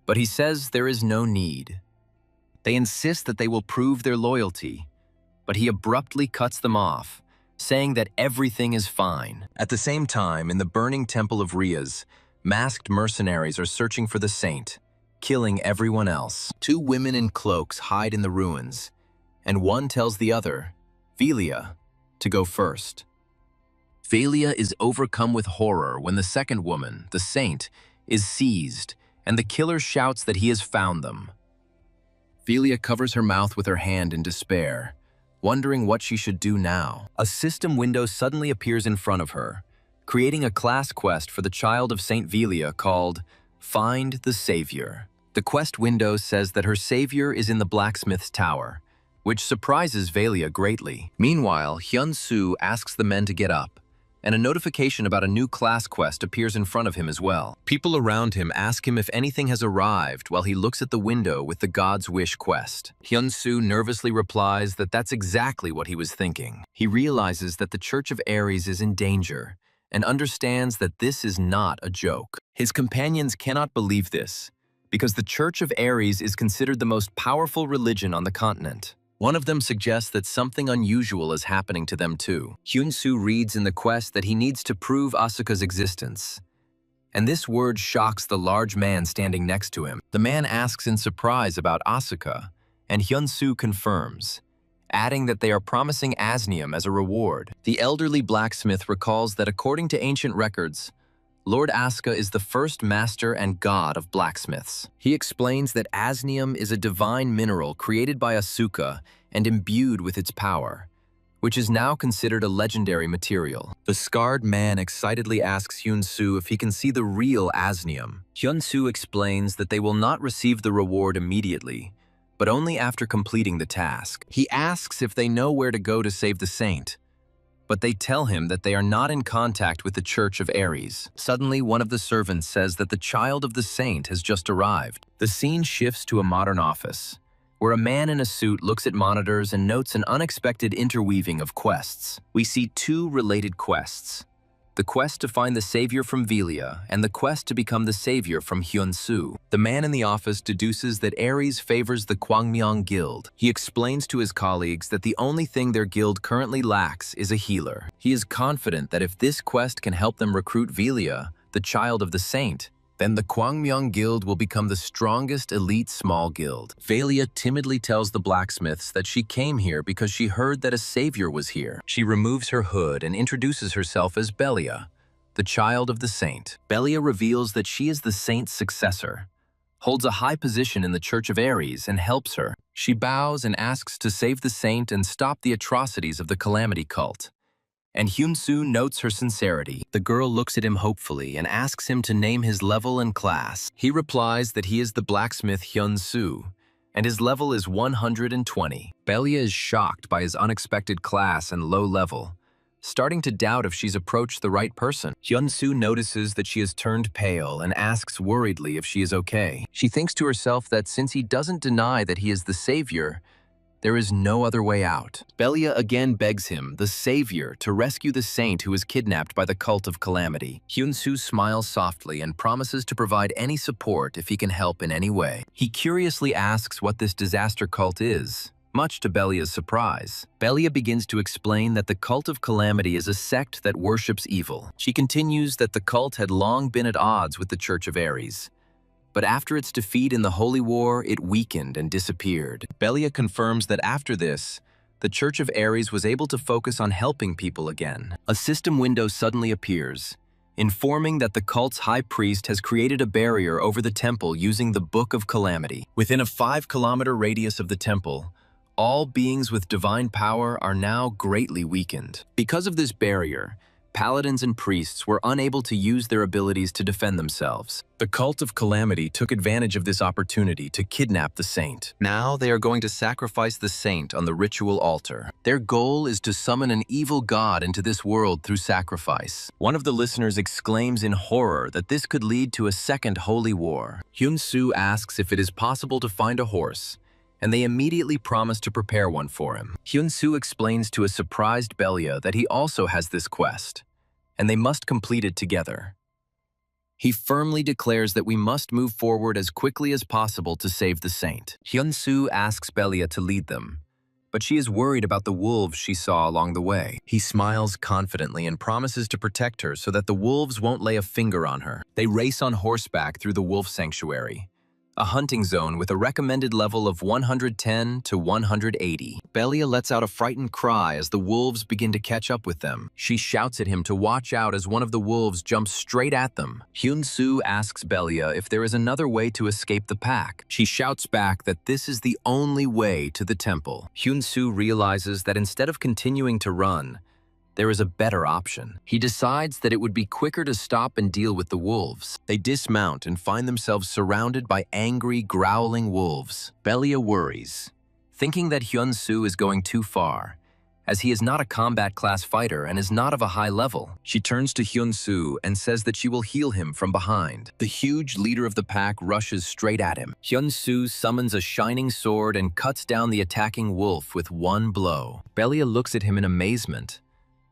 but he says there is no need. They insist that they will prove their loyalty, but he abruptly cuts them off, saying that everything is fine. At the same time, in the burning temple of Rias, masked mercenaries are searching for the saint, killing everyone else. Two women in cloaks hide in the ruins, and one tells the other, Velia, to go first. Velia is overcome with horror when the second woman, the saint, is seized, and the killer shouts that he has found them. Velia covers her mouth with her hand in despair, wondering what she should do now. A system window suddenly appears in front of her, creating a class quest for the child of Saint Velia called Find the Savior. The quest window says that her savior is in the blacksmith's tower, which surprises Velia greatly. Meanwhile, Hyun-soo asks the men to get up, and a notification about a new class quest appears in front of him as well. People around him ask him if anything has arrived while he looks at the window with the God's Wish quest. Hyun-soo nervously replies that that's exactly what he was thinking. He realizes that the Church of Ares is in danger and understands that this is not a joke. His companions cannot believe this, because the Church of Ares is considered the most powerful religion on the continent. One of them suggests that something unusual is happening to them too. Hyun-soo reads in the quest that he needs to prove Asuka's existence, and this word shocks the large man standing next to him. The man asks in surprise about Asuka, and Hyun-soo confirms, adding that they are promising Asnium as a reward. The elderly blacksmith recalls that according to ancient records, Lord Asuka is the first master and god of blacksmiths. He explains that Asnium is a divine mineral created by Asuka and imbued with its power, which is now considered a legendary material. The scarred man excitedly asks Hyun-soo if he can see the real Asnium. Hyun-soo explains that they will not receive the reward immediately, but only after completing the task. He asks if they know where to go to save the saint, but they tell him that they are not in contact with the Church of Ares. Suddenly, one of the servants says that the child of the saint has just arrived. The scene shifts to a modern office, where a man in a suit looks at monitors and notes an unexpected interweaving of quests. We see two related quests, the quest to find the savior from Velia, and the quest to become the savior from Hyun-soo. The man in the office deduces that Ares favors the Kwangmyong Guild. He explains to his colleagues that the only thing their guild currently lacks is a healer. He is confident that if this quest can help them recruit Velia, the child of the saint, then the Kwangmyong Guild will become the strongest elite small guild. Velia timidly tells the blacksmiths that she came here because she heard that a savior was here. She removes her hood and introduces herself as Belia, the child of the saint. Belia reveals that she is the saint's successor, holds a high position in the Church of Ares, and helps her. She bows and asks to save the saint and stop the atrocities of the Calamity cult. And Hyun-soo notes her sincerity. The girl looks at him hopefully and asks him to name his level and class. He replies that he is the blacksmith Hyun-soo, and his level is 120. Belia is shocked by his unexpected class and low level, starting to doubt if she's approached the right person. Hyun-soo notices that she has turned pale and asks worriedly if she is okay. She thinks to herself that since he doesn't deny that he is the savior, there is no other way out. Belia again begs him, the savior, to rescue the saint who is kidnapped by the cult of Calamity. Hyun-soo smiles softly and promises to provide any support if he can help in any way. He curiously asks what this disaster cult is, much to Belia's surprise. Belia begins to explain that the cult of Calamity is a sect that worships evil. She continues that the cult had long been at odds with the Church of Ares, but after its defeat in the Holy War, it weakened and disappeared. Belia confirms that after this, the Church of Ares was able to focus on helping people again. A system window suddenly appears, informing that the cult's high priest has created a barrier over the temple using the Book of Calamity. Within a 5-kilometer radius of the temple, all beings with divine power are now greatly weakened. Because of this barrier, paladins and priests were unable to use their abilities to defend themselves. The cult of Calamity took advantage of this opportunity to kidnap the saint. Now they are going to sacrifice the saint on the ritual altar. Their goal is to summon an evil god into this world through sacrifice. One of the listeners exclaims in horror that this could lead to a second holy war. Hyun-soo asks if it is possible to find a horse, and they immediately promise to prepare one for him. Hyun-soo explains to a surprised Belia that he also has this quest, and they must complete it together. He firmly declares that we must move forward as quickly as possible to save the saint. Hyun-soo asks Belia to lead them, but she is worried about the wolves she saw along the way. He smiles confidently and promises to protect her so that the wolves won't lay a finger on her. They race on horseback through the wolf sanctuary, a hunting zone with a recommended level of 110 to 180. Belia lets out a frightened cry as the wolves begin to catch up with them. She shouts at him to watch out as one of the wolves jumps straight at them. Hyun-soo asks Belia if there is another way to escape the pack. She shouts back that this is the only way to the temple. Hyun-soo realizes that instead of continuing to run, there is a better option. He decides that it would be quicker to stop and deal with the wolves. They dismount and find themselves surrounded by angry, growling wolves. Belia worries, thinking that Hyun-soo is going too far, as he is not a combat class fighter and is not of a high level. She turns to Hyun-soo and says that she will heal him from behind. The huge leader of the pack rushes straight at him. Hyun-soo summons a shining sword and cuts down the attacking wolf with one blow. Belia looks at him in amazement,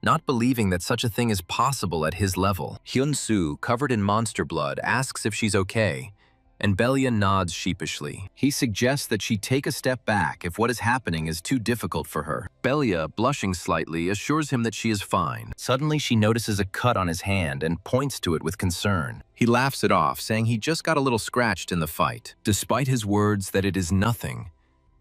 not believing that such a thing is possible at his level. Hyun-soo, covered in monster blood, asks if she's okay, and Belia nods sheepishly. He suggests that she take a step back if what is happening is too difficult for her. Belia, blushing slightly, assures him that she is fine. Suddenly, she notices a cut on his hand and points to it with concern. He laughs it off, saying he just got a little scratched in the fight. Despite his words that it is nothing,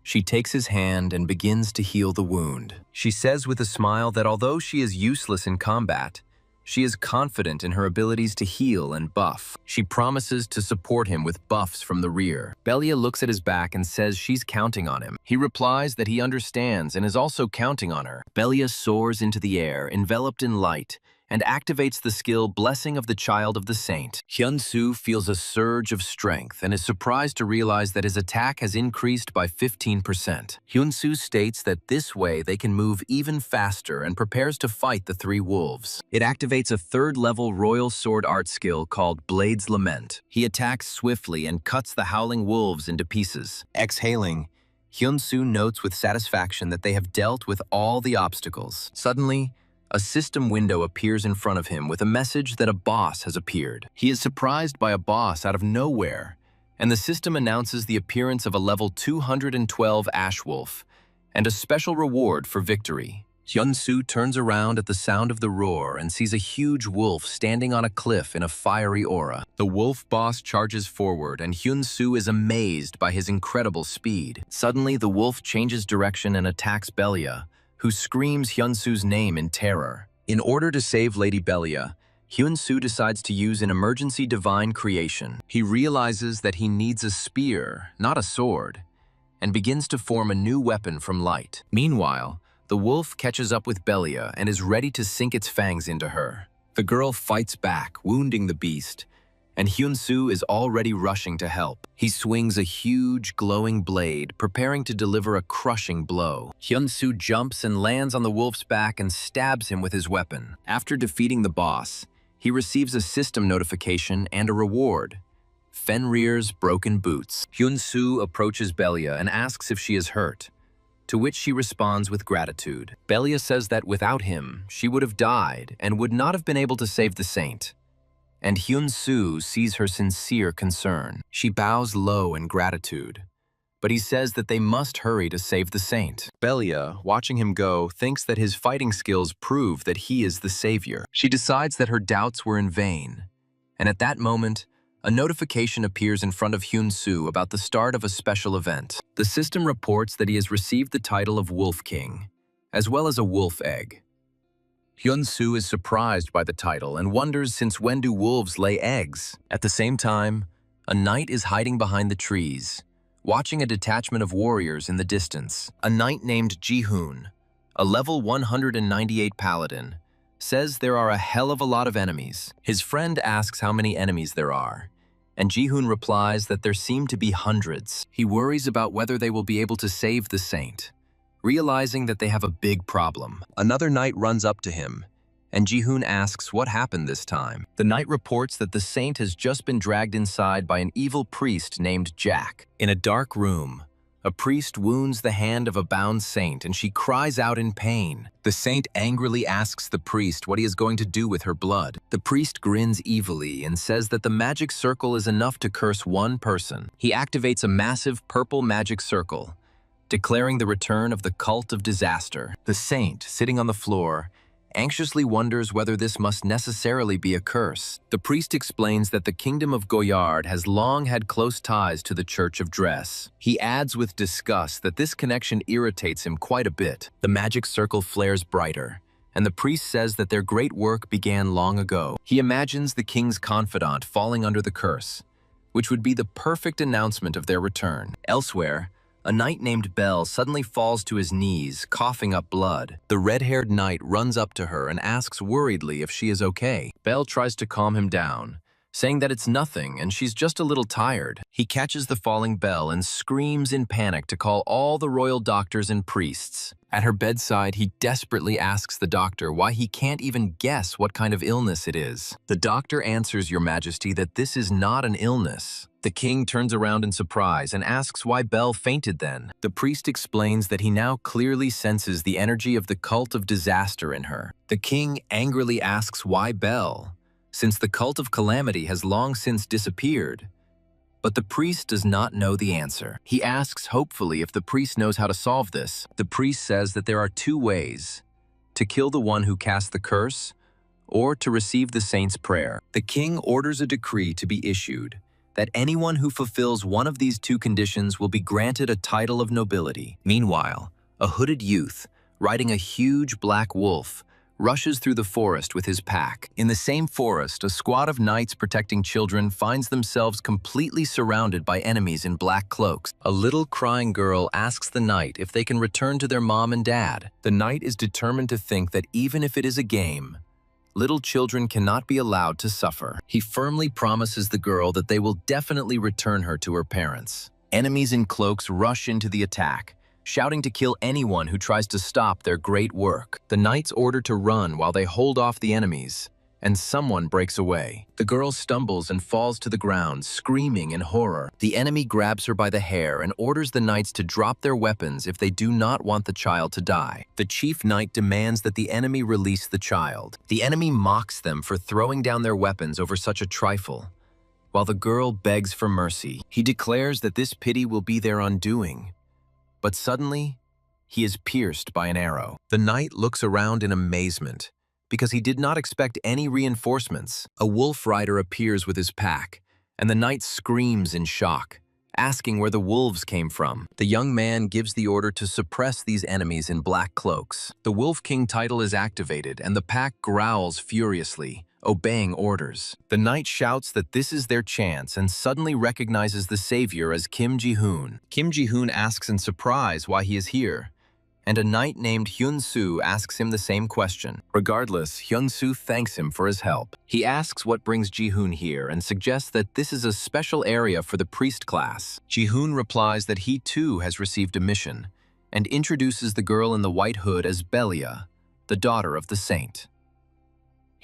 she takes his hand and begins to heal the wound. She says with a smile that although she is useless in combat, she is confident in her abilities to heal and buff. She promises to support him with buffs from the rear. Belia looks at his back and says she's counting on him. He replies that he understands and is also counting on her. Belia soars into the air, enveloped in light, and activates the skill Blessing of the Child of the Saint. Hyun-soo feels a surge of strength and is surprised to realize that his attack has increased by 15%. Hyun-soo states that this way they can move even faster and prepares to fight the three wolves. It activates a third-level Royal Sword Art skill called Blade's Lament. He attacks swiftly and cuts the howling wolves into pieces. Exhaling, Hyun-soo notes with satisfaction that they have dealt with all the obstacles. Suddenly, A system window appears in front of him with a message that a boss has appeared. He is surprised by a boss out of nowhere, and the system announces the appearance of a level 212 Ashwolf and a special reward for victory. Hyun-soo turns around at the sound of the roar and sees a huge wolf standing on a cliff in a fiery aura. The wolf boss charges forward, and Hyun-soo is amazed by his incredible speed. Suddenly, the wolf changes direction and attacks Belia, who screams Hyun-soo's name in terror. In order to save Lady Belia, Hyun-soo decides to use an emergency divine creation. He realizes that he needs a spear, not a sword, and begins to form a new weapon from light. Meanwhile, the wolf catches up with Belia and is ready to sink its fangs into her. The girl fights back, wounding the beast, and Hyun-soo is already rushing to help. He swings a huge, glowing blade, preparing to deliver a crushing blow. Hyun-soo jumps and lands on the wolf's back and stabs him with his weapon. After defeating the boss, he receives a system notification and a reward: Fenrir's broken boots. Hyun-soo approaches Belia and asks if she is hurt, to which she responds with gratitude. Belia says that without him, she would have died and would not have been able to save the saint. And Hyun-soo sees her sincere concern. She bows low in gratitude, but he says that they must hurry to save the saint. Belia, watching him go, thinks that his fighting skills prove that he is the savior. She decides that her doubts were in vain, and at that moment, a notification appears in front of Hyun-soo about the start of a special event. The system reports that he has received the title of Wolf King, as well as a wolf egg. Hyun-soo is surprised by the title and wonders since when do wolves lay eggs. At the same time, a knight is hiding behind the trees, watching a detachment of warriors in the distance. A knight named Ji-hoon, a level 198 paladin, says there are a hell of a lot of enemies. His friend asks how many enemies there are, and Ji-hoon replies that there seem to be hundreds. He worries about whether they will be able to save the saint, realizing that they have a big problem. Another knight runs up to him, and Ji-hoon asks what happened this time. The knight reports that the saint has just been dragged inside by an evil priest named Jack. In a dark room, a priest wounds the hand of a bound saint, and she cries out in pain. The saint angrily asks the priest what he is going to do with her blood. The priest grins evilly and says that the magic circle is enough to curse one person. He activates a massive purple magic circle, declaring the return of the cult of disaster. The saint, sitting on the floor, anxiously wonders whether this must necessarily be a curse. The priest explains that the kingdom of Goyard has long had close ties to the Church of Dress. He adds with disgust that this connection irritates him quite a bit. The magic circle flares brighter, and the priest says that their great work began long ago. He imagines the king's confidant falling under the curse, which would be the perfect announcement of their return. Elsewhere, a knight named Belle suddenly falls to his knees, coughing up blood. The red-haired knight runs up to her and asks worriedly if she is okay. Belle tries to calm him down, saying that it's nothing and she's just a little tired. He catches the falling Belle and screams in panic to call all the royal doctors and priests. At her bedside, he desperately asks the doctor why he can't even guess what kind of illness it is. The doctor answers, "Your Majesty, that this is not an illness." The king turns around in surprise and asks why Belle fainted then. The priest explains that he now clearly senses the energy of the cult of disaster in her. The king angrily asks why Belle, since the cult of calamity has long since disappeared. But the priest does not know the answer. He asks hopefully if the priest knows how to solve this. The priest says that there are two ways: to kill the one who cast the curse, or to receive the saint's prayer. The king orders a decree to be issued that anyone who fulfills one of these two conditions will be granted a title of nobility. Meanwhile, a hooded youth, riding a huge black wolf, rushes through the forest with his pack. In the same forest, a squad of knights protecting children finds themselves completely surrounded by enemies in black cloaks. A little crying girl asks the knight if they can return to their mom and dad. The knight is determined to think that even if it is a game, little children cannot be allowed to suffer. He firmly promises the girl that they will definitely return her to her parents. Enemies in cloaks rush into the attack, shouting to kill anyone who tries to stop their great work. The knights order to run while they hold off the enemies, and someone breaks away. The girl stumbles and falls to the ground, screaming in horror. The enemy grabs her by the hair and orders the knights to drop their weapons if they do not want the child to die. The chief knight demands that the enemy release the child. The enemy mocks them for throwing down their weapons over such a trifle. While the girl begs for mercy, he declares that this pity will be their undoing. But suddenly, he is pierced by an arrow. The knight looks around in amazement, because he did not expect any reinforcements. A wolf rider appears with his pack, and the knight screams in shock, asking where the wolves came from. The young man gives the order to suppress these enemies in black cloaks. The Wolf King title is activated, and the pack growls furiously, obeying orders. The knight shouts that this is their chance and suddenly recognizes the savior as Kim Ji-hoon. Kim Ji-hoon asks in surprise why he is here, and a knight named Hyun-soo asks him the same question. Regardless, Hyun-soo thanks him for his help. He asks what brings Ji-hoon here and suggests that this is a special area for the priest class. Ji-hoon replies that he too has received a mission and introduces the girl in the white hood as Belia, the daughter of the saint.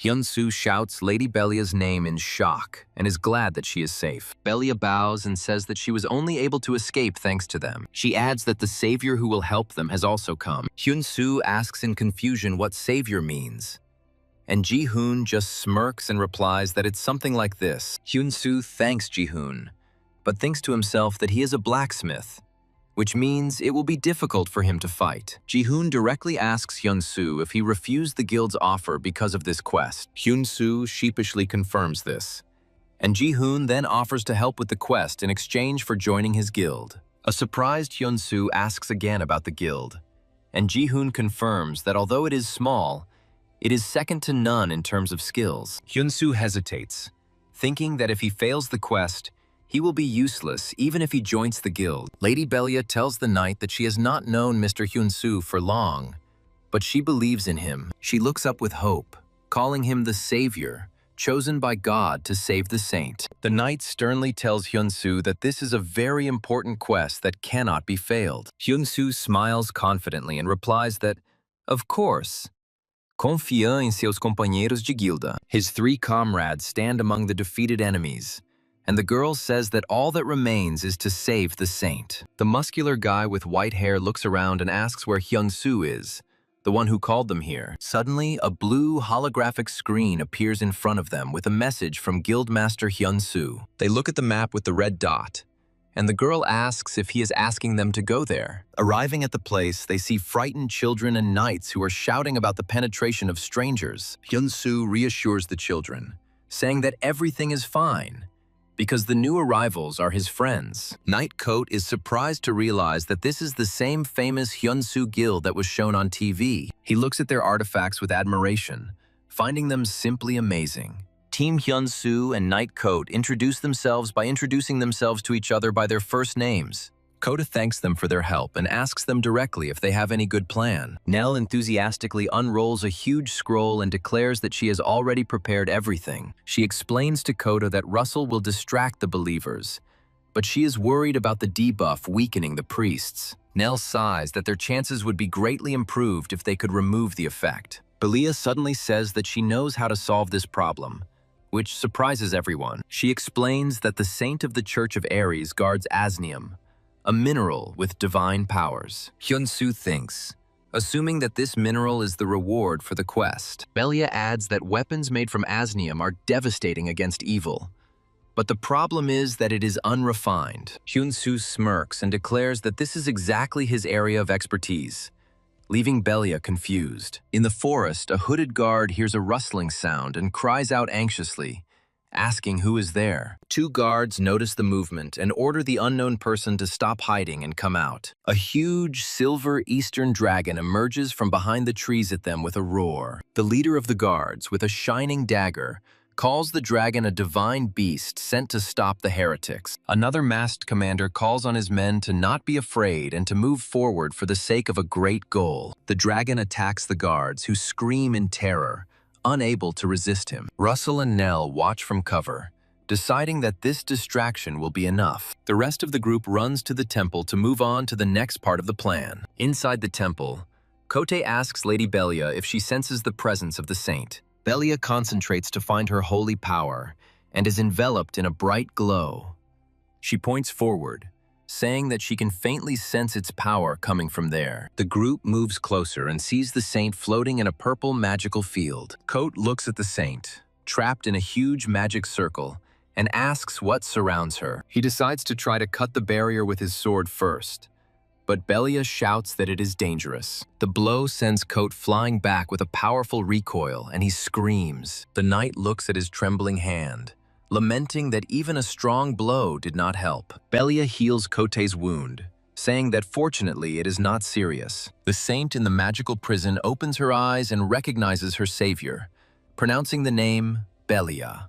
Hyun-soo shouts Lady Belia's name in shock and is glad that she is safe. Belia bows and says that she was only able to escape thanks to them. She adds that the savior who will help them has also come. Hyun-soo asks in confusion what savior means, and Ji-hoon just smirks and replies that it's something like this. Hyun-soo thanks Ji-hoon, but thinks to himself that he is a blacksmith, which means it will be difficult for him to fight. Ji-hoon directly asks Hyun-soo if he refused the guild's offer because of this quest. Hyun-soo sheepishly confirms this, and Ji-hoon then offers to help with the quest in exchange for joining his guild. A surprised Hyun-soo asks again about the guild, and Ji-hoon confirms that although it is small, it is second to none in terms of skills. Hyun-soo hesitates, thinking that if he fails the quest, he will be useless even if he joins the guild. Lady Belia tells the knight that she has not known Mr. Hyun-soo for long, but she believes in him. She looks up with hope, calling him the savior, chosen by God to save the saint. The knight sternly tells Hyun-soo that this is a very important quest that cannot be failed. Hyun-soo smiles confidently and replies that, of course, confia em seus companheiros de guilda. His three comrades stand among the defeated enemies, and the girl says that all that remains is to save the saint. The muscular guy with white hair looks around and asks where Hyun-soo is, the one who called them here. Suddenly, a blue holographic screen appears in front of them with a message from Guildmaster Hyun-soo. They look at the map with the red dot, and the girl asks if he is asking them to go there. Arriving at the place, they see frightened children and knights who are shouting about the penetration of strangers. Hyun-soo reassures the children, saying that everything is fine, because the new arrivals are his friends. Knight Coat is surprised to realize that this is the same famous Hyun-soo guild that was shown on TV. He looks at their artifacts with admiration, finding them simply amazing. Team Hyun-soo and Knight Coat introduce themselves by introducing themselves to each other by their first names. Kota thanks them for their help and asks them directly if they have any good plan. Nell enthusiastically unrolls a huge scroll and declares that she has already prepared everything. She explains to Kota that Russell will distract the believers, but she is worried about the debuff weakening the priests. Nell sighs that their chances would be greatly improved if they could remove the effect. Belia suddenly says that she knows how to solve this problem, which surprises everyone. She explains that the saint of the Church of Ares guards asnium, a mineral with divine powers. Hyun-soo thinks, assuming that this mineral is the reward for the quest. Belia adds that weapons made from asnium are devastating against evil, but the problem is that it is unrefined. Hyun-soo smirks and declares that this is exactly his area of expertise, leaving Belia confused. In the forest, a hooded guard hears a rustling sound and cries out anxiously, asking who is there. Two guards notice the movement and order the unknown person to stop hiding and come out. A huge silver eastern dragon emerges from behind the trees at them with a roar. The leader of the guards, with a shining dagger, calls the dragon a divine beast sent to stop the heretics. Another masked commander calls on his men to not be afraid and to move forward for the sake of a great goal. The dragon attacks the guards, who scream in terror, unable to resist him. Russell and Nell watch from cover, deciding that this distraction will be enough. The rest of the group runs to the temple to move on to the next part of the plan. Inside the temple, Kote asks Lady Belia if she senses the presence of the saint. Belia concentrates to find her holy power and is enveloped in a bright glow. She points forward, saying that she can faintly sense its power coming from there. The group moves closer and sees the saint floating in a purple magical field. Coat looks at the saint, trapped in a huge magic circle, and asks what surrounds her. He decides to try to cut the barrier with his sword first, but Belia shouts that it is dangerous. The blow sends Coat flying back with a powerful recoil, and he screams. The knight looks at his trembling hand, lamenting that even a strong blow did not help. Belia heals Cote's wound, saying that fortunately it is not serious. The saint in the magical prison opens her eyes and recognizes her savior, pronouncing the name Belia.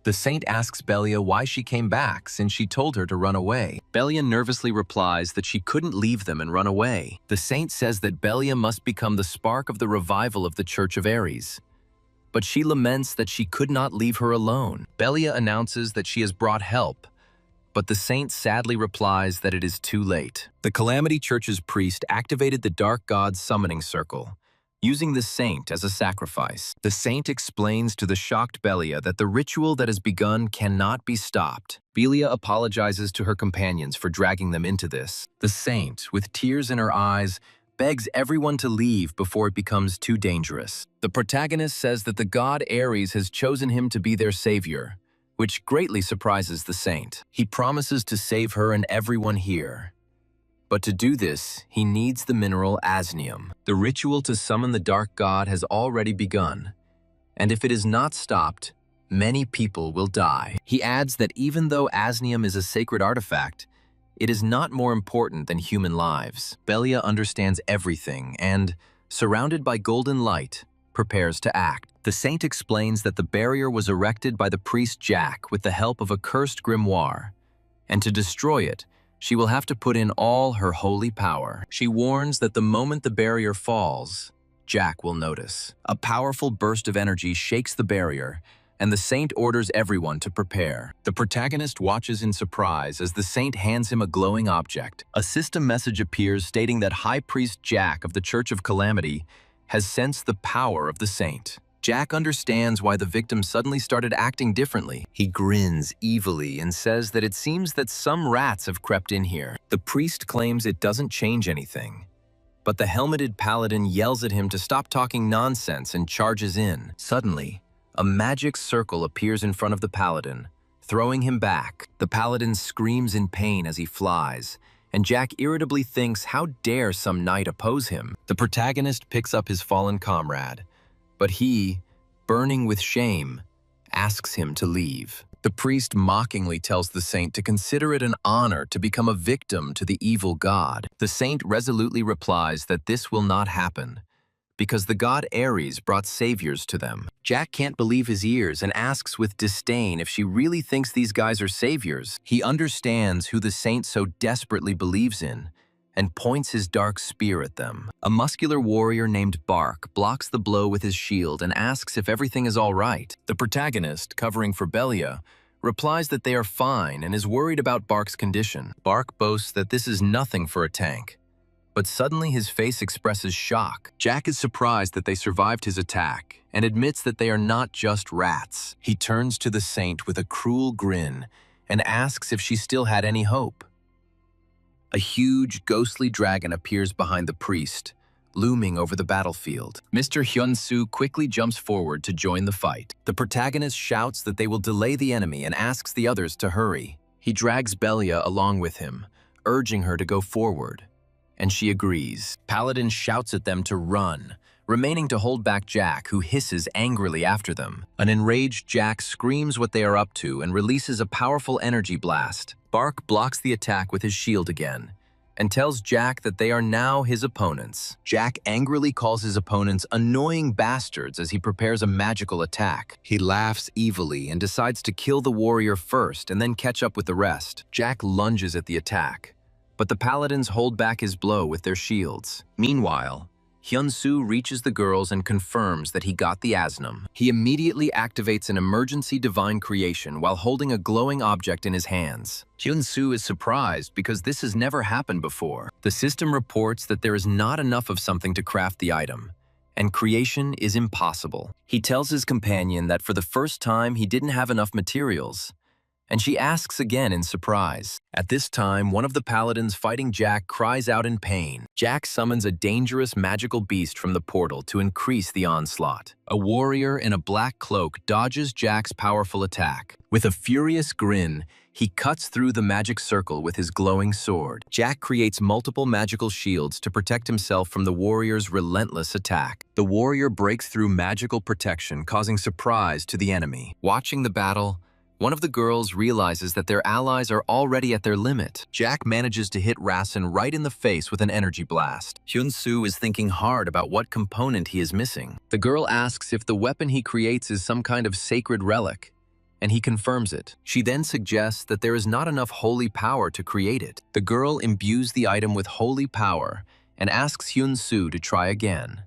The saint asks Belia why she came back since she told her to run away. Belia nervously replies that she couldn't leave them and run away. The saint says that Belia must become the spark of the revival of the Church of Ares, but she laments that she could not leave her alone. Belia announces that she has brought help, but the saint sadly replies that it is too late. The Calamity Church's priest activated the Dark God's summoning circle, using the saint as a sacrifice. The saint explains to the shocked Belia that the ritual that has begun cannot be stopped. Belia apologizes to her companions for dragging them into this. The saint, with tears in her eyes, begs everyone to leave before it becomes too dangerous. The protagonist says that the god Ares has chosen him to be their savior, which greatly surprises the saint. He promises to save her and everyone here. But to do this, he needs the mineral asnium. The ritual to summon the dark god has already begun, and if it is not stopped, many people will die. He adds that even though asnium is a sacred artifact, it is not more important than human lives. Belia understands everything and, surrounded by golden light, prepares to act. The saint explains that the barrier was erected by the priest Jack with the help of a cursed grimoire, and to destroy it, she will have to put in all her holy power. She warns that the moment the barrier falls, Jack will notice. A powerful burst of energy shakes the barrier, and the saint orders everyone to prepare. The protagonist watches in surprise as the saint hands him a glowing object. A system message appears stating that High Priest Jack of the Church of Calamity has sensed the power of the saint. Jack understands why the victim suddenly started acting differently. He grins evilly and says that it seems that some rats have crept in here. The priest claims it doesn't change anything, but the helmeted paladin yells at him to stop talking nonsense and charges in. Suddenly, a magic circle appears in front of the paladin, throwing him back. The paladin screams in pain as he flies, and Jack irritably thinks, how dare some knight oppose him? The protagonist picks up his fallen comrade, but he, burning with shame, asks him to leave. The priest mockingly tells the saint to consider it an honor to become a victim to the evil god. The saint resolutely replies that this will not happen, because the god Ares brought saviors to them. Jack can't believe his ears and asks with disdain if she really thinks these guys are saviors. He understands who the saint so desperately believes in, and points his dark spear at them. A muscular warrior named Bark blocks the blow with his shield and asks if everything is all right. The protagonist, covering for Belia, replies that they are fine and is worried about Bark's condition. Bark boasts that this is nothing for a tank, but suddenly his face expresses shock. Jack is surprised that they survived his attack and admits that they are not just rats. He turns to the saint with a cruel grin and asks if she still had any hope. A huge, ghostly dragon appears behind the priest, looming over the battlefield. Mr. Hyun-soo quickly jumps forward to join the fight. The protagonist shouts that they will delay the enemy and asks the others to hurry. He drags Belia along with him, urging her to go forward, and she agrees. Paladin shouts at them to run, remaining to hold back Jack, who hisses angrily after them. An enraged Jack screams what they are up to and releases a powerful energy blast. Bark blocks the attack with his shield again and tells Jack that they are now his opponents. Jack angrily calls his opponents annoying bastards as he prepares a magical attack. He laughs evilly and decides to kill the warrior first and then catch up with the rest. Jack lunges at the attack, but the paladins hold back his blow with their shields. Meanwhile, Hyun-soo reaches the girls and confirms that he got the asnum. He immediately activates an emergency divine creation while holding a glowing object in his hands. Hyun-soo is surprised because this has never happened before. The system reports that there is not enough of something to craft the item, and creation is impossible. He tells his companion that for the first time he didn't have enough materials, and she asks again in surprise. At this time, one of the paladins fighting Jack cries out in pain. Jack summons a dangerous magical beast from the portal to increase the onslaught. A warrior in a black cloak dodges Jack's powerful attack. With a furious grin, he cuts through the magic circle with his glowing sword. Jack creates multiple magical shields to protect himself from the warrior's relentless attack. The warrior breaks through magical protection, causing surprise to the enemy. Watching the battle, one of the girls realizes that their allies are already at their limit. Jack manages to hit Rasen right in the face with an energy blast. Hyun-soo is thinking hard about what component he is missing. The girl asks if the weapon he creates is some kind of sacred relic, and he confirms it. She then suggests that there is not enough holy power to create it. The girl imbues the item with holy power and asks Hyun-soo to try again.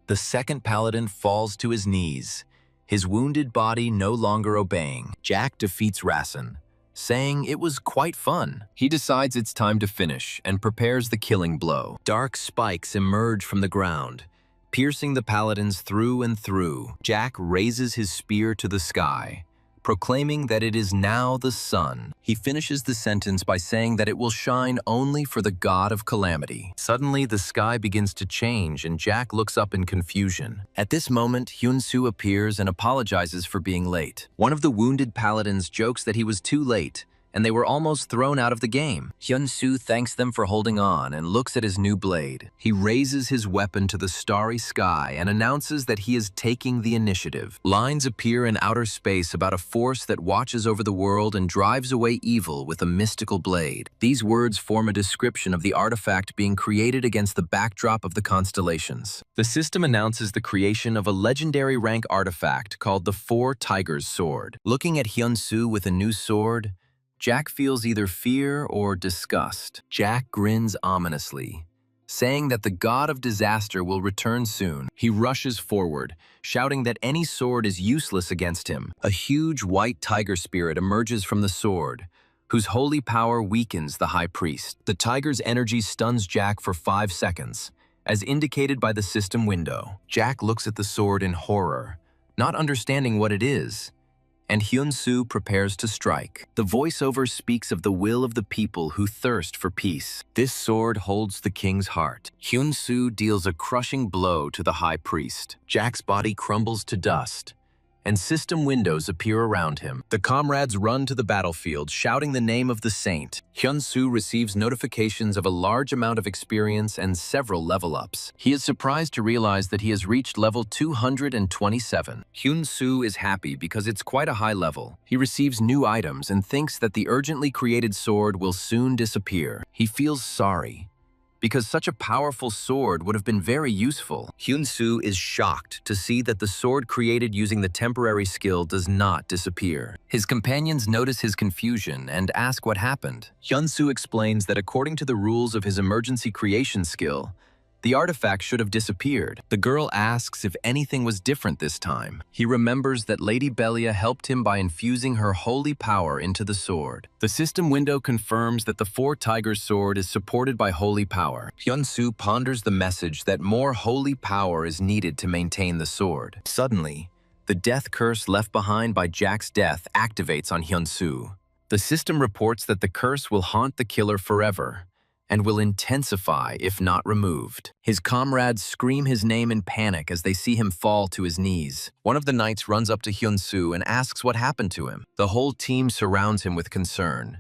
The second paladin falls to his knees, his wounded body no longer obeying. Jack defeats Rasen, saying it was quite fun. He decides it's time to finish and prepares the killing blow. Dark spikes emerge from the ground, piercing the paladins through and through. Jack raises his spear to the sky, proclaiming that it is now the sun. He finishes the sentence by saying that it will shine only for the god of calamity. Suddenly, the sky begins to change and Jack looks up in confusion. At this moment, Hyun-soo appears and apologizes for being late. One of the wounded paladins jokes that he was too late, and they were almost thrown out of the game. Hyun-soo thanks them for holding on and looks at his new blade. He raises his weapon to the starry sky and announces that he is taking the initiative. Lines appear in outer space about a force that watches over the world and drives away evil with a mystical blade. These words form a description of the artifact being created against the backdrop of the constellations. The system announces the creation of a legendary rank artifact called the Four Tigers Sword. Looking at Hyun-soo with a new sword, Jack feels either fear or disgust. Jack grins ominously, saying that the god of disaster will return soon. He rushes forward, shouting that any sword is useless against him. A huge white tiger spirit emerges from the sword, whose holy power weakens the high priest. The tiger's energy stuns Jack for 5 seconds, as indicated by the system window. Jack looks at the sword in horror, not understanding what it is, and Hyun-soo prepares to strike. The voiceover speaks of the will of the people who thirst for peace. This sword holds the king's heart. Hyun-soo deals a crushing blow to the high priest. Jack's body crumbles to dust, and system windows appear around him. The comrades run to the battlefield, shouting the name of the saint. Hyun-soo receives notifications of a large amount of experience and several level-ups. He is surprised to realize that he has reached level 227. Hyun-soo is happy because it's quite a high level. He receives new items and thinks that the urgently created sword will soon disappear. He feels sorry, because such a powerful sword would have been very useful. Hyun-soo is shocked to see that the sword created using the temporary skill does not disappear. His companions notice his confusion and ask what happened. Hyun-soo explains that according to the rules of his emergency creation skill, the artifact should have disappeared. The girl asks if anything was different this time. He remembers that Lady Belia helped him by infusing her holy power into the sword. The system window confirms that the Four Tigers sword is supported by holy power. Hyun-soo ponders the message that more holy power is needed to maintain the sword. Suddenly, the death curse left behind by Jack's death activates on Hyun-soo. The system reports that the curse will haunt the killer forever and will intensify if not removed. His comrades scream his name in panic as they see him fall to his knees. One of the knights runs up to Hyun-soo and asks what happened to him. The whole team surrounds him with concern,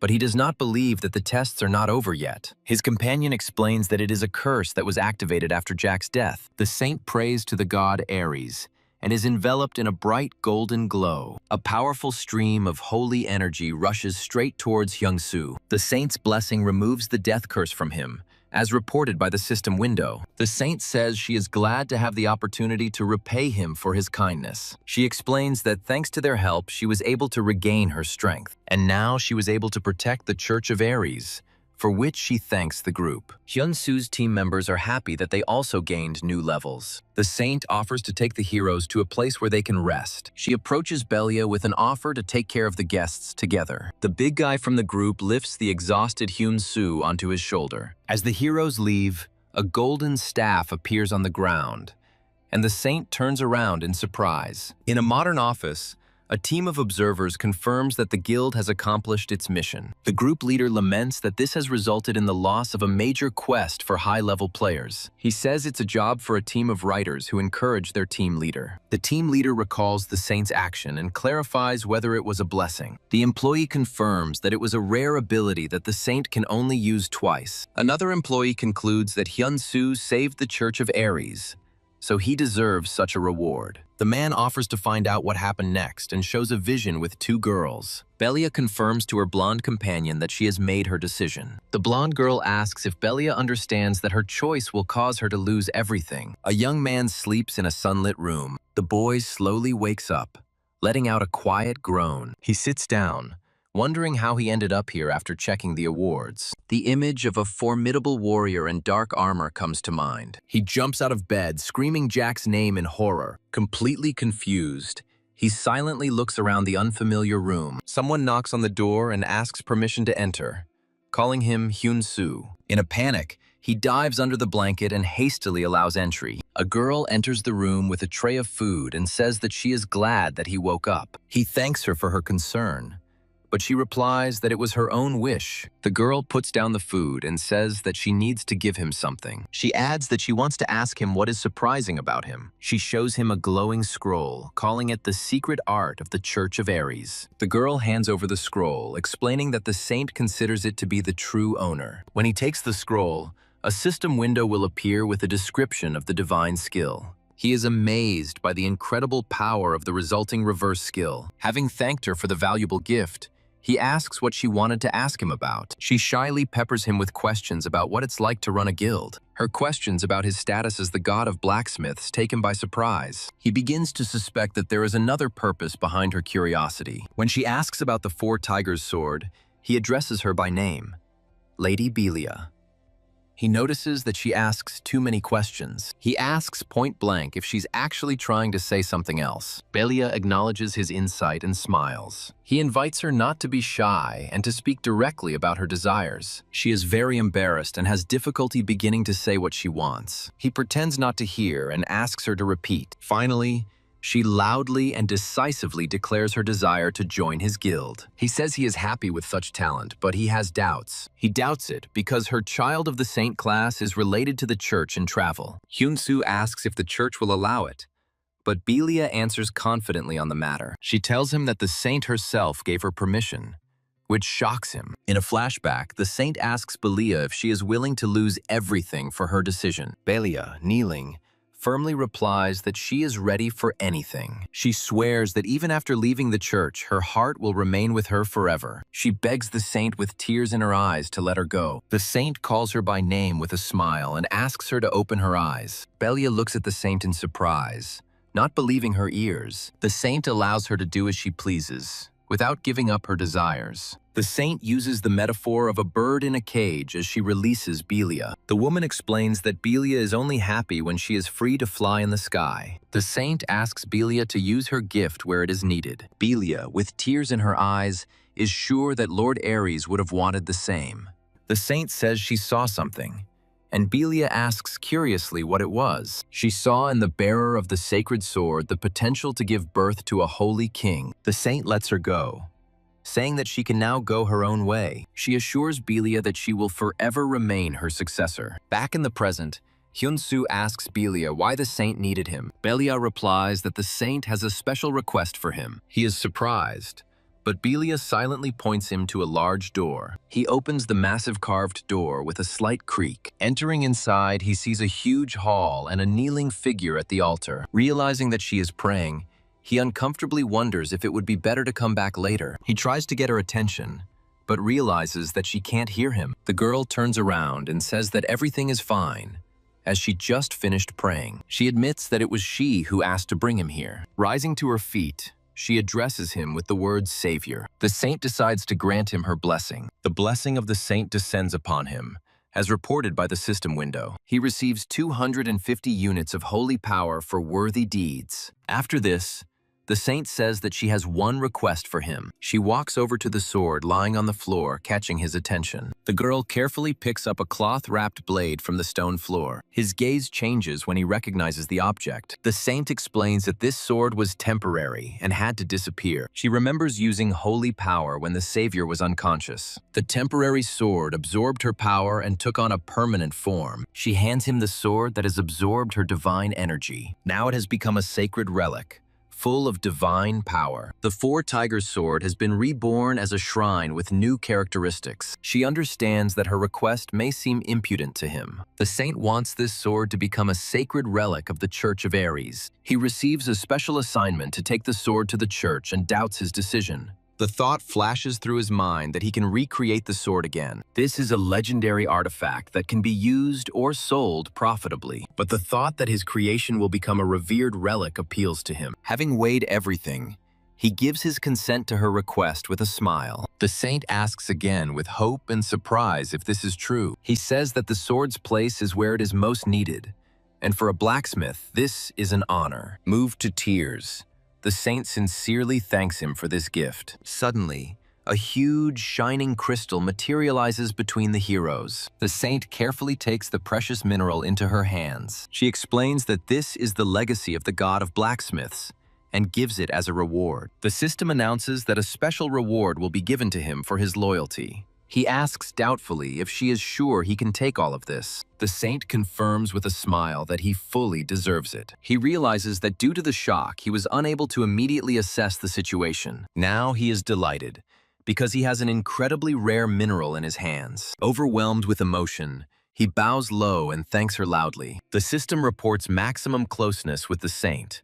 but he does not believe that the tests are not over yet. His companion explains that it is a curse that was activated after Jack's death. The saint prays to the god Ares and is enveloped in a bright golden glow. A powerful stream of holy energy rushes straight towards Hyun-soo. The saint's blessing removes the death curse from him, as reported by the system window. The saint says she is glad to have the opportunity to repay him for his kindness. She explains that thanks to their help, she was able to regain her strength, and now she was able to protect the Church of Ares, for which she thanks the group. Hyun-soo's team members are happy that they also gained new levels. The saint offers to take the heroes to a place where they can rest. She approaches Belia with an offer to take care of the guests together. The big guy from the group lifts the exhausted Hyun-soo onto his shoulder. As the heroes leave, a golden staff appears on the ground, and the saint turns around in surprise. In a modern office, a team of observers confirms that the guild has accomplished its mission. The group leader laments that this has resulted in the loss of a major quest for high-level players. He says it's a job for a team of writers who encourage their team leader. The team leader recalls the saint's action and clarifies whether it was a blessing. The employee confirms that it was a rare ability that the saint can only use twice. Another employee concludes that Hyun-soo saved the Church of Aries, so he deserves such a reward. The man offers to find out what happened next and shows a vision with two girls. Belia confirms to her blonde companion that she has made her decision. The blonde girl asks if Belia understands that her choice will cause her to lose everything. A young man sleeps in a sunlit room. The boy slowly wakes up, letting out a quiet groan. He sits down, wondering how he ended up here after checking the awards. The image of a formidable warrior in dark armor comes to mind. He jumps out of bed, screaming Jack's name in horror. Completely confused, he silently looks around the unfamiliar room. Someone knocks on the door and asks permission to enter, calling him Hyun-soo. In a panic, he dives under the blanket and hastily allows entry. A girl enters the room with a tray of food and says that she is glad that he woke up. He thanks her for her concern, but she replies that it was her own wish. The girl puts down the food and says that she needs to give him something. She adds that she wants to ask him what is surprising about him. She shows him a glowing scroll, calling it the secret art of the Church of Aries. The girl hands over the scroll, explaining that the saint considers it to be the true owner. When he takes the scroll, a system window will appear with a description of the divine skill. He is amazed by the incredible power of the resulting reverse skill. Having thanked her for the valuable gift, he asks what she wanted to ask him about. She shyly peppers him with questions about what it's like to run a guild. Her questions about his status as the god of blacksmiths take him by surprise. He begins to suspect that there is another purpose behind her curiosity. When she asks about the Four Tigers sword, he addresses her by name, Lady Belia. He notices that she asks too many questions. He asks point blank if she's actually trying to say something else. Belia acknowledges his insight and smiles. He invites her not to be shy and to speak directly about her desires. She is very embarrassed and has difficulty beginning to say what she wants. He pretends not to hear and asks her to repeat. Finally, she loudly and decisively declares her desire to join his guild. He says he is happy with such talent, but he has doubts. He doubts it because her child of the saint class is related to the church and travel. Hyun-soo asks if the church will allow it, but Belia answers confidently on the matter. She tells him that the saint herself gave her permission, which shocks him. In a flashback, the saint asks Belia if she is willing to lose everything for her decision. Belia, kneeling, firmly replies that she is ready for anything. She swears that even after leaving the church, her heart will remain with her forever. She begs the saint with tears in her eyes to let her go. The saint calls her by name with a smile and asks her to open her eyes. Belia looks at the saint in surprise, not believing her ears. The saint allows her to do as she pleases, without giving up her desires. The saint uses the metaphor of a bird in a cage as she releases Belia. The woman explains that Belia is only happy when she is free to fly in the sky. The saint asks Belia to use her gift where it is needed. Belia, with tears in her eyes, is sure that Lord Ares would have wanted the same. The saint says she saw something, and Belia asks curiously what it was. She saw in the bearer of the sacred sword the potential to give birth to a holy king. The saint lets her go, saying that she can now go her own way. She assures Belia that she will forever remain her successor. Back in the present, Hyun-soo asks Belia why the saint needed him. Belia replies that the saint has a special request for him. He is surprised, but Belia silently points him to a large door. He opens the massive carved door with a slight creak. Entering inside, he sees a huge hall and a kneeling figure at the altar. Realizing that she is praying, he uncomfortably wonders if it would be better to come back later. He tries to get her attention, but realizes that she can't hear him. The girl turns around and says that everything is fine, as she just finished praying. She admits that it was she who asked to bring him here. Rising to her feet, she addresses him with the word Savior. The saint decides to grant him her blessing. The blessing of the saint descends upon him, as reported by the system window. He receives 250 units of holy power for worthy deeds. After this, the The saint says that she has one request for him. She walks over to the sword lying on the floor, catching his attention. The girl carefully picks up a cloth-wrapped blade from the stone floor. His gaze changes when he recognizes the object. The saint explains that this sword was temporary and had to disappear. She remembers using holy power when the savior was unconscious. The temporary sword absorbed her power and took on a permanent form. She hands him the sword that has absorbed her divine energy. Now it has become a sacred relic, full of divine power. The four-tiger sword has been reborn as a shrine with new characteristics. She understands that her request may seem impudent to him. The saint wants this sword to become a sacred relic of the Church of Ares. He receives a special assignment to take the sword to the church and doubts his decision. The thought flashes through his mind that he can recreate the sword again. This is a legendary artifact that can be used or sold profitably. But the thought that his creation will become a revered relic appeals to him. Having weighed everything, he gives his consent to her request with a smile. The saint asks again with hope and surprise if this is true. He says that the sword's place is where it is most needed. And for a blacksmith, this is an honor. Moved to tears, the saint sincerely thanks him for this gift. Suddenly, a huge, shining crystal materializes between the heroes. The saint carefully takes the precious mineral into her hands. She explains that this is the legacy of the god of blacksmiths and gives it as a reward. The system announces that a special reward will be given to him for his loyalty. He asks doubtfully if she is sure he can take all of this. The saint confirms with a smile that he fully deserves it. He realizes that due to the shock, he was unable to immediately assess the situation. Now he is delighted, because he has an incredibly rare mineral in his hands. Overwhelmed with emotion, he bows low and thanks her loudly. The system reports maximum closeness with the saint,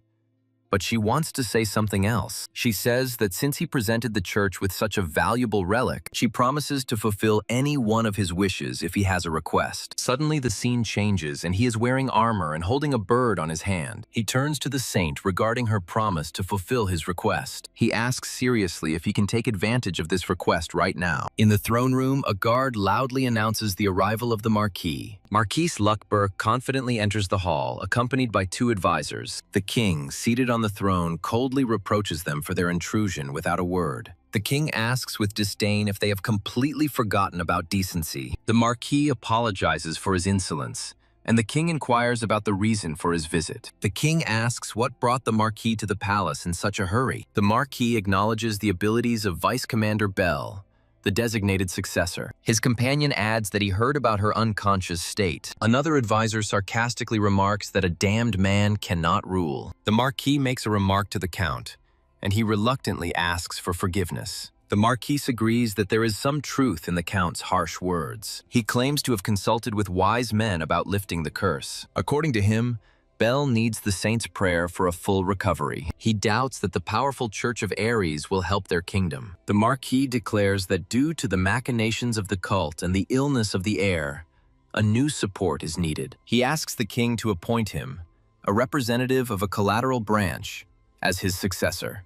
but she wants to say something else. She says that since he presented the church with such a valuable relic, she promises to fulfill any one of his wishes if he has a request. Suddenly the scene changes and he is wearing armor and holding a bird on his hand. He turns to the saint regarding her promise to fulfill his request. He asks seriously if he can take advantage of this request right now. In the throne room, a guard loudly announces the arrival of the Marquis. Marquis Luckberg confidently enters the hall, accompanied by two advisors. The king, seated on the throne, coldly reproaches them for their intrusion without a word. The king asks with disdain if they have completely forgotten about decency. The Marquis apologizes for his insolence, and the king inquires about the reason for his visit. The king asks what brought the Marquis to the palace in such a hurry. The Marquis acknowledges the abilities of Vice Commander Bell, the designated successor. His companion adds that he heard about her unconscious state. Another advisor sarcastically remarks that a damned man cannot rule. The Marquis makes a remark to the Count, and he reluctantly asks for forgiveness. The Marquis agrees that there is some truth in the Count's harsh words. He claims to have consulted with wise men about lifting the curse. According to him, Bell needs the saint's prayer for a full recovery. He doubts that the powerful Church of Ares will help their kingdom. The Marquis declares that due to the machinations of the cult and the illness of the heir, a new support is needed. He asks the king to appoint him, a representative of a collateral branch, as his successor.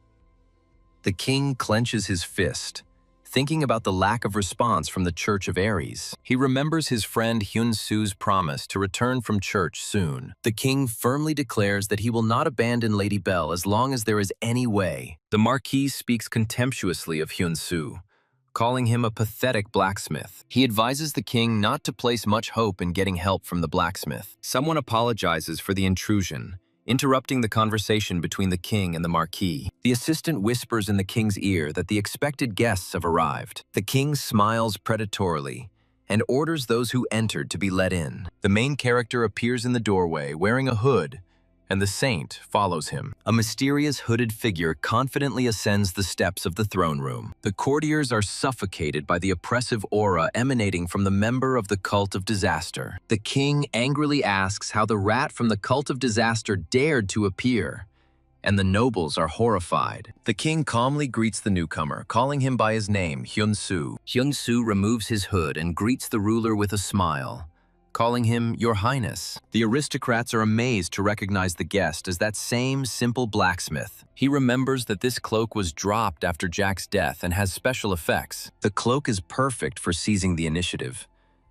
The king clenches his fist, thinking about the lack of response from the Church of Ares. He remembers his friend Hyun-Soo's promise to return from church soon. The king firmly declares that he will not abandon Lady Bell as long as there is any way. The Marquis speaks contemptuously of Hyun-Soo, calling him a pathetic blacksmith. He advises the king not to place much hope in getting help from the blacksmith. Someone apologizes for the intrusion, interrupting the conversation between the king and the Marquis. The assistant whispers in the king's ear that the expected guests have arrived. The king smiles predatorily and orders those who entered to be let in. The main character appears in the doorway wearing a hood, and the saint follows him. A mysterious hooded figure confidently ascends the steps of the throne room. The courtiers are suffocated by the oppressive aura emanating from the member of the Cult of Disaster. The king angrily asks how the rat from the Cult of Disaster dared to appear, and the nobles are horrified. The king calmly greets the newcomer, calling him by his name, Hyun-Soo. Hyun-Soo removes his hood and greets the ruler with a smile, calling him Your Highness. The aristocrats are amazed to recognize the guest as that same simple blacksmith. He remembers that this cloak was dropped after Jack's death and has special effects. The cloak is perfect for seizing the initiative,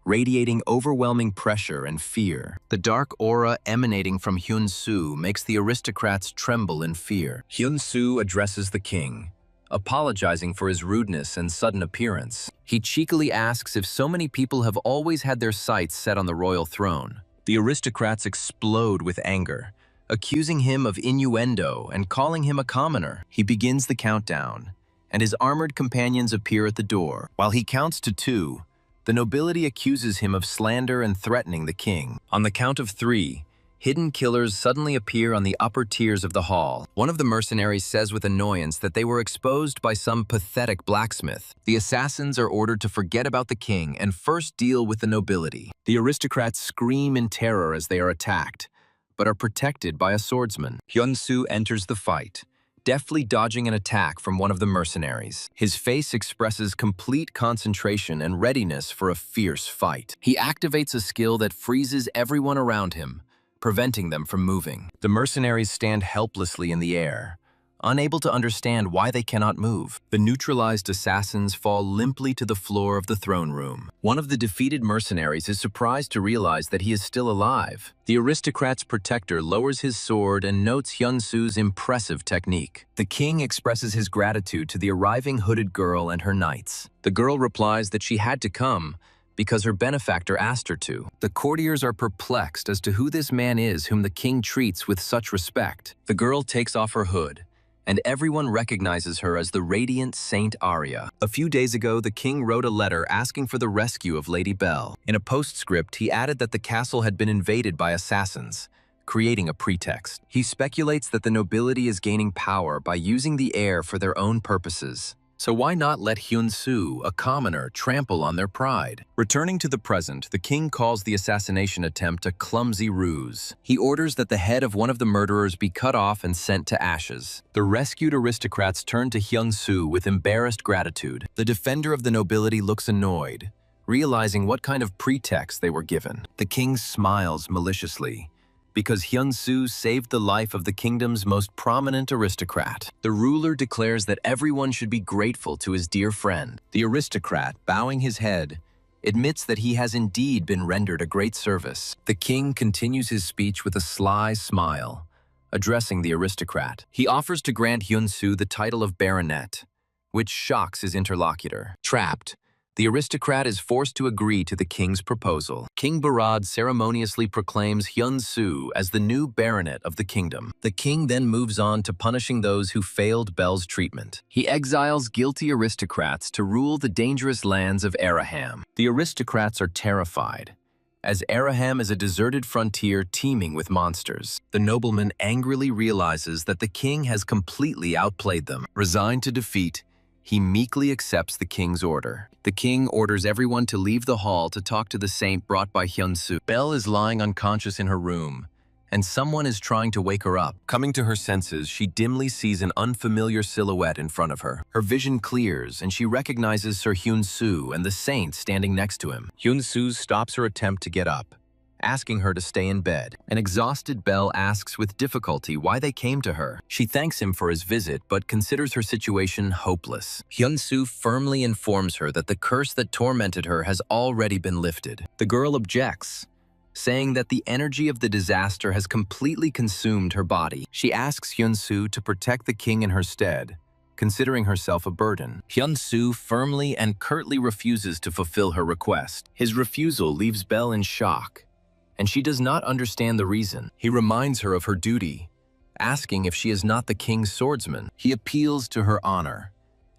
radiating overwhelming pressure and fear. The dark aura emanating from Hyun-soo makes the aristocrats tremble in fear. Hyun-soo addresses the king, apologizing for his rudeness and sudden appearance. He cheekily asks if so many people have always had their sights set on the royal throne. The aristocrats explode with anger, accusing him of innuendo and calling him a commoner. He begins the countdown, and his armored companions appear at the door. While he counts to 2, the nobility accuses him of slander and threatening the king. On the count of 3, hidden killers suddenly appear on the upper tiers of the hall. One of the mercenaries says with annoyance that they were exposed by some pathetic blacksmith. The assassins are ordered to forget about the king and first deal with the nobility. The aristocrats scream in terror as they are attacked, but are protected by a swordsman. Hyun-soo enters the fight, deftly dodging an attack from one of the mercenaries. His face expresses complete concentration and readiness for a fierce fight. He activates a skill that freezes everyone around him, preventing them from moving. The mercenaries stand helplessly in the air, unable to understand why they cannot move. The neutralized assassins fall limply to the floor of the throne room. One of the defeated mercenaries is surprised to realize that he is still alive. The aristocrat's protector lowers his sword and notes Hyun-soo's impressive technique. The king expresses his gratitude to the arriving hooded girl and her knights. The girl replies that she had to come because her benefactor asked her to. The courtiers are perplexed as to who this man is whom the king treats with such respect. The girl takes off her hood, and everyone recognizes her as the radiant Saint Arya. A few days ago, the king wrote a letter asking for the rescue of Lady Belle. In a postscript, he added that the castle had been invaded by assassins, creating a pretext. He speculates that the nobility is gaining power by using the air for their own purposes. So why not let Hyun-soo, a commoner, trample on their pride? Returning to the present, the king calls the assassination attempt a clumsy ruse. He orders that the head of one of the murderers be cut off and sent to ashes. The rescued aristocrats turn to Hyun-soo with embarrassed gratitude. The defender of the nobility looks annoyed, realizing what kind of pretext they were given. The king smiles maliciously, because Hyun-soo saved the life of the kingdom's most prominent aristocrat. The ruler declares that everyone should be grateful to his dear friend. The aristocrat, bowing his head, admits that he has indeed been rendered a great service. The king continues his speech with a sly smile, addressing the aristocrat. He offers to grant Hyun-soo the title of baronet, which shocks his interlocutor. Trapped, the aristocrat is forced to agree to the king's proposal. King Barad ceremoniously proclaims Hyun-soo as the new baronet of the kingdom. The king then moves on to punishing those who failed Belle's treatment. He exiles guilty aristocrats to rule the dangerous lands of Araham. The aristocrats are terrified, as Araham is a deserted frontier teeming with monsters. The nobleman angrily realizes that the king has completely outplayed them. Resigned to defeat, he meekly accepts the king's order. The king orders everyone to leave the hall to talk to the saint brought by Hyun-soo. Belle is lying unconscious in her room, and someone is trying to wake her up. Coming to her senses, she dimly sees an unfamiliar silhouette in front of her. Her vision clears, and she recognizes Sir Hyun-soo and the saint standing next to him. Hyun-soo stops her attempt to get up, asking her to stay in bed. An exhausted Belle asks with difficulty why they came to her. She thanks him for his visit, but considers her situation hopeless. Hyun-soo firmly informs her that the curse that tormented her has already been lifted. The girl objects, saying that the energy of the disaster has completely consumed her body. She asks Hyun-soo to protect the king in her stead, considering herself a burden. Hyun-soo firmly and curtly refuses to fulfill her request. His refusal leaves Belle in shock, and she does not understand the reason. He reminds her of her duty, asking if she is not the king's swordsman. He appeals to her honor,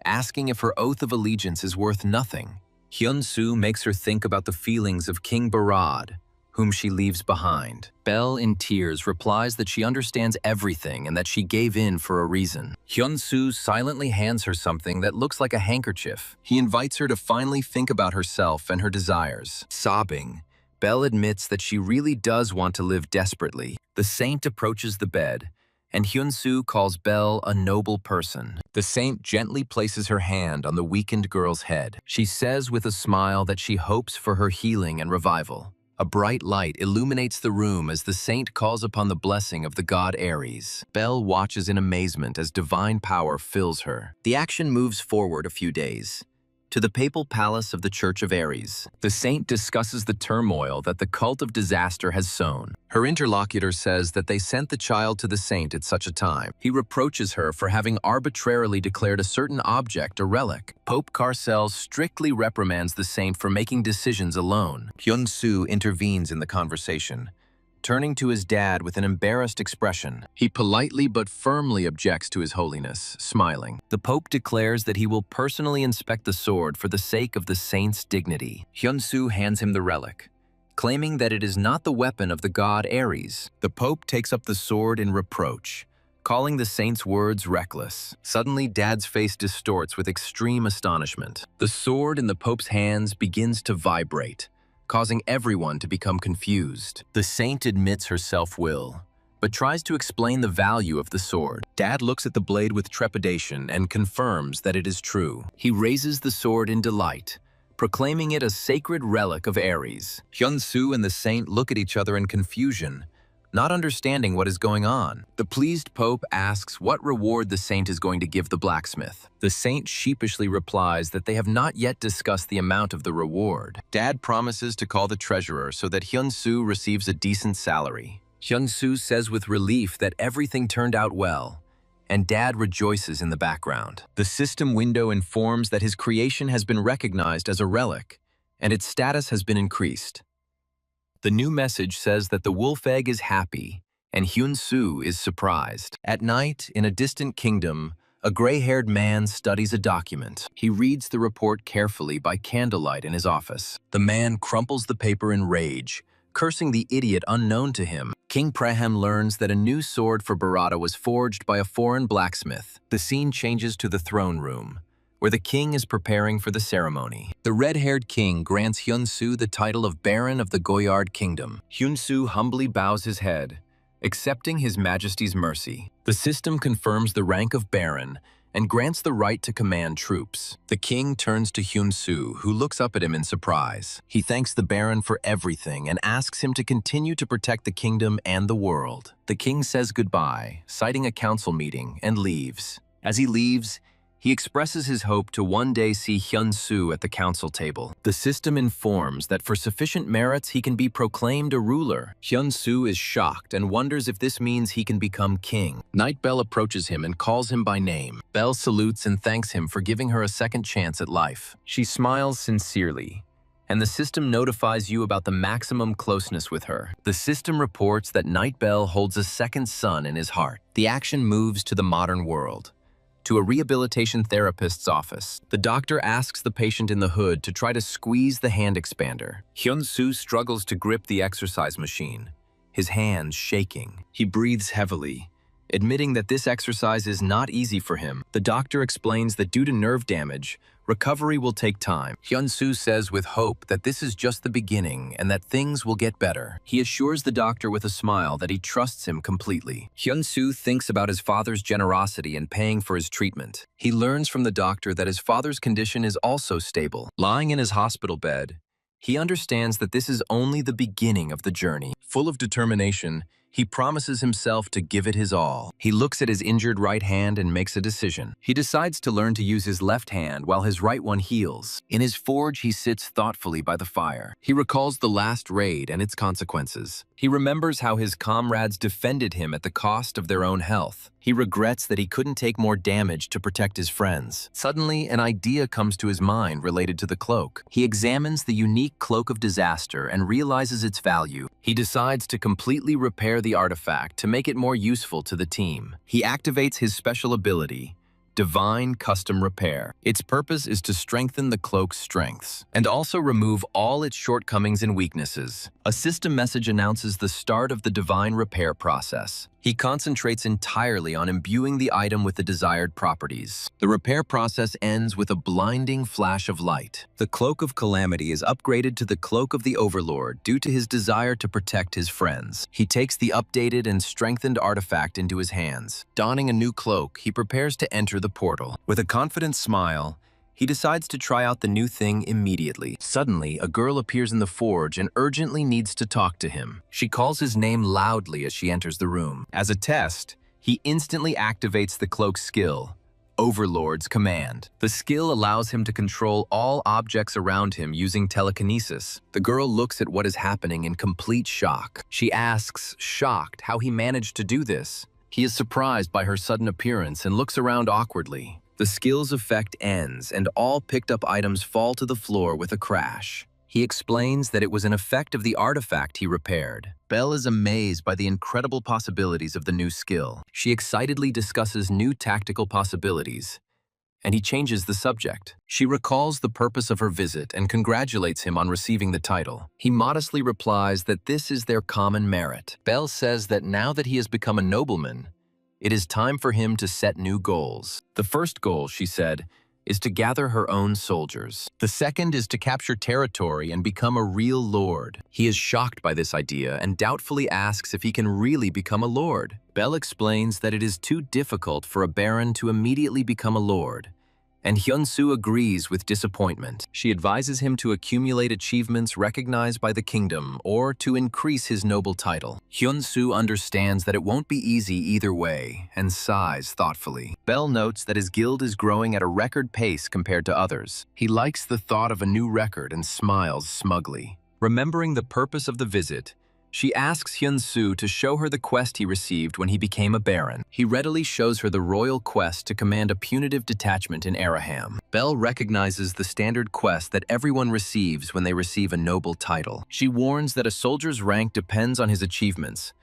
asking if her oath of allegiance is worth nothing. Hyun-soo makes her think about the feelings of King Barad, whom she leaves behind. Belle, in tears, replies that she understands everything and that she gave in for a reason. Hyun-soo silently hands her something that looks like a handkerchief. He invites her to finally think about herself and her desires. Sobbing, Belle admits that she really does want to live desperately. The saint approaches the bed, and Hyun-soo calls Belle a noble person. The saint gently places her hand on the weakened girl's head. She says with a smile that she hopes for her healing and revival. A bright light illuminates the room as the saint calls upon the blessing of the god Ares. Belle watches in amazement as divine power fills her. The action moves forward a few days. to the papal palace of the Church of Ares. The saint discusses the turmoil that the cult of disaster has sown. Her interlocutor says that they sent the child to the saint at such a time. He reproaches her for having arbitrarily declared a certain object a relic. Pope Carcel strictly reprimands the saint for making decisions alone. Hyun-soo intervenes in the conversation, turning to his dad with an embarrassed expression. He politely but firmly objects to His Holiness, smiling. The Pope declares that he will personally inspect the sword for the sake of the saint's dignity. Hyun-soo hands him the relic, claiming that it is not the weapon of the god Ares. The Pope takes up the sword in reproach, calling the saint's words reckless. Suddenly, Dad's face distorts with extreme astonishment. The sword in the Pope's hands begins to vibrate, causing everyone to become confused. The saint admits her self-will, but tries to explain the value of the sword. Dad looks at the blade with trepidation and confirms that it is true. He raises the sword in delight, proclaiming it a sacred relic of Ares. Hyun-soo and the saint look at each other in confusion, not understanding what is going on. The pleased Pope asks what reward the saint is going to give the blacksmith. The saint sheepishly replies that they have not yet discussed the amount of the reward. Dad promises to call the treasurer so that Hyun-soo receives a decent salary. Hyun-soo says with relief that everything turned out well, and Dad rejoices in the background. The system window informs that his creation has been recognized as a relic, and its status has been increased. The new message says that the wolf egg is happy, and Hyun-soo is surprised. At night, in a distant kingdom, a gray-haired man studies a document. He reads the report carefully by candlelight in his office. The man crumples the paper in rage, cursing the idiot unknown to him. King Prehem learns that a new sword for Bharata was forged by a foreign blacksmith. The scene changes to the throne room, where the king is preparing for the ceremony. The red-haired king grants Hyun-soo the title of Baron of the Goyard Kingdom. Hyun-soo humbly bows his head, accepting His Majesty's mercy. The system confirms the rank of Baron and grants the right to command troops. The king turns to Hyun-soo, who looks up at him in surprise. He thanks the Baron for everything and asks him to continue to protect the kingdom and the world. The king says goodbye, citing a council meeting, and leaves. As he leaves, he expresses his hope to one day see Hyun-soo at the council table. The system informs that for sufficient merits he can be proclaimed a ruler. Hyun-soo is shocked and wonders if this means he can become king. Night Belle approaches him and calls him by name. Belle salutes and thanks him for giving her a second chance at life. She smiles sincerely, and the system notifies you about the maximum closeness with her. The system reports that Night Belle holds a second son in his heart. The action moves to the modern world, to a rehabilitation therapist's office. The doctor asks the patient in the hood to try to squeeze the hand expander. Hyun-soo struggles to grip the exercise machine, his hands shaking. He breathes heavily, admitting that this exercise is not easy for him. The doctor explains that due to nerve damage, recovery will take time. Hyun-soo says with hope that this is just the beginning and that things will get better. He assures the doctor with a smile that he trusts him completely. Hyun-soo thinks about his father's generosity in paying for his treatment. He learns from the doctor that his father's condition is also stable. Lying in his hospital bed, he understands that this is only the beginning of the journey. Full of determination, he promises himself to give it his all. He looks at his injured right hand and makes a decision. He decides to learn to use his left hand while his right one heals. In his forge, he sits thoughtfully by the fire. He recalls the last raid and its consequences. He remembers how his comrades defended him at the cost of their own health. He regrets that he couldn't take more damage to protect his friends. Suddenly, an idea comes to his mind related to the cloak. He examines the unique cloak of disaster and realizes its value. He decides to completely repair the artifact to make it more useful to the team. He activates his special ability, Divine Custom Repair. Its purpose is to strengthen the cloak's strengths and also remove all its shortcomings and weaknesses. A system message announces the start of the Divine Repair process. He concentrates entirely on imbuing the item with the desired properties. The repair process ends with a blinding flash of light. The Cloak of Calamity is upgraded to the Cloak of the Overlord due to his desire to protect his friends. He takes the updated and strengthened artifact into his hands. Donning a new cloak, he prepares to enter the portal. With a confident smile, he decides to try out the new thing immediately. Suddenly, a girl appears in the forge and urgently needs to talk to him. She calls his name loudly as she enters the room. As a test, he instantly activates the cloak skill, Overlord's command. The skill allows him to control all objects around him using telekinesis. The girl looks at what is happening in complete shock. She asks, shocked, how he managed to do this. He is surprised by her sudden appearance and looks around awkwardly. The skill's effect ends, and all picked-up items fall to the floor with a crash. He explains that it was an effect of the artifact he repaired. Belle is amazed by the incredible possibilities of the new skill. She excitedly discusses new tactical possibilities, and he changes the subject. She recalls the purpose of her visit and congratulates him on receiving the title. He modestly replies that this is their common merit. Belle says that now that he has become a nobleman, it is time for him to set new goals. The first goal, she said, is to gather her own soldiers. The second is to capture territory and become a real lord. He is shocked by this idea and doubtfully asks if he can really become a lord. Belle explains that it is too difficult for a baron to immediately become a lord, and Hyun-soo agrees with disappointment. She advises him to accumulate achievements recognized by the kingdom or to increase his noble title. Hyun-soo understands that it won't be easy either way and sighs thoughtfully. Belle notes that his guild is growing at a record pace compared to others. He likes the thought of a new record and smiles smugly. Remembering the purpose of the visit, she asks Hyun-soo to show her the quest he received when he became a baron. He readily shows her the royal quest to command a punitive detachment in Araham. Belle recognizes the standard quest that everyone receives when they receive a noble title. She warns that a soldier's rank depends on his achievements,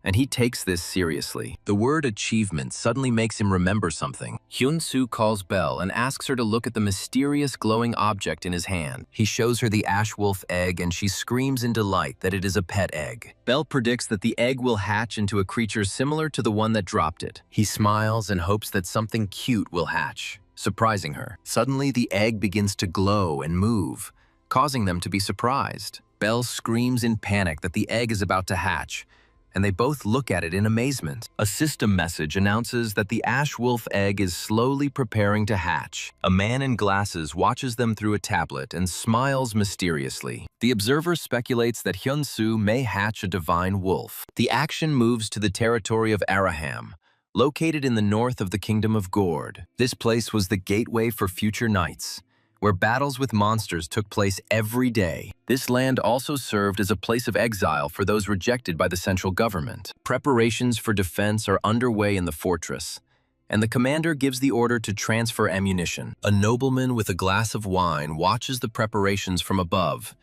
and he takes this seriously. The word achievement suddenly makes him remember something. Hyun-soo calls Belle and asks her to look at the mysterious glowing object in his hand. He shows her the ash wolf egg and she screams in delight that it is a pet egg. Belle predicts that the egg will hatch into a creature similar to the one that dropped it. He smiles and hopes that something cute will hatch, surprising her. Suddenly, the egg begins to glow and move, causing them to be surprised. Belle screams in panic that the egg is about to hatch, and they both look at it in amazement. A system message announces that the ash wolf egg is slowly preparing to hatch. A man in glasses watches them through a tablet and smiles mysteriously. The observer speculates that Hyun-soo may hatch a divine wolf. The action moves to the territory of Araham, located in the north of the Kingdom of Gord. This place was the gateway for future knights, where battles with monsters took place every day. This land also served as a place of exile for those rejected by the central government. Preparations for defense are underway in the fortress, and the commander gives the order to transfer ammunition. A nobleman with a glass of wine watches the preparations from above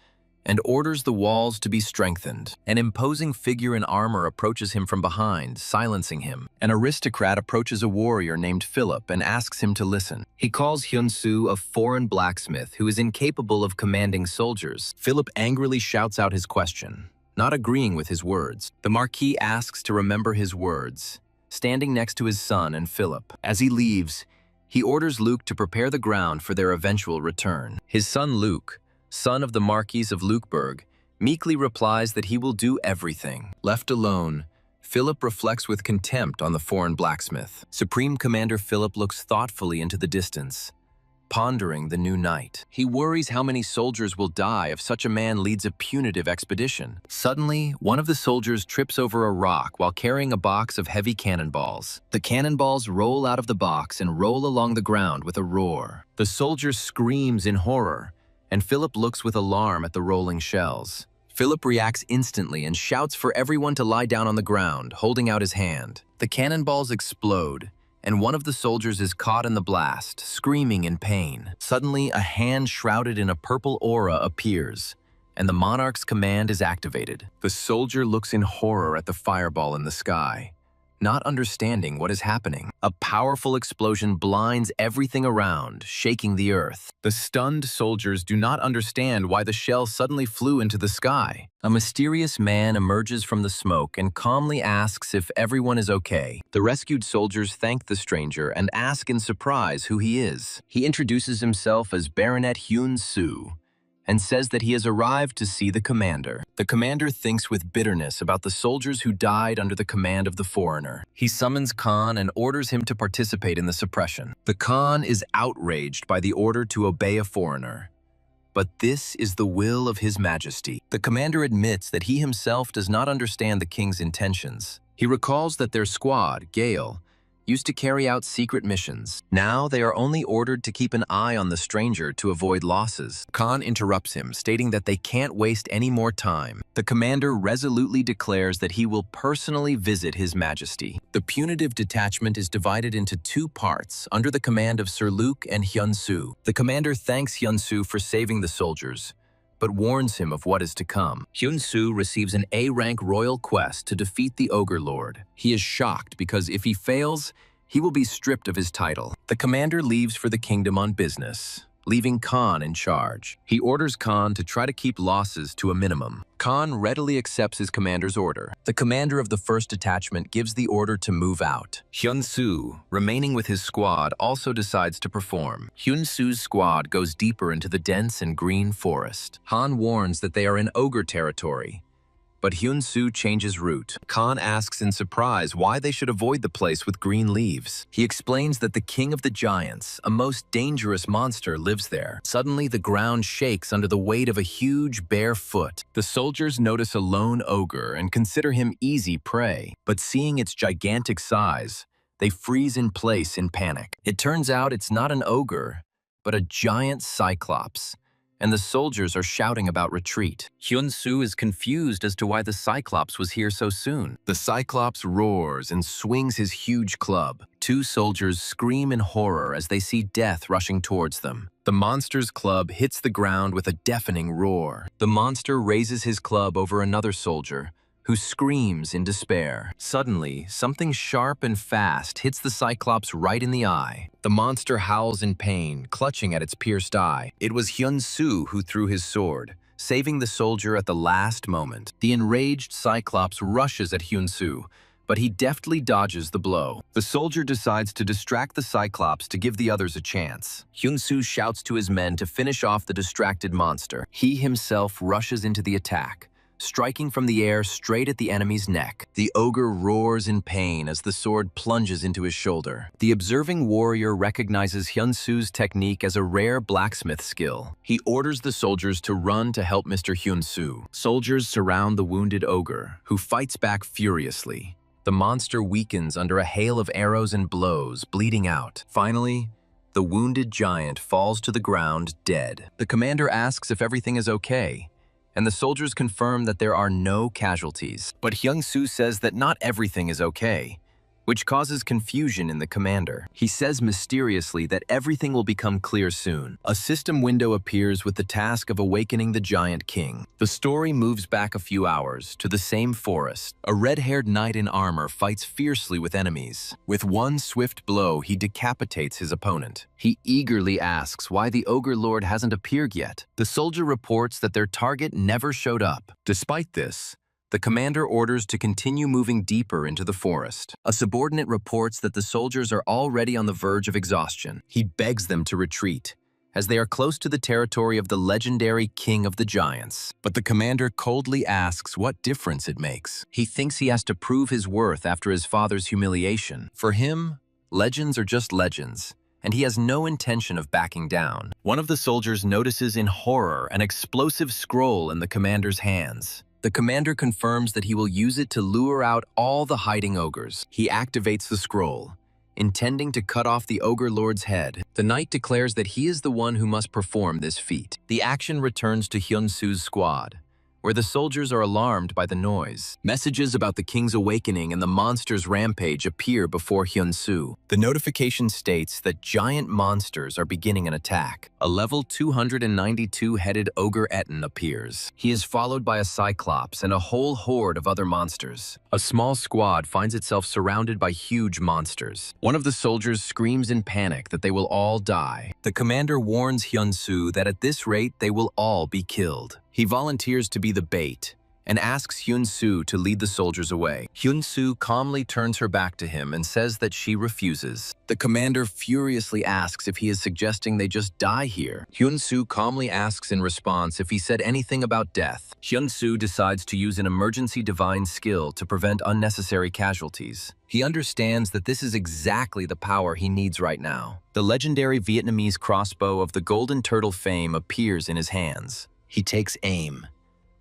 and orders the walls to be strengthened. An imposing figure in armor approaches him from behind, silencing him. An aristocrat approaches a warrior named Philip and asks him to listen. He calls Hyun-soo a foreign blacksmith who is incapable of commanding soldiers. Philip angrily shouts out his question, not agreeing with his words. The Marquis asks to remember his words, standing next to his son and Philip. As he leaves, he orders Luke to prepare the ground for their eventual return. His son Luke, son of the Marquis of Lukeburg, meekly replies that he will do everything. Left alone, Philip reflects with contempt on the foreign blacksmith. Supreme Commander Philip looks thoughtfully into the distance, pondering the new knight. He worries how many soldiers will die if such a man leads a punitive expedition. Suddenly, one of the soldiers trips over a rock while carrying a box of heavy cannonballs. The cannonballs roll out of the box and roll along the ground with a roar. The soldier screams in horror, and Philip looks with alarm at the rolling shells. Philip reacts instantly and shouts for everyone to lie down on the ground, holding out his hand. The cannonballs explode, and one of the soldiers is caught in the blast, screaming in pain. Suddenly, a hand shrouded in a purple aura appears, and the monarch's command is activated. The soldier looks in horror at the fireball in the sky, not understanding what is happening. A powerful explosion blinds everything around, shaking the earth. The stunned soldiers do not understand why the shell suddenly flew into the sky. A mysterious man emerges from the smoke and calmly asks if everyone is okay. The rescued soldiers thank the stranger and ask in surprise who he is. He introduces himself as Baronet Hyun-soo and says that he has arrived to see the commander. The commander thinks with bitterness about the soldiers who died under the command of the foreigner. He summons Khan and orders him to participate in the suppression. The Khan is outraged by the order to obey a foreigner, but this is the will of His Majesty. The commander admits that he himself does not understand the king's intentions. He recalls that their squad, Gale, used to carry out secret missions. Now they are only ordered to keep an eye on the stranger to avoid losses. Khan interrupts him, stating that they can't waste any more time. The commander resolutely declares that he will personally visit His Majesty. The punitive detachment is divided into two parts under the command of Sir Luke and Hyun-soo. The commander thanks Hyun-soo for saving the soldiers, but warns him of what is to come. Hyun-soo receives an A-rank royal quest to defeat the Ogre Lord. He is shocked because if he fails, he will be stripped of his title. The commander leaves for the kingdom on business, leaving Khan in charge. He orders Khan to try to keep losses to a minimum. Khan readily accepts his commander's order. The commander of the first detachment gives the order to move out. Hyun-soo, remaining with his squad, also decides to perform. Hyun-soo's squad goes deeper into the dense and green forest. Han warns that they are in ogre territory, but Hyun-soo changes route. Khan asks in surprise why they should avoid the place with green leaves. He explains that the king of the giants, a most dangerous monster, lives there. Suddenly, the ground shakes under the weight of a huge bare foot. The soldiers notice a lone ogre and consider him easy prey, but seeing its gigantic size, they freeze in place in panic. It turns out it's not an ogre, but a giant cyclops, and the soldiers are shouting about retreat. Hyun-soo is confused as to why the Cyclops was here so soon. The Cyclops roars and swings his huge club. Two soldiers scream in horror as they see death rushing towards them. The monster's club hits the ground with a deafening roar. The monster raises his club over another soldier, who screams in despair. Suddenly, something sharp and fast hits the Cyclops right in the eye. The monster howls in pain, clutching at its pierced eye. It was Hyun-soo who threw his sword, saving the soldier at the last moment. The enraged Cyclops rushes at Hyun-soo, but he deftly dodges the blow. The soldier decides to distract the Cyclops to give the others a chance. Hyun-soo shouts to his men to finish off the distracted monster. He himself rushes into the attack, striking from the air straight at the enemy's neck. The ogre roars in pain as the sword plunges into his shoulder. The observing warrior recognizes Hyun-soo's technique as a rare blacksmith skill. He orders the soldiers to run to help Mr. Hyun-soo. Soldiers surround the wounded ogre, who fights back furiously. The monster weakens under a hail of arrows and blows, bleeding out. Finally, the wounded giant falls to the ground dead. The commander asks if everything is okay, and the soldiers confirm that there are no casualties. But Hyun-soo says that not everything is okay, which causes confusion in the commander. He says mysteriously that everything will become clear soon. A system window appears with the task of awakening the giant king. The story moves back a few hours to the same forest. A red-haired knight in armor fights fiercely with enemies. With one swift blow, he decapitates his opponent. He eagerly asks why the Ogre Lord hasn't appeared yet. The soldier reports that their target never showed up. Despite this, the commander orders to continue moving deeper into the forest. A subordinate reports that the soldiers are already on the verge of exhaustion. He begs them to retreat, as they are close to the territory of the legendary King of the Giants. But the commander coldly asks what difference it makes. He thinks he has to prove his worth after his father's humiliation. For him, legends are just legends, and he has no intention of backing down. One of the soldiers notices in horror an explosive scroll in the commander's hands. The commander confirms that he will use it to lure out all the hiding ogres. He activates the scroll, intending to cut off the Ogre Lord's head. The knight declares that he is the one who must perform this feat. The action returns to Hyun-soo's squad, where the soldiers are alarmed by the noise. Messages about the king's awakening and the monster's rampage appear before Hyun-soo. The notification states that giant monsters are beginning an attack. A level 292-headed Ogre Etten appears. He is followed by a Cyclops and a whole horde of other monsters. A small squad finds itself surrounded by huge monsters. One of the soldiers screams in panic that they will all die. The commander warns Hyun-soo that at this rate they will all be killed. He volunteers to be the bait and asks Hyun-soo to lead the soldiers away. Hyun-soo calmly turns her back to him and says that she refuses. The commander furiously asks if he is suggesting they just die here. Hyun-soo calmly asks in response if he said anything about death. Hyun-soo decides to use an emergency divine skill to prevent unnecessary casualties. He understands that this is exactly the power he needs right now. The legendary Vietnamese crossbow of the Golden Turtle fame appears in his hands. He takes aim,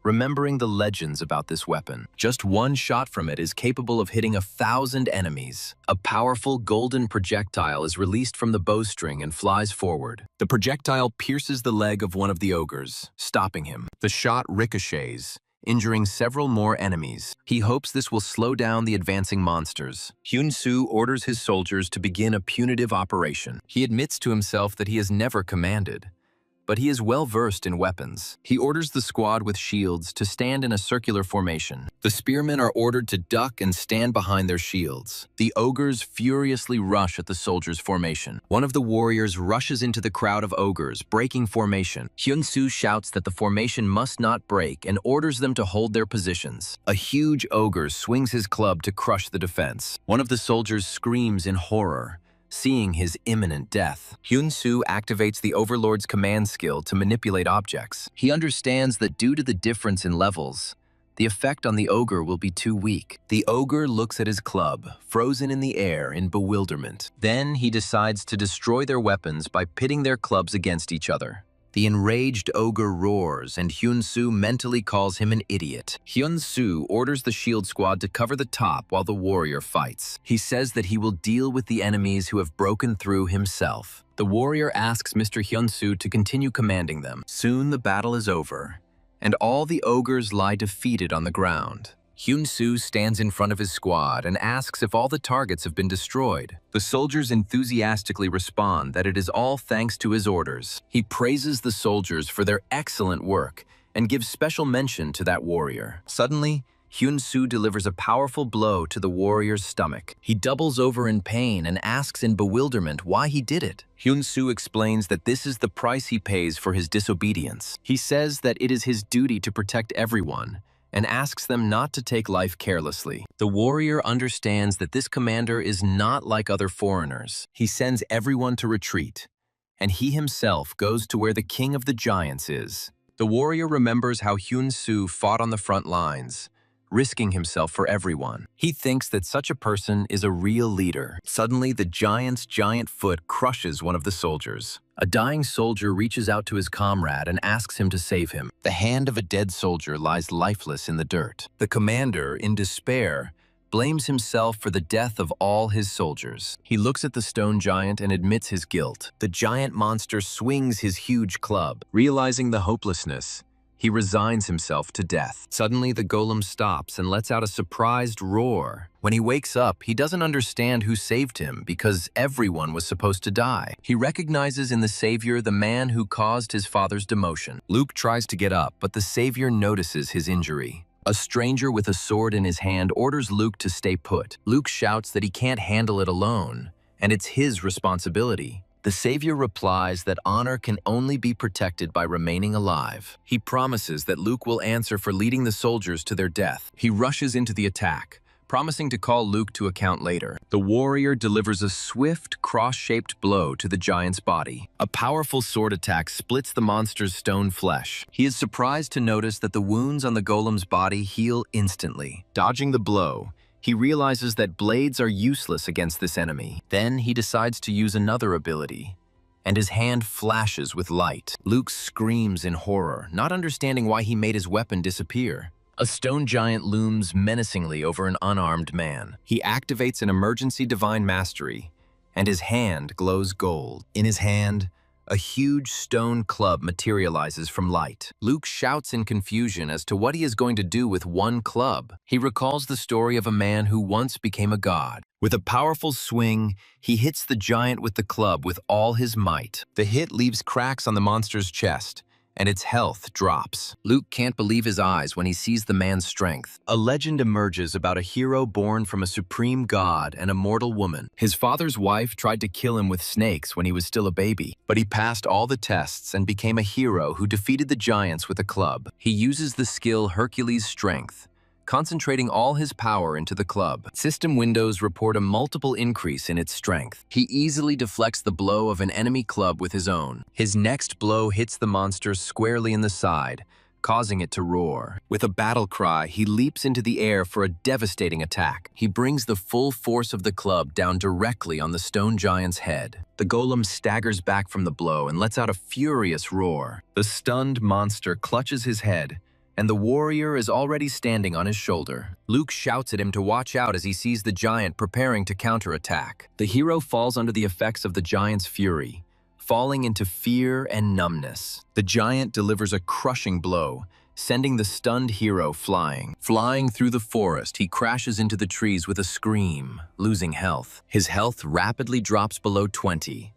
remembering the legends about this weapon. Just one shot from it is capable of hitting 1,000 enemies. A powerful golden projectile is released from the bowstring and flies forward. The projectile pierces the leg of one of the ogres, stopping him. The shot ricochets, injuring several more enemies. He hopes this will slow down the advancing monsters. Hyun-soo orders his soldiers to begin a punitive operation. He admits to himself that he has never commanded, but he is well versed in weapons. He orders the squad with shields to stand in a circular formation. The spearmen are ordered to duck and stand behind their shields. The ogres furiously rush at the soldiers' formation. One of the warriors rushes into the crowd of ogres, breaking formation. Hyun-soo shouts that the formation must not break and orders them to hold their positions. A huge ogre swings his club to crush the defense. One of the soldiers screams in horror, seeing his imminent death. Hyun-soo activates the Overlord's command skill to manipulate objects. He understands that due to the difference in levels, the effect on the ogre will be too weak. The ogre looks at his club, frozen in the air in bewilderment. Then he decides to destroy their weapons by pitting their clubs against each other. The enraged ogre roars, and Hyun-soo mentally calls him an idiot. Hyun-soo orders the shield squad to cover the top while the warrior fights. He says that he will deal with the enemies who have broken through himself. The warrior asks Mr. Hyun-soo to continue commanding them. Soon the battle is over, and all the ogres lie defeated on the ground. Hyun-soo stands in front of his squad and asks if all the targets have been destroyed. The soldiers enthusiastically respond that it is all thanks to his orders. He praises the soldiers for their excellent work and gives special mention to that warrior. Suddenly, Hyun-soo delivers a powerful blow to the warrior's stomach. He doubles over in pain and asks in bewilderment why he did it. Hyun-soo explains that this is the price he pays for his disobedience. He says that it is his duty to protect everyone, and asks them not to take life carelessly. The warrior understands that this commander is not like other foreigners. He sends everyone to retreat, and he himself goes to where the king of the giants is. The warrior remembers how Hyun-soo fought on the front lines, risking himself for everyone. He thinks that such a person is a real leader. Suddenly, the giant's giant foot crushes one of the soldiers. A dying soldier reaches out to his comrade and asks him to save him. The hand of a dead soldier lies lifeless in the dirt. The commander, in despair, blames himself for the death of all his soldiers. He looks at the stone giant and admits his guilt. The giant monster swings his huge club. Realizing the hopelessness, he resigns himself to death. Suddenly, the golem stops and lets out a surprised roar. When he wakes up, he doesn't understand who saved him because everyone was supposed to die. He recognizes in the savior the man who caused his father's demotion. Luke tries to get up, but the savior notices his injury. A stranger with a sword in his hand orders Luke to stay put. Luke shouts that he can't handle it alone, and it's his responsibility. The savior replies that honor can only be protected by remaining alive. He promises that Luke will answer for leading the soldiers to their death. He rushes into the attack, promising to call Luke to account later. The warrior delivers a swift, cross-shaped blow to the giant's body. A powerful sword attack splits the monster's stone flesh. He is surprised to notice that the wounds on the golem's body heal instantly. Dodging the blow, he realizes that blades are useless against this enemy. Then he decides to use another ability, and his hand flashes with light. Luke screams in horror, not understanding why he made his weapon disappear. A stone giant looms menacingly over an unarmed man. He activates an emergency divine mastery, and his hand glows gold. In his hand, a huge stone club materializes from light. Luke shouts in confusion as to what he is going to do with one club. He recalls the story of a man who once became a god. With a powerful swing, he hits the giant with the club with all his might. The hit leaves cracks on the monster's chest, and its health drops. Luke can't believe his eyes when he sees the man's strength. A legend emerges about a hero born from a supreme god and a mortal woman. His father's wife tried to kill him with snakes when he was still a baby, but he passed all the tests and became a hero who defeated the giants with a club. He uses the skill Hercules' strength, concentrating all his power into the club. System windows report a multiple increase in its strength. He easily deflects the blow of an enemy club with his own. His next blow hits the monster squarely in the side, causing it to roar. With a battle cry, he leaps into the air for a devastating attack. He brings the full force of the club down directly on the stone giant's head. The golem staggers back from the blow and lets out a furious roar. The stunned monster clutches his head and the warrior is already standing on his shoulder. Luke shouts at him to watch out as he sees the giant preparing to counterattack. The hero falls under the effects of the giant's fury, falling into fear and numbness. The giant delivers a crushing blow, sending the stunned hero flying. Flying through the forest, he crashes into the trees with a scream, losing health. His health rapidly drops below 20,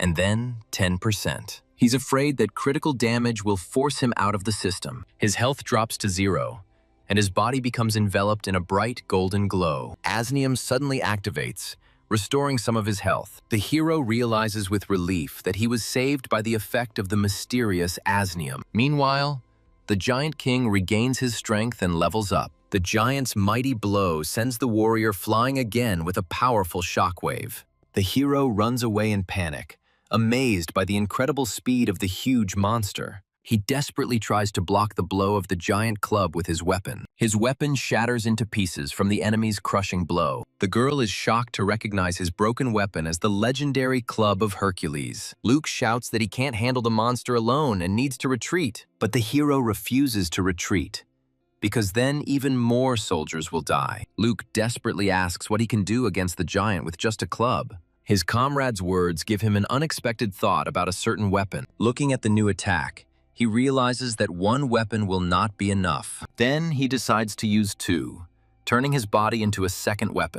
and then 10%. He's afraid that critical damage will force him out of the system. His health drops to 0, and his body becomes enveloped in a bright golden glow. Asnium suddenly activates, restoring some of his health. The hero realizes with relief that he was saved by the effect of the mysterious Asnium. Meanwhile, the Giant King regains his strength and levels up. The giant's mighty blow sends the warrior flying again with a powerful shockwave. The hero runs away in panic, amazed by the incredible speed of the huge monster. He desperately tries to block the blow of the giant club with his weapon. His weapon shatters into pieces from the enemy's crushing blow. The girl is shocked to recognize his broken weapon as the legendary Club of Hercules. Luke shouts that he can't handle the monster alone and needs to retreat. But the hero refuses to retreat, because then even more soldiers will die. Luke desperately asks what he can do against the giant with just a club. His comrade's words give him an unexpected thought about a certain weapon. Looking at the new attack, he realizes that one weapon will not be enough. Then he decides to use 2, turning his body into a second weapon.